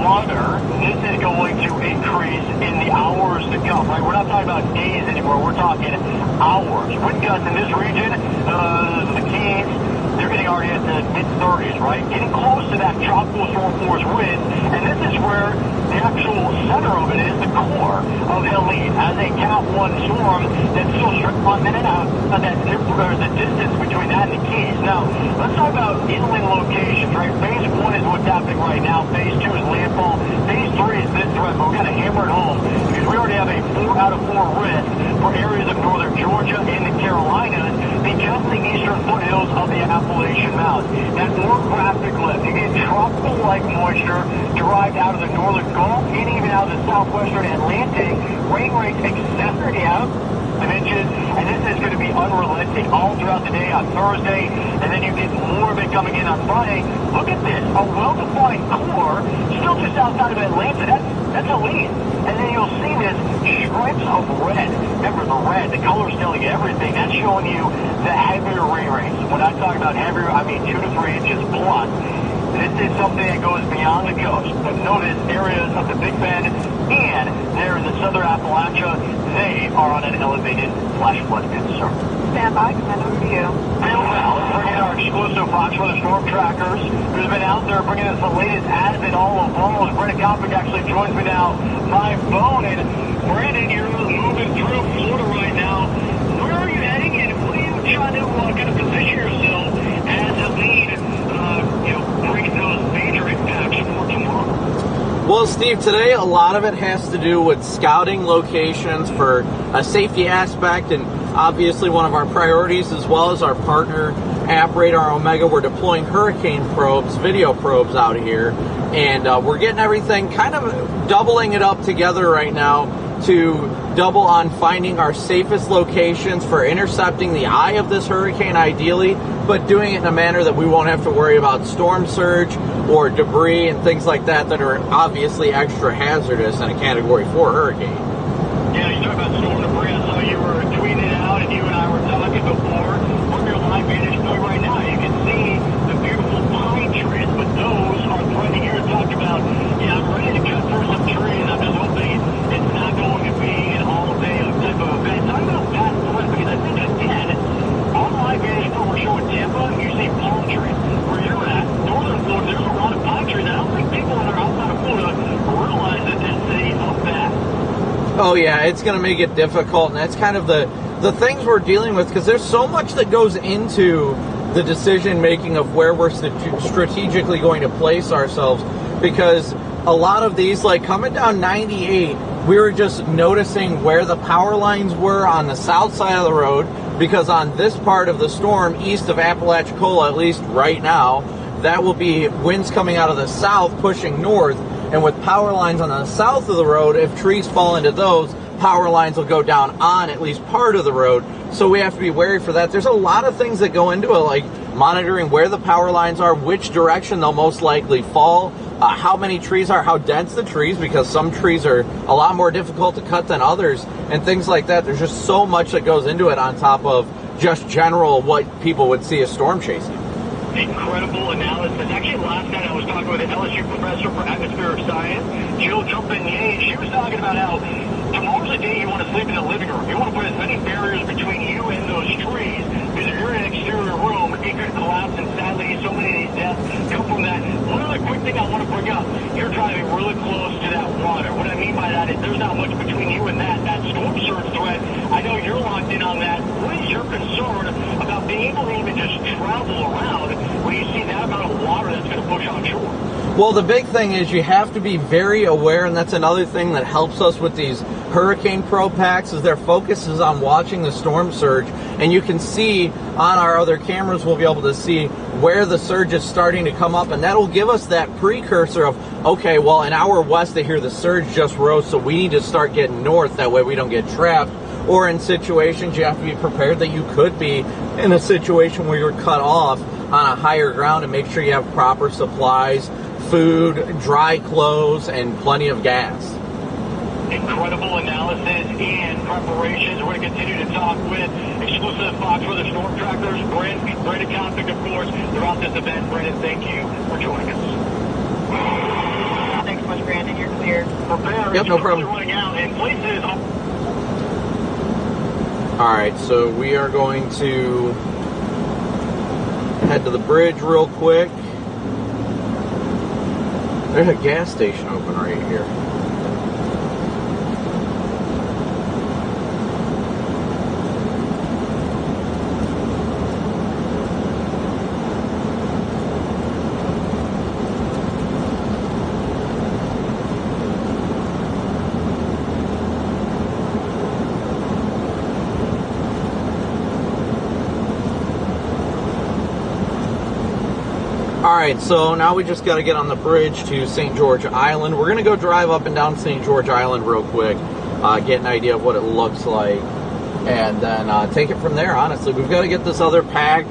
water. This is going to increase in the hours to come, right? We're not talking about days anymore. We're talking hours. Wind gusts in this region, the Keys, they're getting already at the mid-30s, right? Getting close to that tropical storm force wind, and this is where the actual center of it is, the core of Helene, as a Cat 1 storm that's still on in and out, there's the distance between that and the Keys. Now, let's talk about inland locations, right? Phase 1 is what's happening right now. Phase 2 is landfall. Phase 3 is this threat, but we've got to hammer it home because we already have a 4 out of 4 risk for areas of northern Georgia and the Carolinas because of the eastern foothills of the Appalachian Mountains. That more graphic lift, you get tropical-like moisture derived out of the northern Gulf and even out of the southwestern Atlantic. Rain rates excessively out dimensions, and this is going to be unrelenting all throughout the day on Thursday, and then you get more of it coming in on Friday. Look at this, a well-defined core still just outside of Atlanta. That's Helene. And then you'll see this strips of red. Remember, the red, the color's telling you everything. That's showing you the heavier rain rates. When I talk about heavier, I mean 2 to 3 inches plus. This is something that goes beyond the coast. But notice areas of the Big Bend and there in the southern Appalachia, they are on an elevated flash flood concern. Stand by, command over to you. Real well, bringing our exclusive Fox Weather storm trackers, who's been out there bringing us the latest as it all evolves. Brandon Copic actually joins me now by phone. And Brandon, you're moving through Florida right now. Where are you heading, and what are you trying to kind of position yourself as a lead, bringing those major impacts for tomorrow? Well, Steve, today a lot of it has to do with scouting locations for a safety aspect, and obviously one of our priorities, as well as our partner app Radar Omega, we're deploying hurricane probes, video probes out here, and we're getting everything kind of doubling it up together right now to double on finding our safest locations for intercepting the eye of this hurricane ideally, but doing it in a manner that we won't have to worry about storm surge or debris and things like that that are obviously extra hazardous in a Category 4 hurricane. Yeah, you talk about storm debris. I saw you were tweeting it out, and you and I were talking before. From your live vantage point right now, you can see the beautiful pine trees, but those are threatening. You talked about, I'm ready to cut through some trees. I'm just hoping it's not going to be an all-day type of event. Talk about that threat, because I think, again, on live vantage point, we're showing Tampa, you see palm trees. Where you're at, northern Florida, there's a lot of pine trees. I don't think people that are outside of Florida realize the density of that. Oh yeah, it's going to make it difficult, and that's kind of the things we're dealing with, because there's so much that goes into the decision making of where we're strategically going to place ourselves, because a lot of these, like coming down 98, we were just noticing where the power lines were on the south side of the road, because on this part of the storm, east of Apalachicola, at least right now, that will be winds coming out of the south pushing north, and with power lines on the south of the road, if trees fall into those, power lines will go down on at least part of the road, so we have to be wary for that. There's a lot of things that go into it, like monitoring where the power lines are, which direction they'll most likely fall, how many trees are, how dense the trees, because some trees are a lot more difficult to cut than others, and things like that. There's just so much that goes into it, on top of just general what people would see as storm chasing. Incredible analysis. Actually, last night I was talking with an LSU professor for atmospheric science, Jill Champagne. She was talking about how tomorrow's a day you want to sleep in the living room. You want to put as many barriers between you and those trees, because if you're in an exterior room, it could collapse, and sadly, so many of these deaths come from that. One other quick thing I want to bring up, you're driving really close to that water. What I mean by that is there's not much between you and that storm surge threat. I know you're locked in on that. What is your concern about being able to even just travel around when you see that amount of water that's going to push on shore? Well, the big thing is you have to be very aware, and that's another thing that helps us with these Hurricane Pro packs, is their focus is on watching the storm surge, and you can see on our other cameras, we'll be able to see where the surge is starting to come up, and that'll give us that precursor of, okay, well, an hour west of here, the surge just rose, so we need to start getting north, that way we don't get trapped. Or in situations, you have to be prepared that you could be in a situation where you're cut off on a higher ground, and make sure you have proper supplies, food, dry clothes, and plenty of gas. Incredible analysis and preparations. We're going to continue to talk with exclusive Fox Weather Storm Trackers, Brandon Copic, of course, throughout this event. Brandon, thank you for joining us. Thanks so much, Brandon. You're clear. Prepare. Yep, no problem. Really running out in places. All right, so we are going to head to the bridge real quick. There's a gas station open right here. Alright, so now we just got to get on the bridge to St. George Island. We're going to go drive up and down St. George Island real quick, get an idea of what it looks like, and then take it from there, honestly. We've got to get this other pack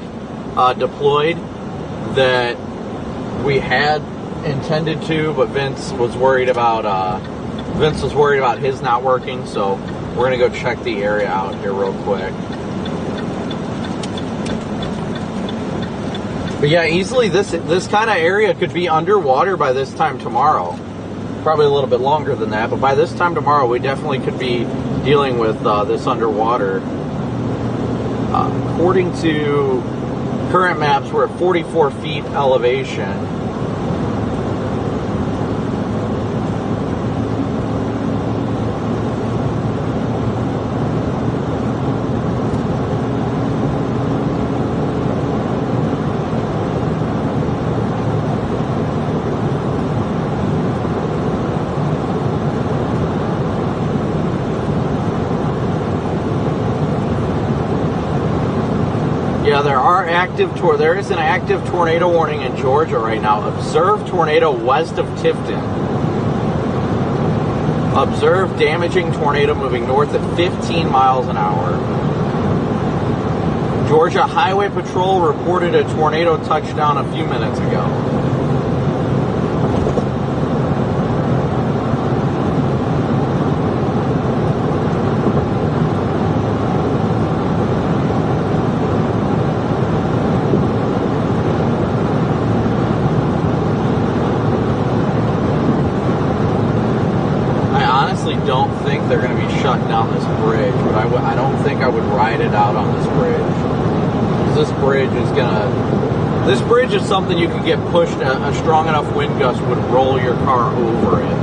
deployed that we had intended to, but Vince was worried about his not working, so we're going to go check the area out here real quick. But yeah, easily this kind of area could be underwater by this time tomorrow. Probably a little bit longer than that, but by this time tomorrow, we definitely could be dealing with this underwater. According to current maps, we're at 44 feet elevation. Yeah, there is an active tornado warning in Georgia right now. Observed tornado west of Tifton. Observed damaging tornado moving north at 15 miles an hour. Georgia Highway Patrol reported a tornado touchdown a few minutes ago. Don't think they're going to be shutting down this bridge, but I don't think I would ride it out on this bridge. This bridge is something you could get pushed, a strong enough wind gust would roll your car over it.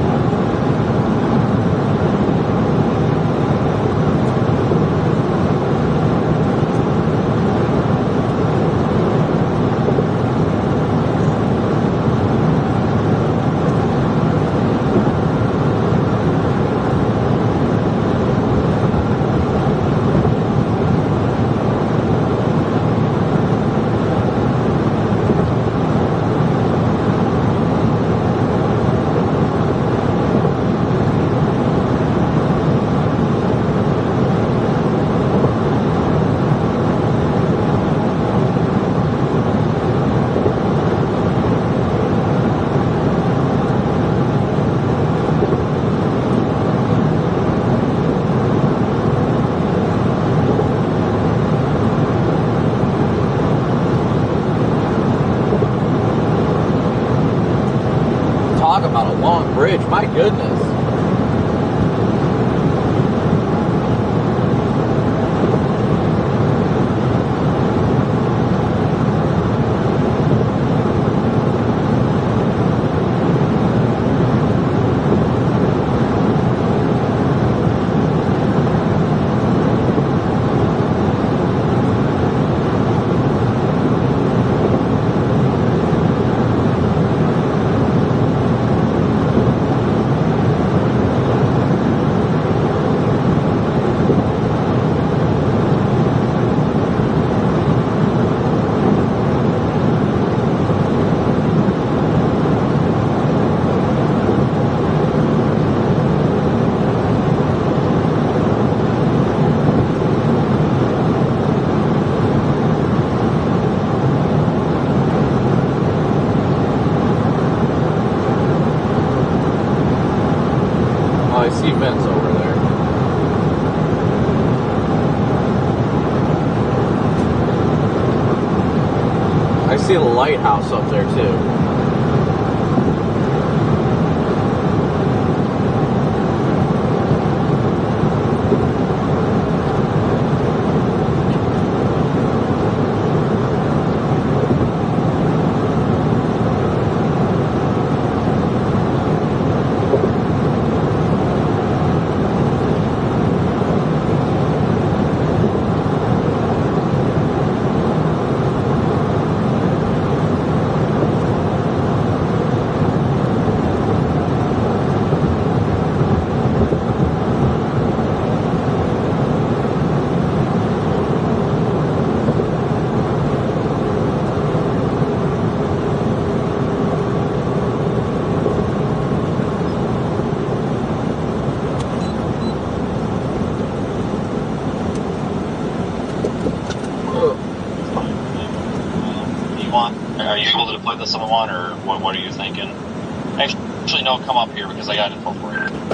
I see Vince over there. I see a lighthouse up there too. Are you able to deploy the 7-1, or what are you thinking? Actually, no, come up here because I got info for you.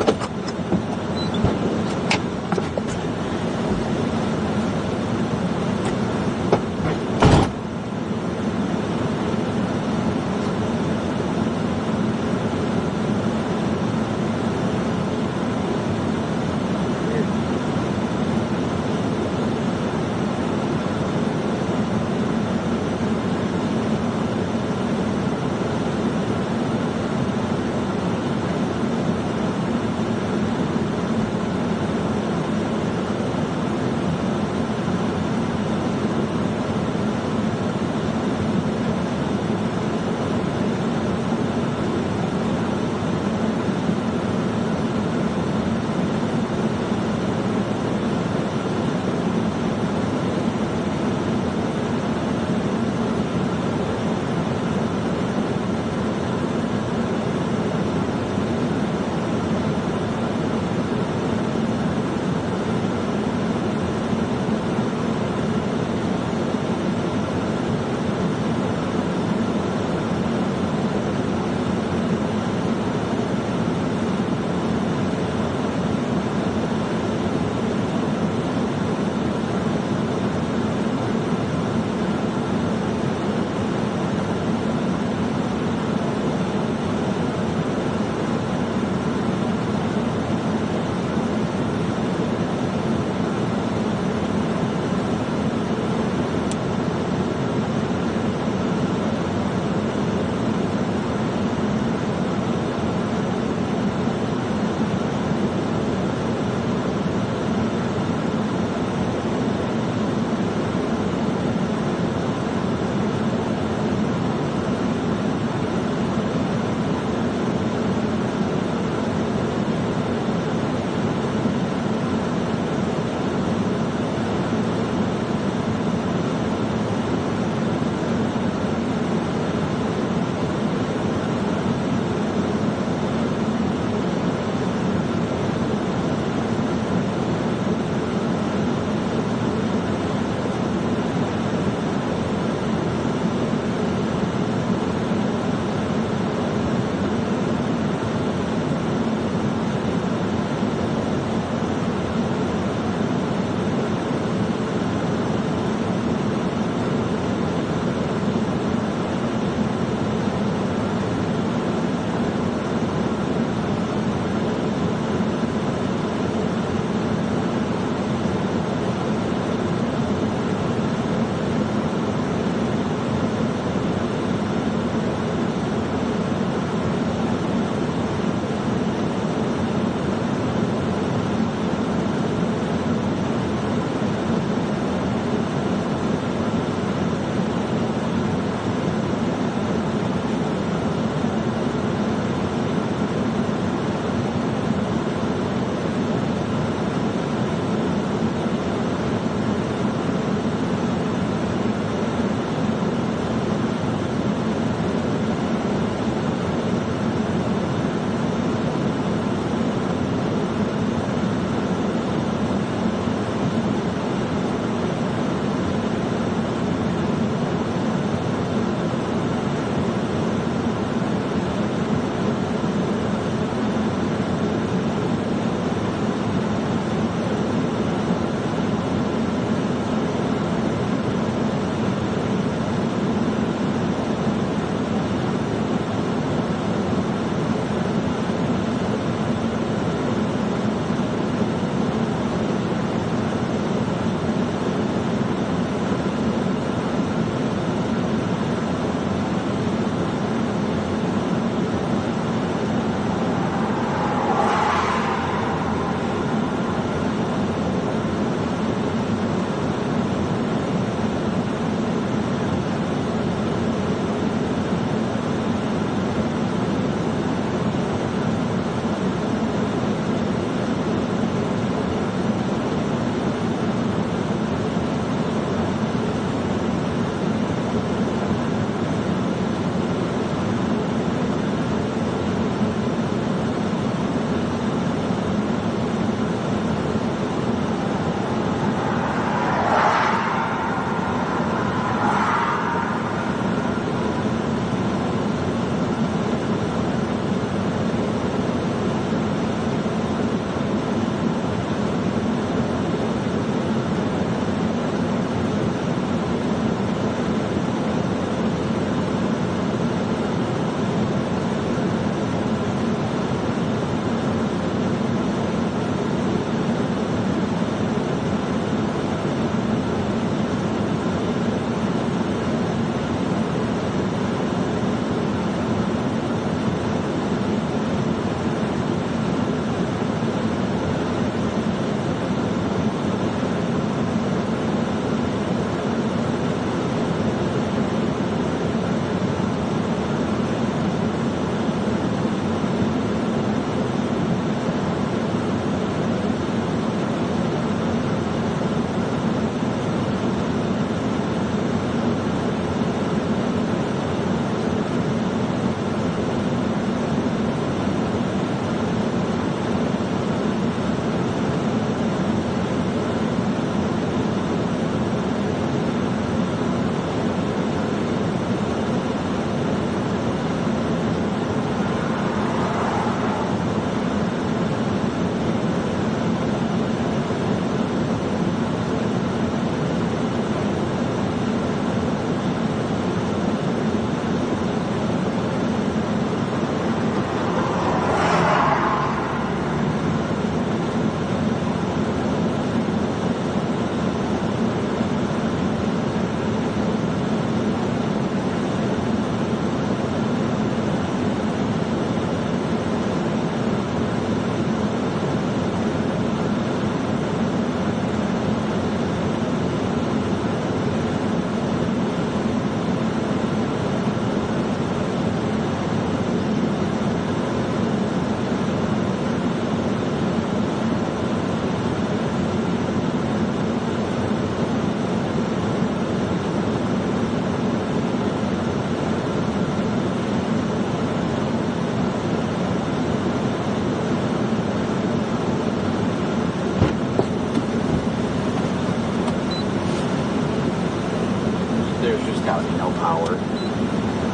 no power.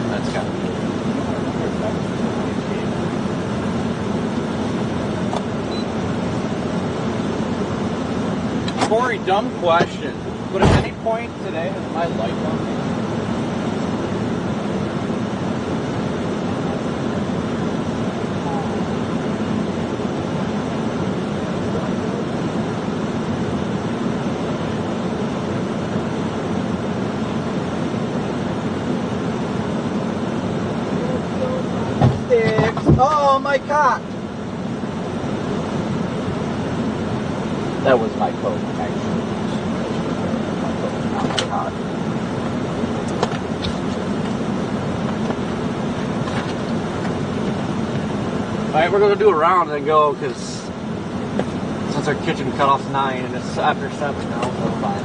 That's kind of cool. Corey, dumb question. But at any point today, is my light on? Oh, my cock! That was my coat, actually. My coat, not my cock. Alright, we're going to do a round and go, because since our kitchen cut off 9 and it's after 7 now, so fine.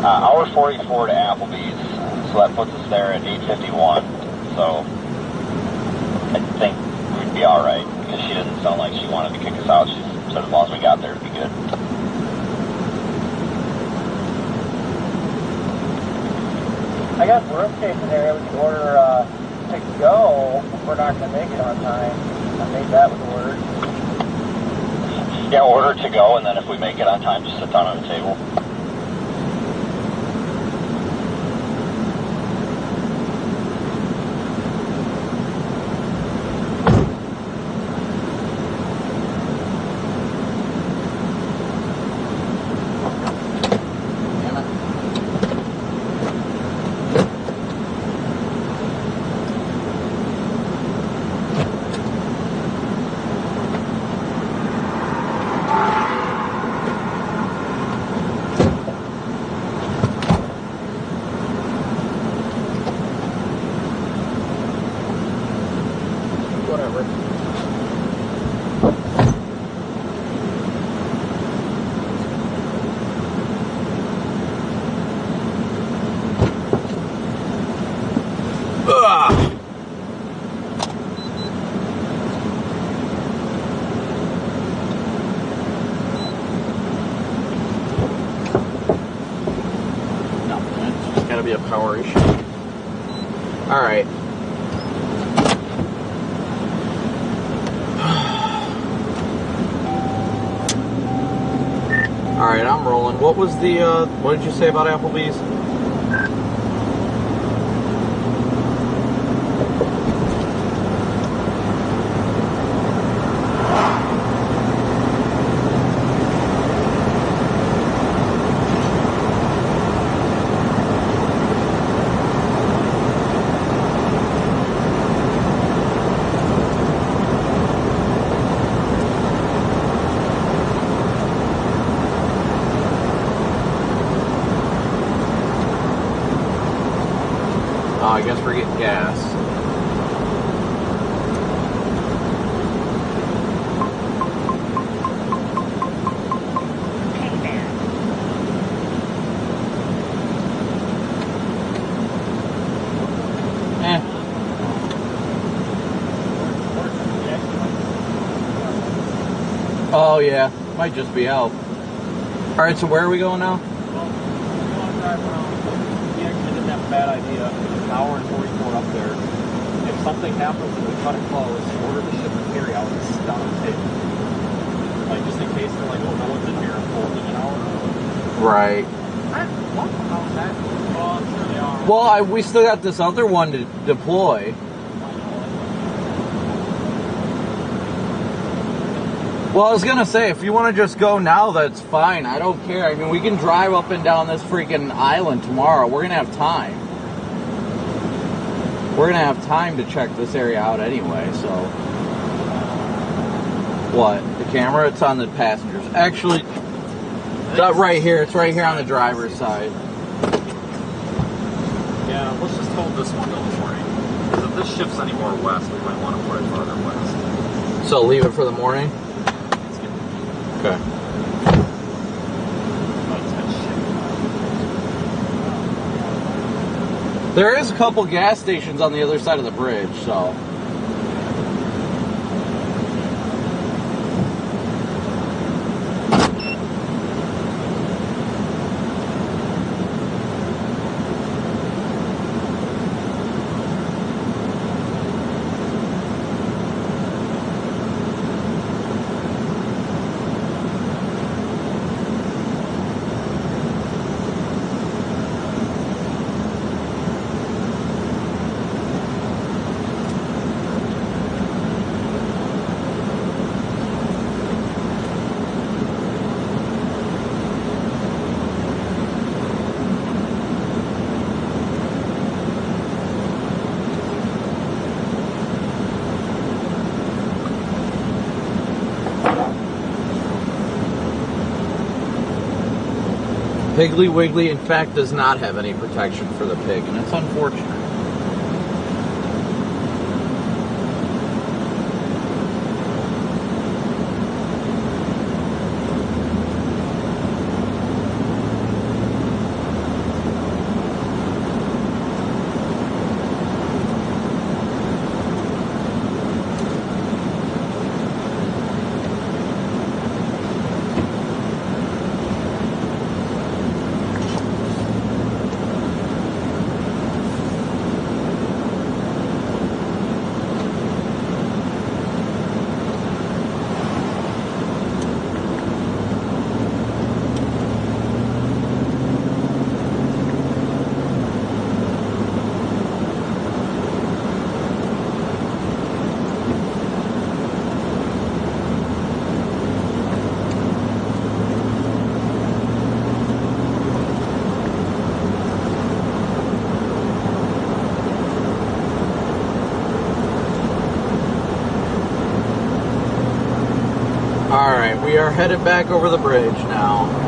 Hour 44 to Applebee's, so that puts us there at 8:51. So I think we'd be all right because she didn't sound like she wanted to kick us out. She said as long as we got there, it'd be good. I guess worst case scenario, we could order to go if we're not going to make it on time. I think that would work. Yeah, order to go, and then if we make it on time, just sit down on the table. Be a power issue. All right. All right, I'm rolling. What was the? What did you say about Applebee's? I guess we're getting gas. Oh yeah, might just be out. All right, so where are we going now? Well, we want to drive around. He actually didn't have a bad idea. There's an hour and 44 up there. If something happens and we cut it close, order the shipment carry out down the pit. Like, just in case they're like, oh, no one's in here, folding an hour. Right. What about that? Oh, I'm sure they are. Well, we still got this other one to deploy. Well, I was going to say, if you want to just go now, that's fine. I don't care. I mean, we can drive up and down this freaking island tomorrow. We're going to have time. We're going to have time to check this area out anyway, so. What? The camera? It's on the passengers. Actually, not right here. It's right here on the driver's side. Yeah, let's just hold this one till the morning. Because if this shifts any more west, we might want to put it farther west. So leave it for the morning? Okay. There is a couple gas stations on the other side of the bridge, so. Piggly Wiggly, in fact, does not have any protection for the pig, and it's unfortunate. We are headed back over the bridge now.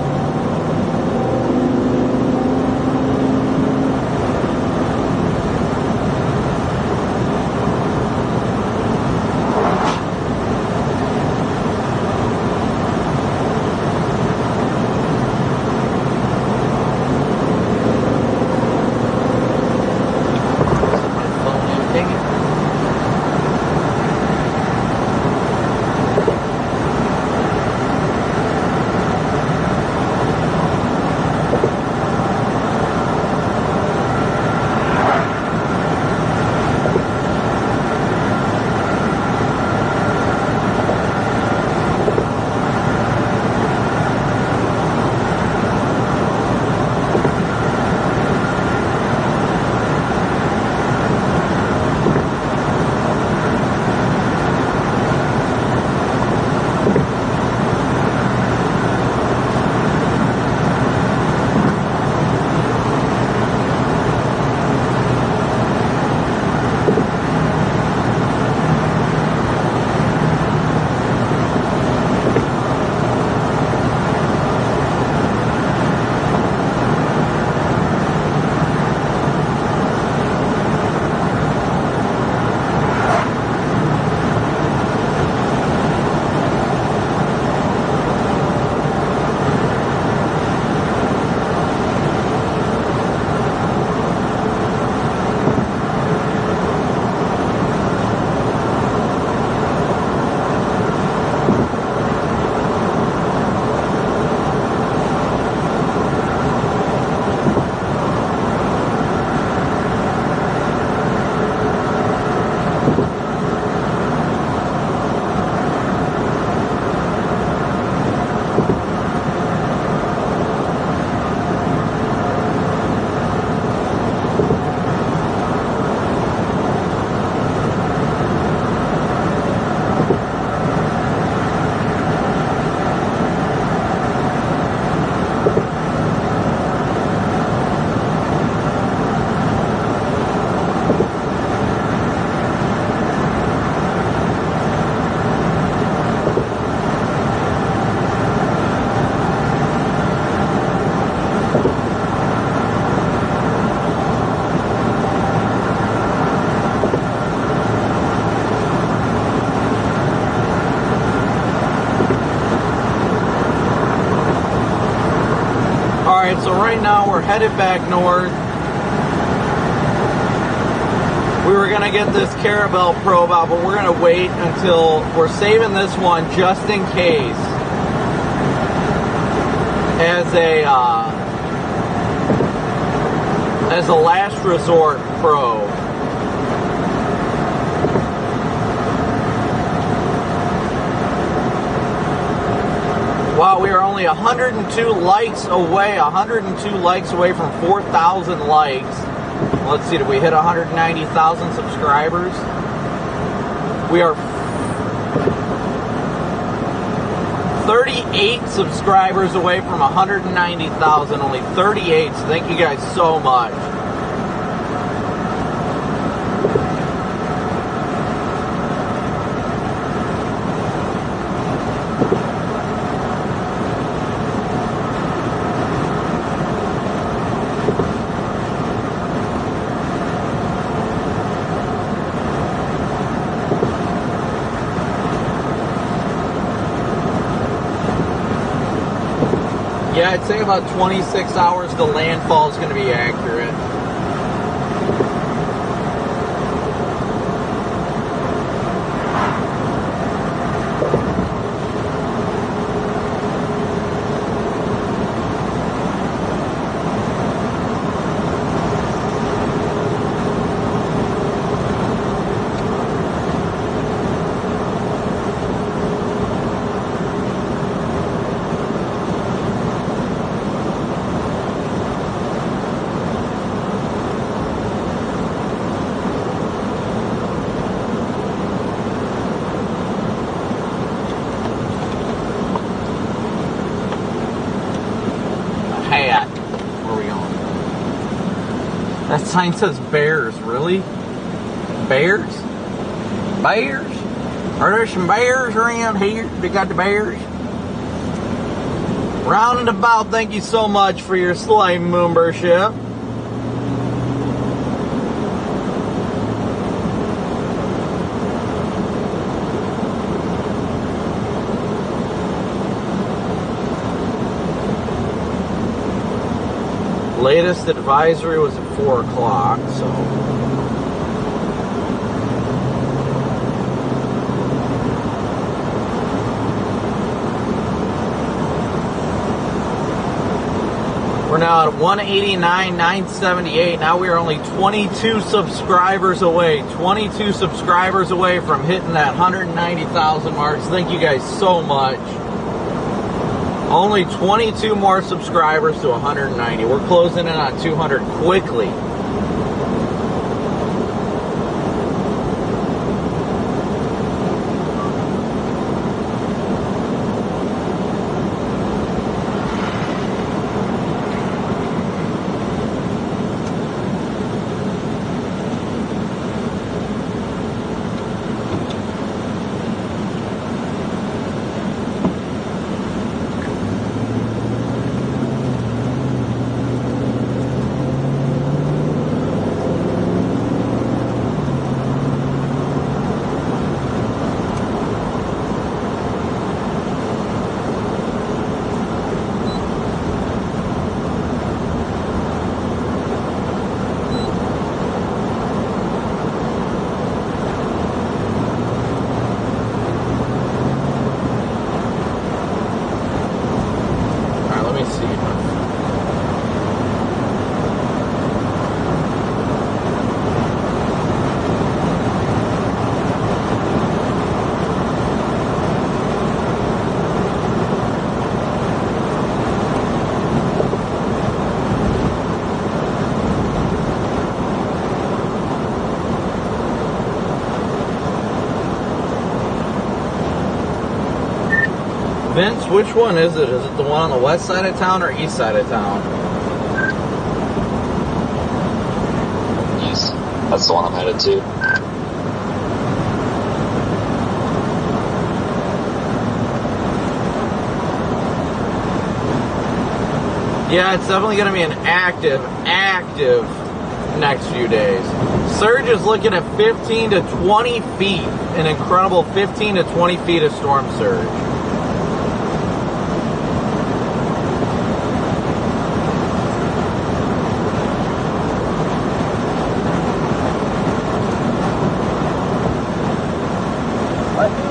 now we're headed back north. We were going to get this Carabelle probe out, but we're going to wait until we're saving this one just in case as a last resort probe. Wow, we are only 102 likes away, 102 likes away from 4,000 likes. Let's see, did we hit 190,000 subscribers? We are 38 subscribers away from 190,000, only 38, so thank you guys so much. Yeah, I'd say about 26 hours to landfall is going to be accurate. That sign says bears, really? Bears? Bears? Are there some bears around here? They got the bears? Round and about, thank you so much for your slave membership. Latest advisory was at 4 o'clock, so. We're now at 189,978. Now we are only 22 subscribers away. 22 subscribers away from hitting that 190,000 mark. So thank you guys so much. Only 22 more subscribers to 190. We're closing in on 200 quickly. Vince, which one is it? Is it the one on the west side of town or east side of town? East. That's the one I'm headed to. Yeah, it's definitely going to be an active next few days. Surge is looking at 15 to 20 feet. An incredible 15 to 20 feet of storm surge.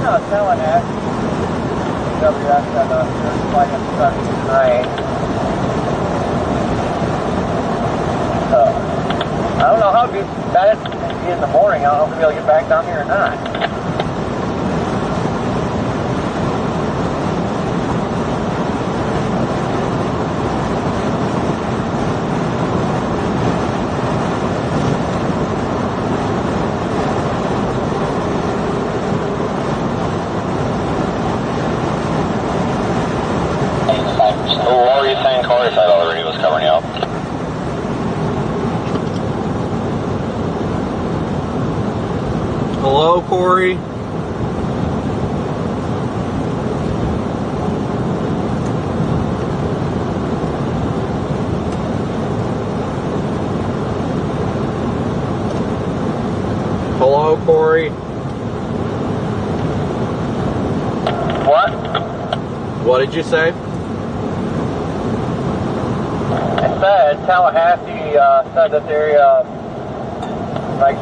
Tallahassee. WS said there's flight at 7 tonight. I don't know how bad it's going to be in the morning. I don't know if we'll be able to get back down here or not. What were you saying, Corey? I thought the radio was covering you up. Hello, Corey. Hello, Corey. What? What did you say? I said Tallahassee said that they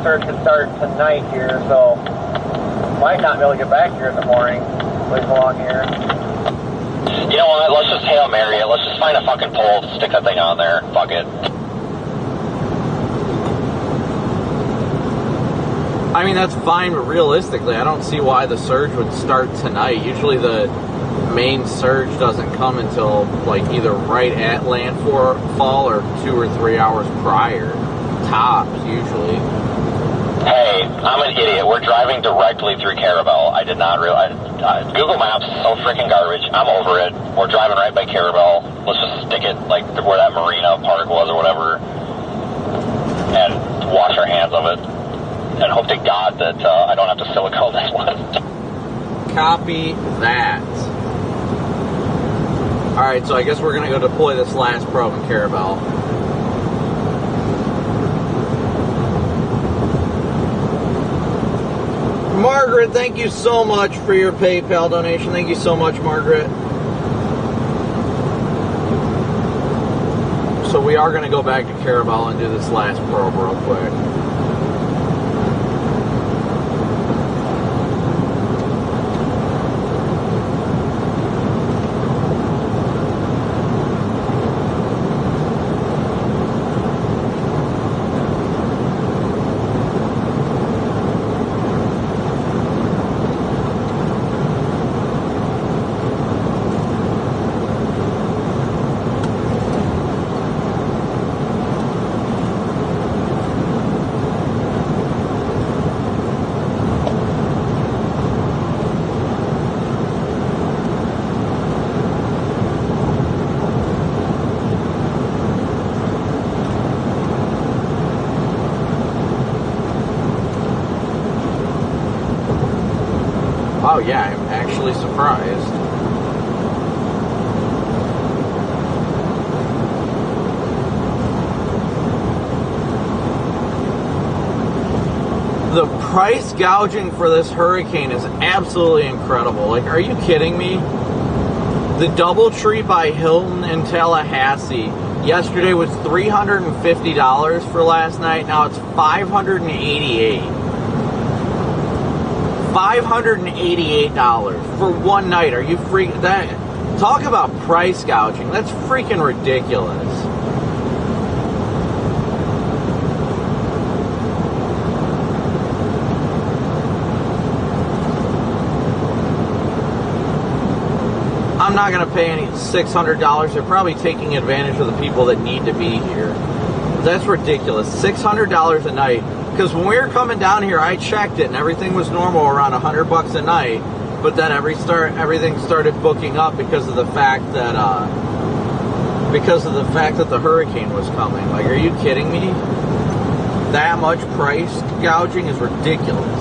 search could start tonight here, so might not be able to get back here in the morning. Leave along here. You know what? Let's just Hail Mary it. Let's just find a fucking pole to stick that thing on there. Fuck it. I mean, that's fine, but realistically, I don't see why the surge would start tonight. Usually the main surge doesn't come until, like, either right at landfall or 2 or 3 hours prior. Tops, usually. Hey, I'm an idiot. We're driving directly through Carabelle. I did not realize. Google Maps is so freaking garbage. I'm over it. We're driving right by Carabelle. Let's just stick it, like, where that marina park was or whatever, and wash our hands of it. And hope to God that I don't have to silicone this one. Copy that. Alright, so I guess we're going to go deploy this last probe in Carabelle. Margaret, thank you so much for your PayPal donation. Thank you so much, Margaret. So we are going to go back to Carabelle and do this last probe real quick. Oh yeah, I'm actually surprised. The price gouging for this hurricane is absolutely incredible. Like, are you kidding me? The DoubleTree by Hilton in Tallahassee yesterday was $350 for last night. Now it's $588. $588 for one night. Are you freaking that? Talk about price gouging. That's freaking ridiculous. I'm not going to pay any $600. They're probably taking advantage of the people that need to be here. That's ridiculous. $600 a night. Because when we were coming down here, I checked it and everything was normal around $100 a night. But then everything started booking up because of the fact that the hurricane was coming. Like, are you kidding me? That much price gouging is ridiculous.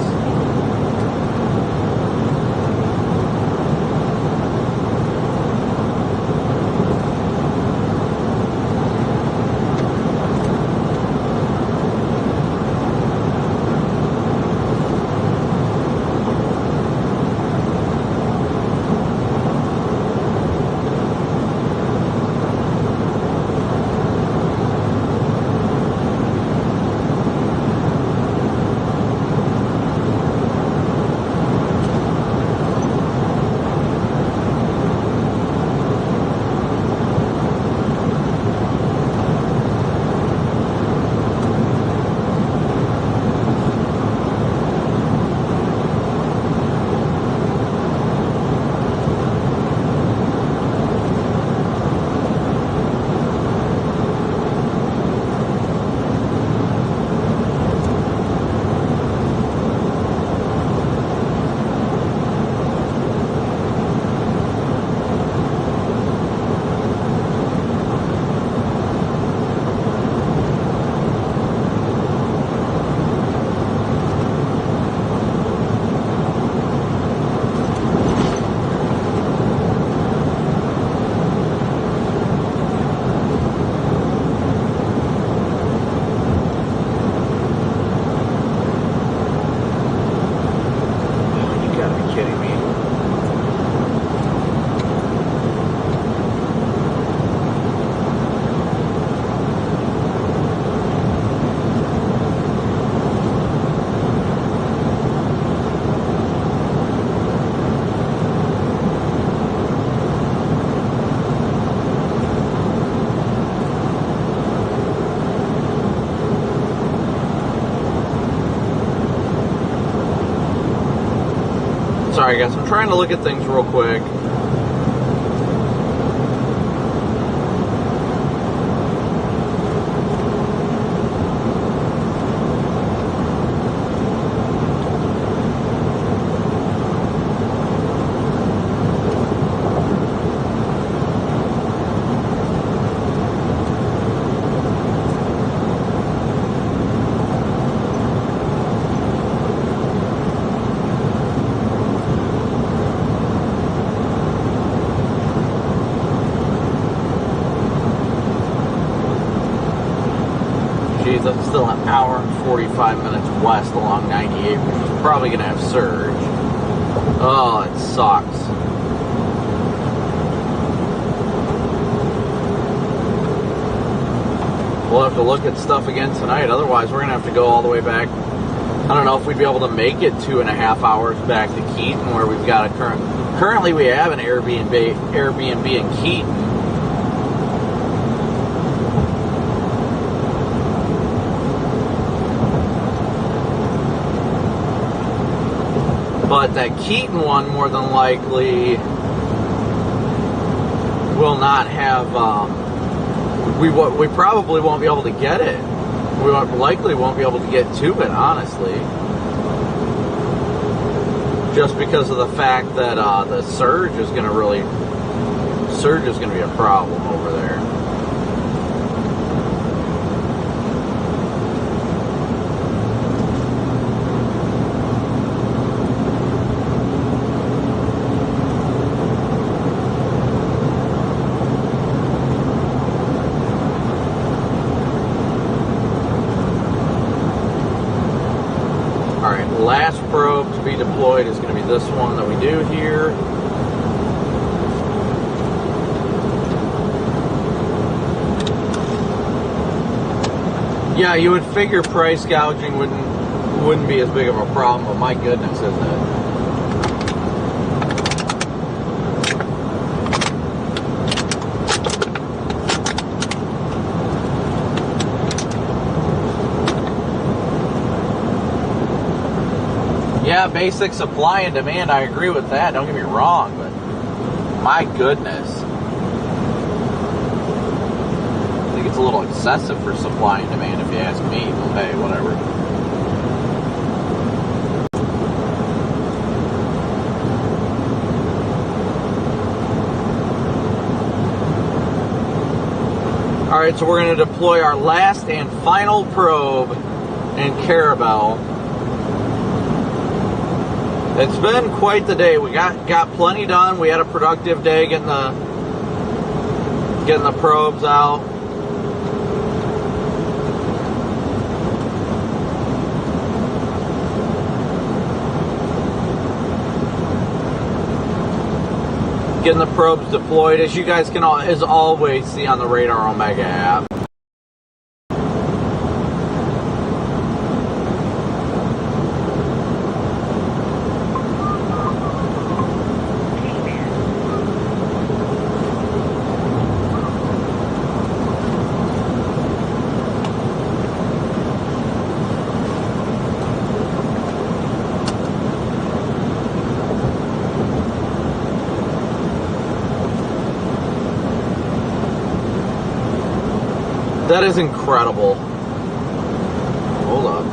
Alright guys, I'm trying to look at things real quick. I'm still an hour and 45 minutes west along 98, which is probably going to have surge. Oh, it sucks. We'll have to look at stuff again tonight. Otherwise, we're going to have to go all the way back. I don't know if we'd be able to make it 2.5 hours back to Keaton, where we've got a currently we have an Airbnb in Keaton. But that Keaton one, more than likely, will not have. We probably won't be able to get it. We likely won't be able to get to it, honestly, just because of the fact that the surge is going to be a problem over there. Last probe to be deployed is going to be this one that we do here. Yeah, you would figure price gouging wouldn't be as big of a problem, but my goodness, isn't it? Yeah, basic supply and demand, I agree with that, don't get me wrong, but my goodness. I think it's a little excessive for supply and demand if you ask me, but hey, whatever. Alright, so we're going to deploy our last and final probe in Carabelle. It's been quite the day. We got plenty done. We had a productive day getting the probes out. Getting the probes deployed, as you guys can as always see on the Radar Omega app. That is incredible. Hold up.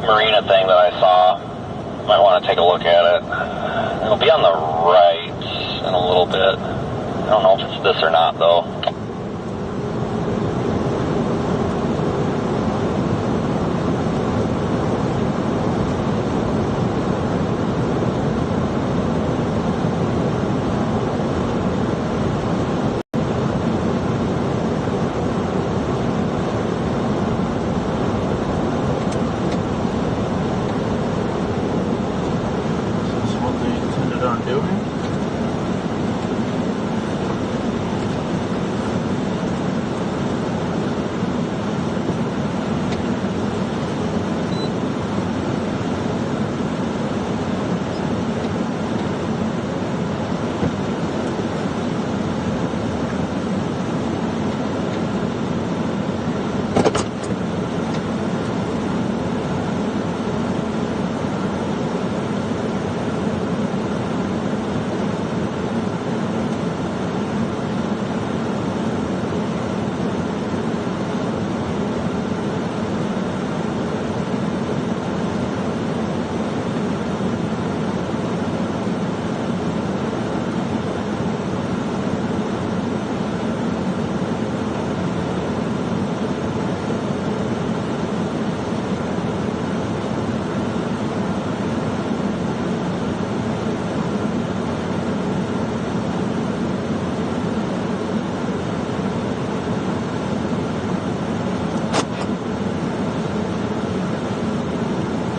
marina thing that I saw. Might want to take a look at it. It'll be on the right in a little bit. I don't know if it's this or not, though.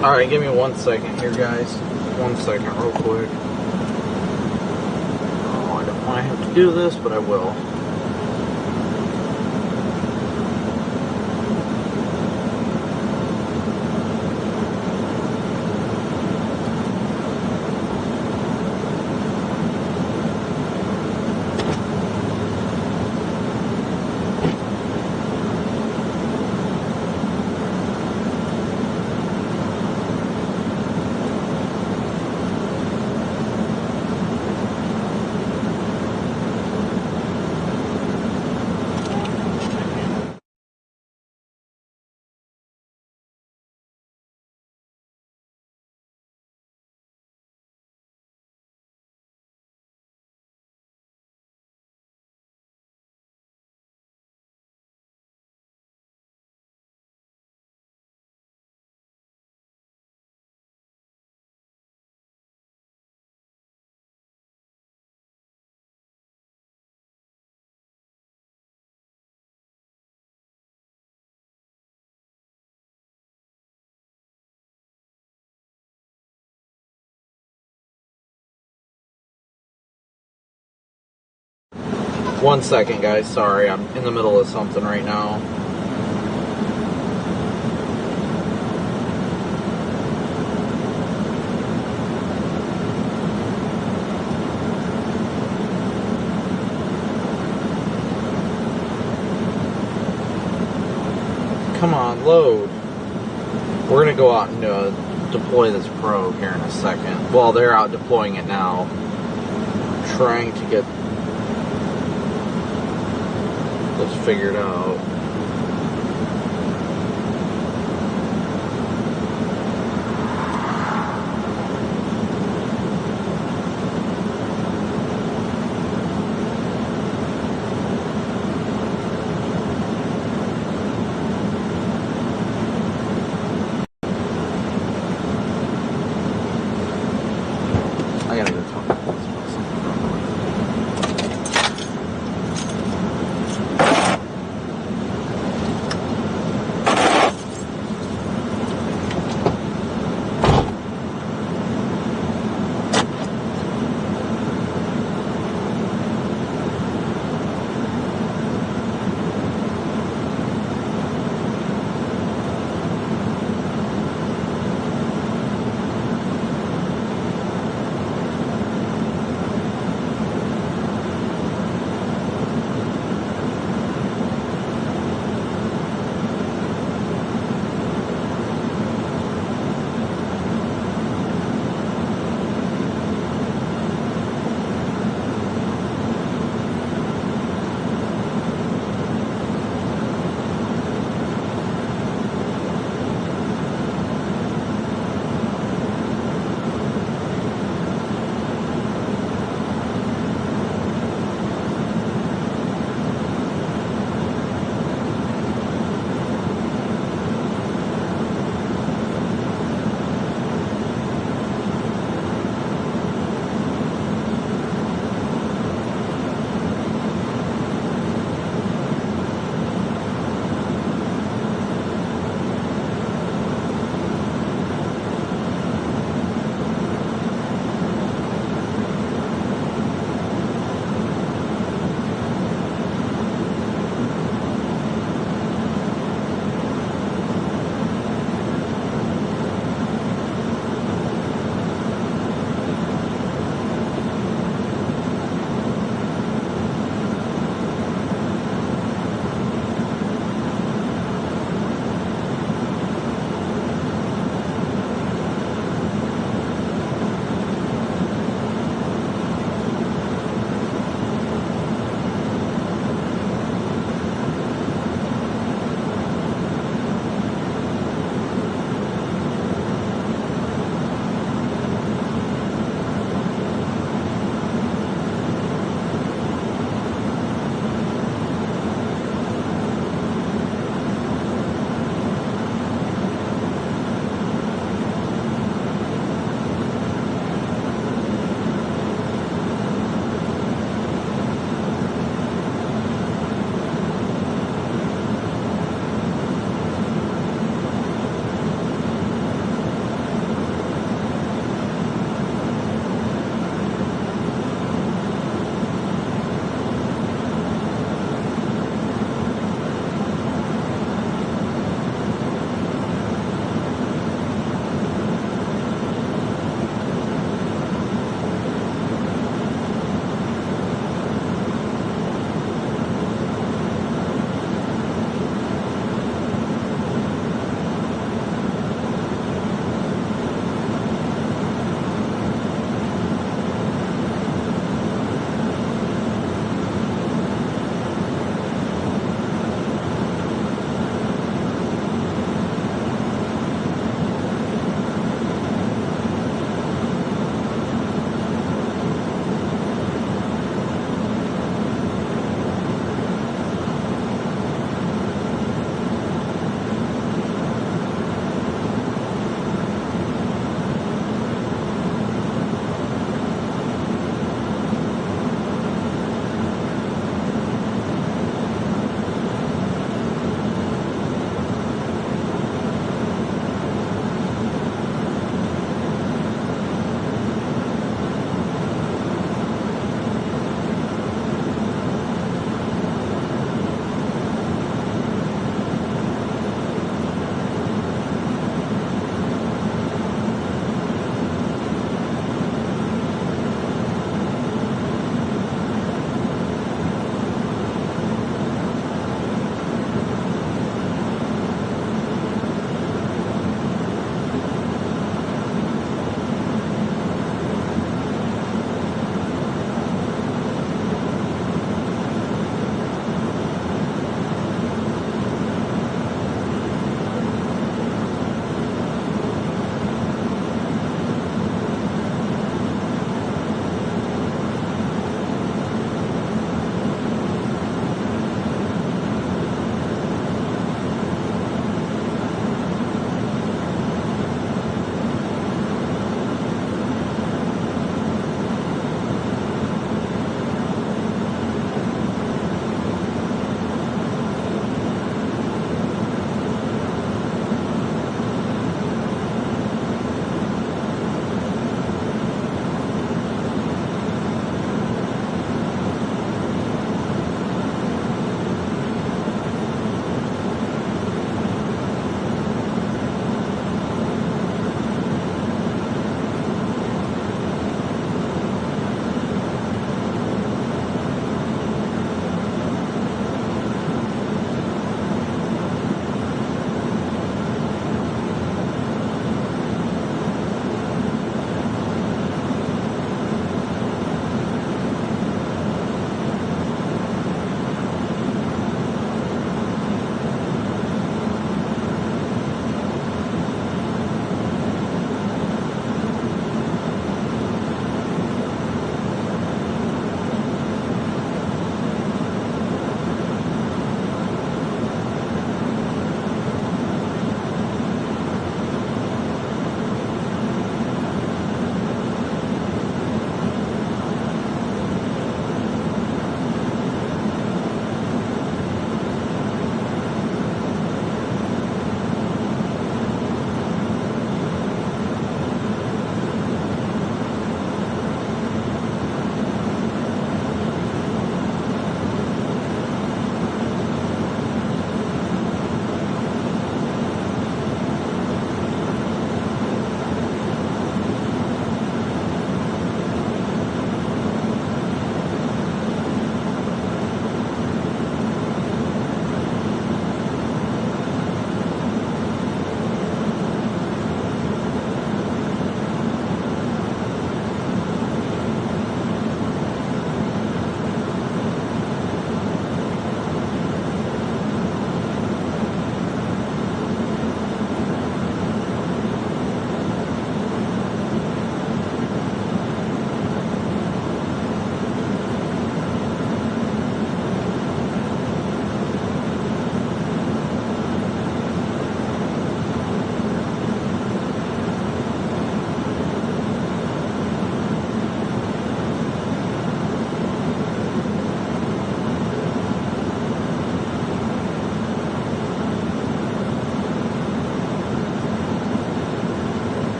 Alright, give me 1 second here, guys. 1 second, real quick. Oh, I don't want to have to do this, but I will. One second, guys. Sorry, I'm in the middle of something right now. Come on, load. We're gonna go out and deploy this probe here in a second. Well, they're out deploying it now. Trying to get this figured out. I gotta go talk about something.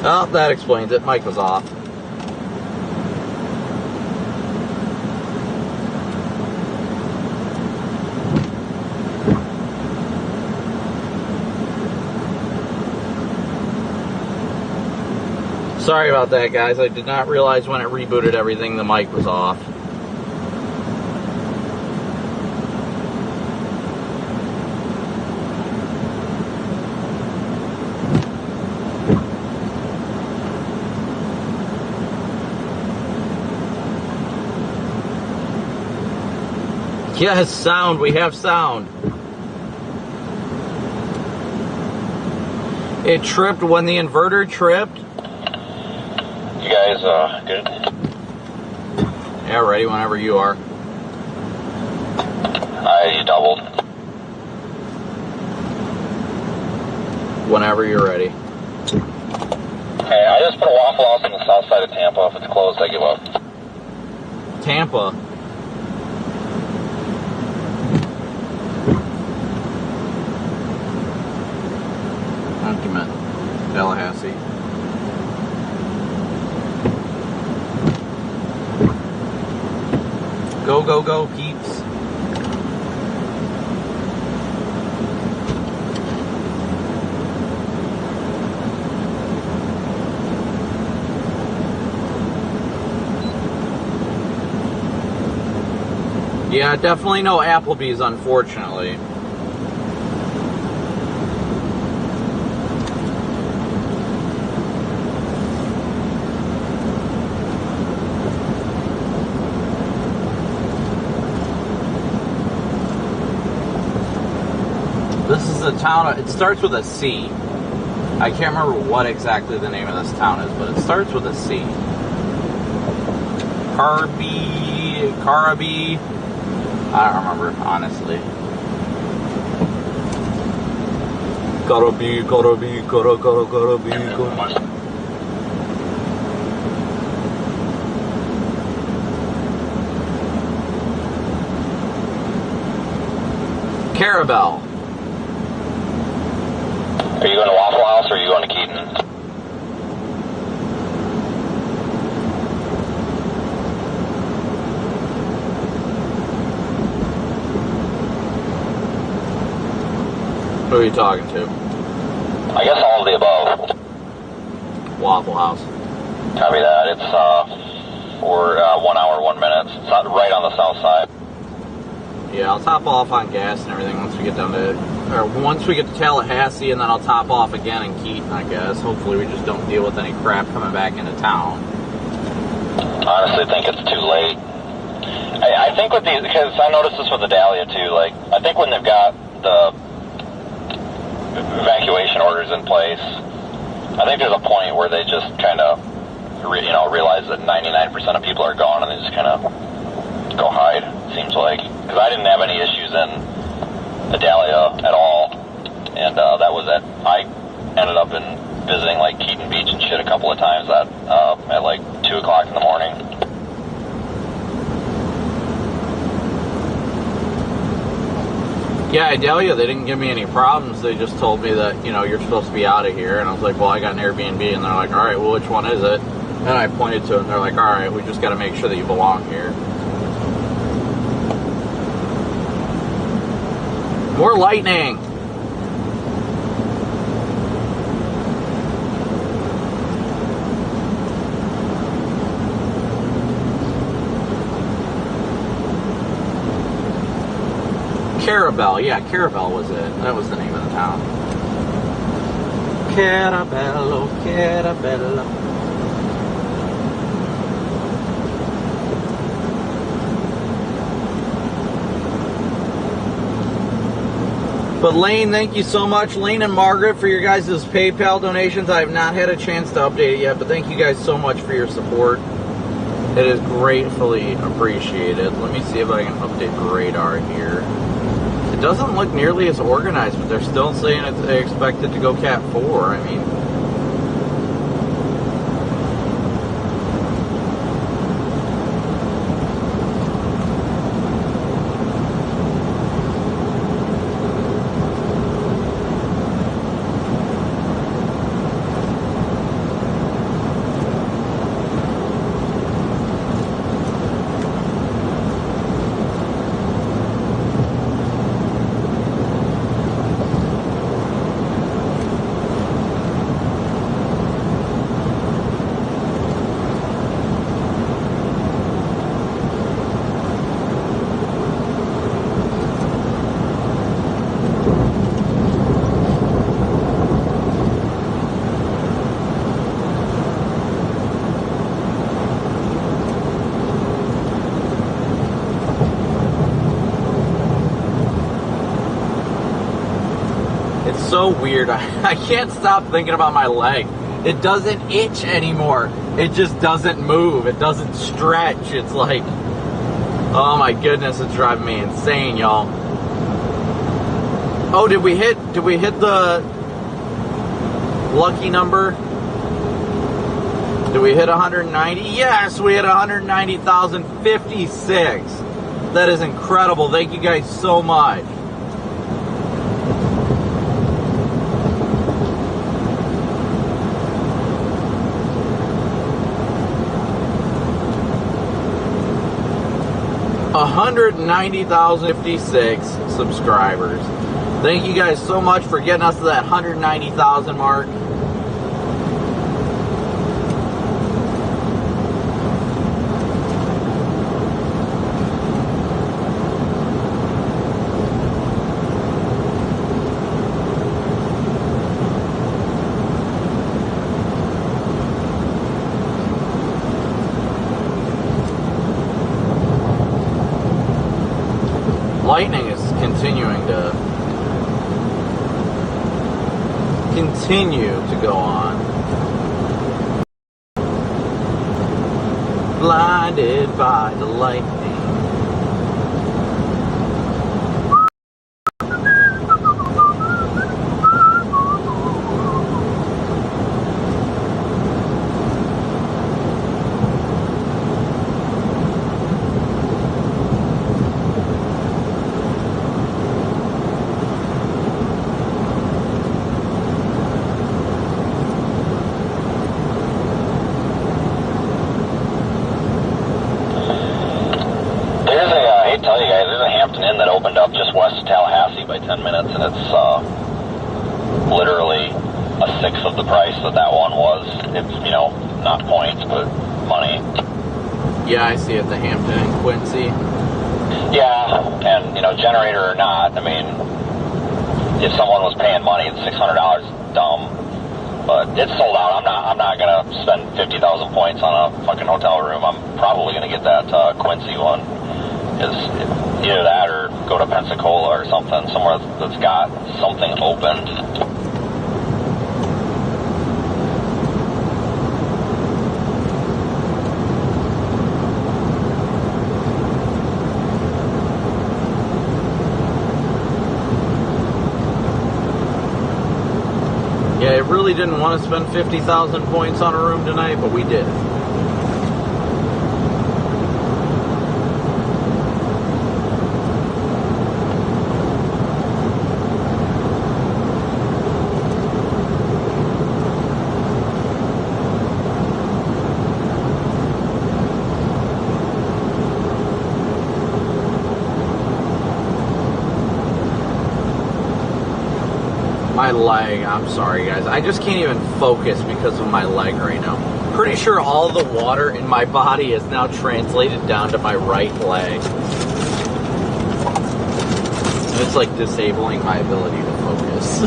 Oh, that explains it. Mic was off. Sorry about that, guys. I did not realize when it rebooted everything the mic was off. Yes, sound. We have sound. It tripped when the inverter tripped. You guys, good? Yeah, ready whenever you are. You doubled. Whenever you're ready. Hey, I just put a Waffle House on the south side of Tampa. If it's closed, I give up. Tampa. Document. Tallahassee. Go, go, go, peeps. Yeah, definitely no Applebee's, unfortunately. This is a town, it starts with a C. I can't remember what exactly the name of this town is, but it starts with a C. Carabelle. I don't remember, honestly. Carabelle. Carabelle. Are you going to Waffle House or are you going to Keaton? Who are you talking to? I guess all of the above. Waffle House. Copy that. It's for 1 hour, 1 minute. It's not right on the south side. Yeah, I'll top off on gas and everything once we get down to, or once we get to Tallahassee, and then I'll top off again in Keaton, I guess. Hopefully we just don't deal with any crap coming back into town. Honestly, I think it's too late. I think with these, because I noticed this with the Dahlia too, like, I think when they've got the evacuation orders in place, I think there's a point where they just kind of, realize that 99% of people are gone and they just kind of go hide, seems like. Because I didn't have any issues in the Dahlia at all, and that was it. I ended up visiting like Keaton Beach and shit a couple of times at like 2 o'clock in the morning. Yeah, Idalia, they didn't give me any problems. They just told me that, you're supposed to be out of here. And I was like, well, I got an Airbnb. And they're like, all right, well, which one is it? And I pointed to it, and they're like, all right, we just got to make sure that you belong here. More lightning! Carabelle, yeah, Carabelle was it. That was the name of the town. Carabello, Carabello. But Lane, thank you so much, Lane and Margaret, for your guys' PayPal donations. I have not had a chance to update it yet, but thank you guys so much for your support. It is gratefully appreciated. Let me see if I can update the radar here. It doesn't look nearly as organized, but they're still saying they expect it to go Cat 4. I mean, so weird. I can't stop thinking about my leg. It doesn't itch anymore. It just doesn't move. It doesn't stretch. It's like, oh my goodness, it's driving me insane, y'all. Oh, did we hit the lucky number? Did we hit 190? Yes, we hit 190,056. That is incredible. Thank you guys so much. $190,056 subscribers. Thank you guys so much for getting us to that 190,000 mark. Lightning is continuing to go on. Blinded by the lightning. By 10 minutes, and it's literally a sixth of the price that one was. It's, you know, not points, but money. Yeah, I see it, the Hampton and Quincy. Yeah, and, you know, generator or not, I mean, if someone was paying money, it's $600, dumb. But it's sold out. I'm not going to spend 50,000 points on a fucking hotel room. I'm probably going to get that Quincy one. Is either that or go to Pensacola or something, somewhere that's got something open. Yeah, I really didn't want to spend 50,000 points on a room tonight, but we did. My leg, I'm sorry guys, I just can't even focus because of my leg right now. Pretty sure all the water in my body is now translated down to my right leg. It's like disabling my ability to focus.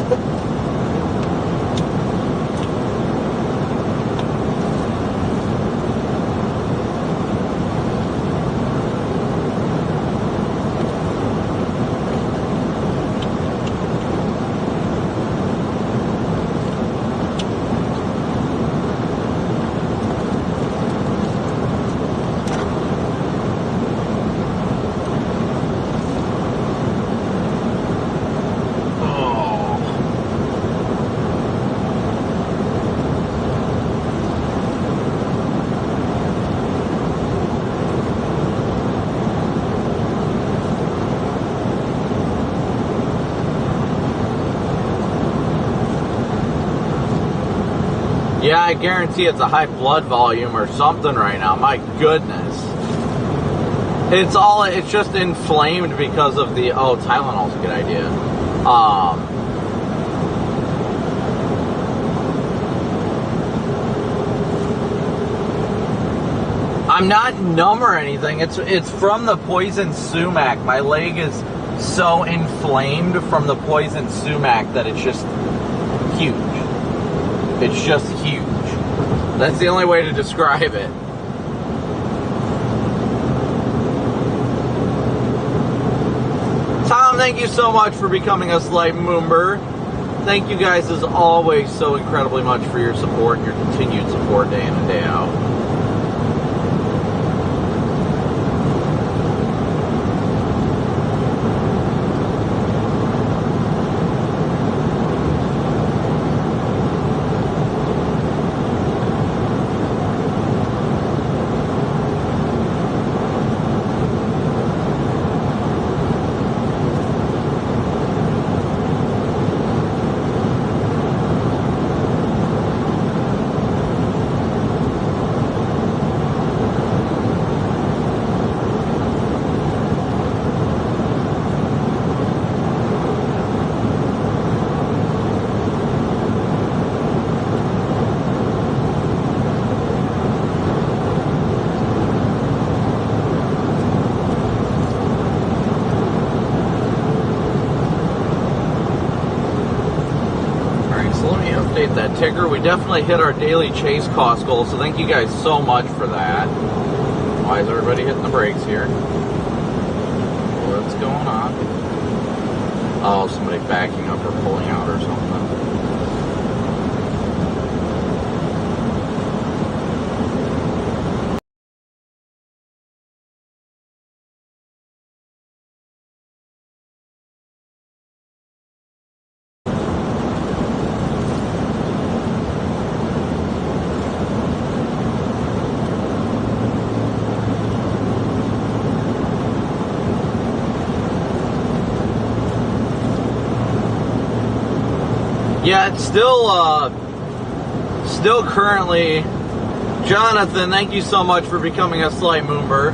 Yeah, I guarantee it's a high blood volume or something right now. My goodness. It's just inflamed because of the, oh, Tylenol's a good idea. I'm not numb or anything. It's from the poison sumac. My leg is so inflamed from the poison sumac that it's just huge. It's just huge. That's the only way to describe it. Tom, thank you so much for becoming a slight moomber. thank you guys as always so incredibly much for your support and your continued support day in and day out. That ticker. We definitely hit our daily chase cost goal, so thank you guys so much for that. Why is everybody hitting the brakes here? What's going on? Oh, somebody backing up or pulling out or something. Yeah, it's still currently, Jonathan, thank you so much for becoming a slight mover.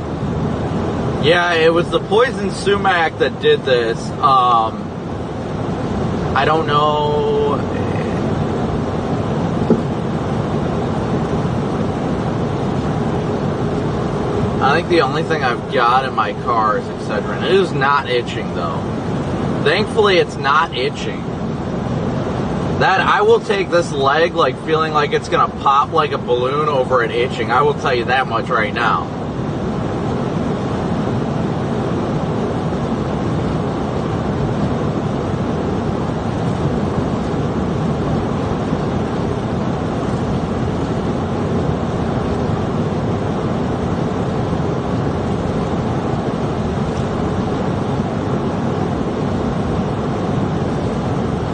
Yeah, it was the poison sumac that did this. I don't know. I think the only thing I've got in my car is Excedrin. It is not itching though. Thankfully, it's not itching. That I will take this leg like feeling like it's gonna pop like a balloon over it itching. I will tell you that much right now.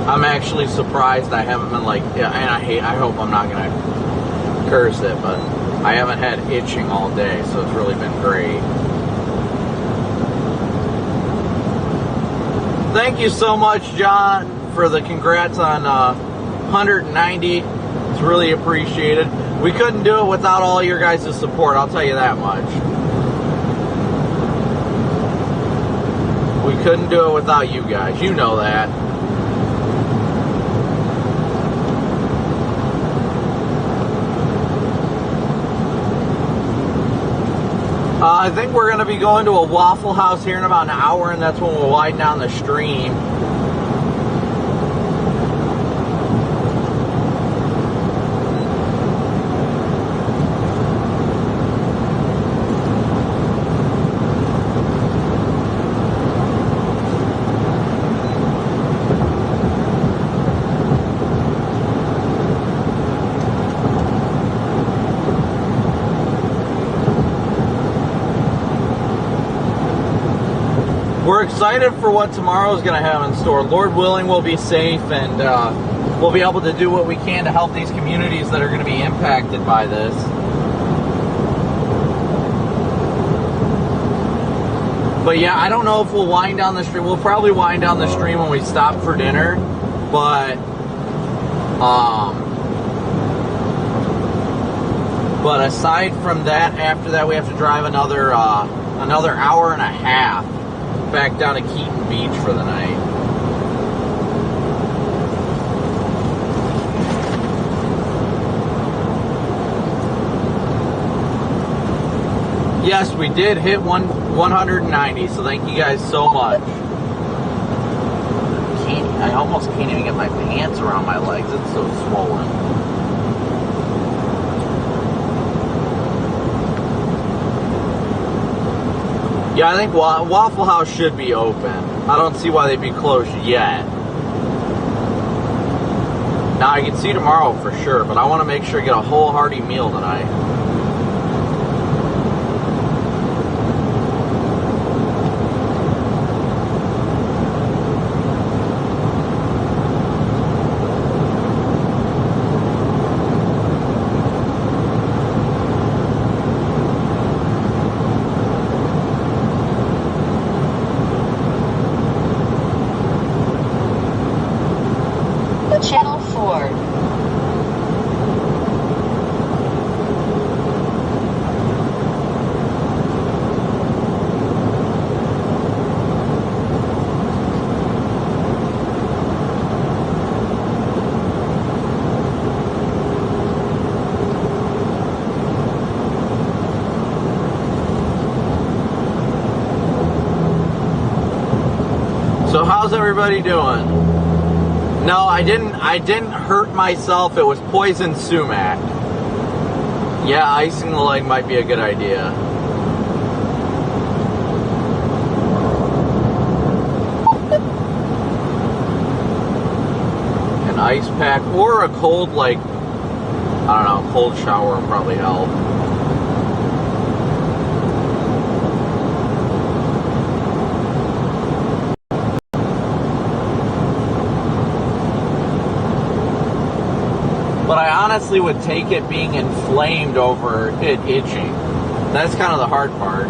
I'm actually surprised I haven't been like, yeah, and I hope I'm not gonna curse it, but I haven't had itching all day, so it's really been great. Thank you so much, John, for the congrats on 190. It's really appreciated. We couldn't do it without all your guys' support, I'll tell you that much. We couldn't do it without you guys, you know that. I think we're going to be going to a Waffle House here in about an hour, and that's when we'll widen down the stream. We're excited for what tomorrow's going to have in store. Lord willing, we'll be safe and we'll be able to do what we can to help these communities that are going to be impacted by this. But yeah, I don't know if we'll wind down the stream. We'll probably wind down the stream when we stop for dinner. But aside from that, after that, we have to drive another hour and a half back down to Keaton Beach for the night. Yes, we did hit 190, so thank you guys so much. I almost can't even get my pants around my legs. It's so swollen. Yeah, I think Waffle House should be open. I don't see why they'd be closed yet. Now, I can see tomorrow for sure, but I want to make sure I get a whole hearty meal tonight. Channel 4. So how's everybody doing? No, I didn't hurt myself. It was poison sumac. Yeah, icing the leg might be a good idea. An ice pack or a cold, like, I don't know, cold shower will probably help. But I honestly would take it being inflamed over it itching. That's kind of the hard part.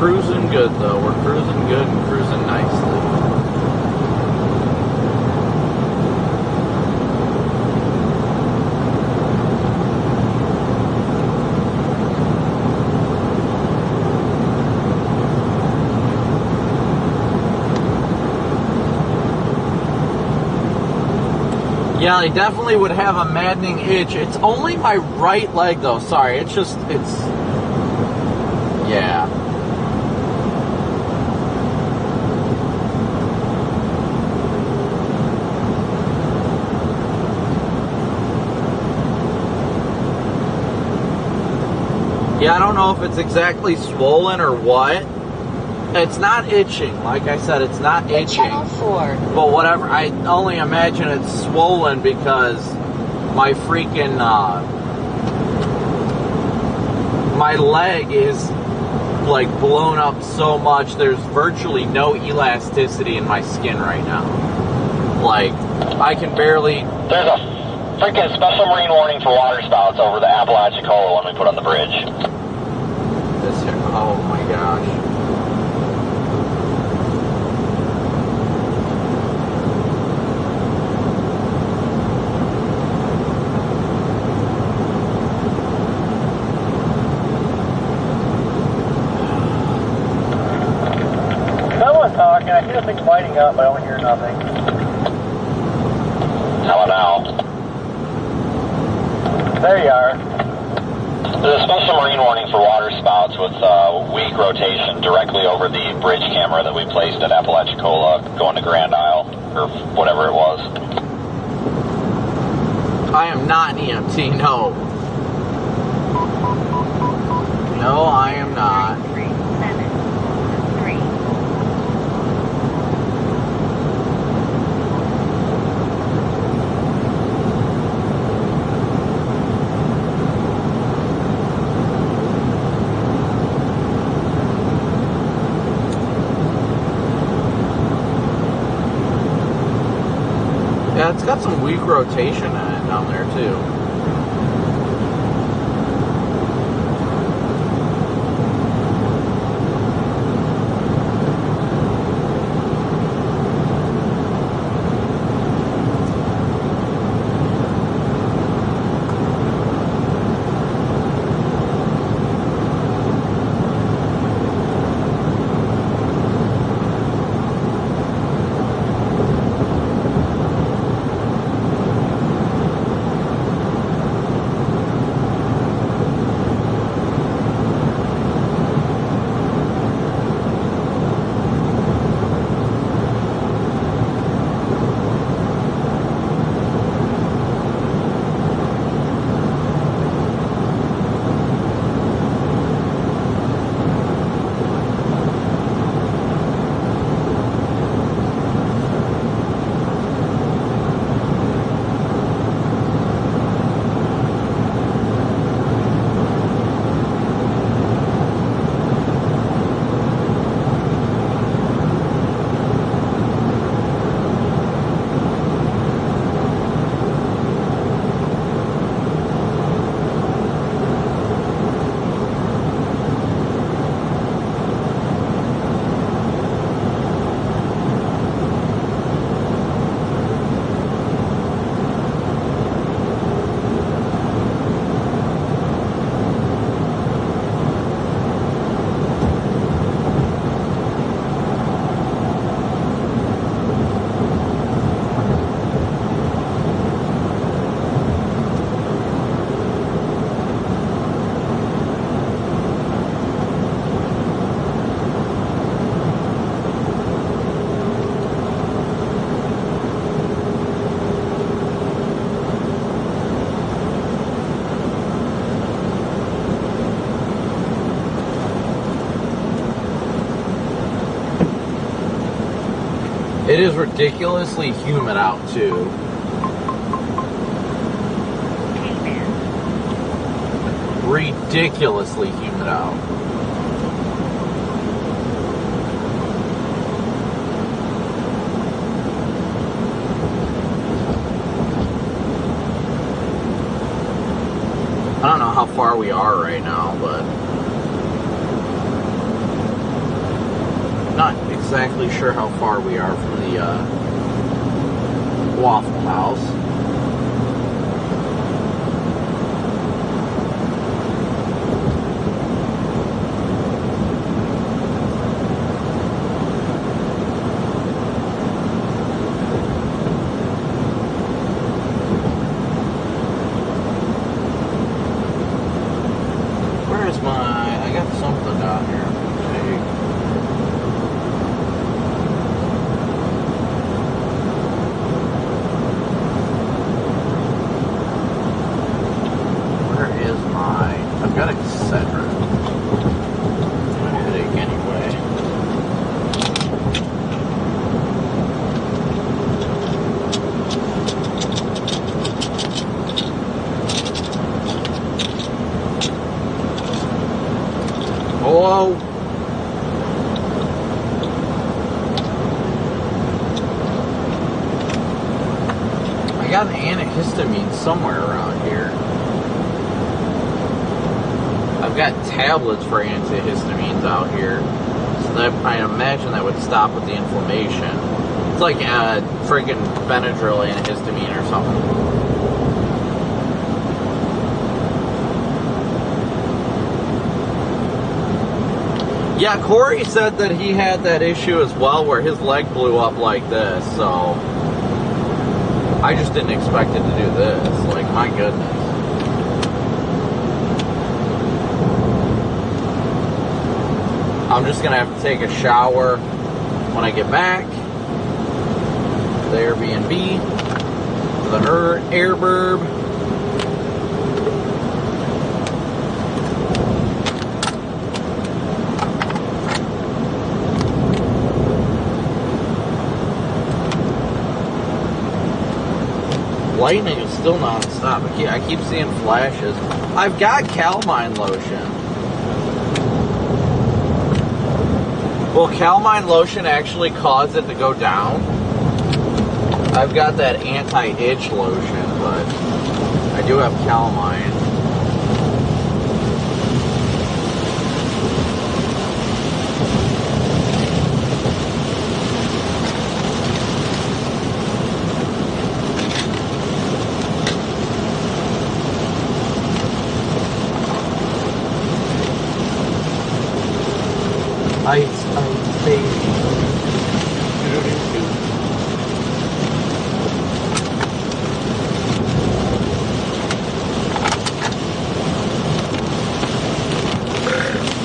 Cruising good though. We're cruising good and cruising nicely. Yeah, I definitely would have a maddening itch. It's only my right leg though. Sorry, it's yeah. Yeah, I don't know if it's exactly swollen or what. It's not itching. Like I said, it's not itching. Channel 4. But whatever, I only imagine it's swollen because my freaking, my leg is like blown up so much. There's virtually no elasticity in my skin right now. Like, I can barely... There's a freaking special marine warning for water spouts over the Apalachicola when we put on the bridge. This here, oh my gosh. Someone's talking. I hear things lighting up, but I don't hear nothing. How about now? There you are. There's a special marine warning for water spouts with weak rotation directly over the bridge camera that we placed at Apalachicola going to Grand Isle, or whatever it was. I am not an EMT, no. No, I am not. 3743. Yeah, it's got some weak rotation in it down there too. It is ridiculously humid out too. Ridiculously humid out. I don't know how far we are right now, but not exactly sure how far we are from the Waffle House. I got something down here. I got an antihistamine somewhere around here. I've got tablets for antihistamines out here. So that, I imagine that would stop with the inflammation. It's like a friggin' Benadryl antihistamine or something. Yeah, Corey said that he had that issue as well where his leg blew up like this, so I just didn't expect it to do this. Like, my goodness. I'm just gonna have to take a shower when I get back to the Airbnb, to the Airburb. Lightning is still non-stop. I keep seeing flashes. I've got calamine lotion. Will calamine lotion actually cause it to go down? I've got that anti-itch lotion, but I do have calamine. Ice, baby.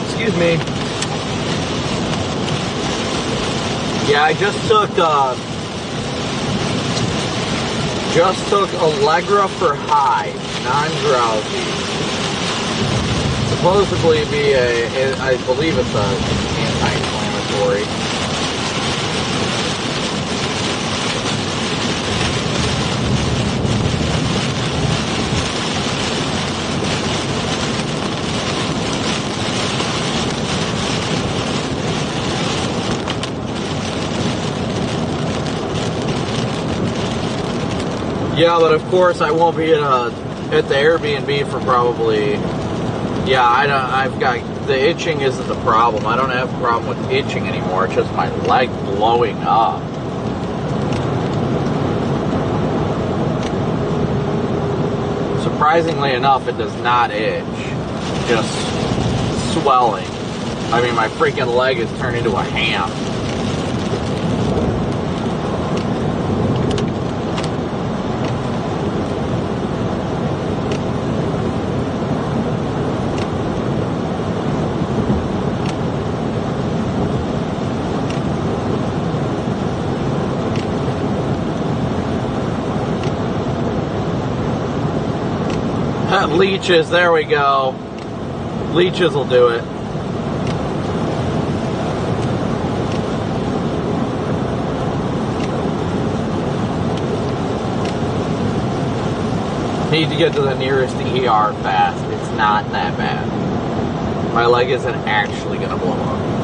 Excuse me. Yeah, I just took Allegra for high, non-drowsy. Supposedly be I believe it's a anti-inflammatory. Yeah, but of course I won't be at the Airbnb for probably. Yeah, I've got, the itching isn't the problem. I don't have a problem with itching anymore. It's just my leg blowing up. Surprisingly enough, it does not itch. Just swelling. I mean, my freaking leg is turned into a ham. Leeches, there we go. Leeches will do it. Need to get to the nearest ER fast. It's not that bad. My leg isn't actually gonna blow up.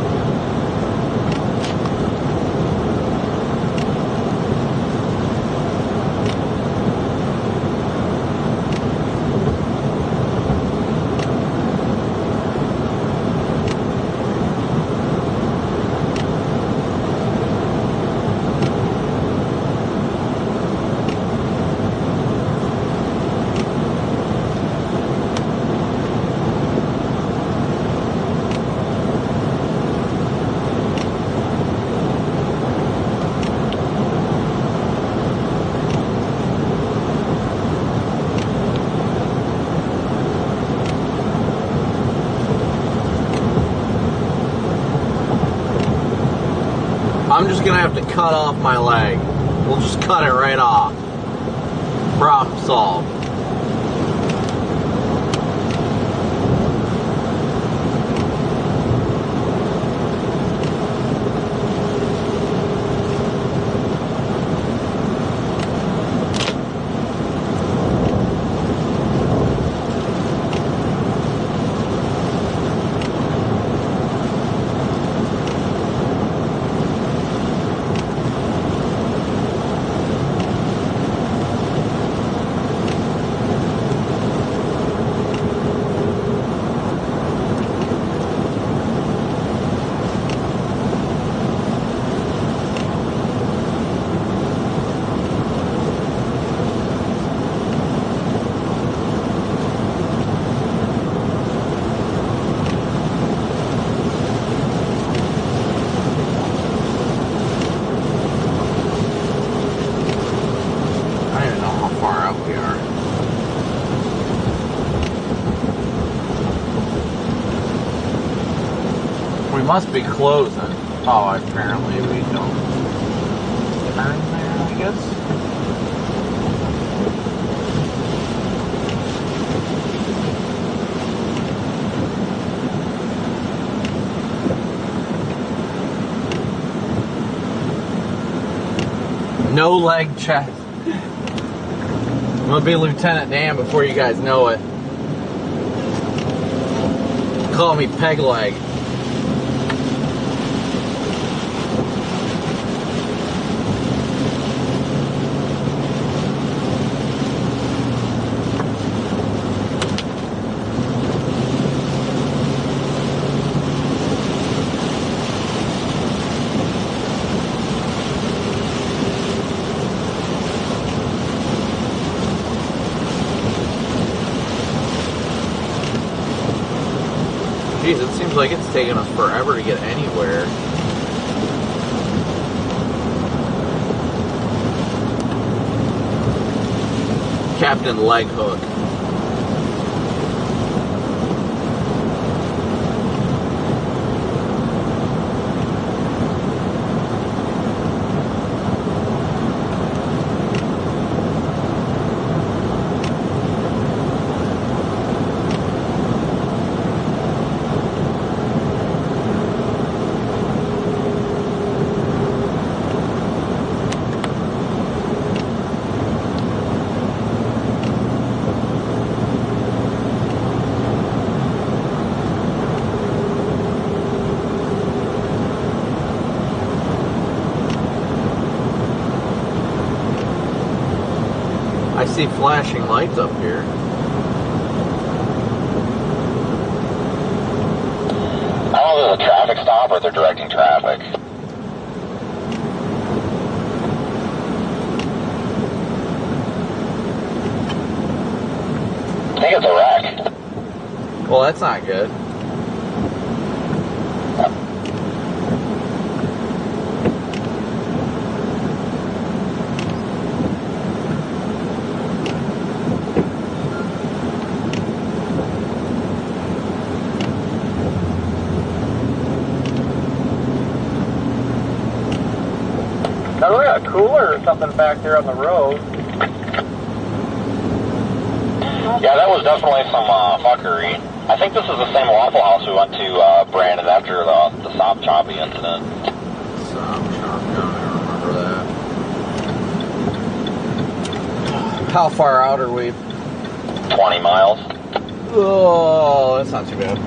I'm just gonna have to cut off my leg. We'll just cut it right off. Problem solved. must be closing. Oh, apparently we don't turn there, I guess. No leg chest. I'm gonna be Lieutenant Dan before you guys know it. Call me peg leg. Jeez, it seems like it's taking us forever to get anywhere. Captain Leghook. I see flashing lights up here. I don't know if there's a traffic stop or they're directing traffic. I think it's a wreck. Well, that's not good. Now we got a cooler or something back there on the road. Yeah, that was definitely some fuckery. I think this is the same Waffle House we went to, Brandon, after the Sop Choppy incident. Sop Choppy, I remember that. How far out are we? 20 miles. Oh, that's not too bad.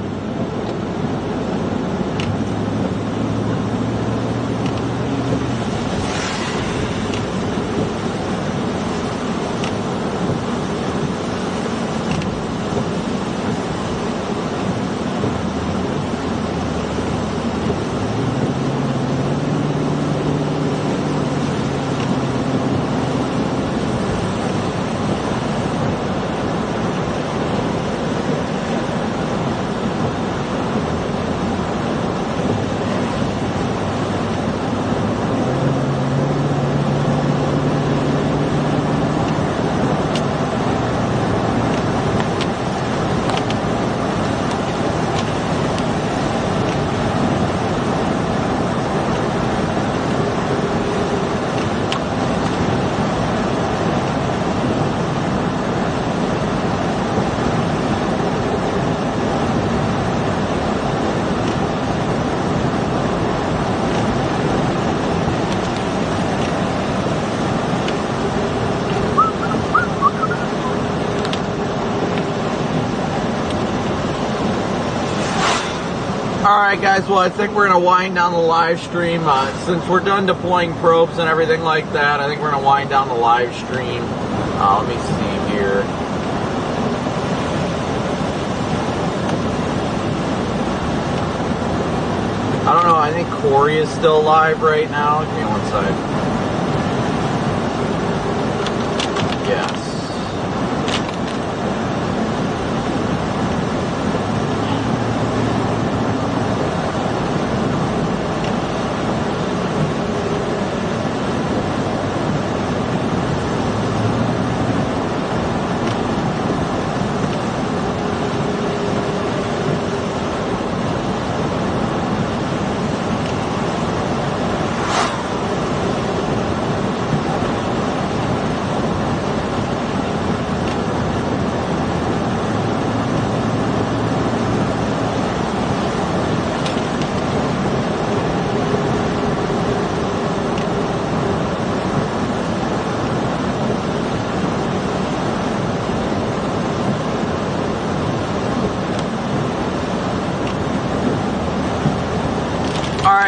Alright guys, well I think we're going to wind down the live stream. Since we're done deploying probes and everything like that, I think we're going to wind down the live stream. Let me see here. I don't know, I think Corey is still live right now. Give me one sec. Yes.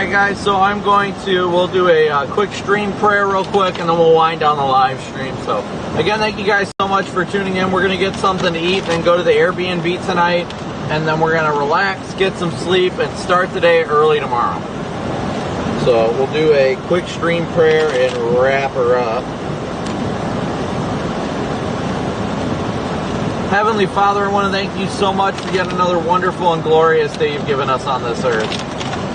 Alright guys, so we'll do a quick stream prayer real quick and then we'll wind down the live stream. So again, thank you guys so much for tuning in. We're going to get something to eat and go to the Airbnb tonight, and then we're going to relax, get some sleep, and start the day early tomorrow. So we'll do a quick stream prayer and wrap her up. Heavenly Father, I want to thank you so much for yet another wonderful and glorious day you've given us on this earth.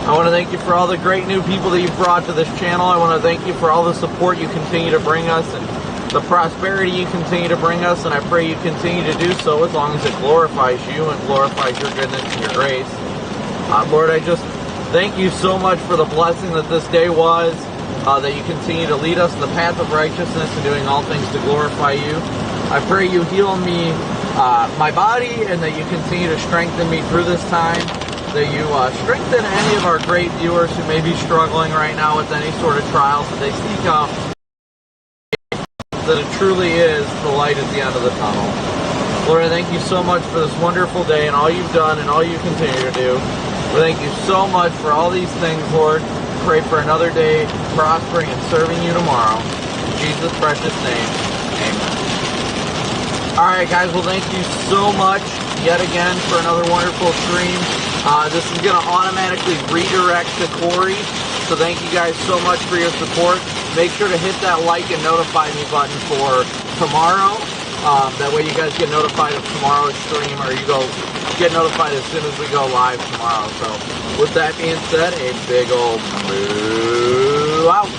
I want to thank you for all the great new people that you've brought to this channel. I want to thank you for all the support you continue to bring us and the prosperity you continue to bring us, and I pray you continue to do so as long as it glorifies you and glorifies your goodness and your grace. Lord, I just thank you so much for the blessing that this day was, that you continue to lead us in the path of righteousness and doing all things to glorify you. I pray you heal me, my body, and that you continue to strengthen me through this time, that you strengthen any of our great viewers who may be struggling right now with any sort of trials, that they seek out that it truly is the light at the end of the tunnel. Lord, I thank you so much for this wonderful day and all you've done and all you continue to do. We thank you so much for all these things, Lord. Pray for another day, prospering and serving you tomorrow. In Jesus' precious name, amen. Alright guys, well thank you so much yet again for another wonderful stream. This is going to automatically redirect to Corey, so thank you guys so much for your support. Make sure to hit that like and notify me button for tomorrow. That way you guys get notified of tomorrow's stream, or you get notified as soon as we go live tomorrow. So with that being said, a big old boo out.